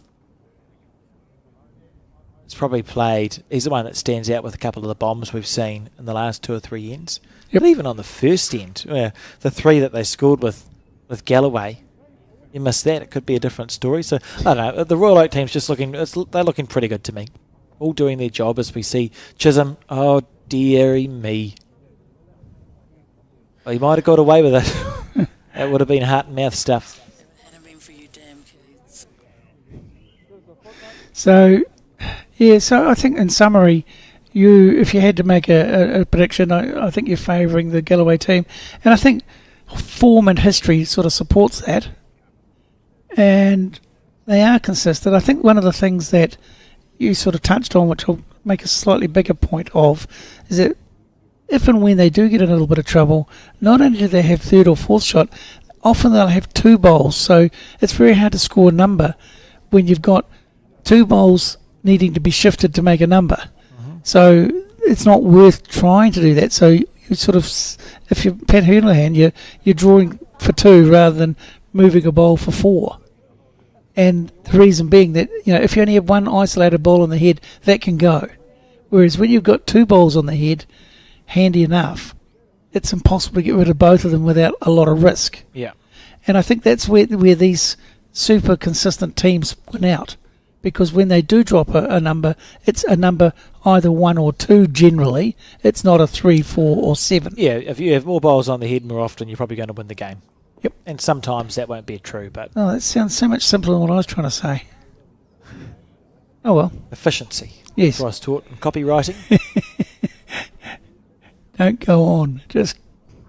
has probably played... He's the one that stands out with a couple of the bombs we've seen in the last 2 or 3 ends. Yep. But even on the first end, the 3 that they scored with Galloway, you missed that. It could be a different story. So, I don't know. The Royal Oak team's just looking... They're looking pretty good to me. All doing their job as we see. Chisholm, oh, dearie me. Well, he might have got away with it. That would have been heart and mouth stuff. Hadn't been for you damn kids. So, yeah, so I think in summary, if you had to make a prediction, I think you're favouring the Galloway team. And I think form and history sort of supports that. And they are consistent. I think one of the things that you sort of touched on, which I'll make a slightly bigger point of, is that if and when they do get in a little bit of trouble, not only do they have third or fourth shot, often they'll have two bowls. So it's very hard to score a number when you've got two bowls needing to be shifted to make a number. So it's not worth trying to do that. So you sort of, if you're Pat Houlihan, you're drawing for two rather than moving a bowl for four. And the reason being that, if you only have one isolated bowl on the head, that can go. Whereas when you've got two bowls on the head, handy enough, it's impossible to get rid of both of them without a lot of risk. Yeah. And I think that's where these super consistent teams win out. Because when they do drop a number, it's a number either 1 or 2 generally. It's not a 3, 4 or 7. Yeah, if you have more bowls on the head more often, you're probably going to win the game. Yep. And sometimes that won't be true, but Oh, that sounds so much simpler than what I was trying to say. Oh well. efficiency. Yes. That's what I was taught in copywriting. Don't go on. Just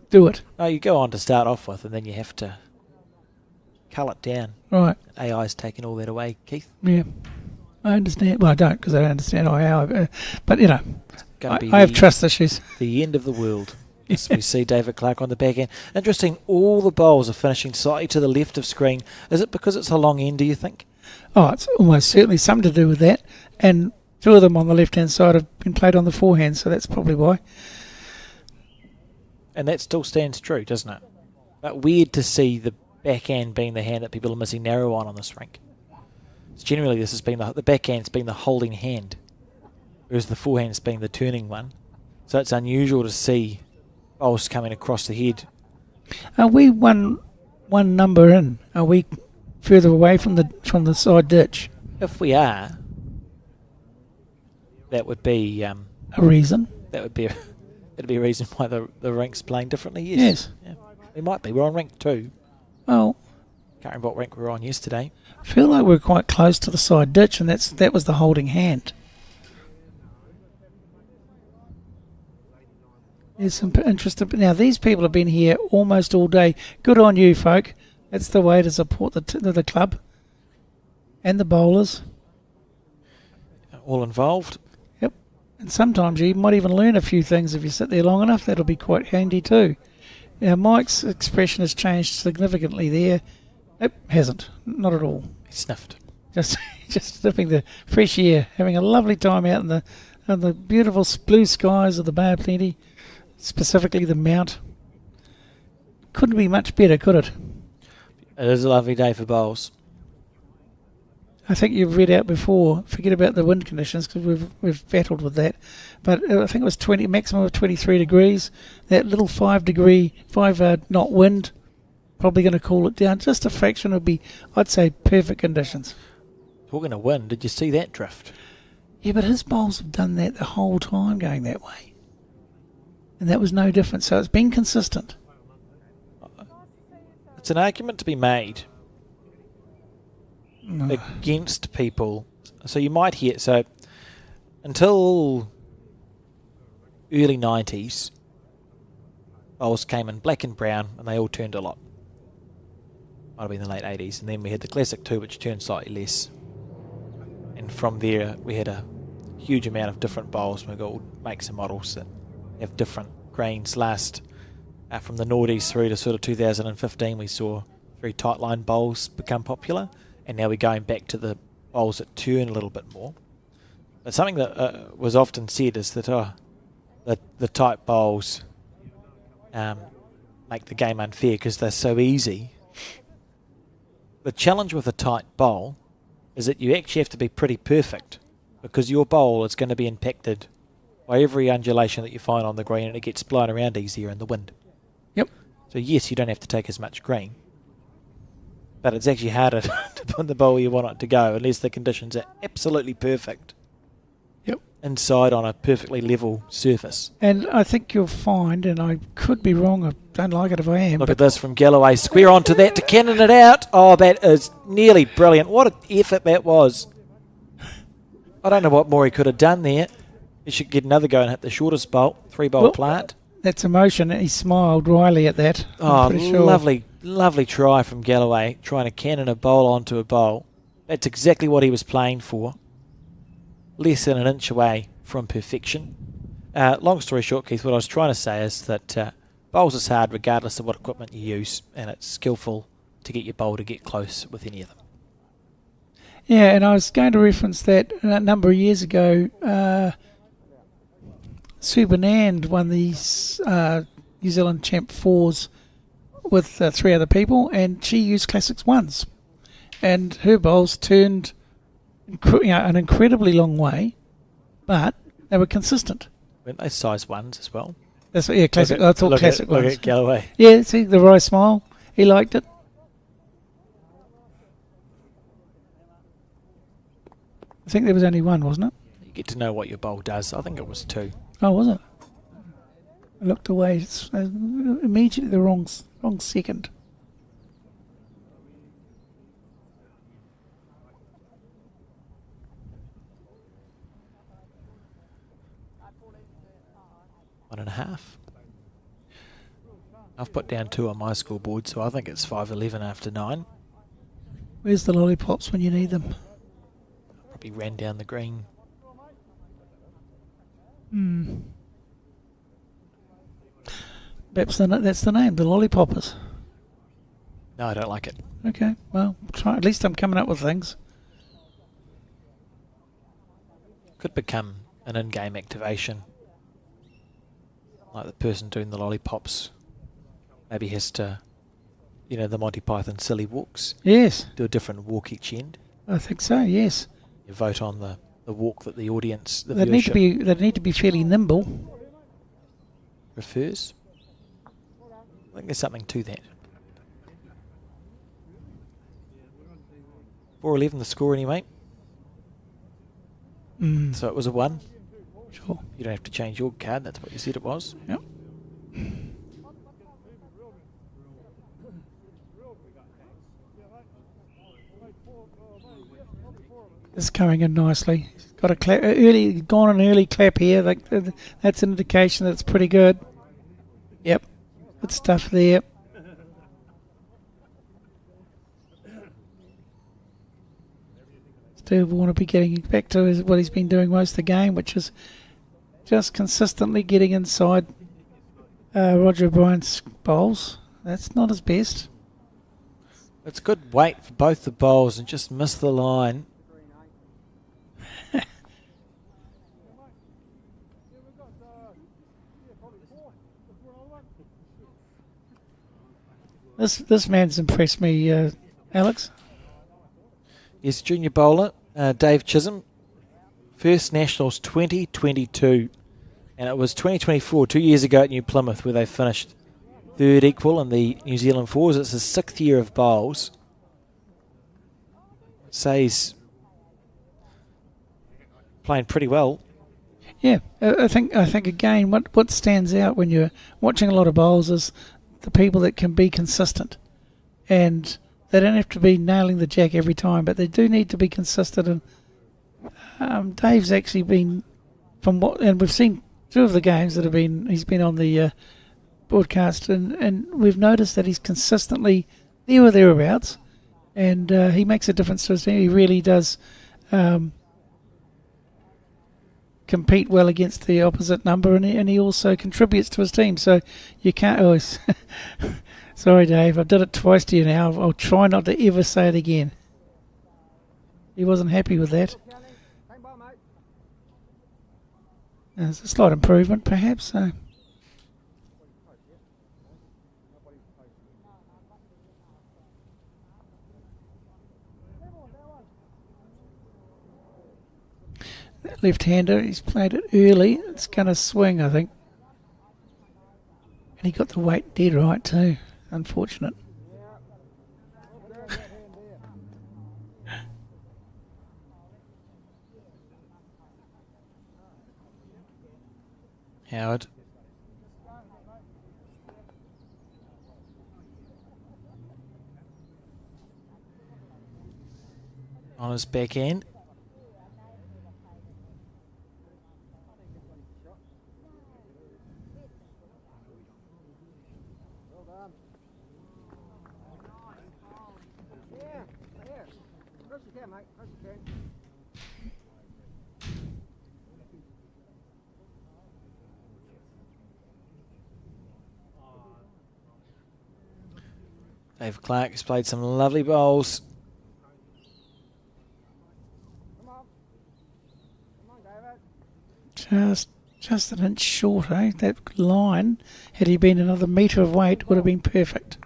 do it. No, you go on to start off with, and then you have to cull it down. Right. AI's taken all that away, Keith. Yeah. I understand. Well, I don't because I don't understand how. But, Gonna be I have the- trust issues. The end of the world. Yes, we see David Clark on the back end. Interesting, all the bowls are finishing slightly to the left of screen. Is it because it's a long end, do you think? Oh, it's almost certainly something to do with that. And 2 of them on the left-hand side have been played on the forehand, so that's probably why. And that still stands true, doesn't it? But weird to see the backhand being the hand that people are missing narrow on this rink. It's generally, this has been the backhand's been the holding hand, whereas the forehand's been the turning one. So it's unusual to see bowls coming across the head. Are we one number in? Are we further away from the side ditch? If we are, that would be A reason? that'd be a reason why the rink's playing differently. Yes. Yeah. We might be. We're on rink 2. Well, Can't remember what rank we were on yesterday. I feel like we're quite close to the side ditch, and that was the holding hand. There's some interesting. Now these people have been here almost all day. Good on you, folk. That's the way to support the club and the bowlers. All involved. Yep. And sometimes you might even learn a few things if you sit there long enough. That'll be quite handy too. Now Mike's expression has changed significantly there. Nope, hasn't. Not at all. He sniffed. Just sniffing the fresh air, having a lovely time out in the beautiful blue skies of the Bay of Plenty, specifically the Mount. Couldn't be much better, could it? It is a lovely day for bowls. I think you've read out before. Forget about the wind conditions because we've battled with that. But I think it was maximum of 23 degrees. That little 5 knot wind, probably going to cool it down. Just a fraction would be, I'd say, perfect conditions. Talking of wind, did you see that drift? Yeah, but his bowls have done that the whole time going that way. And that was no different. So it's been consistent. It's an argument to be made against people. So you might hear, so until early 90s, bowls came in black and brown and they all turned a lot. Might have been the late 80s. And then we had the Classic 2, which turned slightly less. And from there, we had a huge amount of different bowls. We've got all makes and models that have different grains. Last, from the noughties through to sort of 2015, we saw very tight line bowls become popular. And now we're going back to the bowls that turn a little bit more. But something that was often said is that the tight bowls make the game unfair because they're so easy. The challenge with a tight bowl is that you actually have to be pretty perfect because your bowl is going to be impacted by every undulation that you find on the green and it gets blown around easier in the wind. Yep. So yes, you don't have to take as much green, but it's actually harder to put the bowl where you want it to go unless the conditions are absolutely perfect. Yep. inside on a perfectly level surface. And I think you'll find, and I could be wrong, I don't like it if I am. Look at this from Galloway. Square onto that to cannon it out. Oh, that is nearly brilliant. What an effort that was. I don't know what more he could have done there. He should get another go and hit the shortest bolt, 3-bolt plant. That's emotion. He smiled wryly at that. Oh, I'm pretty sure. lovely try from Galloway, trying to cannon a bowl onto a bowl. That's exactly what he was playing for. Less than an inch away from perfection. Long story short, Keith, what I was trying to say is that bowls is hard regardless of what equipment you use, and it's skillful to get your bowl to get close with any of them. Yeah, and I was going to reference that a number of years ago. Sue Bernand won these New Zealand Champ 4s with 3 other people, and she used Classics 1s. And her bowls turned an incredibly long way, but they were consistent. Weren't they size 1s as well? That's classic. I thought classic 1s. Look at Galloway. Yeah, see the wry smile. He liked it. I think there was only 1, wasn't it? You get to know what your bowl does. I think it was 2. Oh, was it? I looked away. It's immediately the wrong second. One and a half. I've put down 2 on my scoreboard, so I think it's 5:11 after 9. Where's the lollipops when you need them? Probably ran down the green. Perhaps that's the name, the lollipoppers. No, I don't like it. Okay, well, try. At least I'm coming up with things. Could become an in-game activation. Like the person doing the lollipops maybe has to, the Monty Python silly walks. Yes. Do a different walk each end. I think so, yes. You vote on the walk that the audience, the They need to be fairly nimble. prefers. I think there's something to that. 4:11 the score anyway. So it was a 1. Sure. You don't have to change your card. That's what you said it was. Yep. It's coming in nicely. Got a clap, gone an early clap here. That's an indication that it's pretty good. Yep. Good stuff there. Steve will want to be getting back to what he's been doing most of the game, which is just consistently getting inside Roger O'Brien's bowls. That's not his best. It's good weight for both the bowls and just miss the line. This man's impressed me, Alex. Yes, junior bowler, Dave Chisholm. First Nationals 2022. And it was 2024, 2 years ago at New Plymouth, where they finished third equal in the New Zealand 4s. It's his 6th year of bowls. Say's playing pretty well. Yeah, I think again, what stands out when you're watching a lot of bowls is the people that can be consistent, and they don't have to be nailing the jack every time, but they do need to be consistent. And Dave's actually been, and we've seen 2 of the games that he's been on the broadcast, and we've noticed that he's consistently there or thereabouts, and he makes a difference to his team. He really does compete well against the opposite number, and he also contributes to his team. So you can't always... Sorry, Dave, I did it twice to you now. I'll try not to ever say it again. He wasn't happy with that. There's a slight improvement, perhaps. So. That left-hander, he's played it early. It's going to swing, I think. And he got the weight dead right too. Unfortunate. Howard. On his back end. Dave Clark has played some lovely bowls. Just an inch short, eh? That line, had he been another metre of weight, would have been perfect.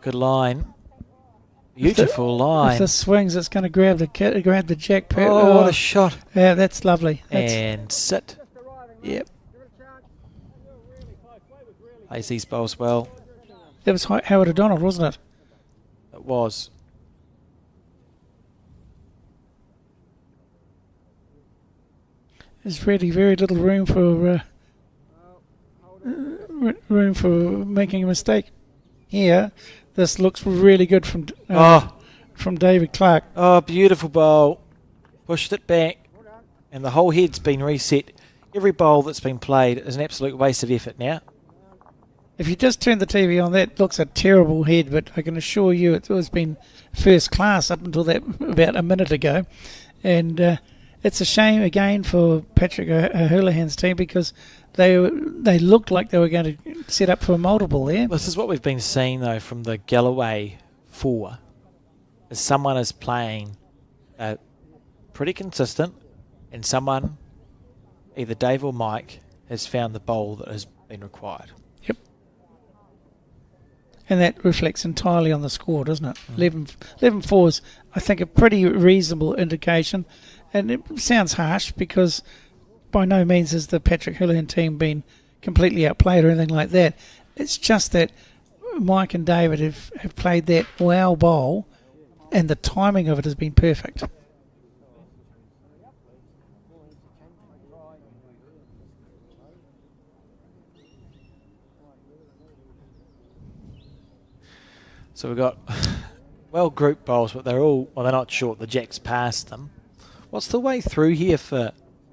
Good line. Beautiful line. If this swings, it's going to grab the jack. Oh, what a shot. Yeah, that's lovely. And sit. Yep. Plays these bowls well. That was Howard O'Donnell, wasn't it? It was. There's really very little room for making a mistake. Here, this looks really good from David Clark. Oh, beautiful bowl. Pushed it back. And the whole head's been reset. Every bowl that's been played is an absolute waste of effort now. If you just turn the TV on, that looks a terrible head, but I can assure you it has been first class up until that about a minute ago. And it's a shame again for Patrick O'Houlihan's team because they looked like they were going to set up for a multiple there. This is what we've been seeing, though, from the Galloway 4. Is someone is playing pretty consistent, and someone, either Dave or Mike, has found the bowl that has been required. Yep. And that reflects entirely on the score, doesn't it? 11-4 is, I think, a pretty reasonable indication. And it sounds harsh because by no means has the Patrick Houlihan team been completely outplayed or anything like that. It's just that Mike and David have played that wow bowl and the timing of it has been perfect. So we've got well grouped bowls, but they're not short. The jack's past them. What's the way through here for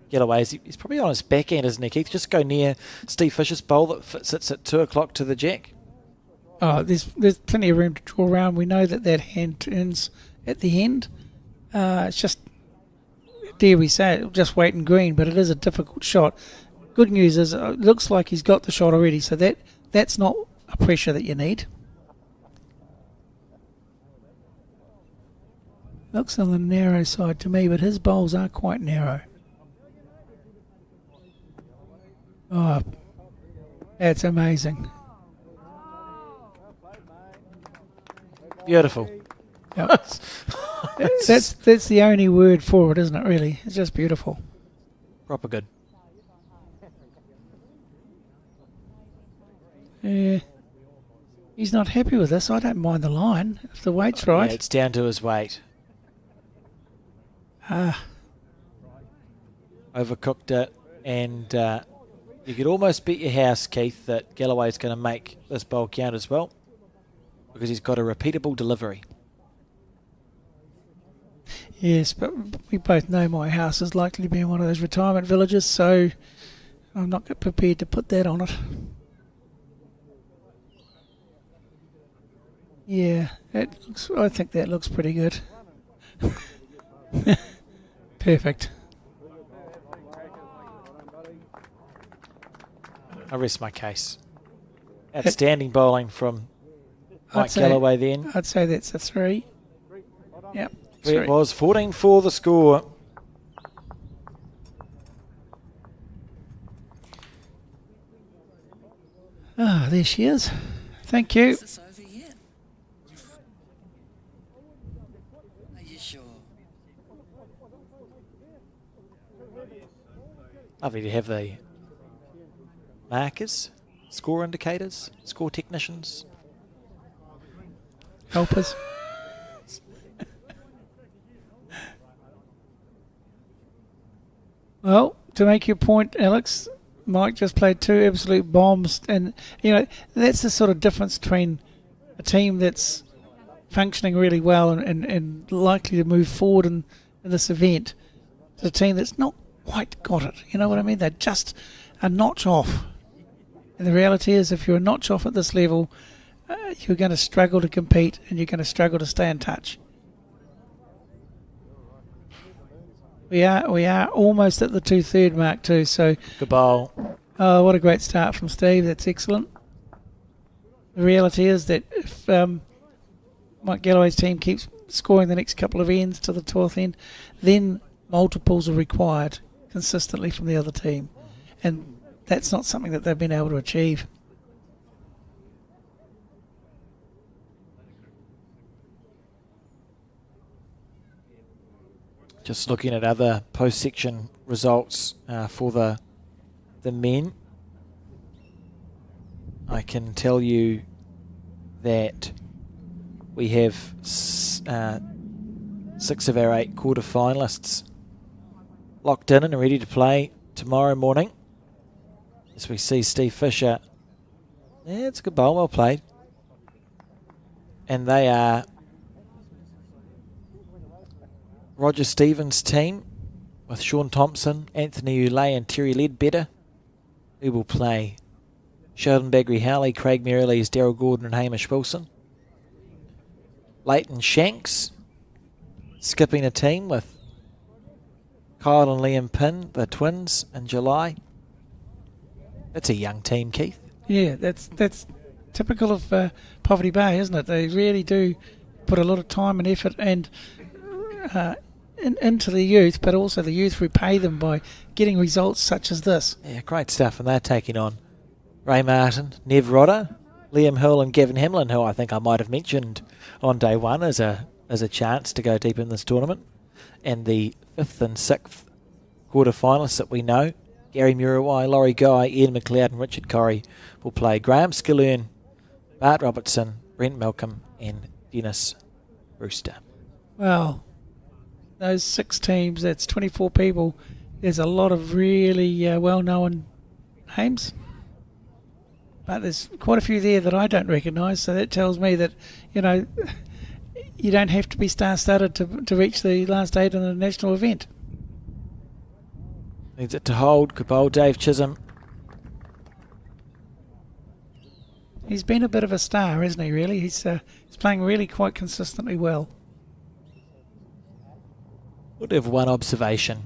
Galloway? He's probably on his back end, isn't he, Keith? Just go near Steve Fisher's bowl that sits at 2 o'clock to the jack. Oh, there's plenty of room to draw around. We know that hand turns at the end. It's just, dare we say it, just wait and green, but it is a difficult shot. Good news is it looks like he's got the shot already, so that's not a pressure that you need. Looks on the narrow side to me, but his bowls are quite narrow. Oh, that's amazing. Beautiful. Yep. that's the only word for it, isn't it, really? It's just beautiful. Proper good. Yeah. He's not happy with this. I don't mind the line if the weight's right. Yeah, it's down to his weight. Overcooked it, and you could almost bet your house, Keith, that Galloway's going to make this bowl count as well because he's got a repeatable delivery. Yes, but we both know my house is likely to be in one of those retirement villages, so I'm not prepared to put that on it. Yeah, I think that looks pretty good. Perfect. I rest my case. Outstanding bowling from Mike say- Galloway then. I'd say that's a 3. Yep. It was 14 for the score. Ah, there she is. Thank you. Is this over yet? Are you sure? Lovely to have the markers, score indicators, score technicians. Helpers. Well, to make your point, Alex, Mike just played 2 absolute bombs, and that's the sort of difference between a team that's functioning really well and likely to move forward in this event to a team that's not quite got it. You know what I mean? They're just a notch off. And the reality is, if you're a notch off at this level, you're going to struggle to compete and you're going to struggle to stay in touch. We are almost at the 2/3 mark too. So Good bowl. oh, what a great start from Steve. That's excellent. The reality is that if Mike Galloway's team keeps scoring the next couple of ends to the 12th end, then multiples are required consistently from the other team, and that's not something that they've been able to achieve. Just looking at other post-section results for the men, I can tell you that we have 6 of our 8 quarter-finalists locked in and ready to play tomorrow morning. As we see Steve Fisher, yeah, it's a good bowl, well played. And they are Roger Stevens' team with Sean Thompson, Anthony Ulay and Terry Ledbetter, who will play Sheldon Bagry-Howley, Craig Merrillees, Daryl Gordon and Hamish Wilson. Leighton Shanks skipping a team with Kyle and Liam Pinn, the twins, in July. That's a young team, Keith. Yeah, that's typical of Poverty Bay, isn't it? They really do put a lot of time and effort and into the youth, but also the youth repay them by getting results such as this. Yeah, great stuff, and they're taking on Ray Martin, Nev Rodder, Liam Hill and Gavin Hamlin, who I think I might have mentioned on day one as a chance to go deep in this tournament. And the 5th and 6th quarter-finalists that we know, Gary Muriwai, Laurie Guy, Ian McLeod and Richard Corrie will play Graham Skillern, Bart Robertson, Brent Malcolm and Dennis Brewster. Well, those 6 teams, that's 24 people. There's a lot of really well-known names. But there's quite a few there that I don't recognise, so that tells me that, you don't have to be star-studded to reach the last 8 in a national event. Needs it to hold. Good bowl, Dave Chisholm. He's been a bit of a star, isn't he, really? He's playing really quite consistently well. I would have one observation.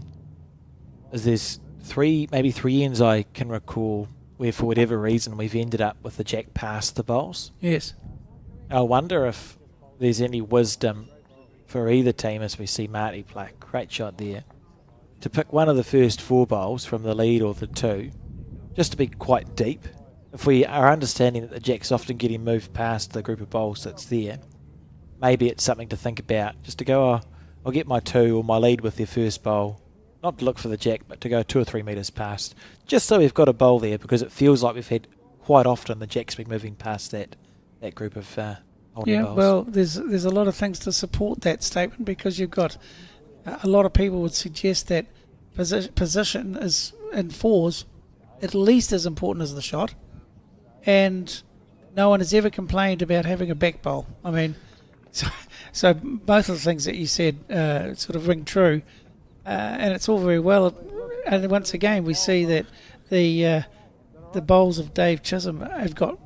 Is there's maybe three ends I can recall where for whatever reason we've ended up with the jack past the bowls. Yes. I wonder if there's any wisdom for either team, as we see Marty play. Great shot there. To pick one of the first 4 bowls from the lead or the 2, just to be quite deep. If we are understanding that the jack's often getting moved past the group of bowls that's there, maybe it's something to think about. Just to go, I'll get my 2 or my lead with their first bowl. Not to look for the jack, but to go 2 or 3 metres past. Just so we've got a bowl there, because it feels like we've had quite often the jack's been moving past that group of holding bowls. Well, there's a lot of things to support that statement, because you've got a lot of people would suggest that position is in 4s at least as important as the shot, and no one has ever complained about having a back bowl. I mean, so both of the things that you said sort of ring true, and it's all very well. And once again, we see that the bowls of Dave Chisholm have got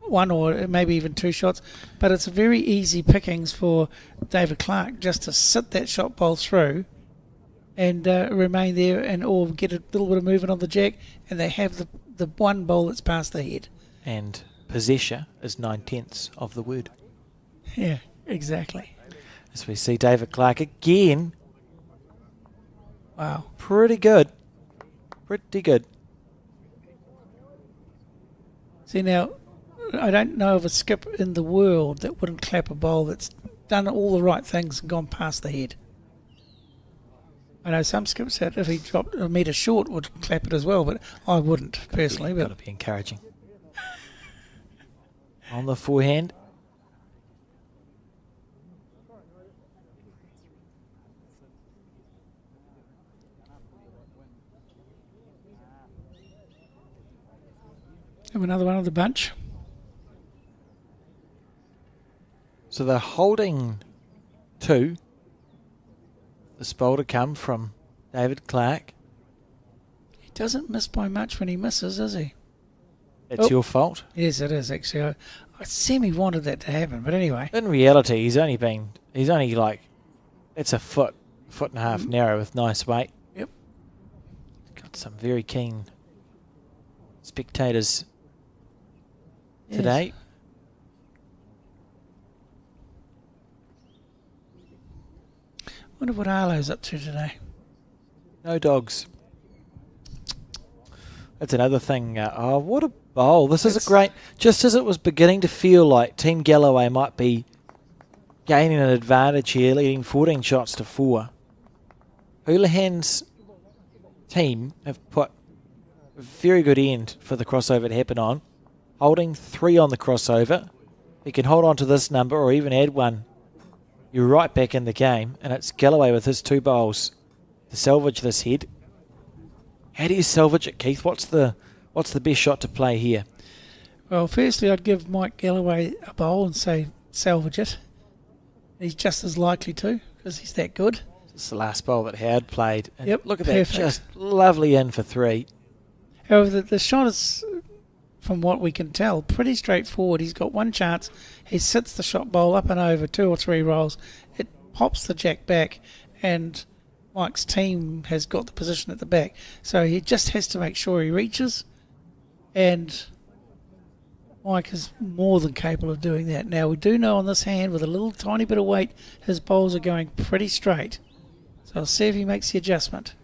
1 or maybe even 2 shots, but it's very easy pickings for David Clark just to sit that shot bowl through and remain there, and or get a little bit of movement on the jack, and they have the 1 bowl that's past the head. And possessor is 9/10 of the word. Yeah, exactly. As we see David Clark again. Wow. Pretty good. Pretty good. See, now, I don't know of a skip in the world that wouldn't clap a bowl that's done all the right things and gone past the head. I know some skips that if he dropped a metre short would clap it as well, but I wouldn't personally. Got But to be encouraging. On the forehand. have another one of the bunch. So they're holding 2. This bowl to come from David Clark. He doesn't miss by much when he misses, does he? It's your fault. Yes, it is actually. I semi wanted that to happen, but anyway. In reality, he's only like, it's a foot and a half narrow with nice weight. Yep. Got some very keen spectators Yes. today. Wonder what Arlo's up to today. No dogs. That's another thing. Oh, what a bowl. This is a great... Just as it was beginning to feel like Team Galloway might be gaining an advantage here, leading 14 shots to 4, Houlihan's team have put a very good end for the crossover to happen on, holding 3 on the crossover. He can hold on to this number or even add 1. You're right back in the game, and it's Galloway with his 2 bowls to salvage this head. How do you salvage it, Keith? What's the best shot to play here? Well, firstly, I'd give Mike Galloway a bowl and say salvage it. He's just as likely to because he's that good. This is the last bowl that Howard played. And Yep, look at perfect. that, just lovely in for 3. However, the shot is, from what we can tell, pretty straightforward. He's got one chance. He sits the shot bowl up and over 2 or 3 rolls. It pops the jack back, and Mike's team has got the position at the back. So he just has to make sure he reaches, and Mike is more than capable of doing that. Now, we do know on this hand, with a little tiny bit of weight, his bowls are going pretty straight. So I'll see if he makes the adjustment.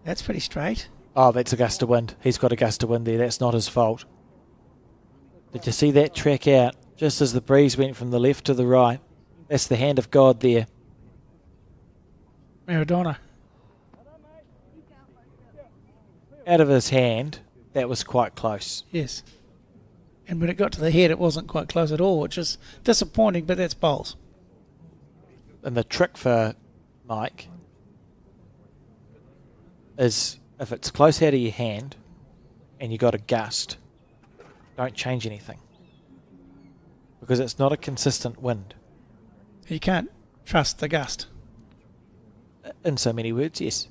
That's pretty straight. Oh, that's a gust of wind. He's got a gust of wind there. That's not his fault. Did you see that track out just as the breeze went from the left to the right? That's the hand of God there. Maradona. Out of his hand, that was quite close. Yes. And when it got to the head, it wasn't quite close at all, which is disappointing, but that's bowls. And the trick for Mike is if it's close out of your hand and you got a gust, don't change anything. Because it's not a consistent wind. You can't trust the gust. In so many words, yes.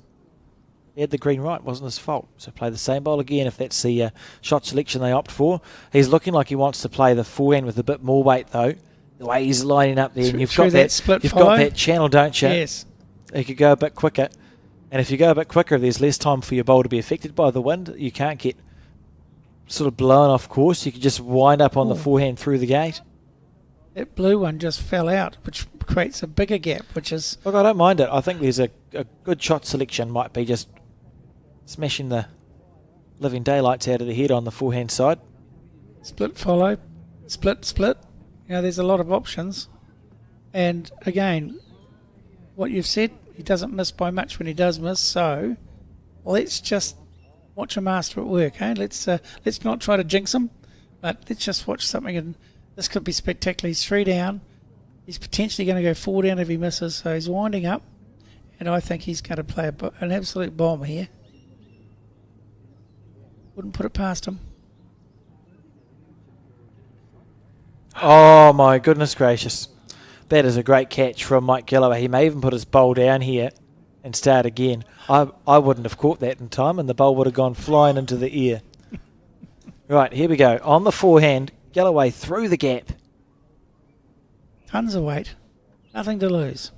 He had the green right, wasn't his fault. So play the same bowl again if that's the shot selection they opt for. He's looking like he wants to play the forehand with a bit more weight though. The way he's lining up there, and you've got that split you've follow. got that channel, don't you? Yes. He could go a bit quicker. And if you go a bit quicker, there's less time for your bowl to be affected by the wind. You can't get sort of blown off course. You could just wind up on the forehand through the gate. That blue one just fell out, which creates a bigger gap, which is... Look, I don't mind it. I think there's a good shot selection might be just smashing the living daylights out of the head on the forehand side. Split follow, split. You know, there's a lot of options. And again, what you've said, he doesn't miss by much when he does miss, so let's just watch a master at work, eh? Let's not try to jinx him, but let's just watch something, and this could be spectacular. He's 3 down. He's potentially going to go 4 down if he misses, so he's winding up, and I think he's going to play an absolute bomb here. Wouldn't put it past him. Oh my goodness gracious. That is a great catch from Mike Galloway. He may even put his bowl down here and start again. I wouldn't have caught that in time, and the bowl would have gone flying into the air. Right, here we go. On the forehand, Galloway through the gap. Tons of weight. Nothing to lose.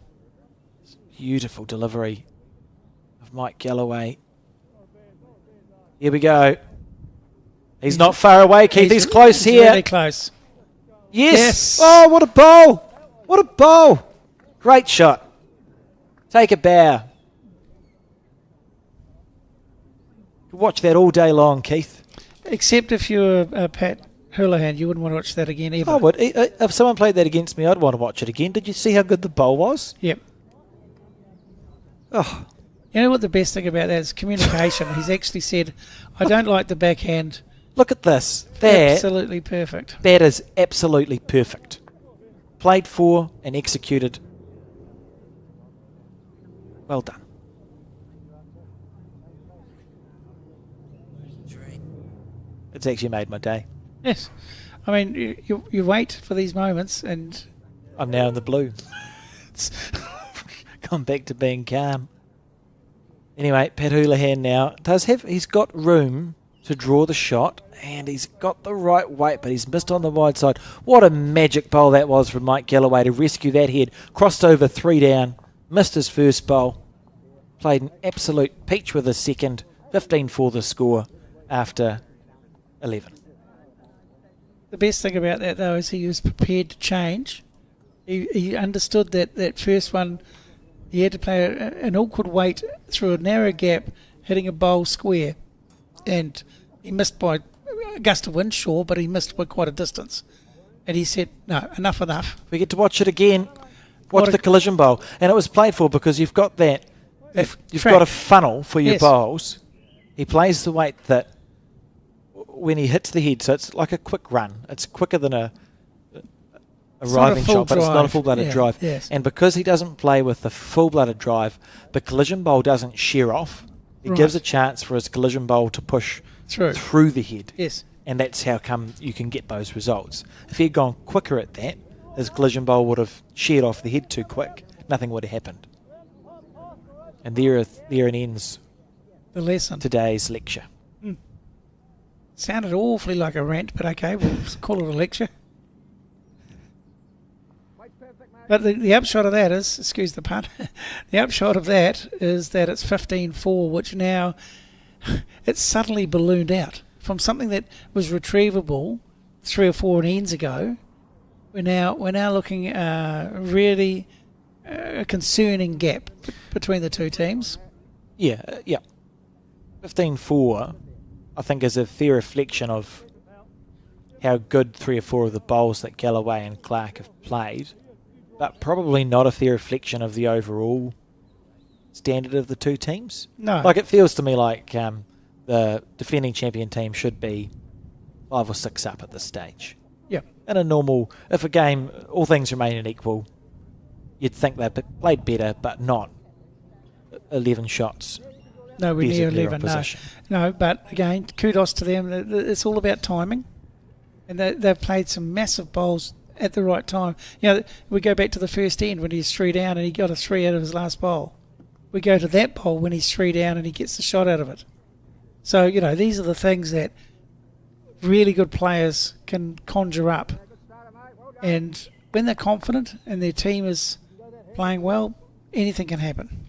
Beautiful delivery of Mike Galloway. Here we go. He's not far away, Keith. He's close here. Really close. Yes. Oh, what a bowl. What a bowl. Great shot. Take a bow. Watch that all day long, Keith. Except if you're Pat Houlihan, you wouldn't want to watch that again ever. I would. If someone played that against me, I'd want to watch it again. Did you see how good the bowl was? Yep. Oh, You know what the best thing about that is? Communication. He's actually said, I don't like the backhand. look at this. That Absolutely perfect. is absolutely perfect. Played for and executed. Well done. It's actually made my day. Yes. I mean, you wait for these moments and I'm now in the blue. It's gone back to being calm. Anyway, Pat Houlihan now he's got room to draw the shot, and he's got the right weight, but he's missed on the wide side. What a magic bowl that was from Mike Galloway to rescue that head. Crossed over 3 down, missed his first bowl. Played an absolute peach with his second. 15 for the score after 11. the best thing about that, though, is he was prepared to change. He understood that first one, he had to play an awkward weight through a narrow gap, hitting a bowl square. And he missed by a gust of wind, sure, but he missed by quite a distance. And he said, no, enough. We get to watch it again. What Watch a- the collision bowl. And it was played for because you've got that. You've track. got a funnel for your Yes. bowls. He plays the weight that when he hits the head, so it's like a quick run. It's quicker than a It's not a arriving full shot, but it's not a drive. full-blooded Yeah, drive. yes. And because he doesn't play with the full-blooded drive, the collision bowl doesn't shear off. It Right. gives a chance for his collision bowl to push Through. the head. Yes. And that's how come you can get those results. If he had gone quicker at that, his collision bowl would have sheared off the head too quick. Nothing would have happened. And there it ends The lesson. today's lecture. Sounded awfully like a rant, but okay, we'll call it a lecture. But the upshot of that is, excuse the pun, the upshot of that is that it's 15-4, which now it's suddenly ballooned out from something that was retrievable 3 or 4 ends ago. We're now looking really a concerning gap between the two teams. Yeah. 15-4, I think, is a fair reflection of how good 3 or 4 of the bowls that Galloway and Clark have played, but probably not a fair reflection of the overall standard of the two teams. No. Like, it feels to me like the defending champion team should be 5 or 6 up at this stage. Yeah. In a normal, if a game, all things remaining equal, you'd think they played better, but not 11 shots. Nowhere better near their 11, no. opposition. No, but again, kudos to them. It's all about timing. And they've played some massive bowls at the right time. You know, we go back to the first end when he's 3 down and he got a 3 out of his last bowl. We go to that bowl when he's 3 down and he gets the shot out of it. So, you know, these are the things that really good players can conjure up. And when they're confident and their team is playing well, anything can happen.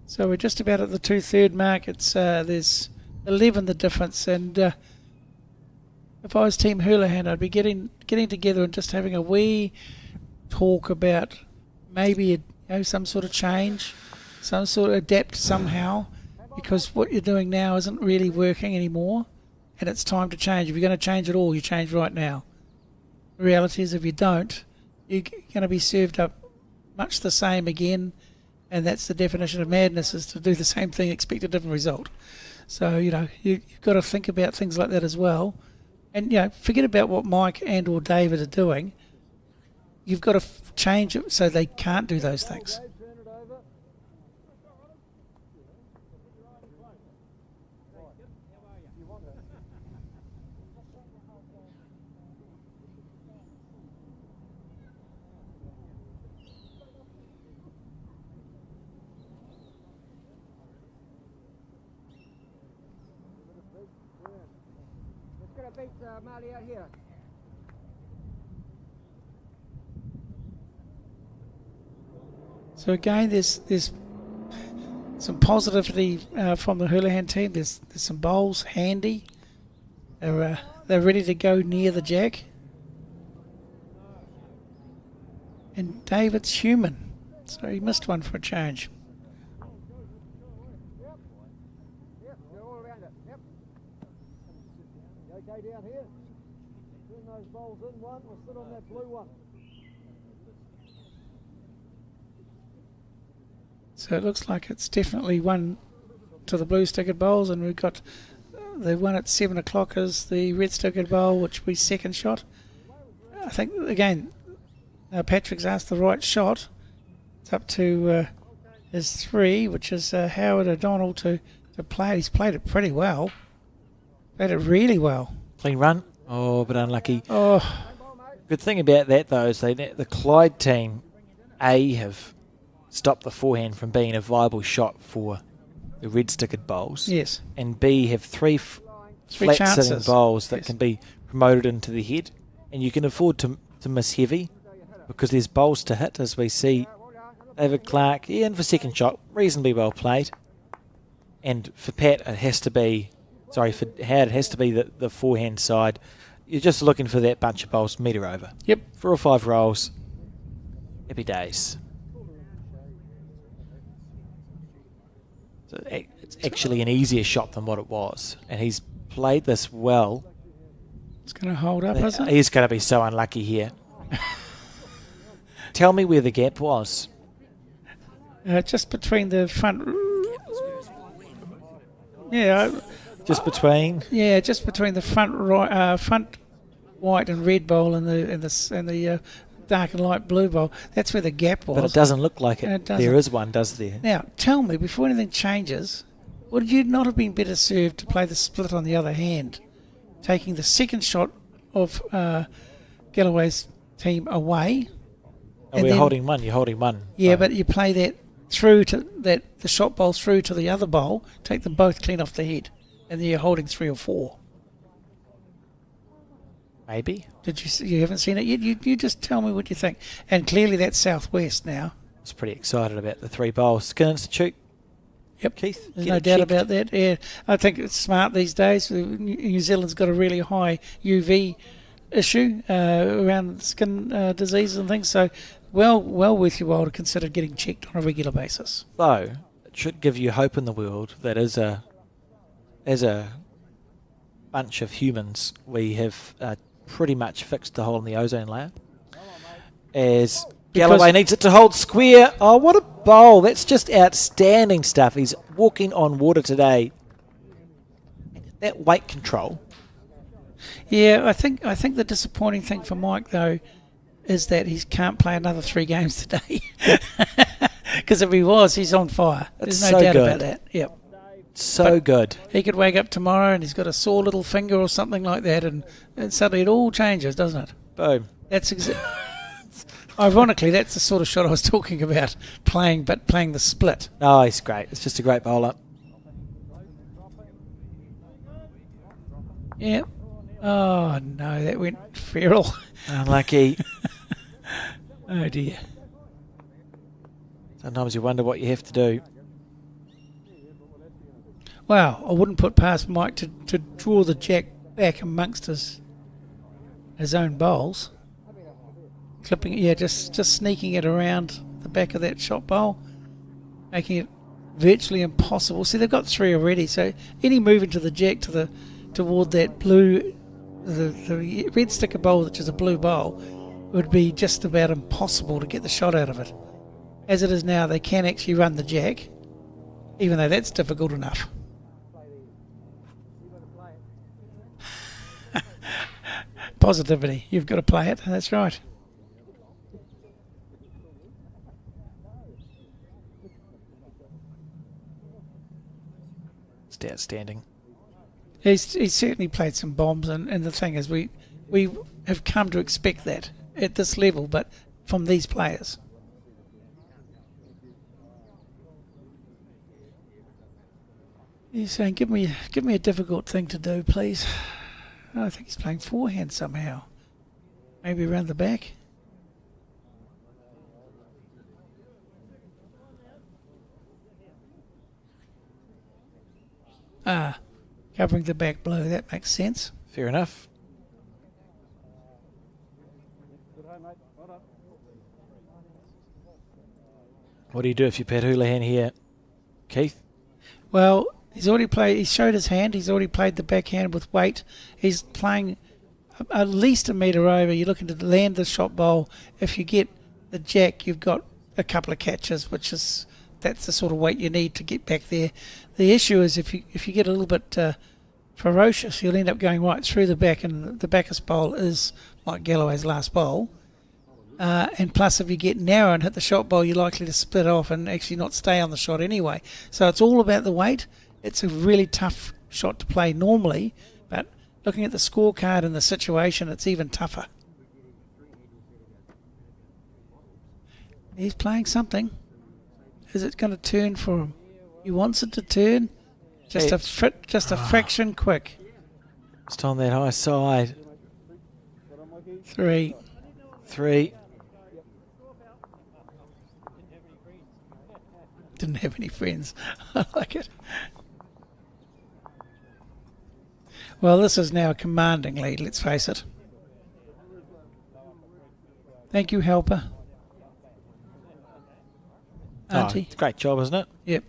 So we're just about at the 2/3 mark. It's there's 11 the difference, and if I was Team Houlihan, I'd be getting together and just having a wee talk about maybe some sort of change, some sort of adapt somehow, because what you're doing now isn't really working anymore, and it's time to change. If you're going to change at all, you change right now. The reality is, if you don't, you're going to be served up much the same again. And that's the definition of madness, is to do the same thing, expect a different result. So, you know, you've got to think about things like that as well. And, you know, forget about what Mike and or David are doing. You've got to change it so they can't do those things. Let's get a beat Marley out here. So again, there's some positivity from the Houlihan team. There's some bowls handy. They're ready to go near the jack. And David's human, so he missed one for a change. Yep, you're all around it. Yep. You okay down here? Bring those bowls in one, we'll sit on that blue one. So it looks like it's definitely one to the blue stickered bowls, and we've got the one at 7 o'clock is the red stickered bowl, which will be second shot. I think, again, Patrick's asked the right shot. It's up to his 3, which is Howard O'Donnell to play it. He's played it pretty well. Played it really well. Clean run. Oh, but unlucky. Oh, Good thing about that, though, is the Clyde team, A, have stopped the forehand from being a viable shot for the red stickered bowls. yes. And B, have three Three flat sitting chances. bowls that Yes. can be promoted into the head. And you can afford to miss heavy because there's bowls to hit, as we see. David Clark, in for second shot, reasonably well played. And for Pat, it has to be, for Howard, it has to be the forehand side. You're just looking for that bunch of bowls, metre over. Yep. 4 or 5 rolls. Happy days. So it's actually an easier shot than what it was. And he's played this well. It's going to hold up, isn't it? He's going to be so unlucky here. Tell me where the gap was. Just between the front. Was where his ball went. Yeah, Just between. yeah, just between the front white and red bowl and the dark and light blue bowl. That's where the gap was. But it doesn't look like it. It doesn't. There is one, does there? Now, tell me, before anything changes, would you not have been better served to play the split on the other hand, taking the second shot of Galloway's team away? Oh, And we're then- holding one. You're holding one. Yeah, Oh. but you play that through to the shot bowl through to the other bowl, take them both clean off the head, and then you're holding 3 or 4. Maybe. Did you haven't seen it yet? You just tell me what you think. And clearly that's southwest now. I was pretty excited about the 3 bowls. Skin Institute. Yep. Keith, There's get no it doubt checked. about that. Yeah, I think it's smart these days. New Zealand's got a really high UV issue around skin diseases and things. So, well worth your while to consider getting checked on a regular basis. Though, it should give you hope in the world that as a bunch of humans, we have pretty much fixed the hole in the ozone layer. As Galloway needs it to hold square. Oh, what a bowl. That's just outstanding stuff. He's walking on water today. That weight control. Yeah, I think the disappointing thing for Mike though is that he can't play another 3 games today. Because if he was, he's on fire. There's That's no so doubt good. about that. Yep. So But- good. He could wake up tomorrow and he's got a sore little finger or something like that, and suddenly it all changes, doesn't it? Boom. That's ironically, that's the sort of shot I was talking about, playing the split. Oh, he's great. It's just a great bowler. Yeah. Oh no, that went feral. Unlucky. Oh dear. Sometimes you wonder what you have to do. Wow, I wouldn't put past Mike to draw the jack back amongst his own bowls. Clipping it, yeah, just sneaking it around the back of that shot bowl, making it virtually impossible. See, they've got 3 already, so any move into the jack toward that blue, the red sticker bowl, which is a blue bowl, would be just about impossible to get the shot out of it. As it is now, they can actually run the jack, even though that's difficult enough. Positivity. You've got to play it. That's right. It's outstanding. He's certainly played some bombs, and the thing is, we have come to expect that at this level, but from these players. He's saying, give me a difficult thing to do, please. I think he's playing forehand somehow. Maybe around the back. Ah, covering the back blow. That makes sense. Fair enough. What do you do if you Pat Houlihan here, Keith? Well, he's already played. He showed his hand. He's already played the backhand with weight. He's playing at least a metre over. You're looking to land the shot bowl. If you get the jack, you've got a couple of catches, that's the sort of weight you need to get back there. The issue is if you get a little bit ferocious, you'll end up going right through the back, and the backest bowl is like Galloway's last bowl. And plus, if you get narrow and hit the shot bowl, you're likely to split off and actually not stay on the shot anyway. So it's all about the weight. It's a really tough shot to play normally, but looking at the scorecard and the situation, it's even tougher. He's playing something. Is it going to turn for him? He wants it to turn. Just a fraction quick. Just on that high side. 3. Didn't have any friends. I like it. Well, this is now a commanding lead, let's face it. Thank you, helper. Auntie. Great job, isn't it? Yep.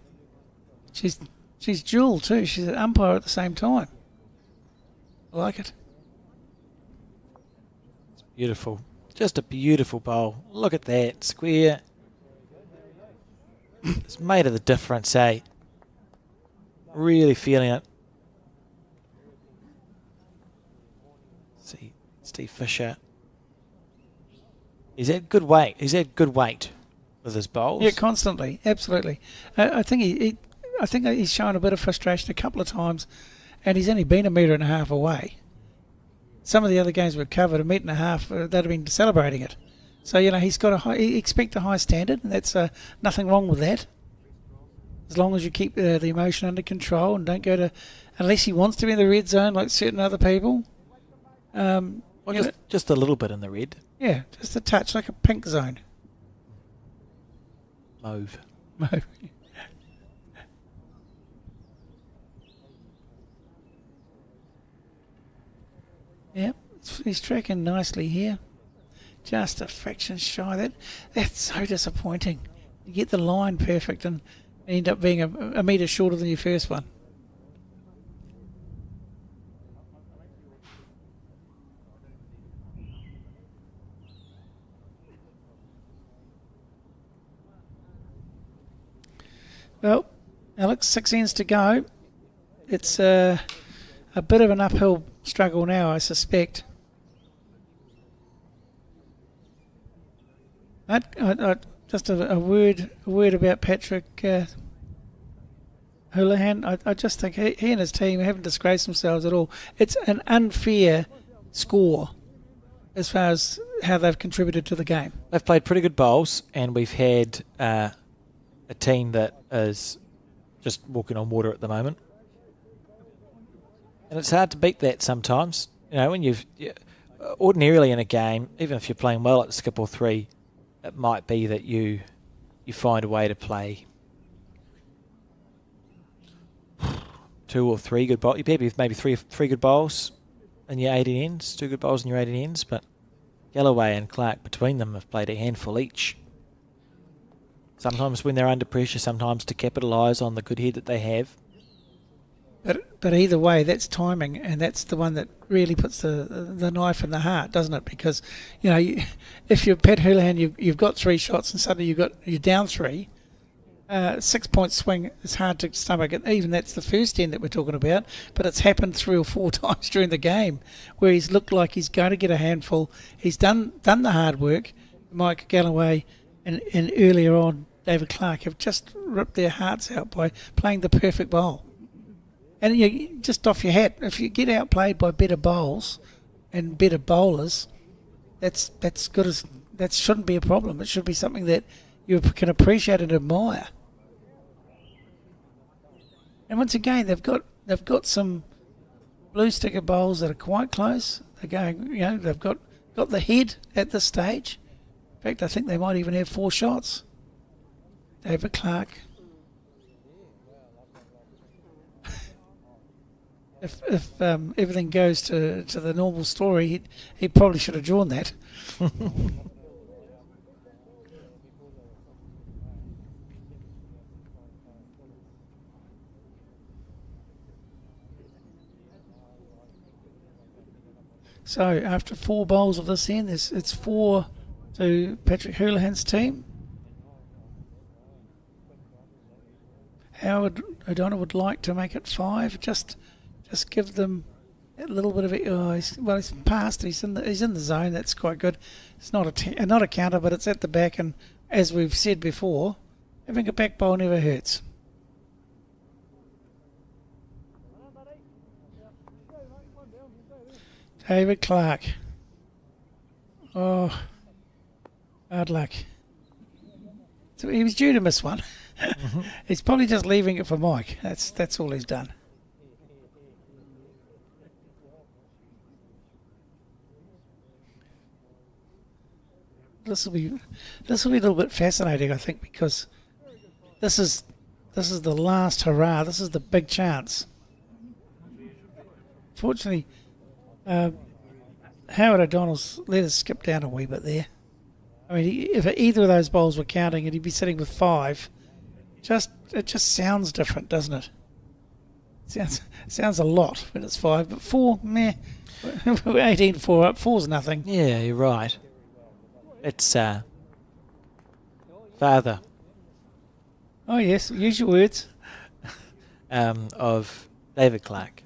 She's dual too. She's an umpire at the same time. I like it. It's beautiful. Just a beautiful bowl. Look at that. Square. It's made of the difference, eh? Really feeling it. See, Steve Fisher. He's at good weight. With his bowls. Yeah, constantly, absolutely. I think he's shown a bit of frustration a couple of times, and he's only been a metre and a half away. Some of the other games we've covered, a metre and a half, they'd have been celebrating it. So he's got expect a high standard, and that's nothing wrong with that. As long as you keep the emotion under control and don't go to, unless he wants to be in the red zone like certain other people. Just a little bit in the red. Yeah, just a touch, like a pink zone. Mauve. Yep, he's tracking nicely here. Just a fraction shy. That's so disappointing. You get the line perfect and end up being a metre shorter than your first one. Well, Alex, 6 ends to go. It's a bit of an uphill struggle now, I suspect. Just a word about Patrick Houlihan. I just think he and his team haven't disgraced themselves at all. It's an unfair score as far as how they've contributed to the game. They've played pretty good bowls, and we've had a team that is just walking on water at the moment. And it's hard to beat that sometimes. When ordinarily in a game, even if you're playing well at skip or 3, it might be that you find a way to play 2 or 3 good bowls. You'd be happy with maybe three good bowls in your 18 ends, 2 good bowls in your 18 ends, but Galloway and Clark between them have played a handful each. Sometimes when they're under pressure, sometimes to capitalise on the good head that they have. But either way, that's timing, and that's the one that really puts the knife in the heart, doesn't it? Because if you're Pat Houlihan, you've got 3 shots, and suddenly you're down 3. 6-point swing is hard to stomach. And even that's the first end that we're talking about, but it's happened 3 or 4 times during the game where he's looked like he's going to get a handful. He's done the hard work. Mike Galloway and earlier on David Clark have just ripped their hearts out by playing the perfect bowl. And you just off your hat, if you get outplayed by better bowls and better bowlers, that's good as that shouldn't be a problem. It should be something that you can appreciate and admire. And once again, they've got some blue sticker bowls that are quite close. They're going, they've got the head at this stage. In fact, I think they might even have 4 shots. David Clark. If everything goes to the normal story, he probably should have drawn that. So after 4 bowls of this end, it's 4 to Patrick Houlihan's team. Howard O'Donnell would like to make it 5. Just give them a little bit of it. Oh, he's passed. He's in the zone. That's quite good. It's not a counter, but it's at the back. And as we've said before, having a back bowl never hurts. David Clark. Oh, hard luck. So he was due to miss one. He's probably just leaving it for Mike. That's all he's done. This will be a little bit fascinating, I think, because this is the last hurrah. This is the big chance. Fortunately, Howard O'Donnell's let us skip down a wee bit there. I mean, if either of those bowls were counting, he'd be sitting with 5. It just sounds different, doesn't it? Sounds a lot when it's 5, but 4, meh. 18-4 up. 4's nothing. Yeah, you're right. It's father Oh yes, use your words. of David Clark.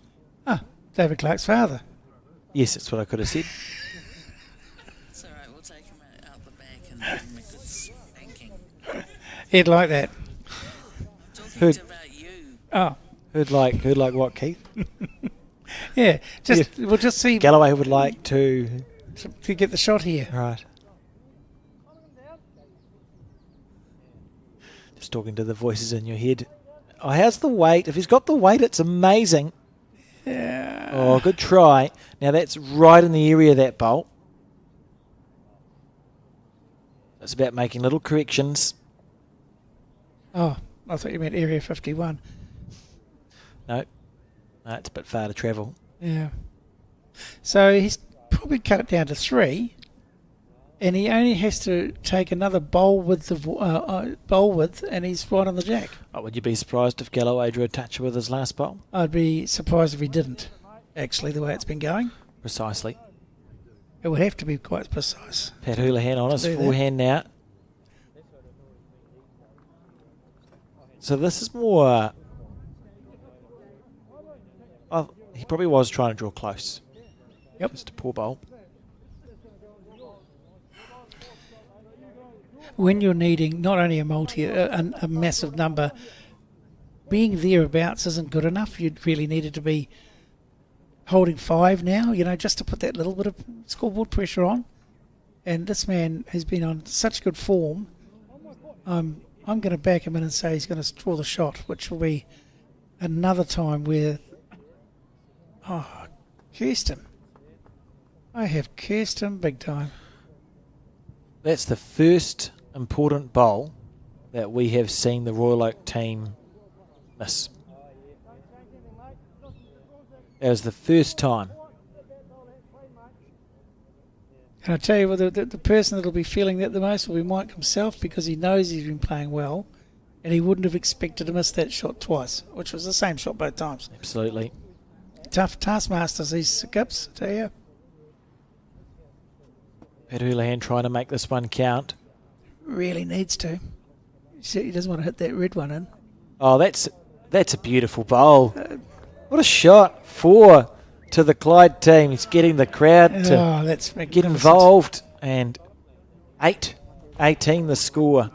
David Clark's father. Yes, that's what I could have said. It's alright, we'll take him out the back and give him a good spanking. He'd like that. Who'd- About you. Oh, Who'd like what, Keith? yeah. We'll just see Galloway would like to. to get the shot here. Right. Just talking to the voices in your head. Oh, how's the weight? If he's got the weight, it's amazing. Yeah. Oh, good try. Now that's right in the area of that bolt. It's about making little corrections. Oh, I thought you meant Area 51. No, it's a bit far to travel. Yeah. So he's probably cut it down to 3, and he only has to take another bowl width, and he's right on the jack. Oh, would you be surprised if Galloway drew a toucher with his last bowl? I'd be surprised if he didn't, actually, the way it's been going. Precisely. It would have to be quite precise. Pat Houlihan on his Do that. forehand now. So this is more... oh, he probably was trying to draw close. Yep. Just a poor bowl. When you're needing not only a massive number, being thereabouts isn't good enough. You'd really needed to be holding 5 now, just to put that little bit of scoreboard pressure on. And this man has been on such good form. I'm going to back him in and say he's going to draw the shot, which will be another time where... oh, cursed him. I have cursed him big time. That's the first important bowl that we have seen the Royal Oak team miss. That was the first time. And I tell you, the person that'll be feeling that the most will be Mike himself, because he knows he's been playing well, and he wouldn't have expected to miss that shot twice, which was the same shot both times. Absolutely. Tough taskmasters, these Gibbs, I tell you. Pat Houlihan trying to make this one count. Really needs to. He doesn't want to hit that red one in. Oh, that's a beautiful bowl. What a shot. 4 to the Clyde team. He's getting the crowd to That's get magnificent. involved. And 18 the score.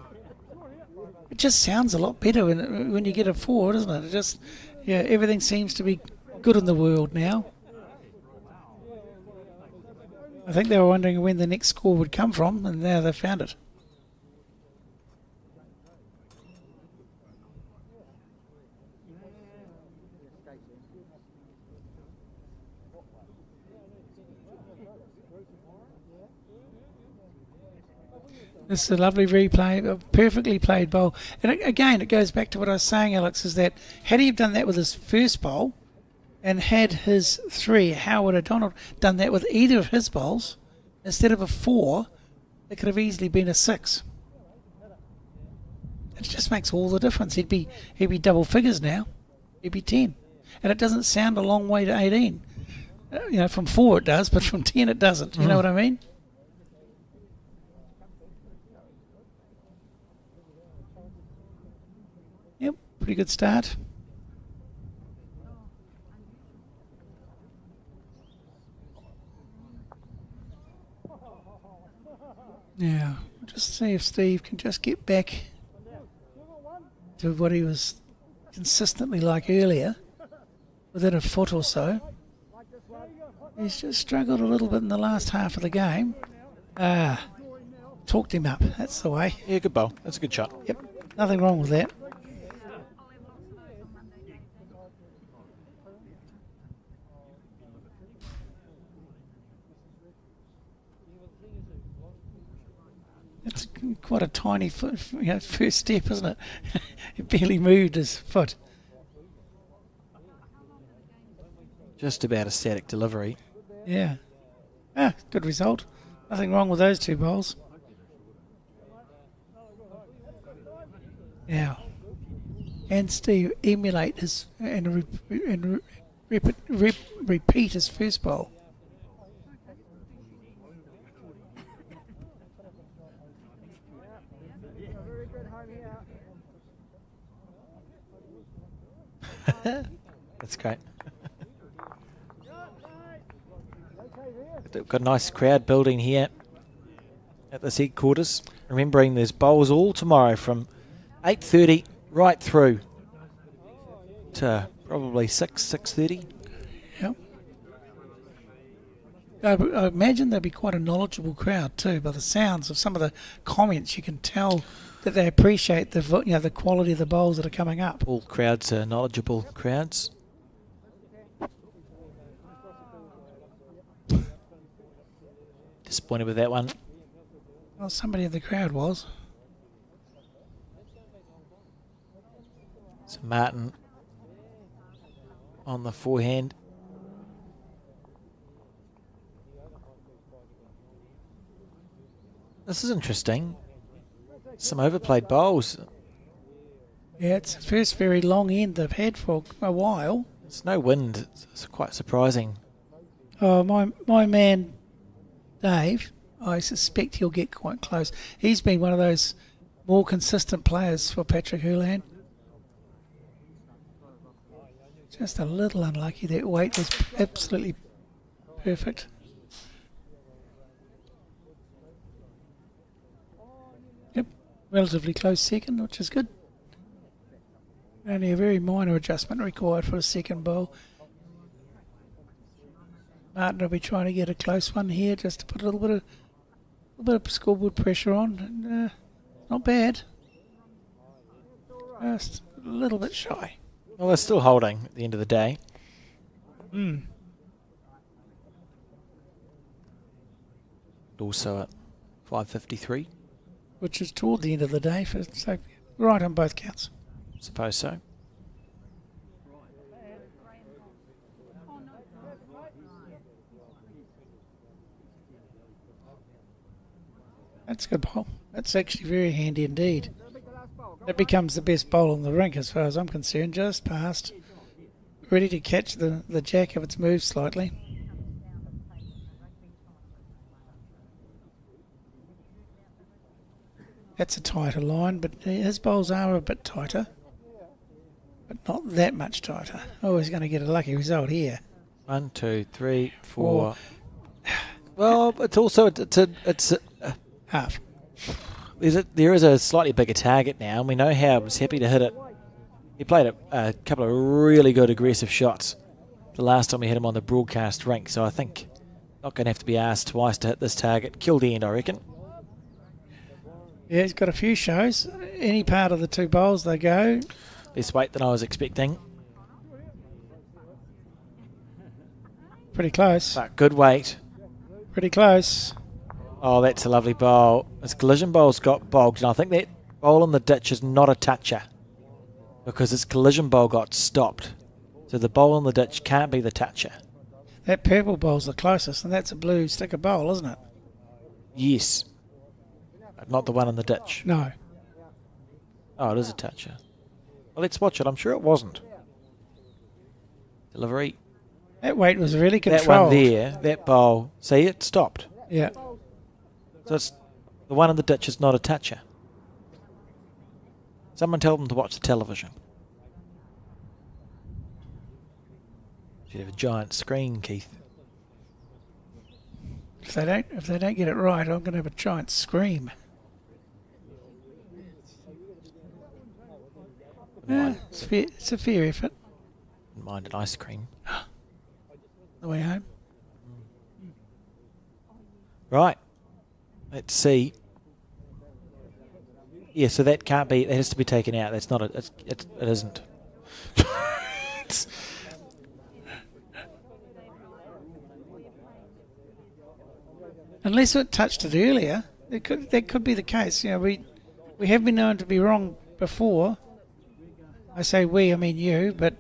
It just sounds a lot better when you get a 4, doesn't it? It just, everything seems to be good in the world now. I think they were wondering when the next score would come from, and now they've found it. This is a lovely replay, a perfectly played bowl. And again, it goes back to what I was saying, Alex, is that had he done that with his first bowl, and had his 3, Howard O'Donnell, done that with either of his bowls, instead of a 4, it could have easily been a 6. It just makes all the difference. He'd be double figures now. He'd be 10. And it doesn't sound a long way to 18. From 4 it does, but from 10 it doesn't. You know what I mean? Yep, pretty good start. Now, just see if Steve can just get back to what he was consistently like earlier, within a foot or so. He's just struggled a little bit in the last half of the game. Talked him up. That's the way. Yeah, good bowl. That's a good shot. Yep, nothing wrong with that. It's quite a tiny first step, isn't it? He barely moved his foot. Just about a static delivery. Yeah. Good result. Nothing wrong with those 2 bowls. Now, and Steve emulate his and repeat his first bowl. That's great. We've got a nice crowd building here at this headquarters. Remembering there's bowls all tomorrow from 8:30 right through to probably 6:30. Yep. I imagine there'll be quite a knowledgeable crowd too. By the sounds of some of the comments, you can tell that they appreciate the quality of the bowls that are coming up. All crowds are knowledgeable crowds. Disappointed with that one. Well, somebody in the crowd was. So Martin on the forehand. This is interesting. Some overplayed bowls. Yeah, it's the first very long end they've had for a while. There's no wind. It's quite surprising. Oh, my man Dave, I suspect he'll get quite close. He's been one of those more consistent players for Patrick Houlihan. Just a little unlucky. That weight was absolutely perfect. Yep, relatively close second, which is good. Only a very minor adjustment required for a second bowl. Martin will be trying to get a close one here, just to put a little bit of scoreboard pressure on. And, not bad. Just a little bit shy. Well, they're still holding at the end of the day. Also at 5:53. Which is toward the end of the day, so right on both counts. Suppose so. That's a good bowl. That's actually very handy indeed. That becomes the best bowl on the rink as far as I'm concerned. Just past. Ready to catch the jack if it's moved slightly. That's a tighter line, but his bowls are a bit tighter. But not that much tighter. Oh, he's going to get a lucky result here. 1, 2, 3, 4. Well, it's also it's half. There is a slightly bigger target now, and we know how was happy to hit it. He played a couple of really good aggressive shots the last time we hit him on the broadcast rink, so I think not going to have to be asked twice to hit this target. Kill the end, I reckon. Yeah, he's got a few shows. Any part of the 2 bowls they go. Less weight than I was expecting. Pretty close. But good weight. Pretty close. Oh, that's a lovely bowl. His collision bowl's got bogged, and I think that bowl in the ditch is not a toucher because his collision bowl got stopped. So the bowl in the ditch can't be the toucher. That purple bowl's the closest, and that's a blue sticker bowl, isn't it? Yes. But not the one in the ditch. No. Oh, it is a toucher. Well, let's watch it. I'm sure it wasn't. Delivery. That weight was really That controlled. one there, that bowl, see, it stopped. Yeah. So it's, the one in the ditch is not a toucher. Someone tell them to watch the television. Should have a giant screen, Keith. If they don't get it right, I'm going to have a giant scream. It's a fair effort. Wouldn't mind an ice cream. The way home. Right. Let's see. Yeah, so that can't be. That has to be taken out. That's not. It isn't. Unless it touched it earlier, that could be the case. You know, we have been known to be wrong before. I say we, I mean you, but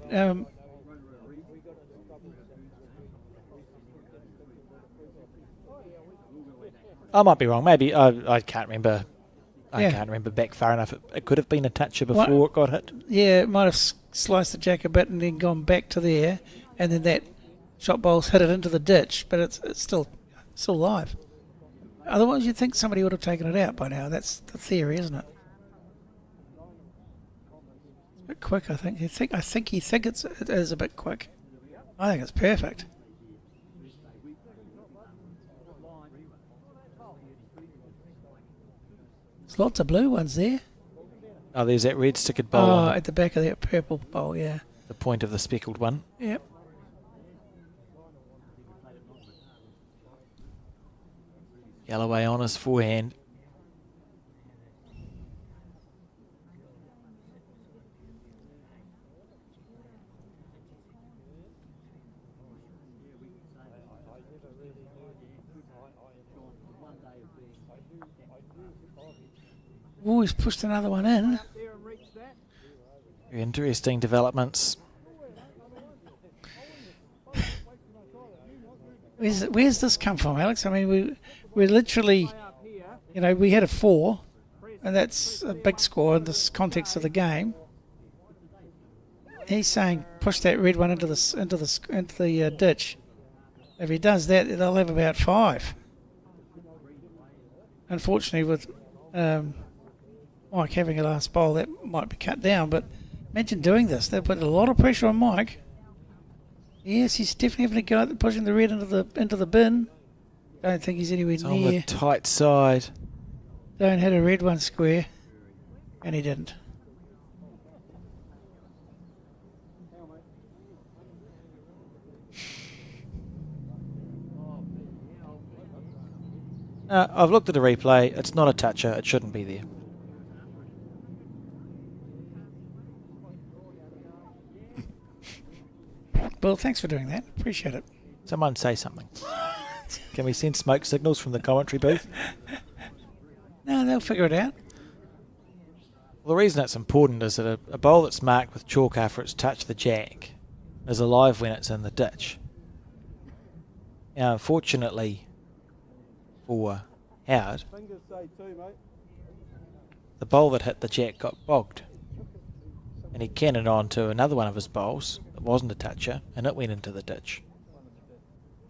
I might be wrong. Maybe I can't remember. I Yeah. can't remember back far enough. It could have been a toucher before it got hit. yeah, it might have sliced the jack a bit and then gone back to there, and then that shot bowl's hit it into the ditch, but it's still live. Otherwise, you'd think somebody would have taken it out by now. That's the theory, isn't it? It's a bit quick, I think. I think it is a bit quick. I think it's perfect. There's lots of blue ones there. Oh, there's that red stickered bowl Oh, on at the back of that purple bowl, yeah. the point of the speckled one. Yep. Galloway on his forehand. Oh, he's pushed another one in. Very interesting developments. Where's this come from, Alex? I mean, we're literally, you know, we had a 4, and that's a big score in this context of the game. He's saying push that red one into the ditch. If he does that, they'll have about 5. Unfortunately, with Mike having a last bowl, that might be cut down. But imagine doing this; they put a lot of pressure on Mike. Yes, he's definitely pushing the red into the bin. Don't think he's anywhere It's on the near. tight side. Don't hit a red one square, and he didn't. I've looked at the replay. It's not a toucher. It shouldn't be there. Well, thanks for doing that. Appreciate it. Someone say something. Can we send smoke signals from the commentary booth? No, they'll figure it out. Well, the reason it's important is that a bowl that's marked with chalk after it's touched the jack is alive when it's in the ditch. Now, unfortunately for Howard, the bowl that hit the jack got bogged. And he cannoned on to another one of his bowls that wasn't a toucher, and it went into the ditch.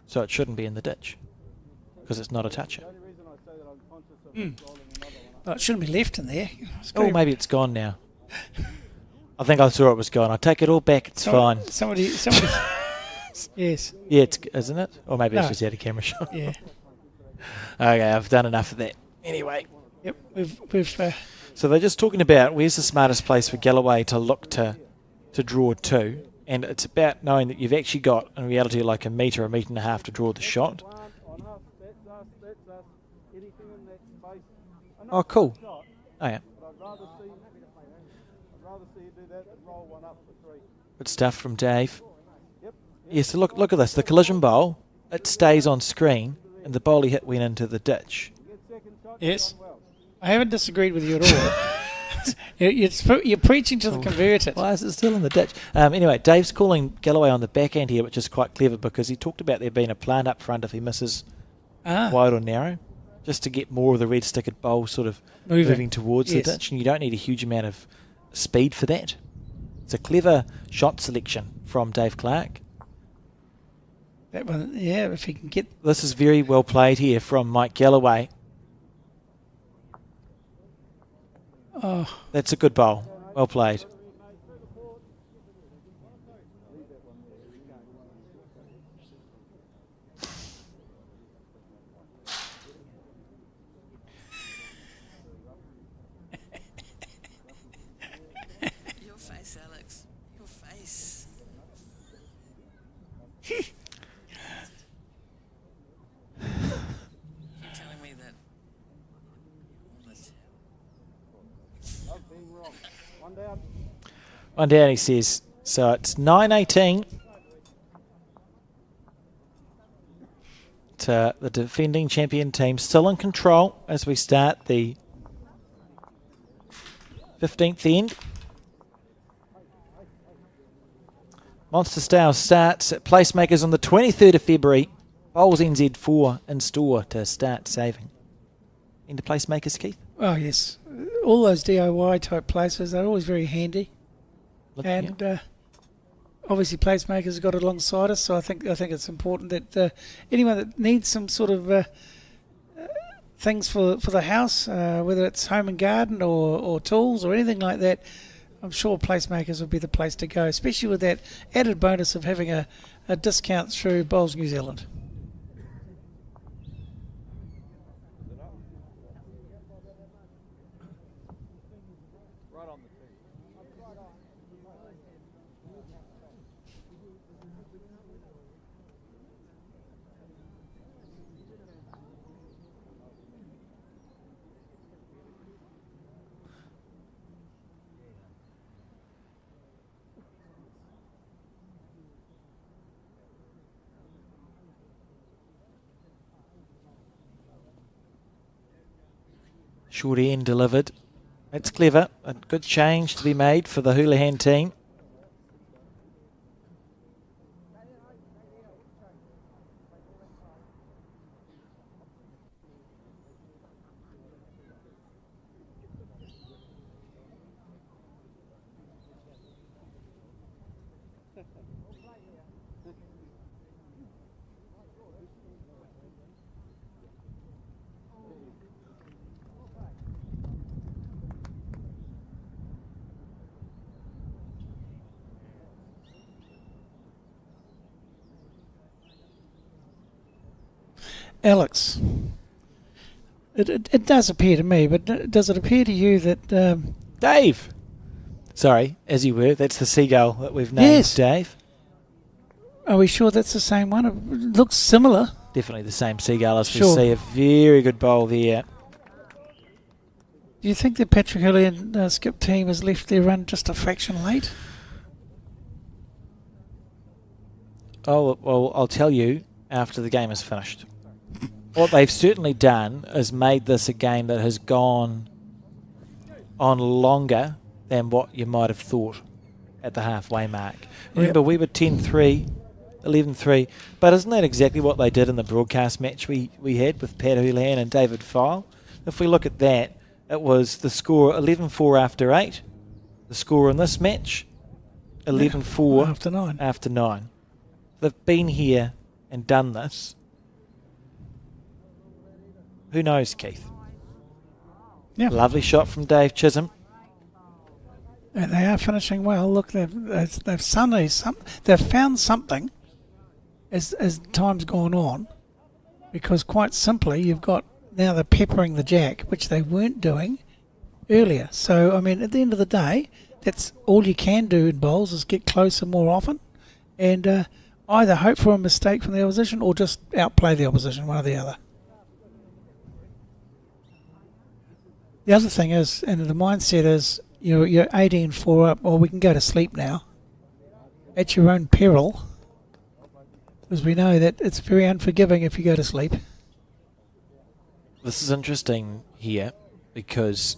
So it shouldn't be in the ditch, because it's not a toucher. Well, it shouldn't be left in there. Oh, maybe it's gone now. I think I saw it was gone. I take it all back. It's fine. Somebody. Yes. Yeah, isn't it? Or maybe it's No. just out of camera shot. Yeah. Okay, I've done enough of that. Anyway, Yep. We've so they're just talking about where's the smartest place for Galloway to look to draw to, and it's about knowing that you've actually got, in reality, like a metre and a half to draw the shot. Oh, cool. Oh, yeah. I'd rather see you do that than roll one up for 3. Good stuff from Dave. Yeah, so look at this. The collision bowl, it stays on screen, and the bowl he hit went into the ditch. yes. I haven't disagreed with you at all. You're preaching to the converted. Why is it still in the ditch? Anyway, Dave's calling Galloway on the backhand here, which is quite clever because he talked about there being a plant up front if he misses wide or narrow, just to get more of the red stickered bowl sort of moving towards Yes. the ditch, and you don't need a huge amount of speed for that. It's a clever shot selection from Dave Clark. That one, yeah, if he can get... This is very well played here from Mike Galloway. Oh, That's a good bowl. Well played. Your face, Alex. Your face. You're telling me that. I've been wrong. One down. One down, he says. So it's 9-18 to the defending champion team, still in control as we start the 15th end. Monster Style starts at Placemakers on the 23rd of February. Bowls NZ4 in store to start saving. Into Placemakers, Keith? oh yes. All those DIY type places, they're always very handy. And obviously Placemakers have got it alongside us, so I think it's important that anyone that needs some sort of things for the house, whether it's home and garden or tools or anything like that, I'm sure Placemakers would be the place to go, especially with that added bonus of having a discount through Bowls New Zealand. Short end delivered. That's clever. A good change to be made for the Houlihan team. Alex, it does appear to me, but does it appear to you that... Dave! Sorry, as you were, that's the seagull that we've named, Yes. Dave. Are we sure that's the same one? It looks similar. Definitely the same seagull as we Sure. see. A very good bowl there. Do you think the Patrick Houlihan skip team has left their run just a fraction late? Oh, well, I'll tell you after the game is finished. What they've certainly done is made this a game that has gone on longer than what you might have thought at the halfway mark. Remember, we were 10-3, 11-3, but isn't that exactly what they did in the broadcast match we had with Pat Houlihan and David File? If we look at that, it was the score 11-4 after 8. The score in this match, 11-4 After 9. after 9. They've been here and done this. Who knows, Keith? Yeah. Lovely shot from Dave Chisholm. And they are finishing well. Look, they've found something as time's gone on, because quite simply you've got now they're peppering the jack, which they weren't doing earlier. So I mean, at the end of the day, that's all you can do in bowls is get closer more often, and either hope for a mistake from the opposition or just outplay the opposition, one or the other. The other thing is, and the mindset is, you're 18-4 up, or we can go to sleep now, at your own peril, because we know that it's very unforgiving if you go to sleep. This is interesting here because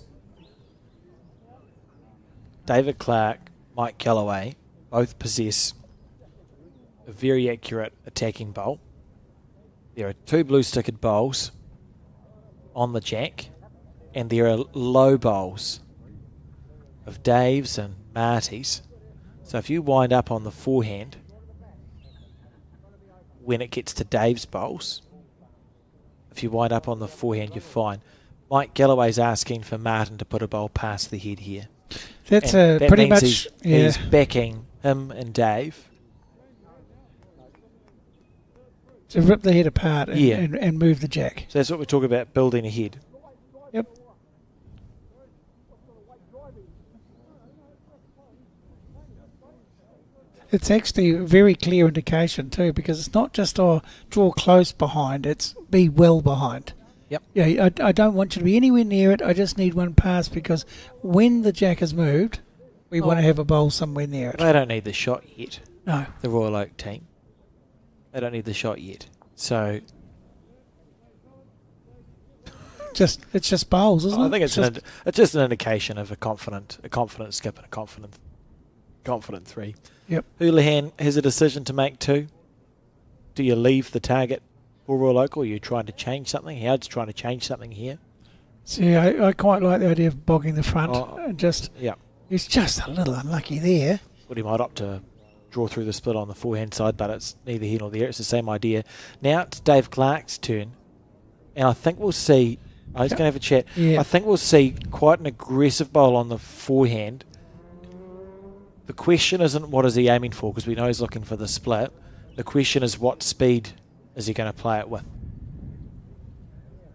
David Clark, Mike Callaway both possess a very accurate attacking bowl. There are 2 blue-stickered bowls on the jack, and there are low bowls of Dave's and Marty's. So if you wind up on the forehand, when it gets to Dave's bowls. If you wind up on the forehand, you're fine. Mike Galloway's asking for Martin to put a bowl past the head here. That's And that pretty means much. he's backing him and Dave. To rip the head apart and, Yeah. and move the jack. So that's what we're talking about, building ahead. Yep. It's actually a very clear indication too, because it's not just draw close behind, it's be well behind. Yep. Yeah, I don't want you to be anywhere near it. I just need one pass, because when the jack is moved, we want to have a bowl somewhere near it. They don't need the shot yet, No. the Royal Oak team. They don't need the shot yet. So It's just bowls, isn't it? I think it's just an indication of a confident skip and a confident three. Yep. Houlihan has a decision to make too. Do you leave the target for Royal Oak, or are you trying to change something? Howard's trying to change something here. See, I quite like the idea of bogging the front. And just Yeah. He's just a little unlucky there. But he might opt to draw through the split on the forehand side, but it's neither here nor there. It's the same idea. Now it's Dave Clark's turn, and I think we'll see. I was going to have a chat. Yeah. I think we'll see quite an aggressive bowl on the forehand. The question isn't what is he aiming for, because we know he's looking for the split. The question is what speed is he going to play it with.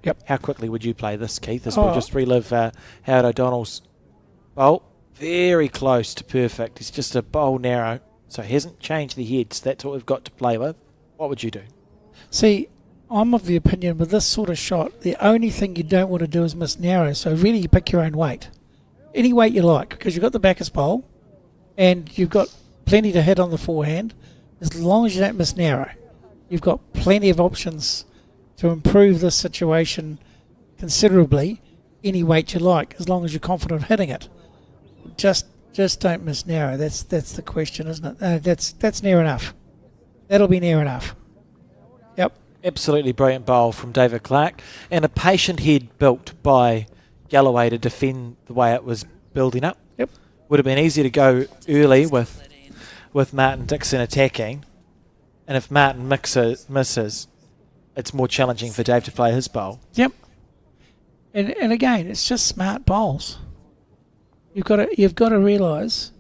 Yep. How quickly would you play this, Keith, as we just relive Howard O'Donnell's bowl? Very close to perfect. It's just a bowl narrow, so he hasn't changed the heads. That's what we've got to play with. What would you do? See, I'm of the opinion with this sort of shot, the only thing you don't want to do is miss narrow. So really, you pick your own weight, any weight you like, because you've got the backers bowl, and you've got plenty to hit on the forehand. As long as you don't miss narrow, you've got plenty of options to improve this situation considerably. Any weight you like, as long as you're confident of hitting it. Just don't miss narrow. That's the question, isn't it? That's near enough. That'll be near enough. Yep. Absolutely brilliant bowl from David Clark, and a patient head built by Galloway to defend the way it was building up. Yep. Would have been easy to go early with Martin Dixon attacking, and if Martin misses, it's more challenging for Dave to play his bowl. Yep. And again, it's just smart bowls. You've got to realise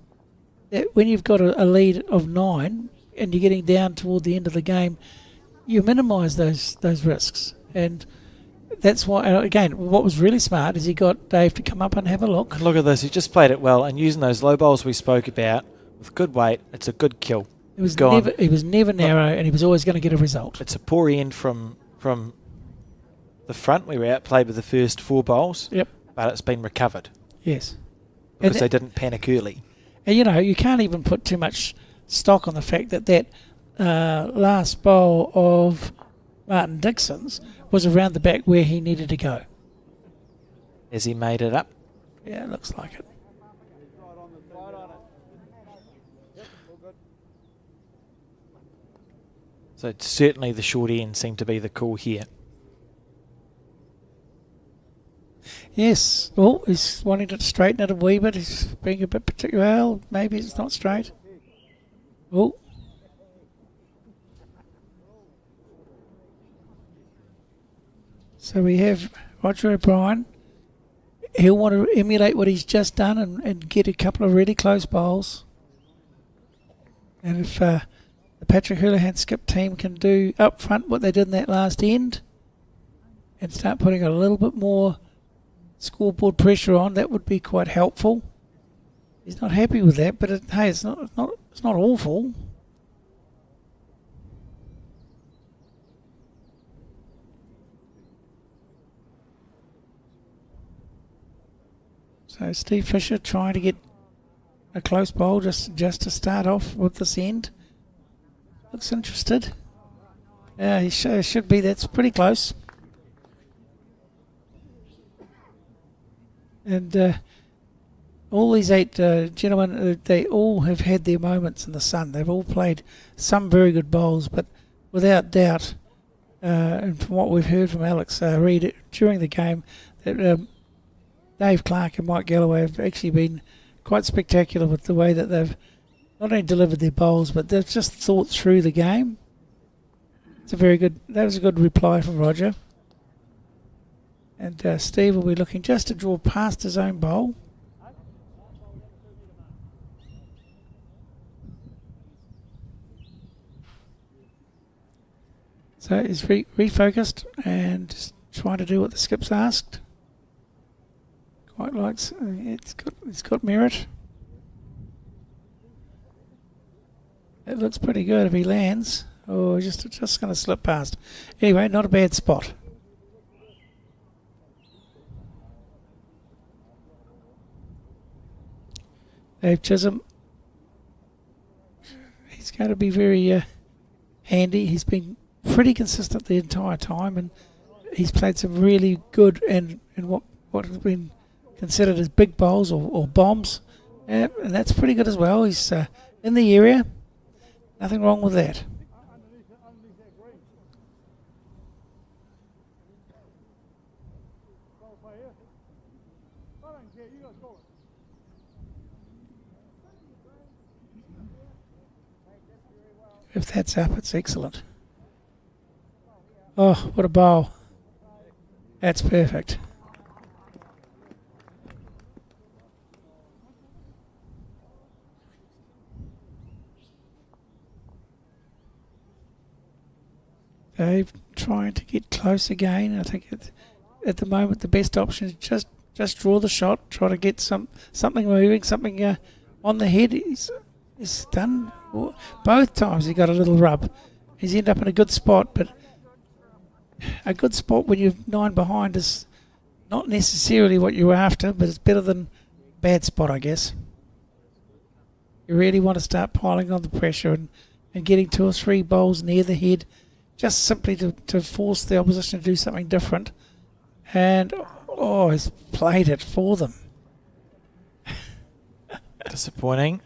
that when you've got a lead of 9 and you're getting down toward the end of the game, you minimise those risks. And that's why, again, what was really smart is he got Dave to come up and have a look. Look at this, he just played it well, and using those low bowls we spoke about with good weight, it's a good kill. He was never narrow, and he was always going to get a result. It's a poor end from the front. We were outplayed with the first 4 bowls. Yep. But it's been recovered Yes. because they didn't panic early. And you can't even put too much stock on the fact that last bowl of Martin Dixon's was around the back where he needed to go. Has he made it up? Yeah, it looks like it. So certainly the short end seemed to be the call here. Yes. Oh, he's wanting to straighten it a wee bit. He's being a bit particular. Well, maybe it's not straight. Oh. So we have Roger O'Brien. He'll want to emulate what he's just done and get a couple of really close bowls. And if the Patrick Houlihan skip team can do up front what they did in that last end and start putting a little bit more scoreboard pressure on, that would be quite helpful. He's not happy with that, but it's not awful. So Steve Fisher trying to get a close bowl just to start off with this end. Looks interested. Yeah, he should be. That's pretty close. And all these 8 gentlemen, they all have had their moments in the sun. They've all played some very good bowls, but without doubt, and from what we've heard from Alex Reid during the game, that Dave Clark and Mike Galloway have actually been quite spectacular with the way that they've not only delivered their bowls, but they've just thought through the game. It's a very good. That was a good reply from Roger. And Steve will be looking just to draw past his own bowl. So he's refocused and just trying to do what the skip's asked. Quite likes. It's got merit. It looks pretty good if he lands. Oh, just going to slip past. Anyway, not a bad spot. Dave Chisholm. He's going to be very handy. He's been pretty consistent the entire time, and he's played some really good and what has been considered as big bowls or bombs, and that's pretty good as well. He's in the area. Nothing wrong with that. Underneath that green. Ball play here. I don't care, you guys call it. If that's up, it's excellent. Oh, what a bowl. That's perfect. Dave trying to get close again. I think at the moment the best option is just draw the shot, try to get something moving, something on the head. He's done both times. He got a little rub. He's ended up in a good spot, but a good spot when you're 9 behind is not necessarily what you were after, but it's better than bad spot, I guess. You really want to start piling on the pressure and getting 2 or 3 bowls near the head, just simply to force the opposition to do something different. And, he's played it for them. Disappointing.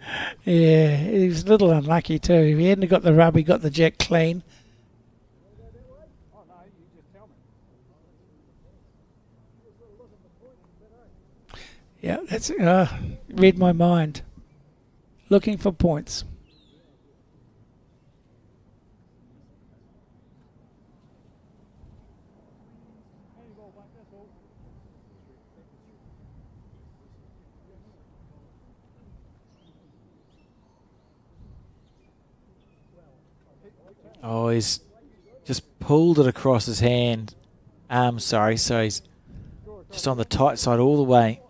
Yeah, he was a little unlucky too. If he hadn't got the rub, he got the jack clean. Oh no, you just tell me. Yeah, that's read my mind. Looking for points. Handball back, that's all. Oh, he's just pulled it across his hand. Sorry, so he's just on the tight side all the way.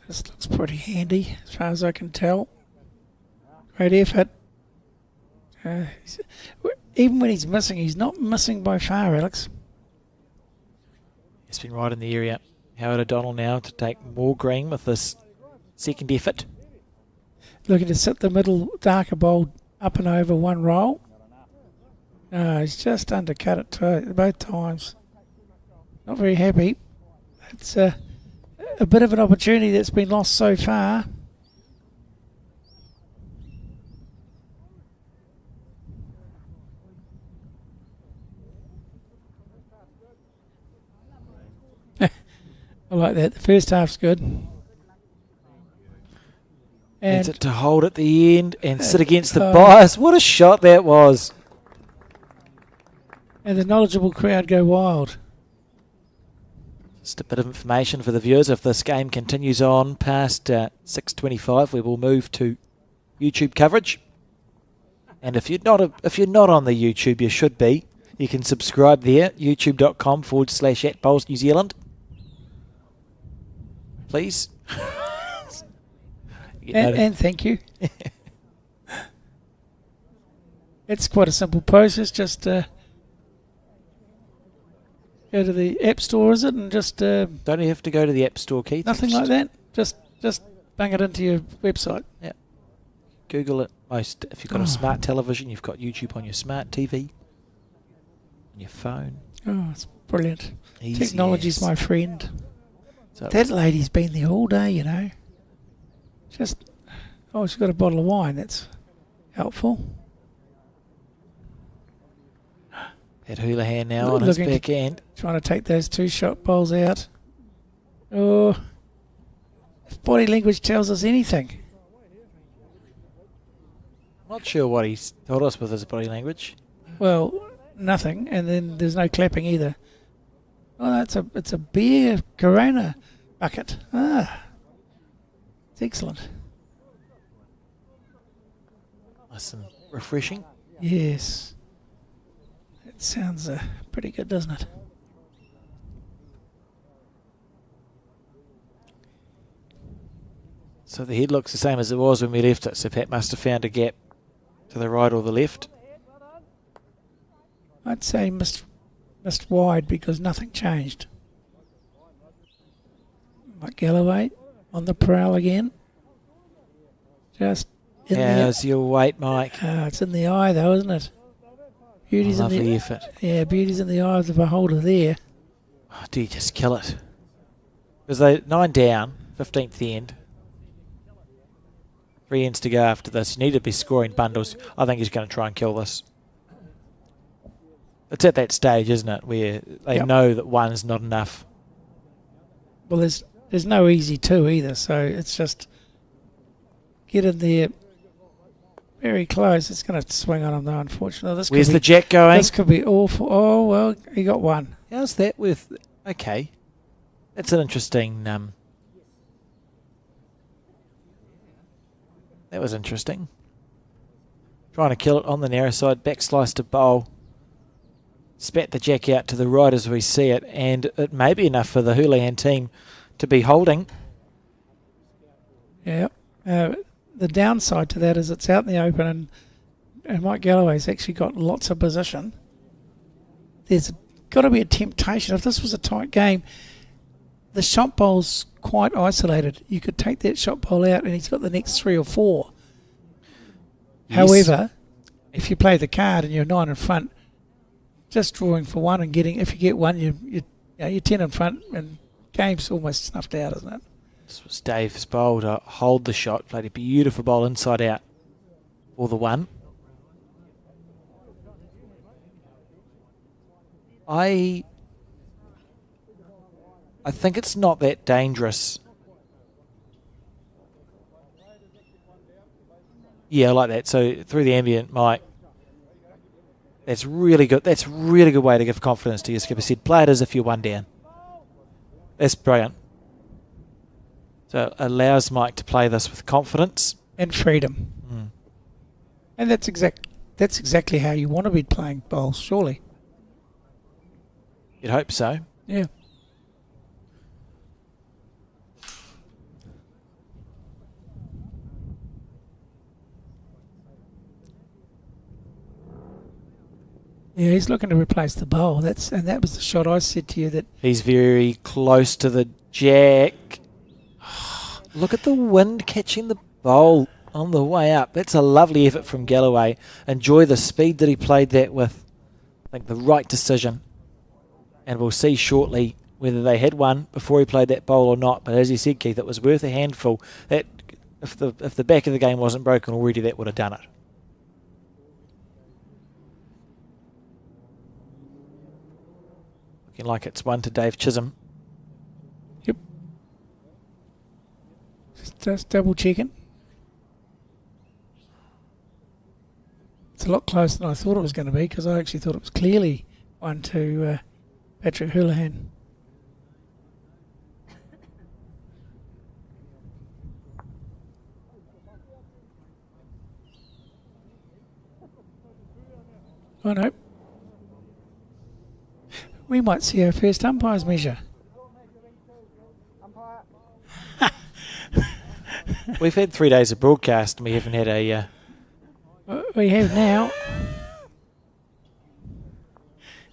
This looks pretty handy as far as I can tell. Great effort. Even when he's missing, he's not missing by far, Alex. He's been right in the area. Howard O'Donnell now to take more green with this second effort. Looking to sit the middle darker bowl up and over one roll. He's just undercut it both times. Not very happy. It's a bit of an opportunity that's been lost so far. I like that. The first half's good. Needs And it to hold at the end and sit against the bias. What a shot that was. the knowledgeable crowd go wild. Just a bit of information for the viewers. If this game continues on past 6:25, we will move to YouTube coverage. And if you're not on the YouTube, you should be. You can subscribe there, youtube.com/@bowls-New-Zealand. Please. And thank you. It's quite a simple process. Just go to the App Store, is it? And just Don't you have to go to the App Store, Keith? nothing like that. Just bang it into your website. Yeah. Google it. If you've got a smart television, you've got YouTube on your smart TV, on your phone. Oh, it's brilliant. Easy Technology's as. my friend. So That lady's been there all day, you know. She's got a bottle of wine. That's helpful. At Houlihan now on his Looking to- back end. Trying to take those 2-shot bowls out. Oh, if body language tells us anything. Not sure what he's told us with his body language. Well, nothing, and then there's no clapping either. Oh, it's a beer Corona bucket. It's excellent. Nice and refreshing. Yes. It sounds pretty good, doesn't it? So the head looks the same as it was when we left it, so Pat must have found a gap to the right or the left. I'd say missed wide because nothing changed. Mike Galloway on the prowl again. Just in How's your weight, Mike? it's in the eye though, isn't it? Beauty's in Lovely the effort. beauty's in the eye of the beholder there. Oh, do you just kill it? Because they 9 down, 15th end. 3 ends to go after this. You need to be scoring bundles. I think he's going to try and kill this. It's at that stage, isn't it, where they Yep. know that one's not enough. Well, there's no easy 2 either, so it's just get in there very close. It's going to swing on him though, unfortunately. Where's the jack going? This could be awful. Oh, well, he got one. How's that with... Okay. That's an interesting... that was interesting. Trying to kill it on the narrow side. Back slice to bowl. Spat the jack out to the right as we see it. And it may be enough for the Houlihan team to be holding. Yeah. The downside to that is it's out in the open and Mike Galloway's actually got lots of position. There's got to be a temptation. If this was a tight game, the shot bowl's quite isolated. You could take that shot bowl out and he's got the next 3 or 4. Yes. However, if you play the card and you're 9 in front, just drawing for 1 and getting, if you get 1, you're 10 in front and game's almost snuffed out, isn't it? This was Dave's bowl to hold the shot. Played a beautiful bowl inside out for the 1. I think it's not that dangerous. Yeah, I like that. So through the ambient, Mike. That's really good. That's a really good way to give confidence to your skipper. Said, play it as if you're 1 down. That's brilliant. So it allows Mike to play this with confidence. And freedom. Mm. And that's exactly how you want to be playing bowls, surely. You'd hope so. Yeah. Yeah, he's looking to replace the bowl. That was the shot I said to you that He's very close to the jack. Look at the wind catching the bowl on the way up. That's a lovely effort from Galloway. Enjoy the speed that he played that with. I think the right decision. And we'll see shortly whether they had one before he played that bowl or not. But as you said, Keith, it was worth a handful. That if the back of the game wasn't broken already, that would have done it. Looking like it's 1 to Dave Chisholm. Yep. Just double checking. It's a lot closer than I thought it was going to be because I actually thought it was clearly 1 to Patrick Houlihan. Oh no. We might see our first umpires measure. We've had 3 days of broadcast and we haven't had a... We have now.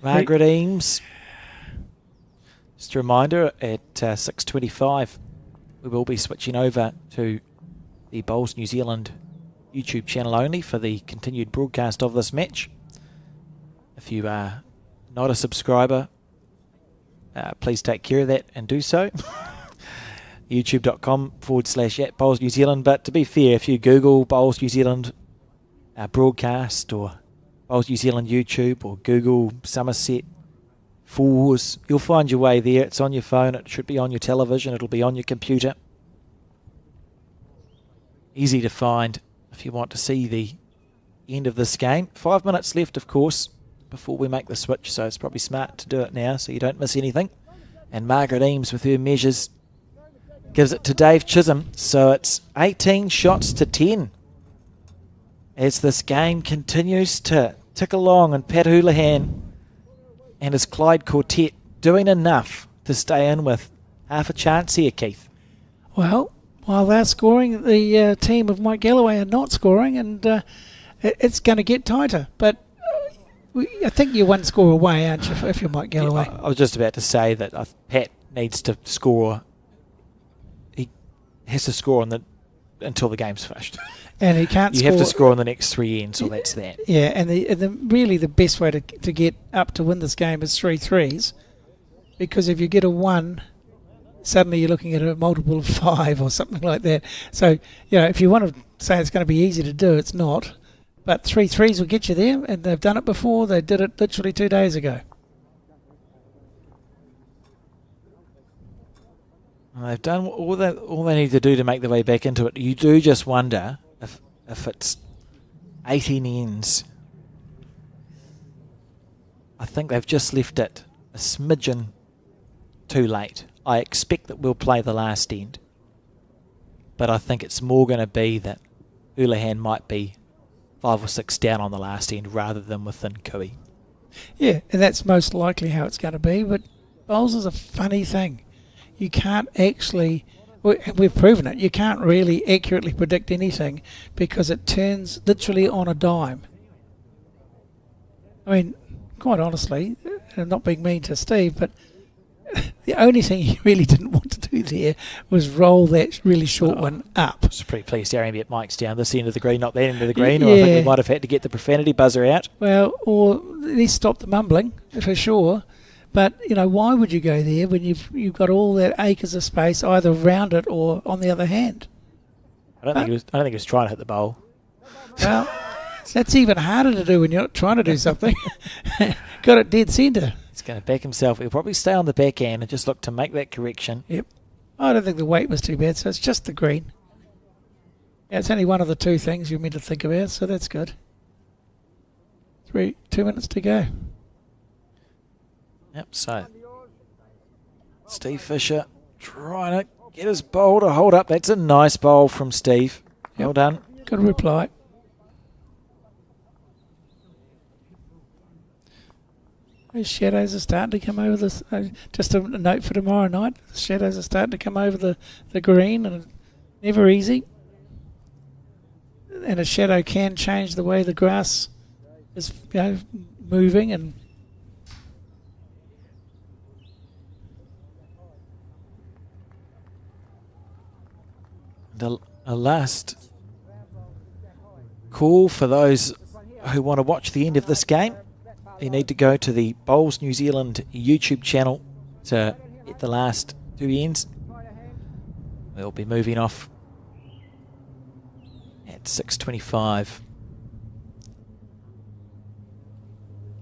Margaret Eames. Just a reminder, at 6:25 we will be switching over to the Bowls New Zealand YouTube channel only for the continued broadcast of this match. If you are not a subscriber, please take care of that and do so. youtube.com/@Bowls New Zealand. But to be fair, if you Google Bowls New Zealand broadcast or Bowls New Zealand YouTube or Google Summerset Fours. You'll find your way there. It's on your phone. It should be on your television. It'll be on your computer. Easy to find if you want to see the end of this game. 5 minutes left, of course, before we make the switch, so it's probably smart to do it now so you don't miss anything. And Margaret Eames with her measures gives it to Dave Chisholm, so it's 18 shots to 10 as this game continues to tick along, and Pat Houlihan and his Clyde quartet doing enough to stay in with half a chance here, Keith. Well, while they're scoring, the team of Mike Galloway are not scoring, and it's going to get tighter. But I think you're one score away, aren't you, if you're Mike Galloway? I was just about to say that Pat needs to score. He has to score until the game's finished. And he can't You score. have to score on the next 3 ends, so that's that. Yeah, and really the best way to get up to win this game is 3 threes, because if you get a 1, suddenly you're looking at a multiple of 5 or something like that. So, if you want to say it's going to be easy to do, it's not. But 3 threes will get you there, and they've done it before. They did it literally 2 days ago. And they've done all they need to do to make their way back into it. You do just wonder if it's 18 ends. I think they've just left it a smidgen too late. I expect that we'll play the last end, but I think it's more going to be that Houlihan might be 5 or 6 down on the last end rather than within Kui. Yeah, and that's most likely how it's going to be. But bowls is a funny thing. You can't actually, we've proven it, you can't really accurately predict anything because it turns literally on a dime. I mean, quite honestly, and I'm not being mean to Steve, but the only thing he really didn't want to do there was roll that really short one up. I was pretty pleased Aaron bet Mike's down this end of the green, not that end of the green, or I think we might have had to get the profanity buzzer out. Well, or at least stop the mumbling, for sure. But, why would you go there when you've got all that acres of space either around it or on the other hand? I don't think he was trying to hit the bowl. Well, that's even harder to do when you're not trying to do something. Got it dead centre. He's going to back himself. He'll probably stay on the backhand and just look to make that correction. Yep. I don't think the weight was too bad, so it's just the green. Yeah, it's only one of the 2 things you're meant to think about, so that's good. 2 minutes to go. Yep, so Steve Fisher trying to get his bowl to hold up. That's a nice bowl from Steve. Well done. Good reply. Those shadows are starting to come over this. Just a note for tomorrow night. The shadows are starting to come over the green, and never easy. And a shadow can change the way the grass is, moving. And a last call for those who want to watch the end of this game. You need to go to the Bowls New Zealand YouTube channel to get the last 2 ends. We'll be moving off at 6:25.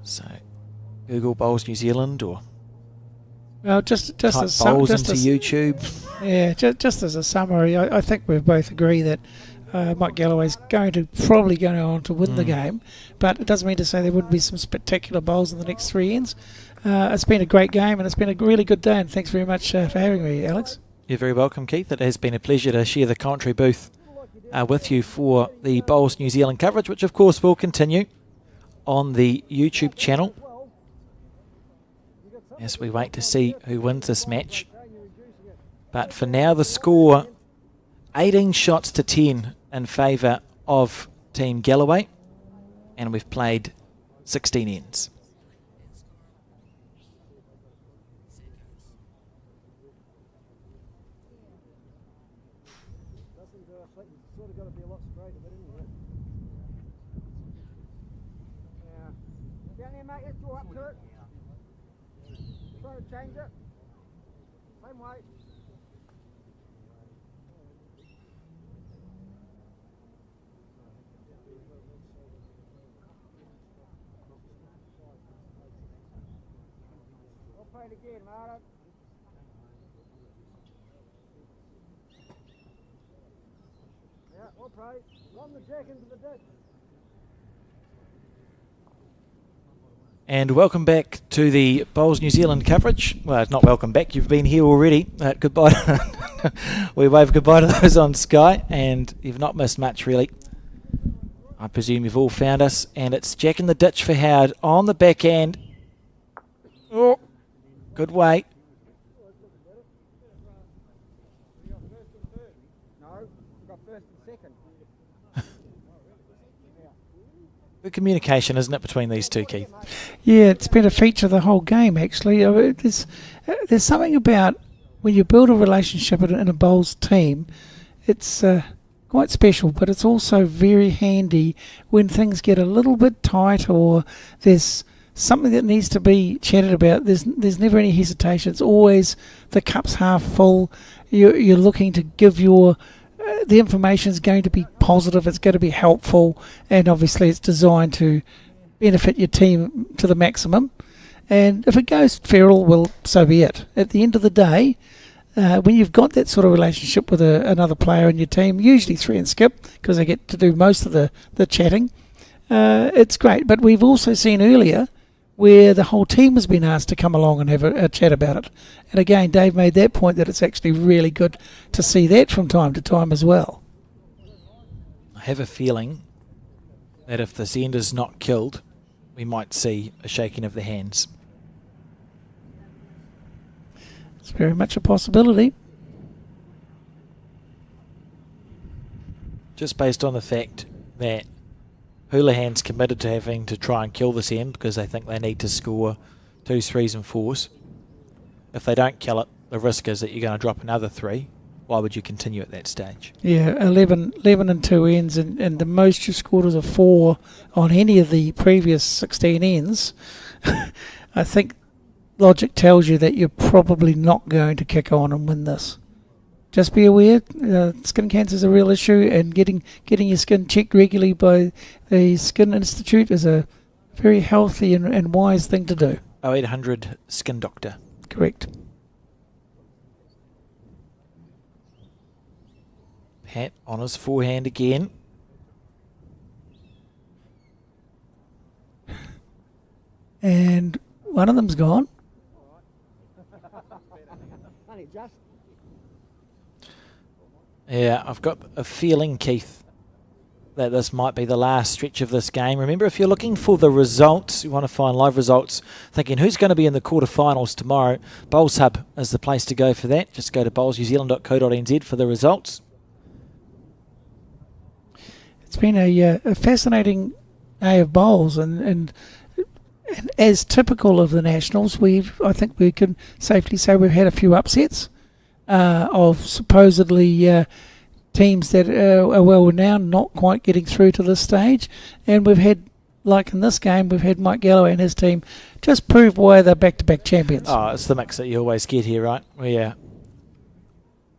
So Google Bowls New Zealand or just type as bowls just into as, YouTube. Yeah, just as a summary, I think we both agree that Mike Galloway's probably going on to win the game, but it doesn't mean to say there wouldn't be some spectacular bowls in the next 3 ends. It's been a great game, and it's been a really good day, and thanks very much for having me, Alex. You're very welcome, Keith. It has been a pleasure to share the commentary booth with you for the Bowls New Zealand coverage, which of course will continue on the YouTube channel as we wait to see who wins this match. But for now, the score 18 shots to 10 in favour of Team Galloway, and we've played 16 ends. Down there, mate, let's go up to it. Trying to change it. Same way. try it again, Martin. Yeah, we'll try. Run the jack into the ditch. And welcome back to the Bowls New Zealand coverage. Well, it's not welcome back. You've been here already. Goodbye. We wave goodbye to those on Sky, and you've not missed much, really. I presume you've all found us. And it's Jack in the ditch for Howard on the back end. Oh, good way. No, we've got first and second. Good communication, isn't it, between these two, Keith? Yeah, it's been a feature of the whole game, actually. There's something about when you build a relationship in a bowls team, it's quite special, but it's also very handy when things get a little bit tight or there's something that needs to be chatted about. There's never any hesitation. It's always the cup's half full. You're looking to give the information is going to be positive, it's going to be helpful, and obviously it's designed to benefit your team to the maximum. And if it goes feral, well, so be it. At the end of the day, when you've got that sort of relationship with another player in your team, usually three and skip, because they get to do most of the chatting, it's great. But we've also seen earlier where the whole team has been asked to come along and have a chat about it. And again, Dave made that point that it's actually really good to see that from time to time as well. I have a feeling that if this end is not killed, we might see a shaking of the hands. It's very much a possibility. Just based on the fact that Houlihan's committed to having to try and kill this end because they think they need to score 2s, 3s and 4s. If they don't kill it, the risk is that you're going to drop another 3. Why would you continue at that stage? Yeah, 11 and 2 ends, and the most you've scored is a 4 on any of the previous 16 ends. I think logic tells you that you're probably not going to kick on and win this. Just be aware, skin cancer is a real issue, and getting your skin checked regularly by the Skin Institute is a very healthy and wise thing to do. 0800 Skin Doctor. Correct. Pat on his forehand again. And one of them's gone. Honey, just. Yeah, I've got a feeling, Keith, that this might be the last stretch of this game. Remember, if you're looking for the results, you want to find live results, thinking who's going to be in the quarterfinals tomorrow, Bowls Hub is the place to go for that. Just go to bowlsnewzealand.co.nz for the results. It's been a fascinating day of bowls, and as typical of the Nationals, I think we can safely say we've had a few upsets of supposedly teams that are well renowned not quite getting through to this stage, and we've had, like in this game, we've had Mike Galloway and his team just prove why they're back-to-back champions. Oh, it's the mix that you always get here, right? Where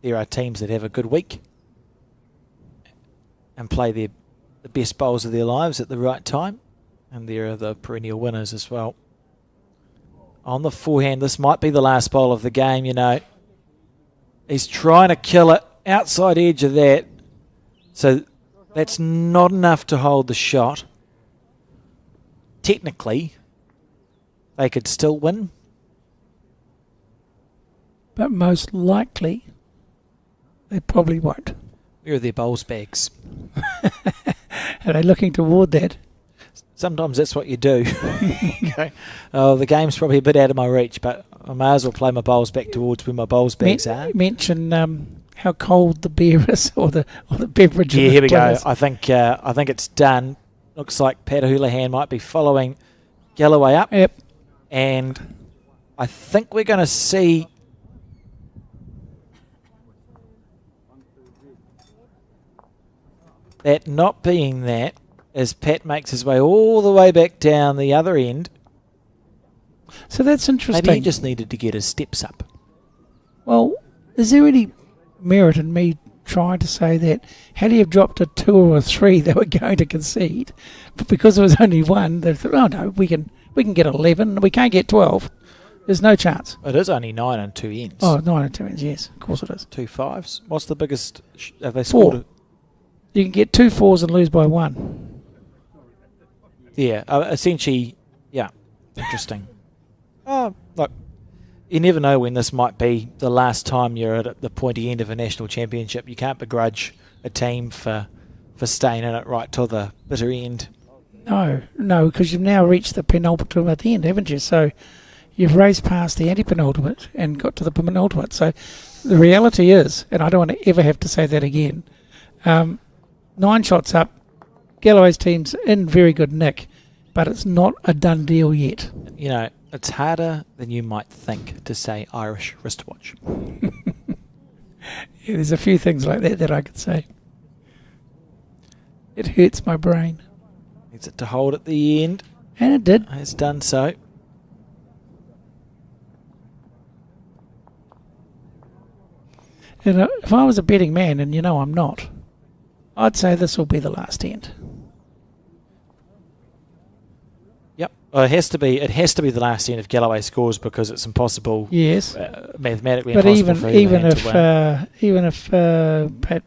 there are teams that have a good week and play the best bowls of their lives at the right time, and there are the perennial winners as well. On the forehand, this might be the last bowl of the game, you know. He's trying to kill it, outside edge of that, so that's not enough to hold the shot. Technically, they could still win. But most likely, they probably won't. Where are their bowls bags? Are they looking toward that? Sometimes that's what you do. Okay. Oh, the game's probably a bit out of my reach, but I may as well play my bowls back towards where my bowls bags are. Mention how cold the beer is, or the beverage. Yeah, in here we go. glass. I think it's done. Looks like Pat Houlihan might be following Galloway up. Yep. And I think we're going to see that not being that as Pat makes his way all the way back down the other end. So that's interesting. Maybe he just needed to get his steps up. Well, is there any merit in me trying to say that had he have dropped a 2 or a 3, they were going to concede, but because there was only one, they thought, oh no, we can get 11, we can't get 12. There's no chance. It is only 9 and 2 ends. Oh, 9 and 2 ends, yes. Of course it is. 2 5s. What's the biggest? Have they 4. scored? You can get 2 4s and lose by 1. Yeah, essentially, yeah. Interesting. Oh, look, you never know when this might be the last time you're at the pointy end of a national championship. You can't begrudge a team for staying in it right till the bitter end. No, because you've now reached the penultimate end, haven't you? So you've raced past the anti-penultimate and got to the penultimate. So the reality is, and I don't want to ever have to say that again, 9 shots up, Galloway's team's in very good nick, but it's not a done deal yet. You know, it's harder than you might think to say Irish wristwatch. Yeah, there's a few things like that I could say. It hurts my brain. Needs it to hold at the end. And it did. It's done so. And if I was a betting man, and you know I'm not, I'd say this will be the last end. Yep. Well, it has to be the last end if Galloway scores, because it's impossible. Yes. Mathematically But impossible for even if Pat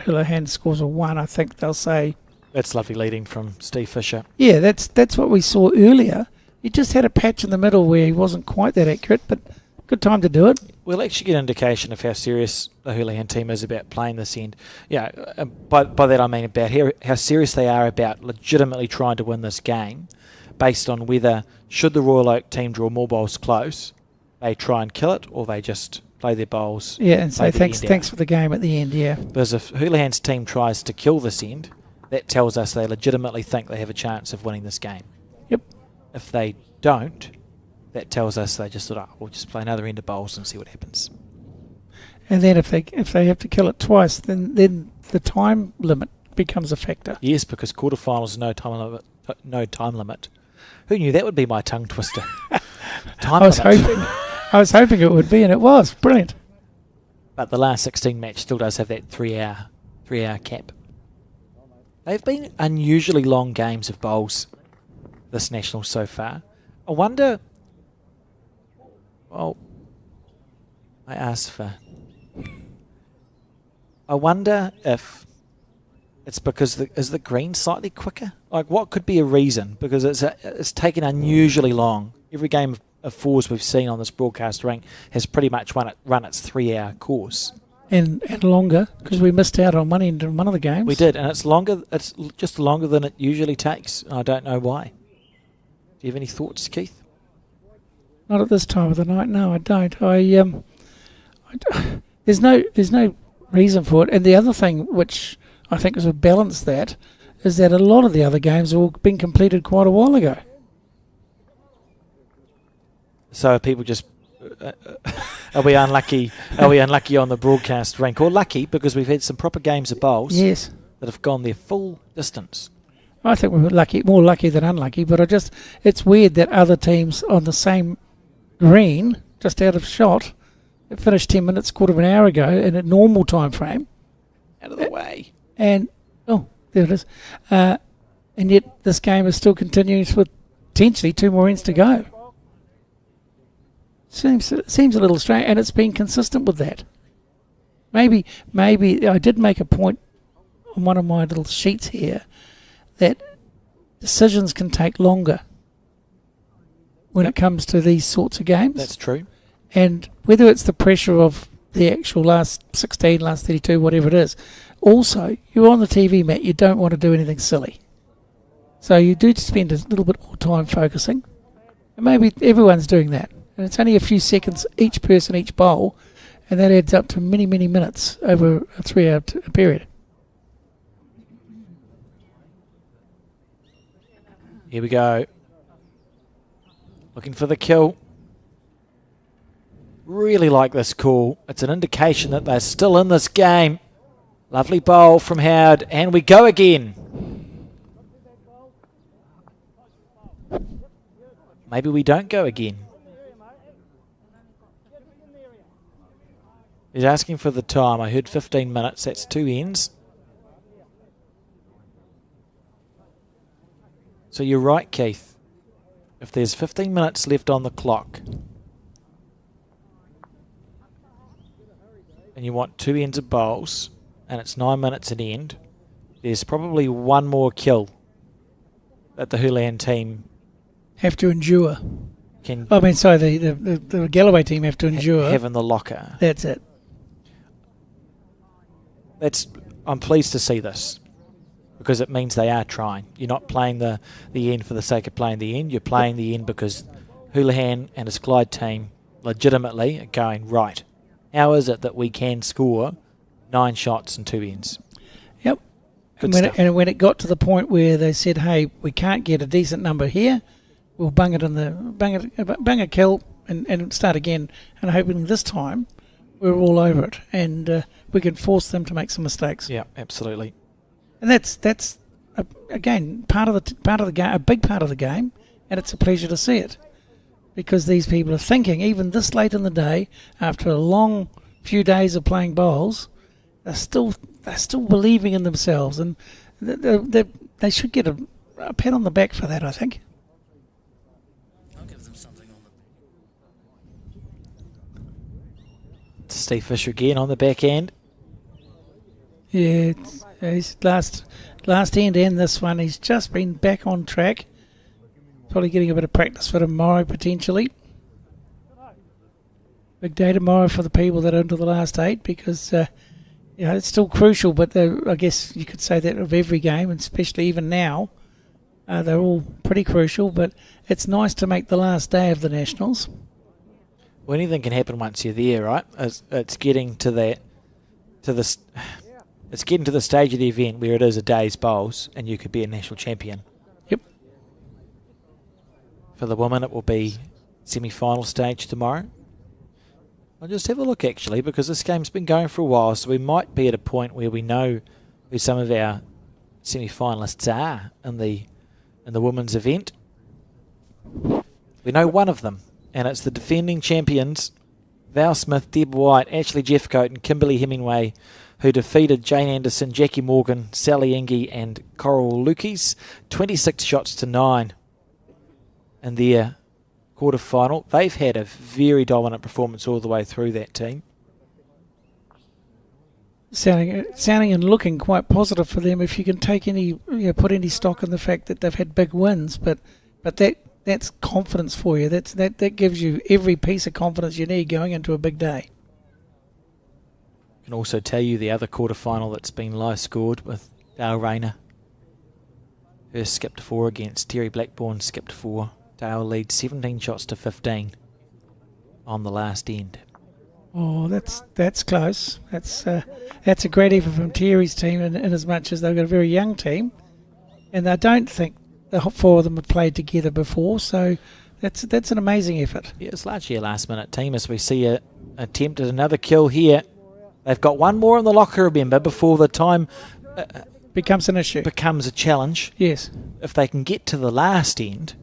Houlihan scores a 1, I think they'll say, that's lovely leading from Steve Fisher. yeah, that's what we saw earlier. He just had a patch in the middle where he wasn't quite that accurate, but good time to do it. We'll actually get an indication of how serious the Houlihan team is about playing this end. Yeah, by that I mean about how serious they are about legitimately trying to win this game, based on whether, should the Royal Oak team draw more bowls close, they try and kill it, or they just play their bowls. Yeah, and say play the thanks end for the game at the end, yeah. Because if Houlihan's team tries to kill this end, that tells us they legitimately think they have a chance of winning this game. Yep. If they don't, that tells us they just thought, we'll just play another end of bowls and see what happens. And then if they have to kill it twice, then the time limit becomes a factor. Yes, because quarterfinals, no time limit. Who knew that would be my tongue twister? Time I was limit. hoping it would be, and it was brilliant. But the last 16 match still does have that 3-hour cap. They've been unusually long games of bowls this national so far. I wonder. Well, I wonder if it's because is the green slightly quicker? Like, what could be a reason? Because it's taken unusually long. Every game of 4s we've seen on this broadcast ring has pretty much run its 3-hour course. And longer, because we missed out on money in one of the games. We did, and it's longer. It's just longer than it usually takes. I don't know why. Do you have any thoughts, Keith? Not at this time of the night. No, I don't. There's no reason for it. And the other thing, which I think is a balance that, is that a lot of the other games have all been completed quite a while ago. So people just are we unlucky? Are we unlucky on the broadcast rank, or lucky because we've had some proper games of bowls? Yes, that have gone their full distance. I think we're lucky, more lucky than unlucky. But it's weird that other teams on the same green, just out of shot, it finished 10 minutes, quarter of an hour ago in a normal time frame. Out of the way. And oh, there it is. And yet this game is still continuing with potentially 2 more ends to go. Seems a little strange, and it's been consistent with that. Maybe I did make a point on one of my little sheets here that decisions can take longer when it comes to these sorts of games. That's true. And whether it's the pressure of the actual last 16, last 32, whatever it is, also, you're on the TV, Matt, you don't want to do anything silly. So you do spend a little bit more time focusing. And maybe everyone's doing that. And it's only a few seconds each person, each bowl, and that adds up to many, many minutes over a 3-hour period. Here we go. Looking for the kill. Really like this call. It's an indication that they're still in this game. Lovely bowl from Howard, and we go again. Maybe we don't go again. He's asking for the time. I heard 15 minutes. That's 2 ends. So you're right, Keith. If there's 15 minutes left on the clock, and you want 2 ends of bowls, and it's 9 minutes at end, there's probably one more kill that the Houlihan team Have to endure. can I mean, sorry, the Galloway team have to endure. have in the locker. That's it. I'm pleased to see this because it means they are trying. You're not playing the end for the sake of playing the end. You're playing the end because Houlihan and his Clyde team legitimately are going, right, how is it that we can score 9 shots and 2 ends? Yep. Good And when it got to the point where they said, hey, we can't get a decent number here, we'll bung a kill and start again, and hoping this time we're all over it and we can force them to make some mistakes. Yeah, absolutely. And that's again part of the game, a big part of the game, and it's a pleasure to see it because these people are thinking, even this late in the day, after a long few days of playing bowls, they're still believing in themselves, and they should get a pat on the back for that, I think. I'll give them something on the... Steve Fisher again on the back end. Yeah, his last end and this one, he's just been back on track. Probably getting a bit of practice for tomorrow, potentially. Big day tomorrow for the people that are into the last 8 because it's still crucial, but I guess you could say that of every game, and especially even now, they're all pretty crucial, but it's nice to make the last day of the Nationals. Well, anything can happen once you're there, right? It's getting to the stage of the event where it is a day's bowls and you could be a national champion. Yep. For the women, it will be semi-final stage tomorrow. I'll just have a look, actually, because this game's been going for a while, so we might be at a point where we know who some of our semi-finalists are in the women's event. We know one of them, and it's the defending champions, Val Smith, Deb White, Ashley Jeffcoat and Kimberly Hemingway, who defeated Jane Anderson, Jackie Morgan, Sally Inge and Coral Lukes 26 shots to 9 in their quarter-final. They've had a very dominant performance all the way through that team. Sounding and looking quite positive for them if you can take put any stock in the fact that they've had big wins, but that's confidence for you. That gives you every piece of confidence you need going into a big day. I can also tell you the other quarter-final that's been low scored with Dale Rayner. Her skipped 4 against Terry Blackburn, skipped 4. Dale leads 17 shots to 15 on the last end. Oh, that's close. That's a great effort from Terry's team in as much as they've got a very young team, and I don't think the 4 of them have played together before, so that's an amazing effort. Yeah, it's largely a last-minute team as we see a attempt at another kill here. They've got one more in the locker, remember, before the time becomes an issue. Becomes a challenge. Yes. If they can get to the last end,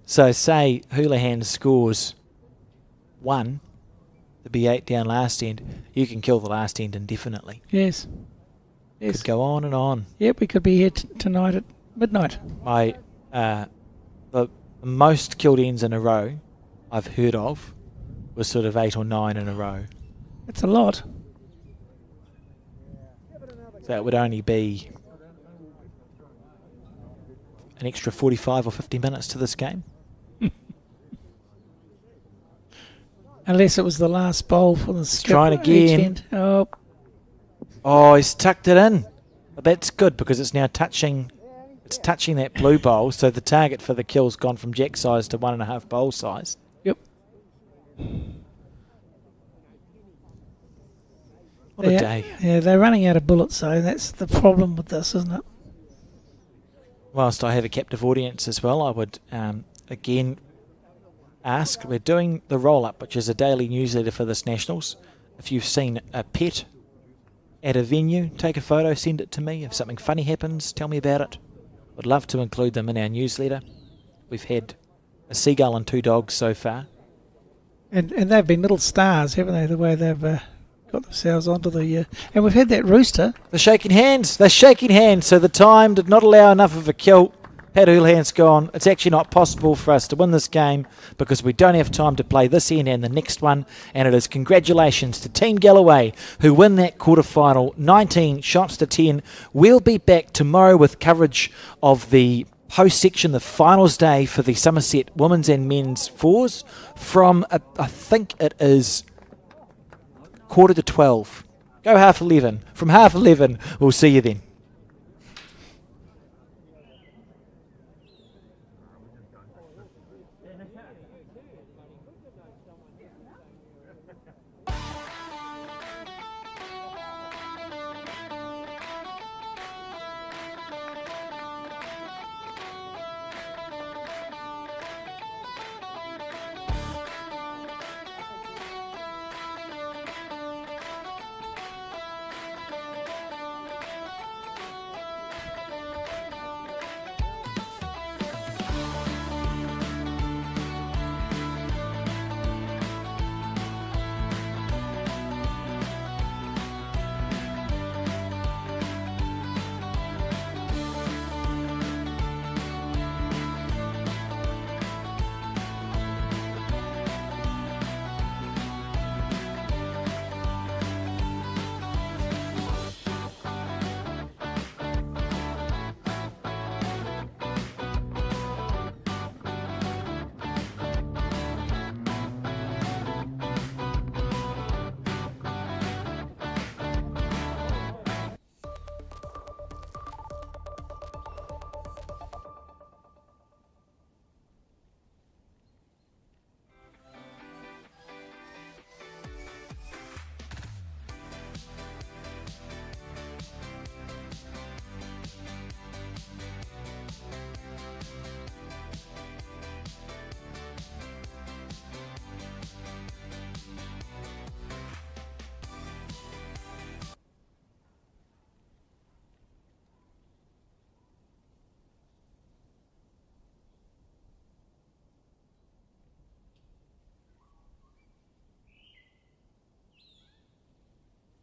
so say Houlihan scores 1, the B8 down last end, you can kill the last end indefinitely. Yes. Could go on and on. Yep, we could be here tonight at midnight. The most killed ends in a row I've heard of was sort of 8 or 9 in a row. That's a lot. So it would only be an extra 45 or 50 minutes to this game. Unless it was the last bowl for the skip. Trying again. Oh, he's tucked it in. But that's good because it's now touching that blue bowl, so the target for the kill's gone from jack size to 1.5 bowl size. Yep. What a day. Yeah, they're running out of bullets, so that's the problem with this, isn't it? Whilst I have a captive audience as well, I would again ask, we're doing the roll-up, which is a daily newsletter for this Nationals. If you've seen a pet at a venue, take a photo, send it to me. If something funny happens, tell me about it. I'd love to include them in our newsletter. We've had a seagull and 2 dogs so far. And they've been little stars, haven't they, the way they've got themselves onto the... and we've had that rooster. They're shaking hands. So the time did not allow enough of a kill. Pat Houlihan's gone, it's actually not possible for us to win this game because we don't have time to play this end and the next one. And it is congratulations to Team Galloway who win that quarterfinal 19 shots to 10. We'll be back tomorrow with coverage of the post section, the finals day for the Summerset women's and men's fours from, I think it is 11:45. Go 11:30. From 11:30, we'll see you then.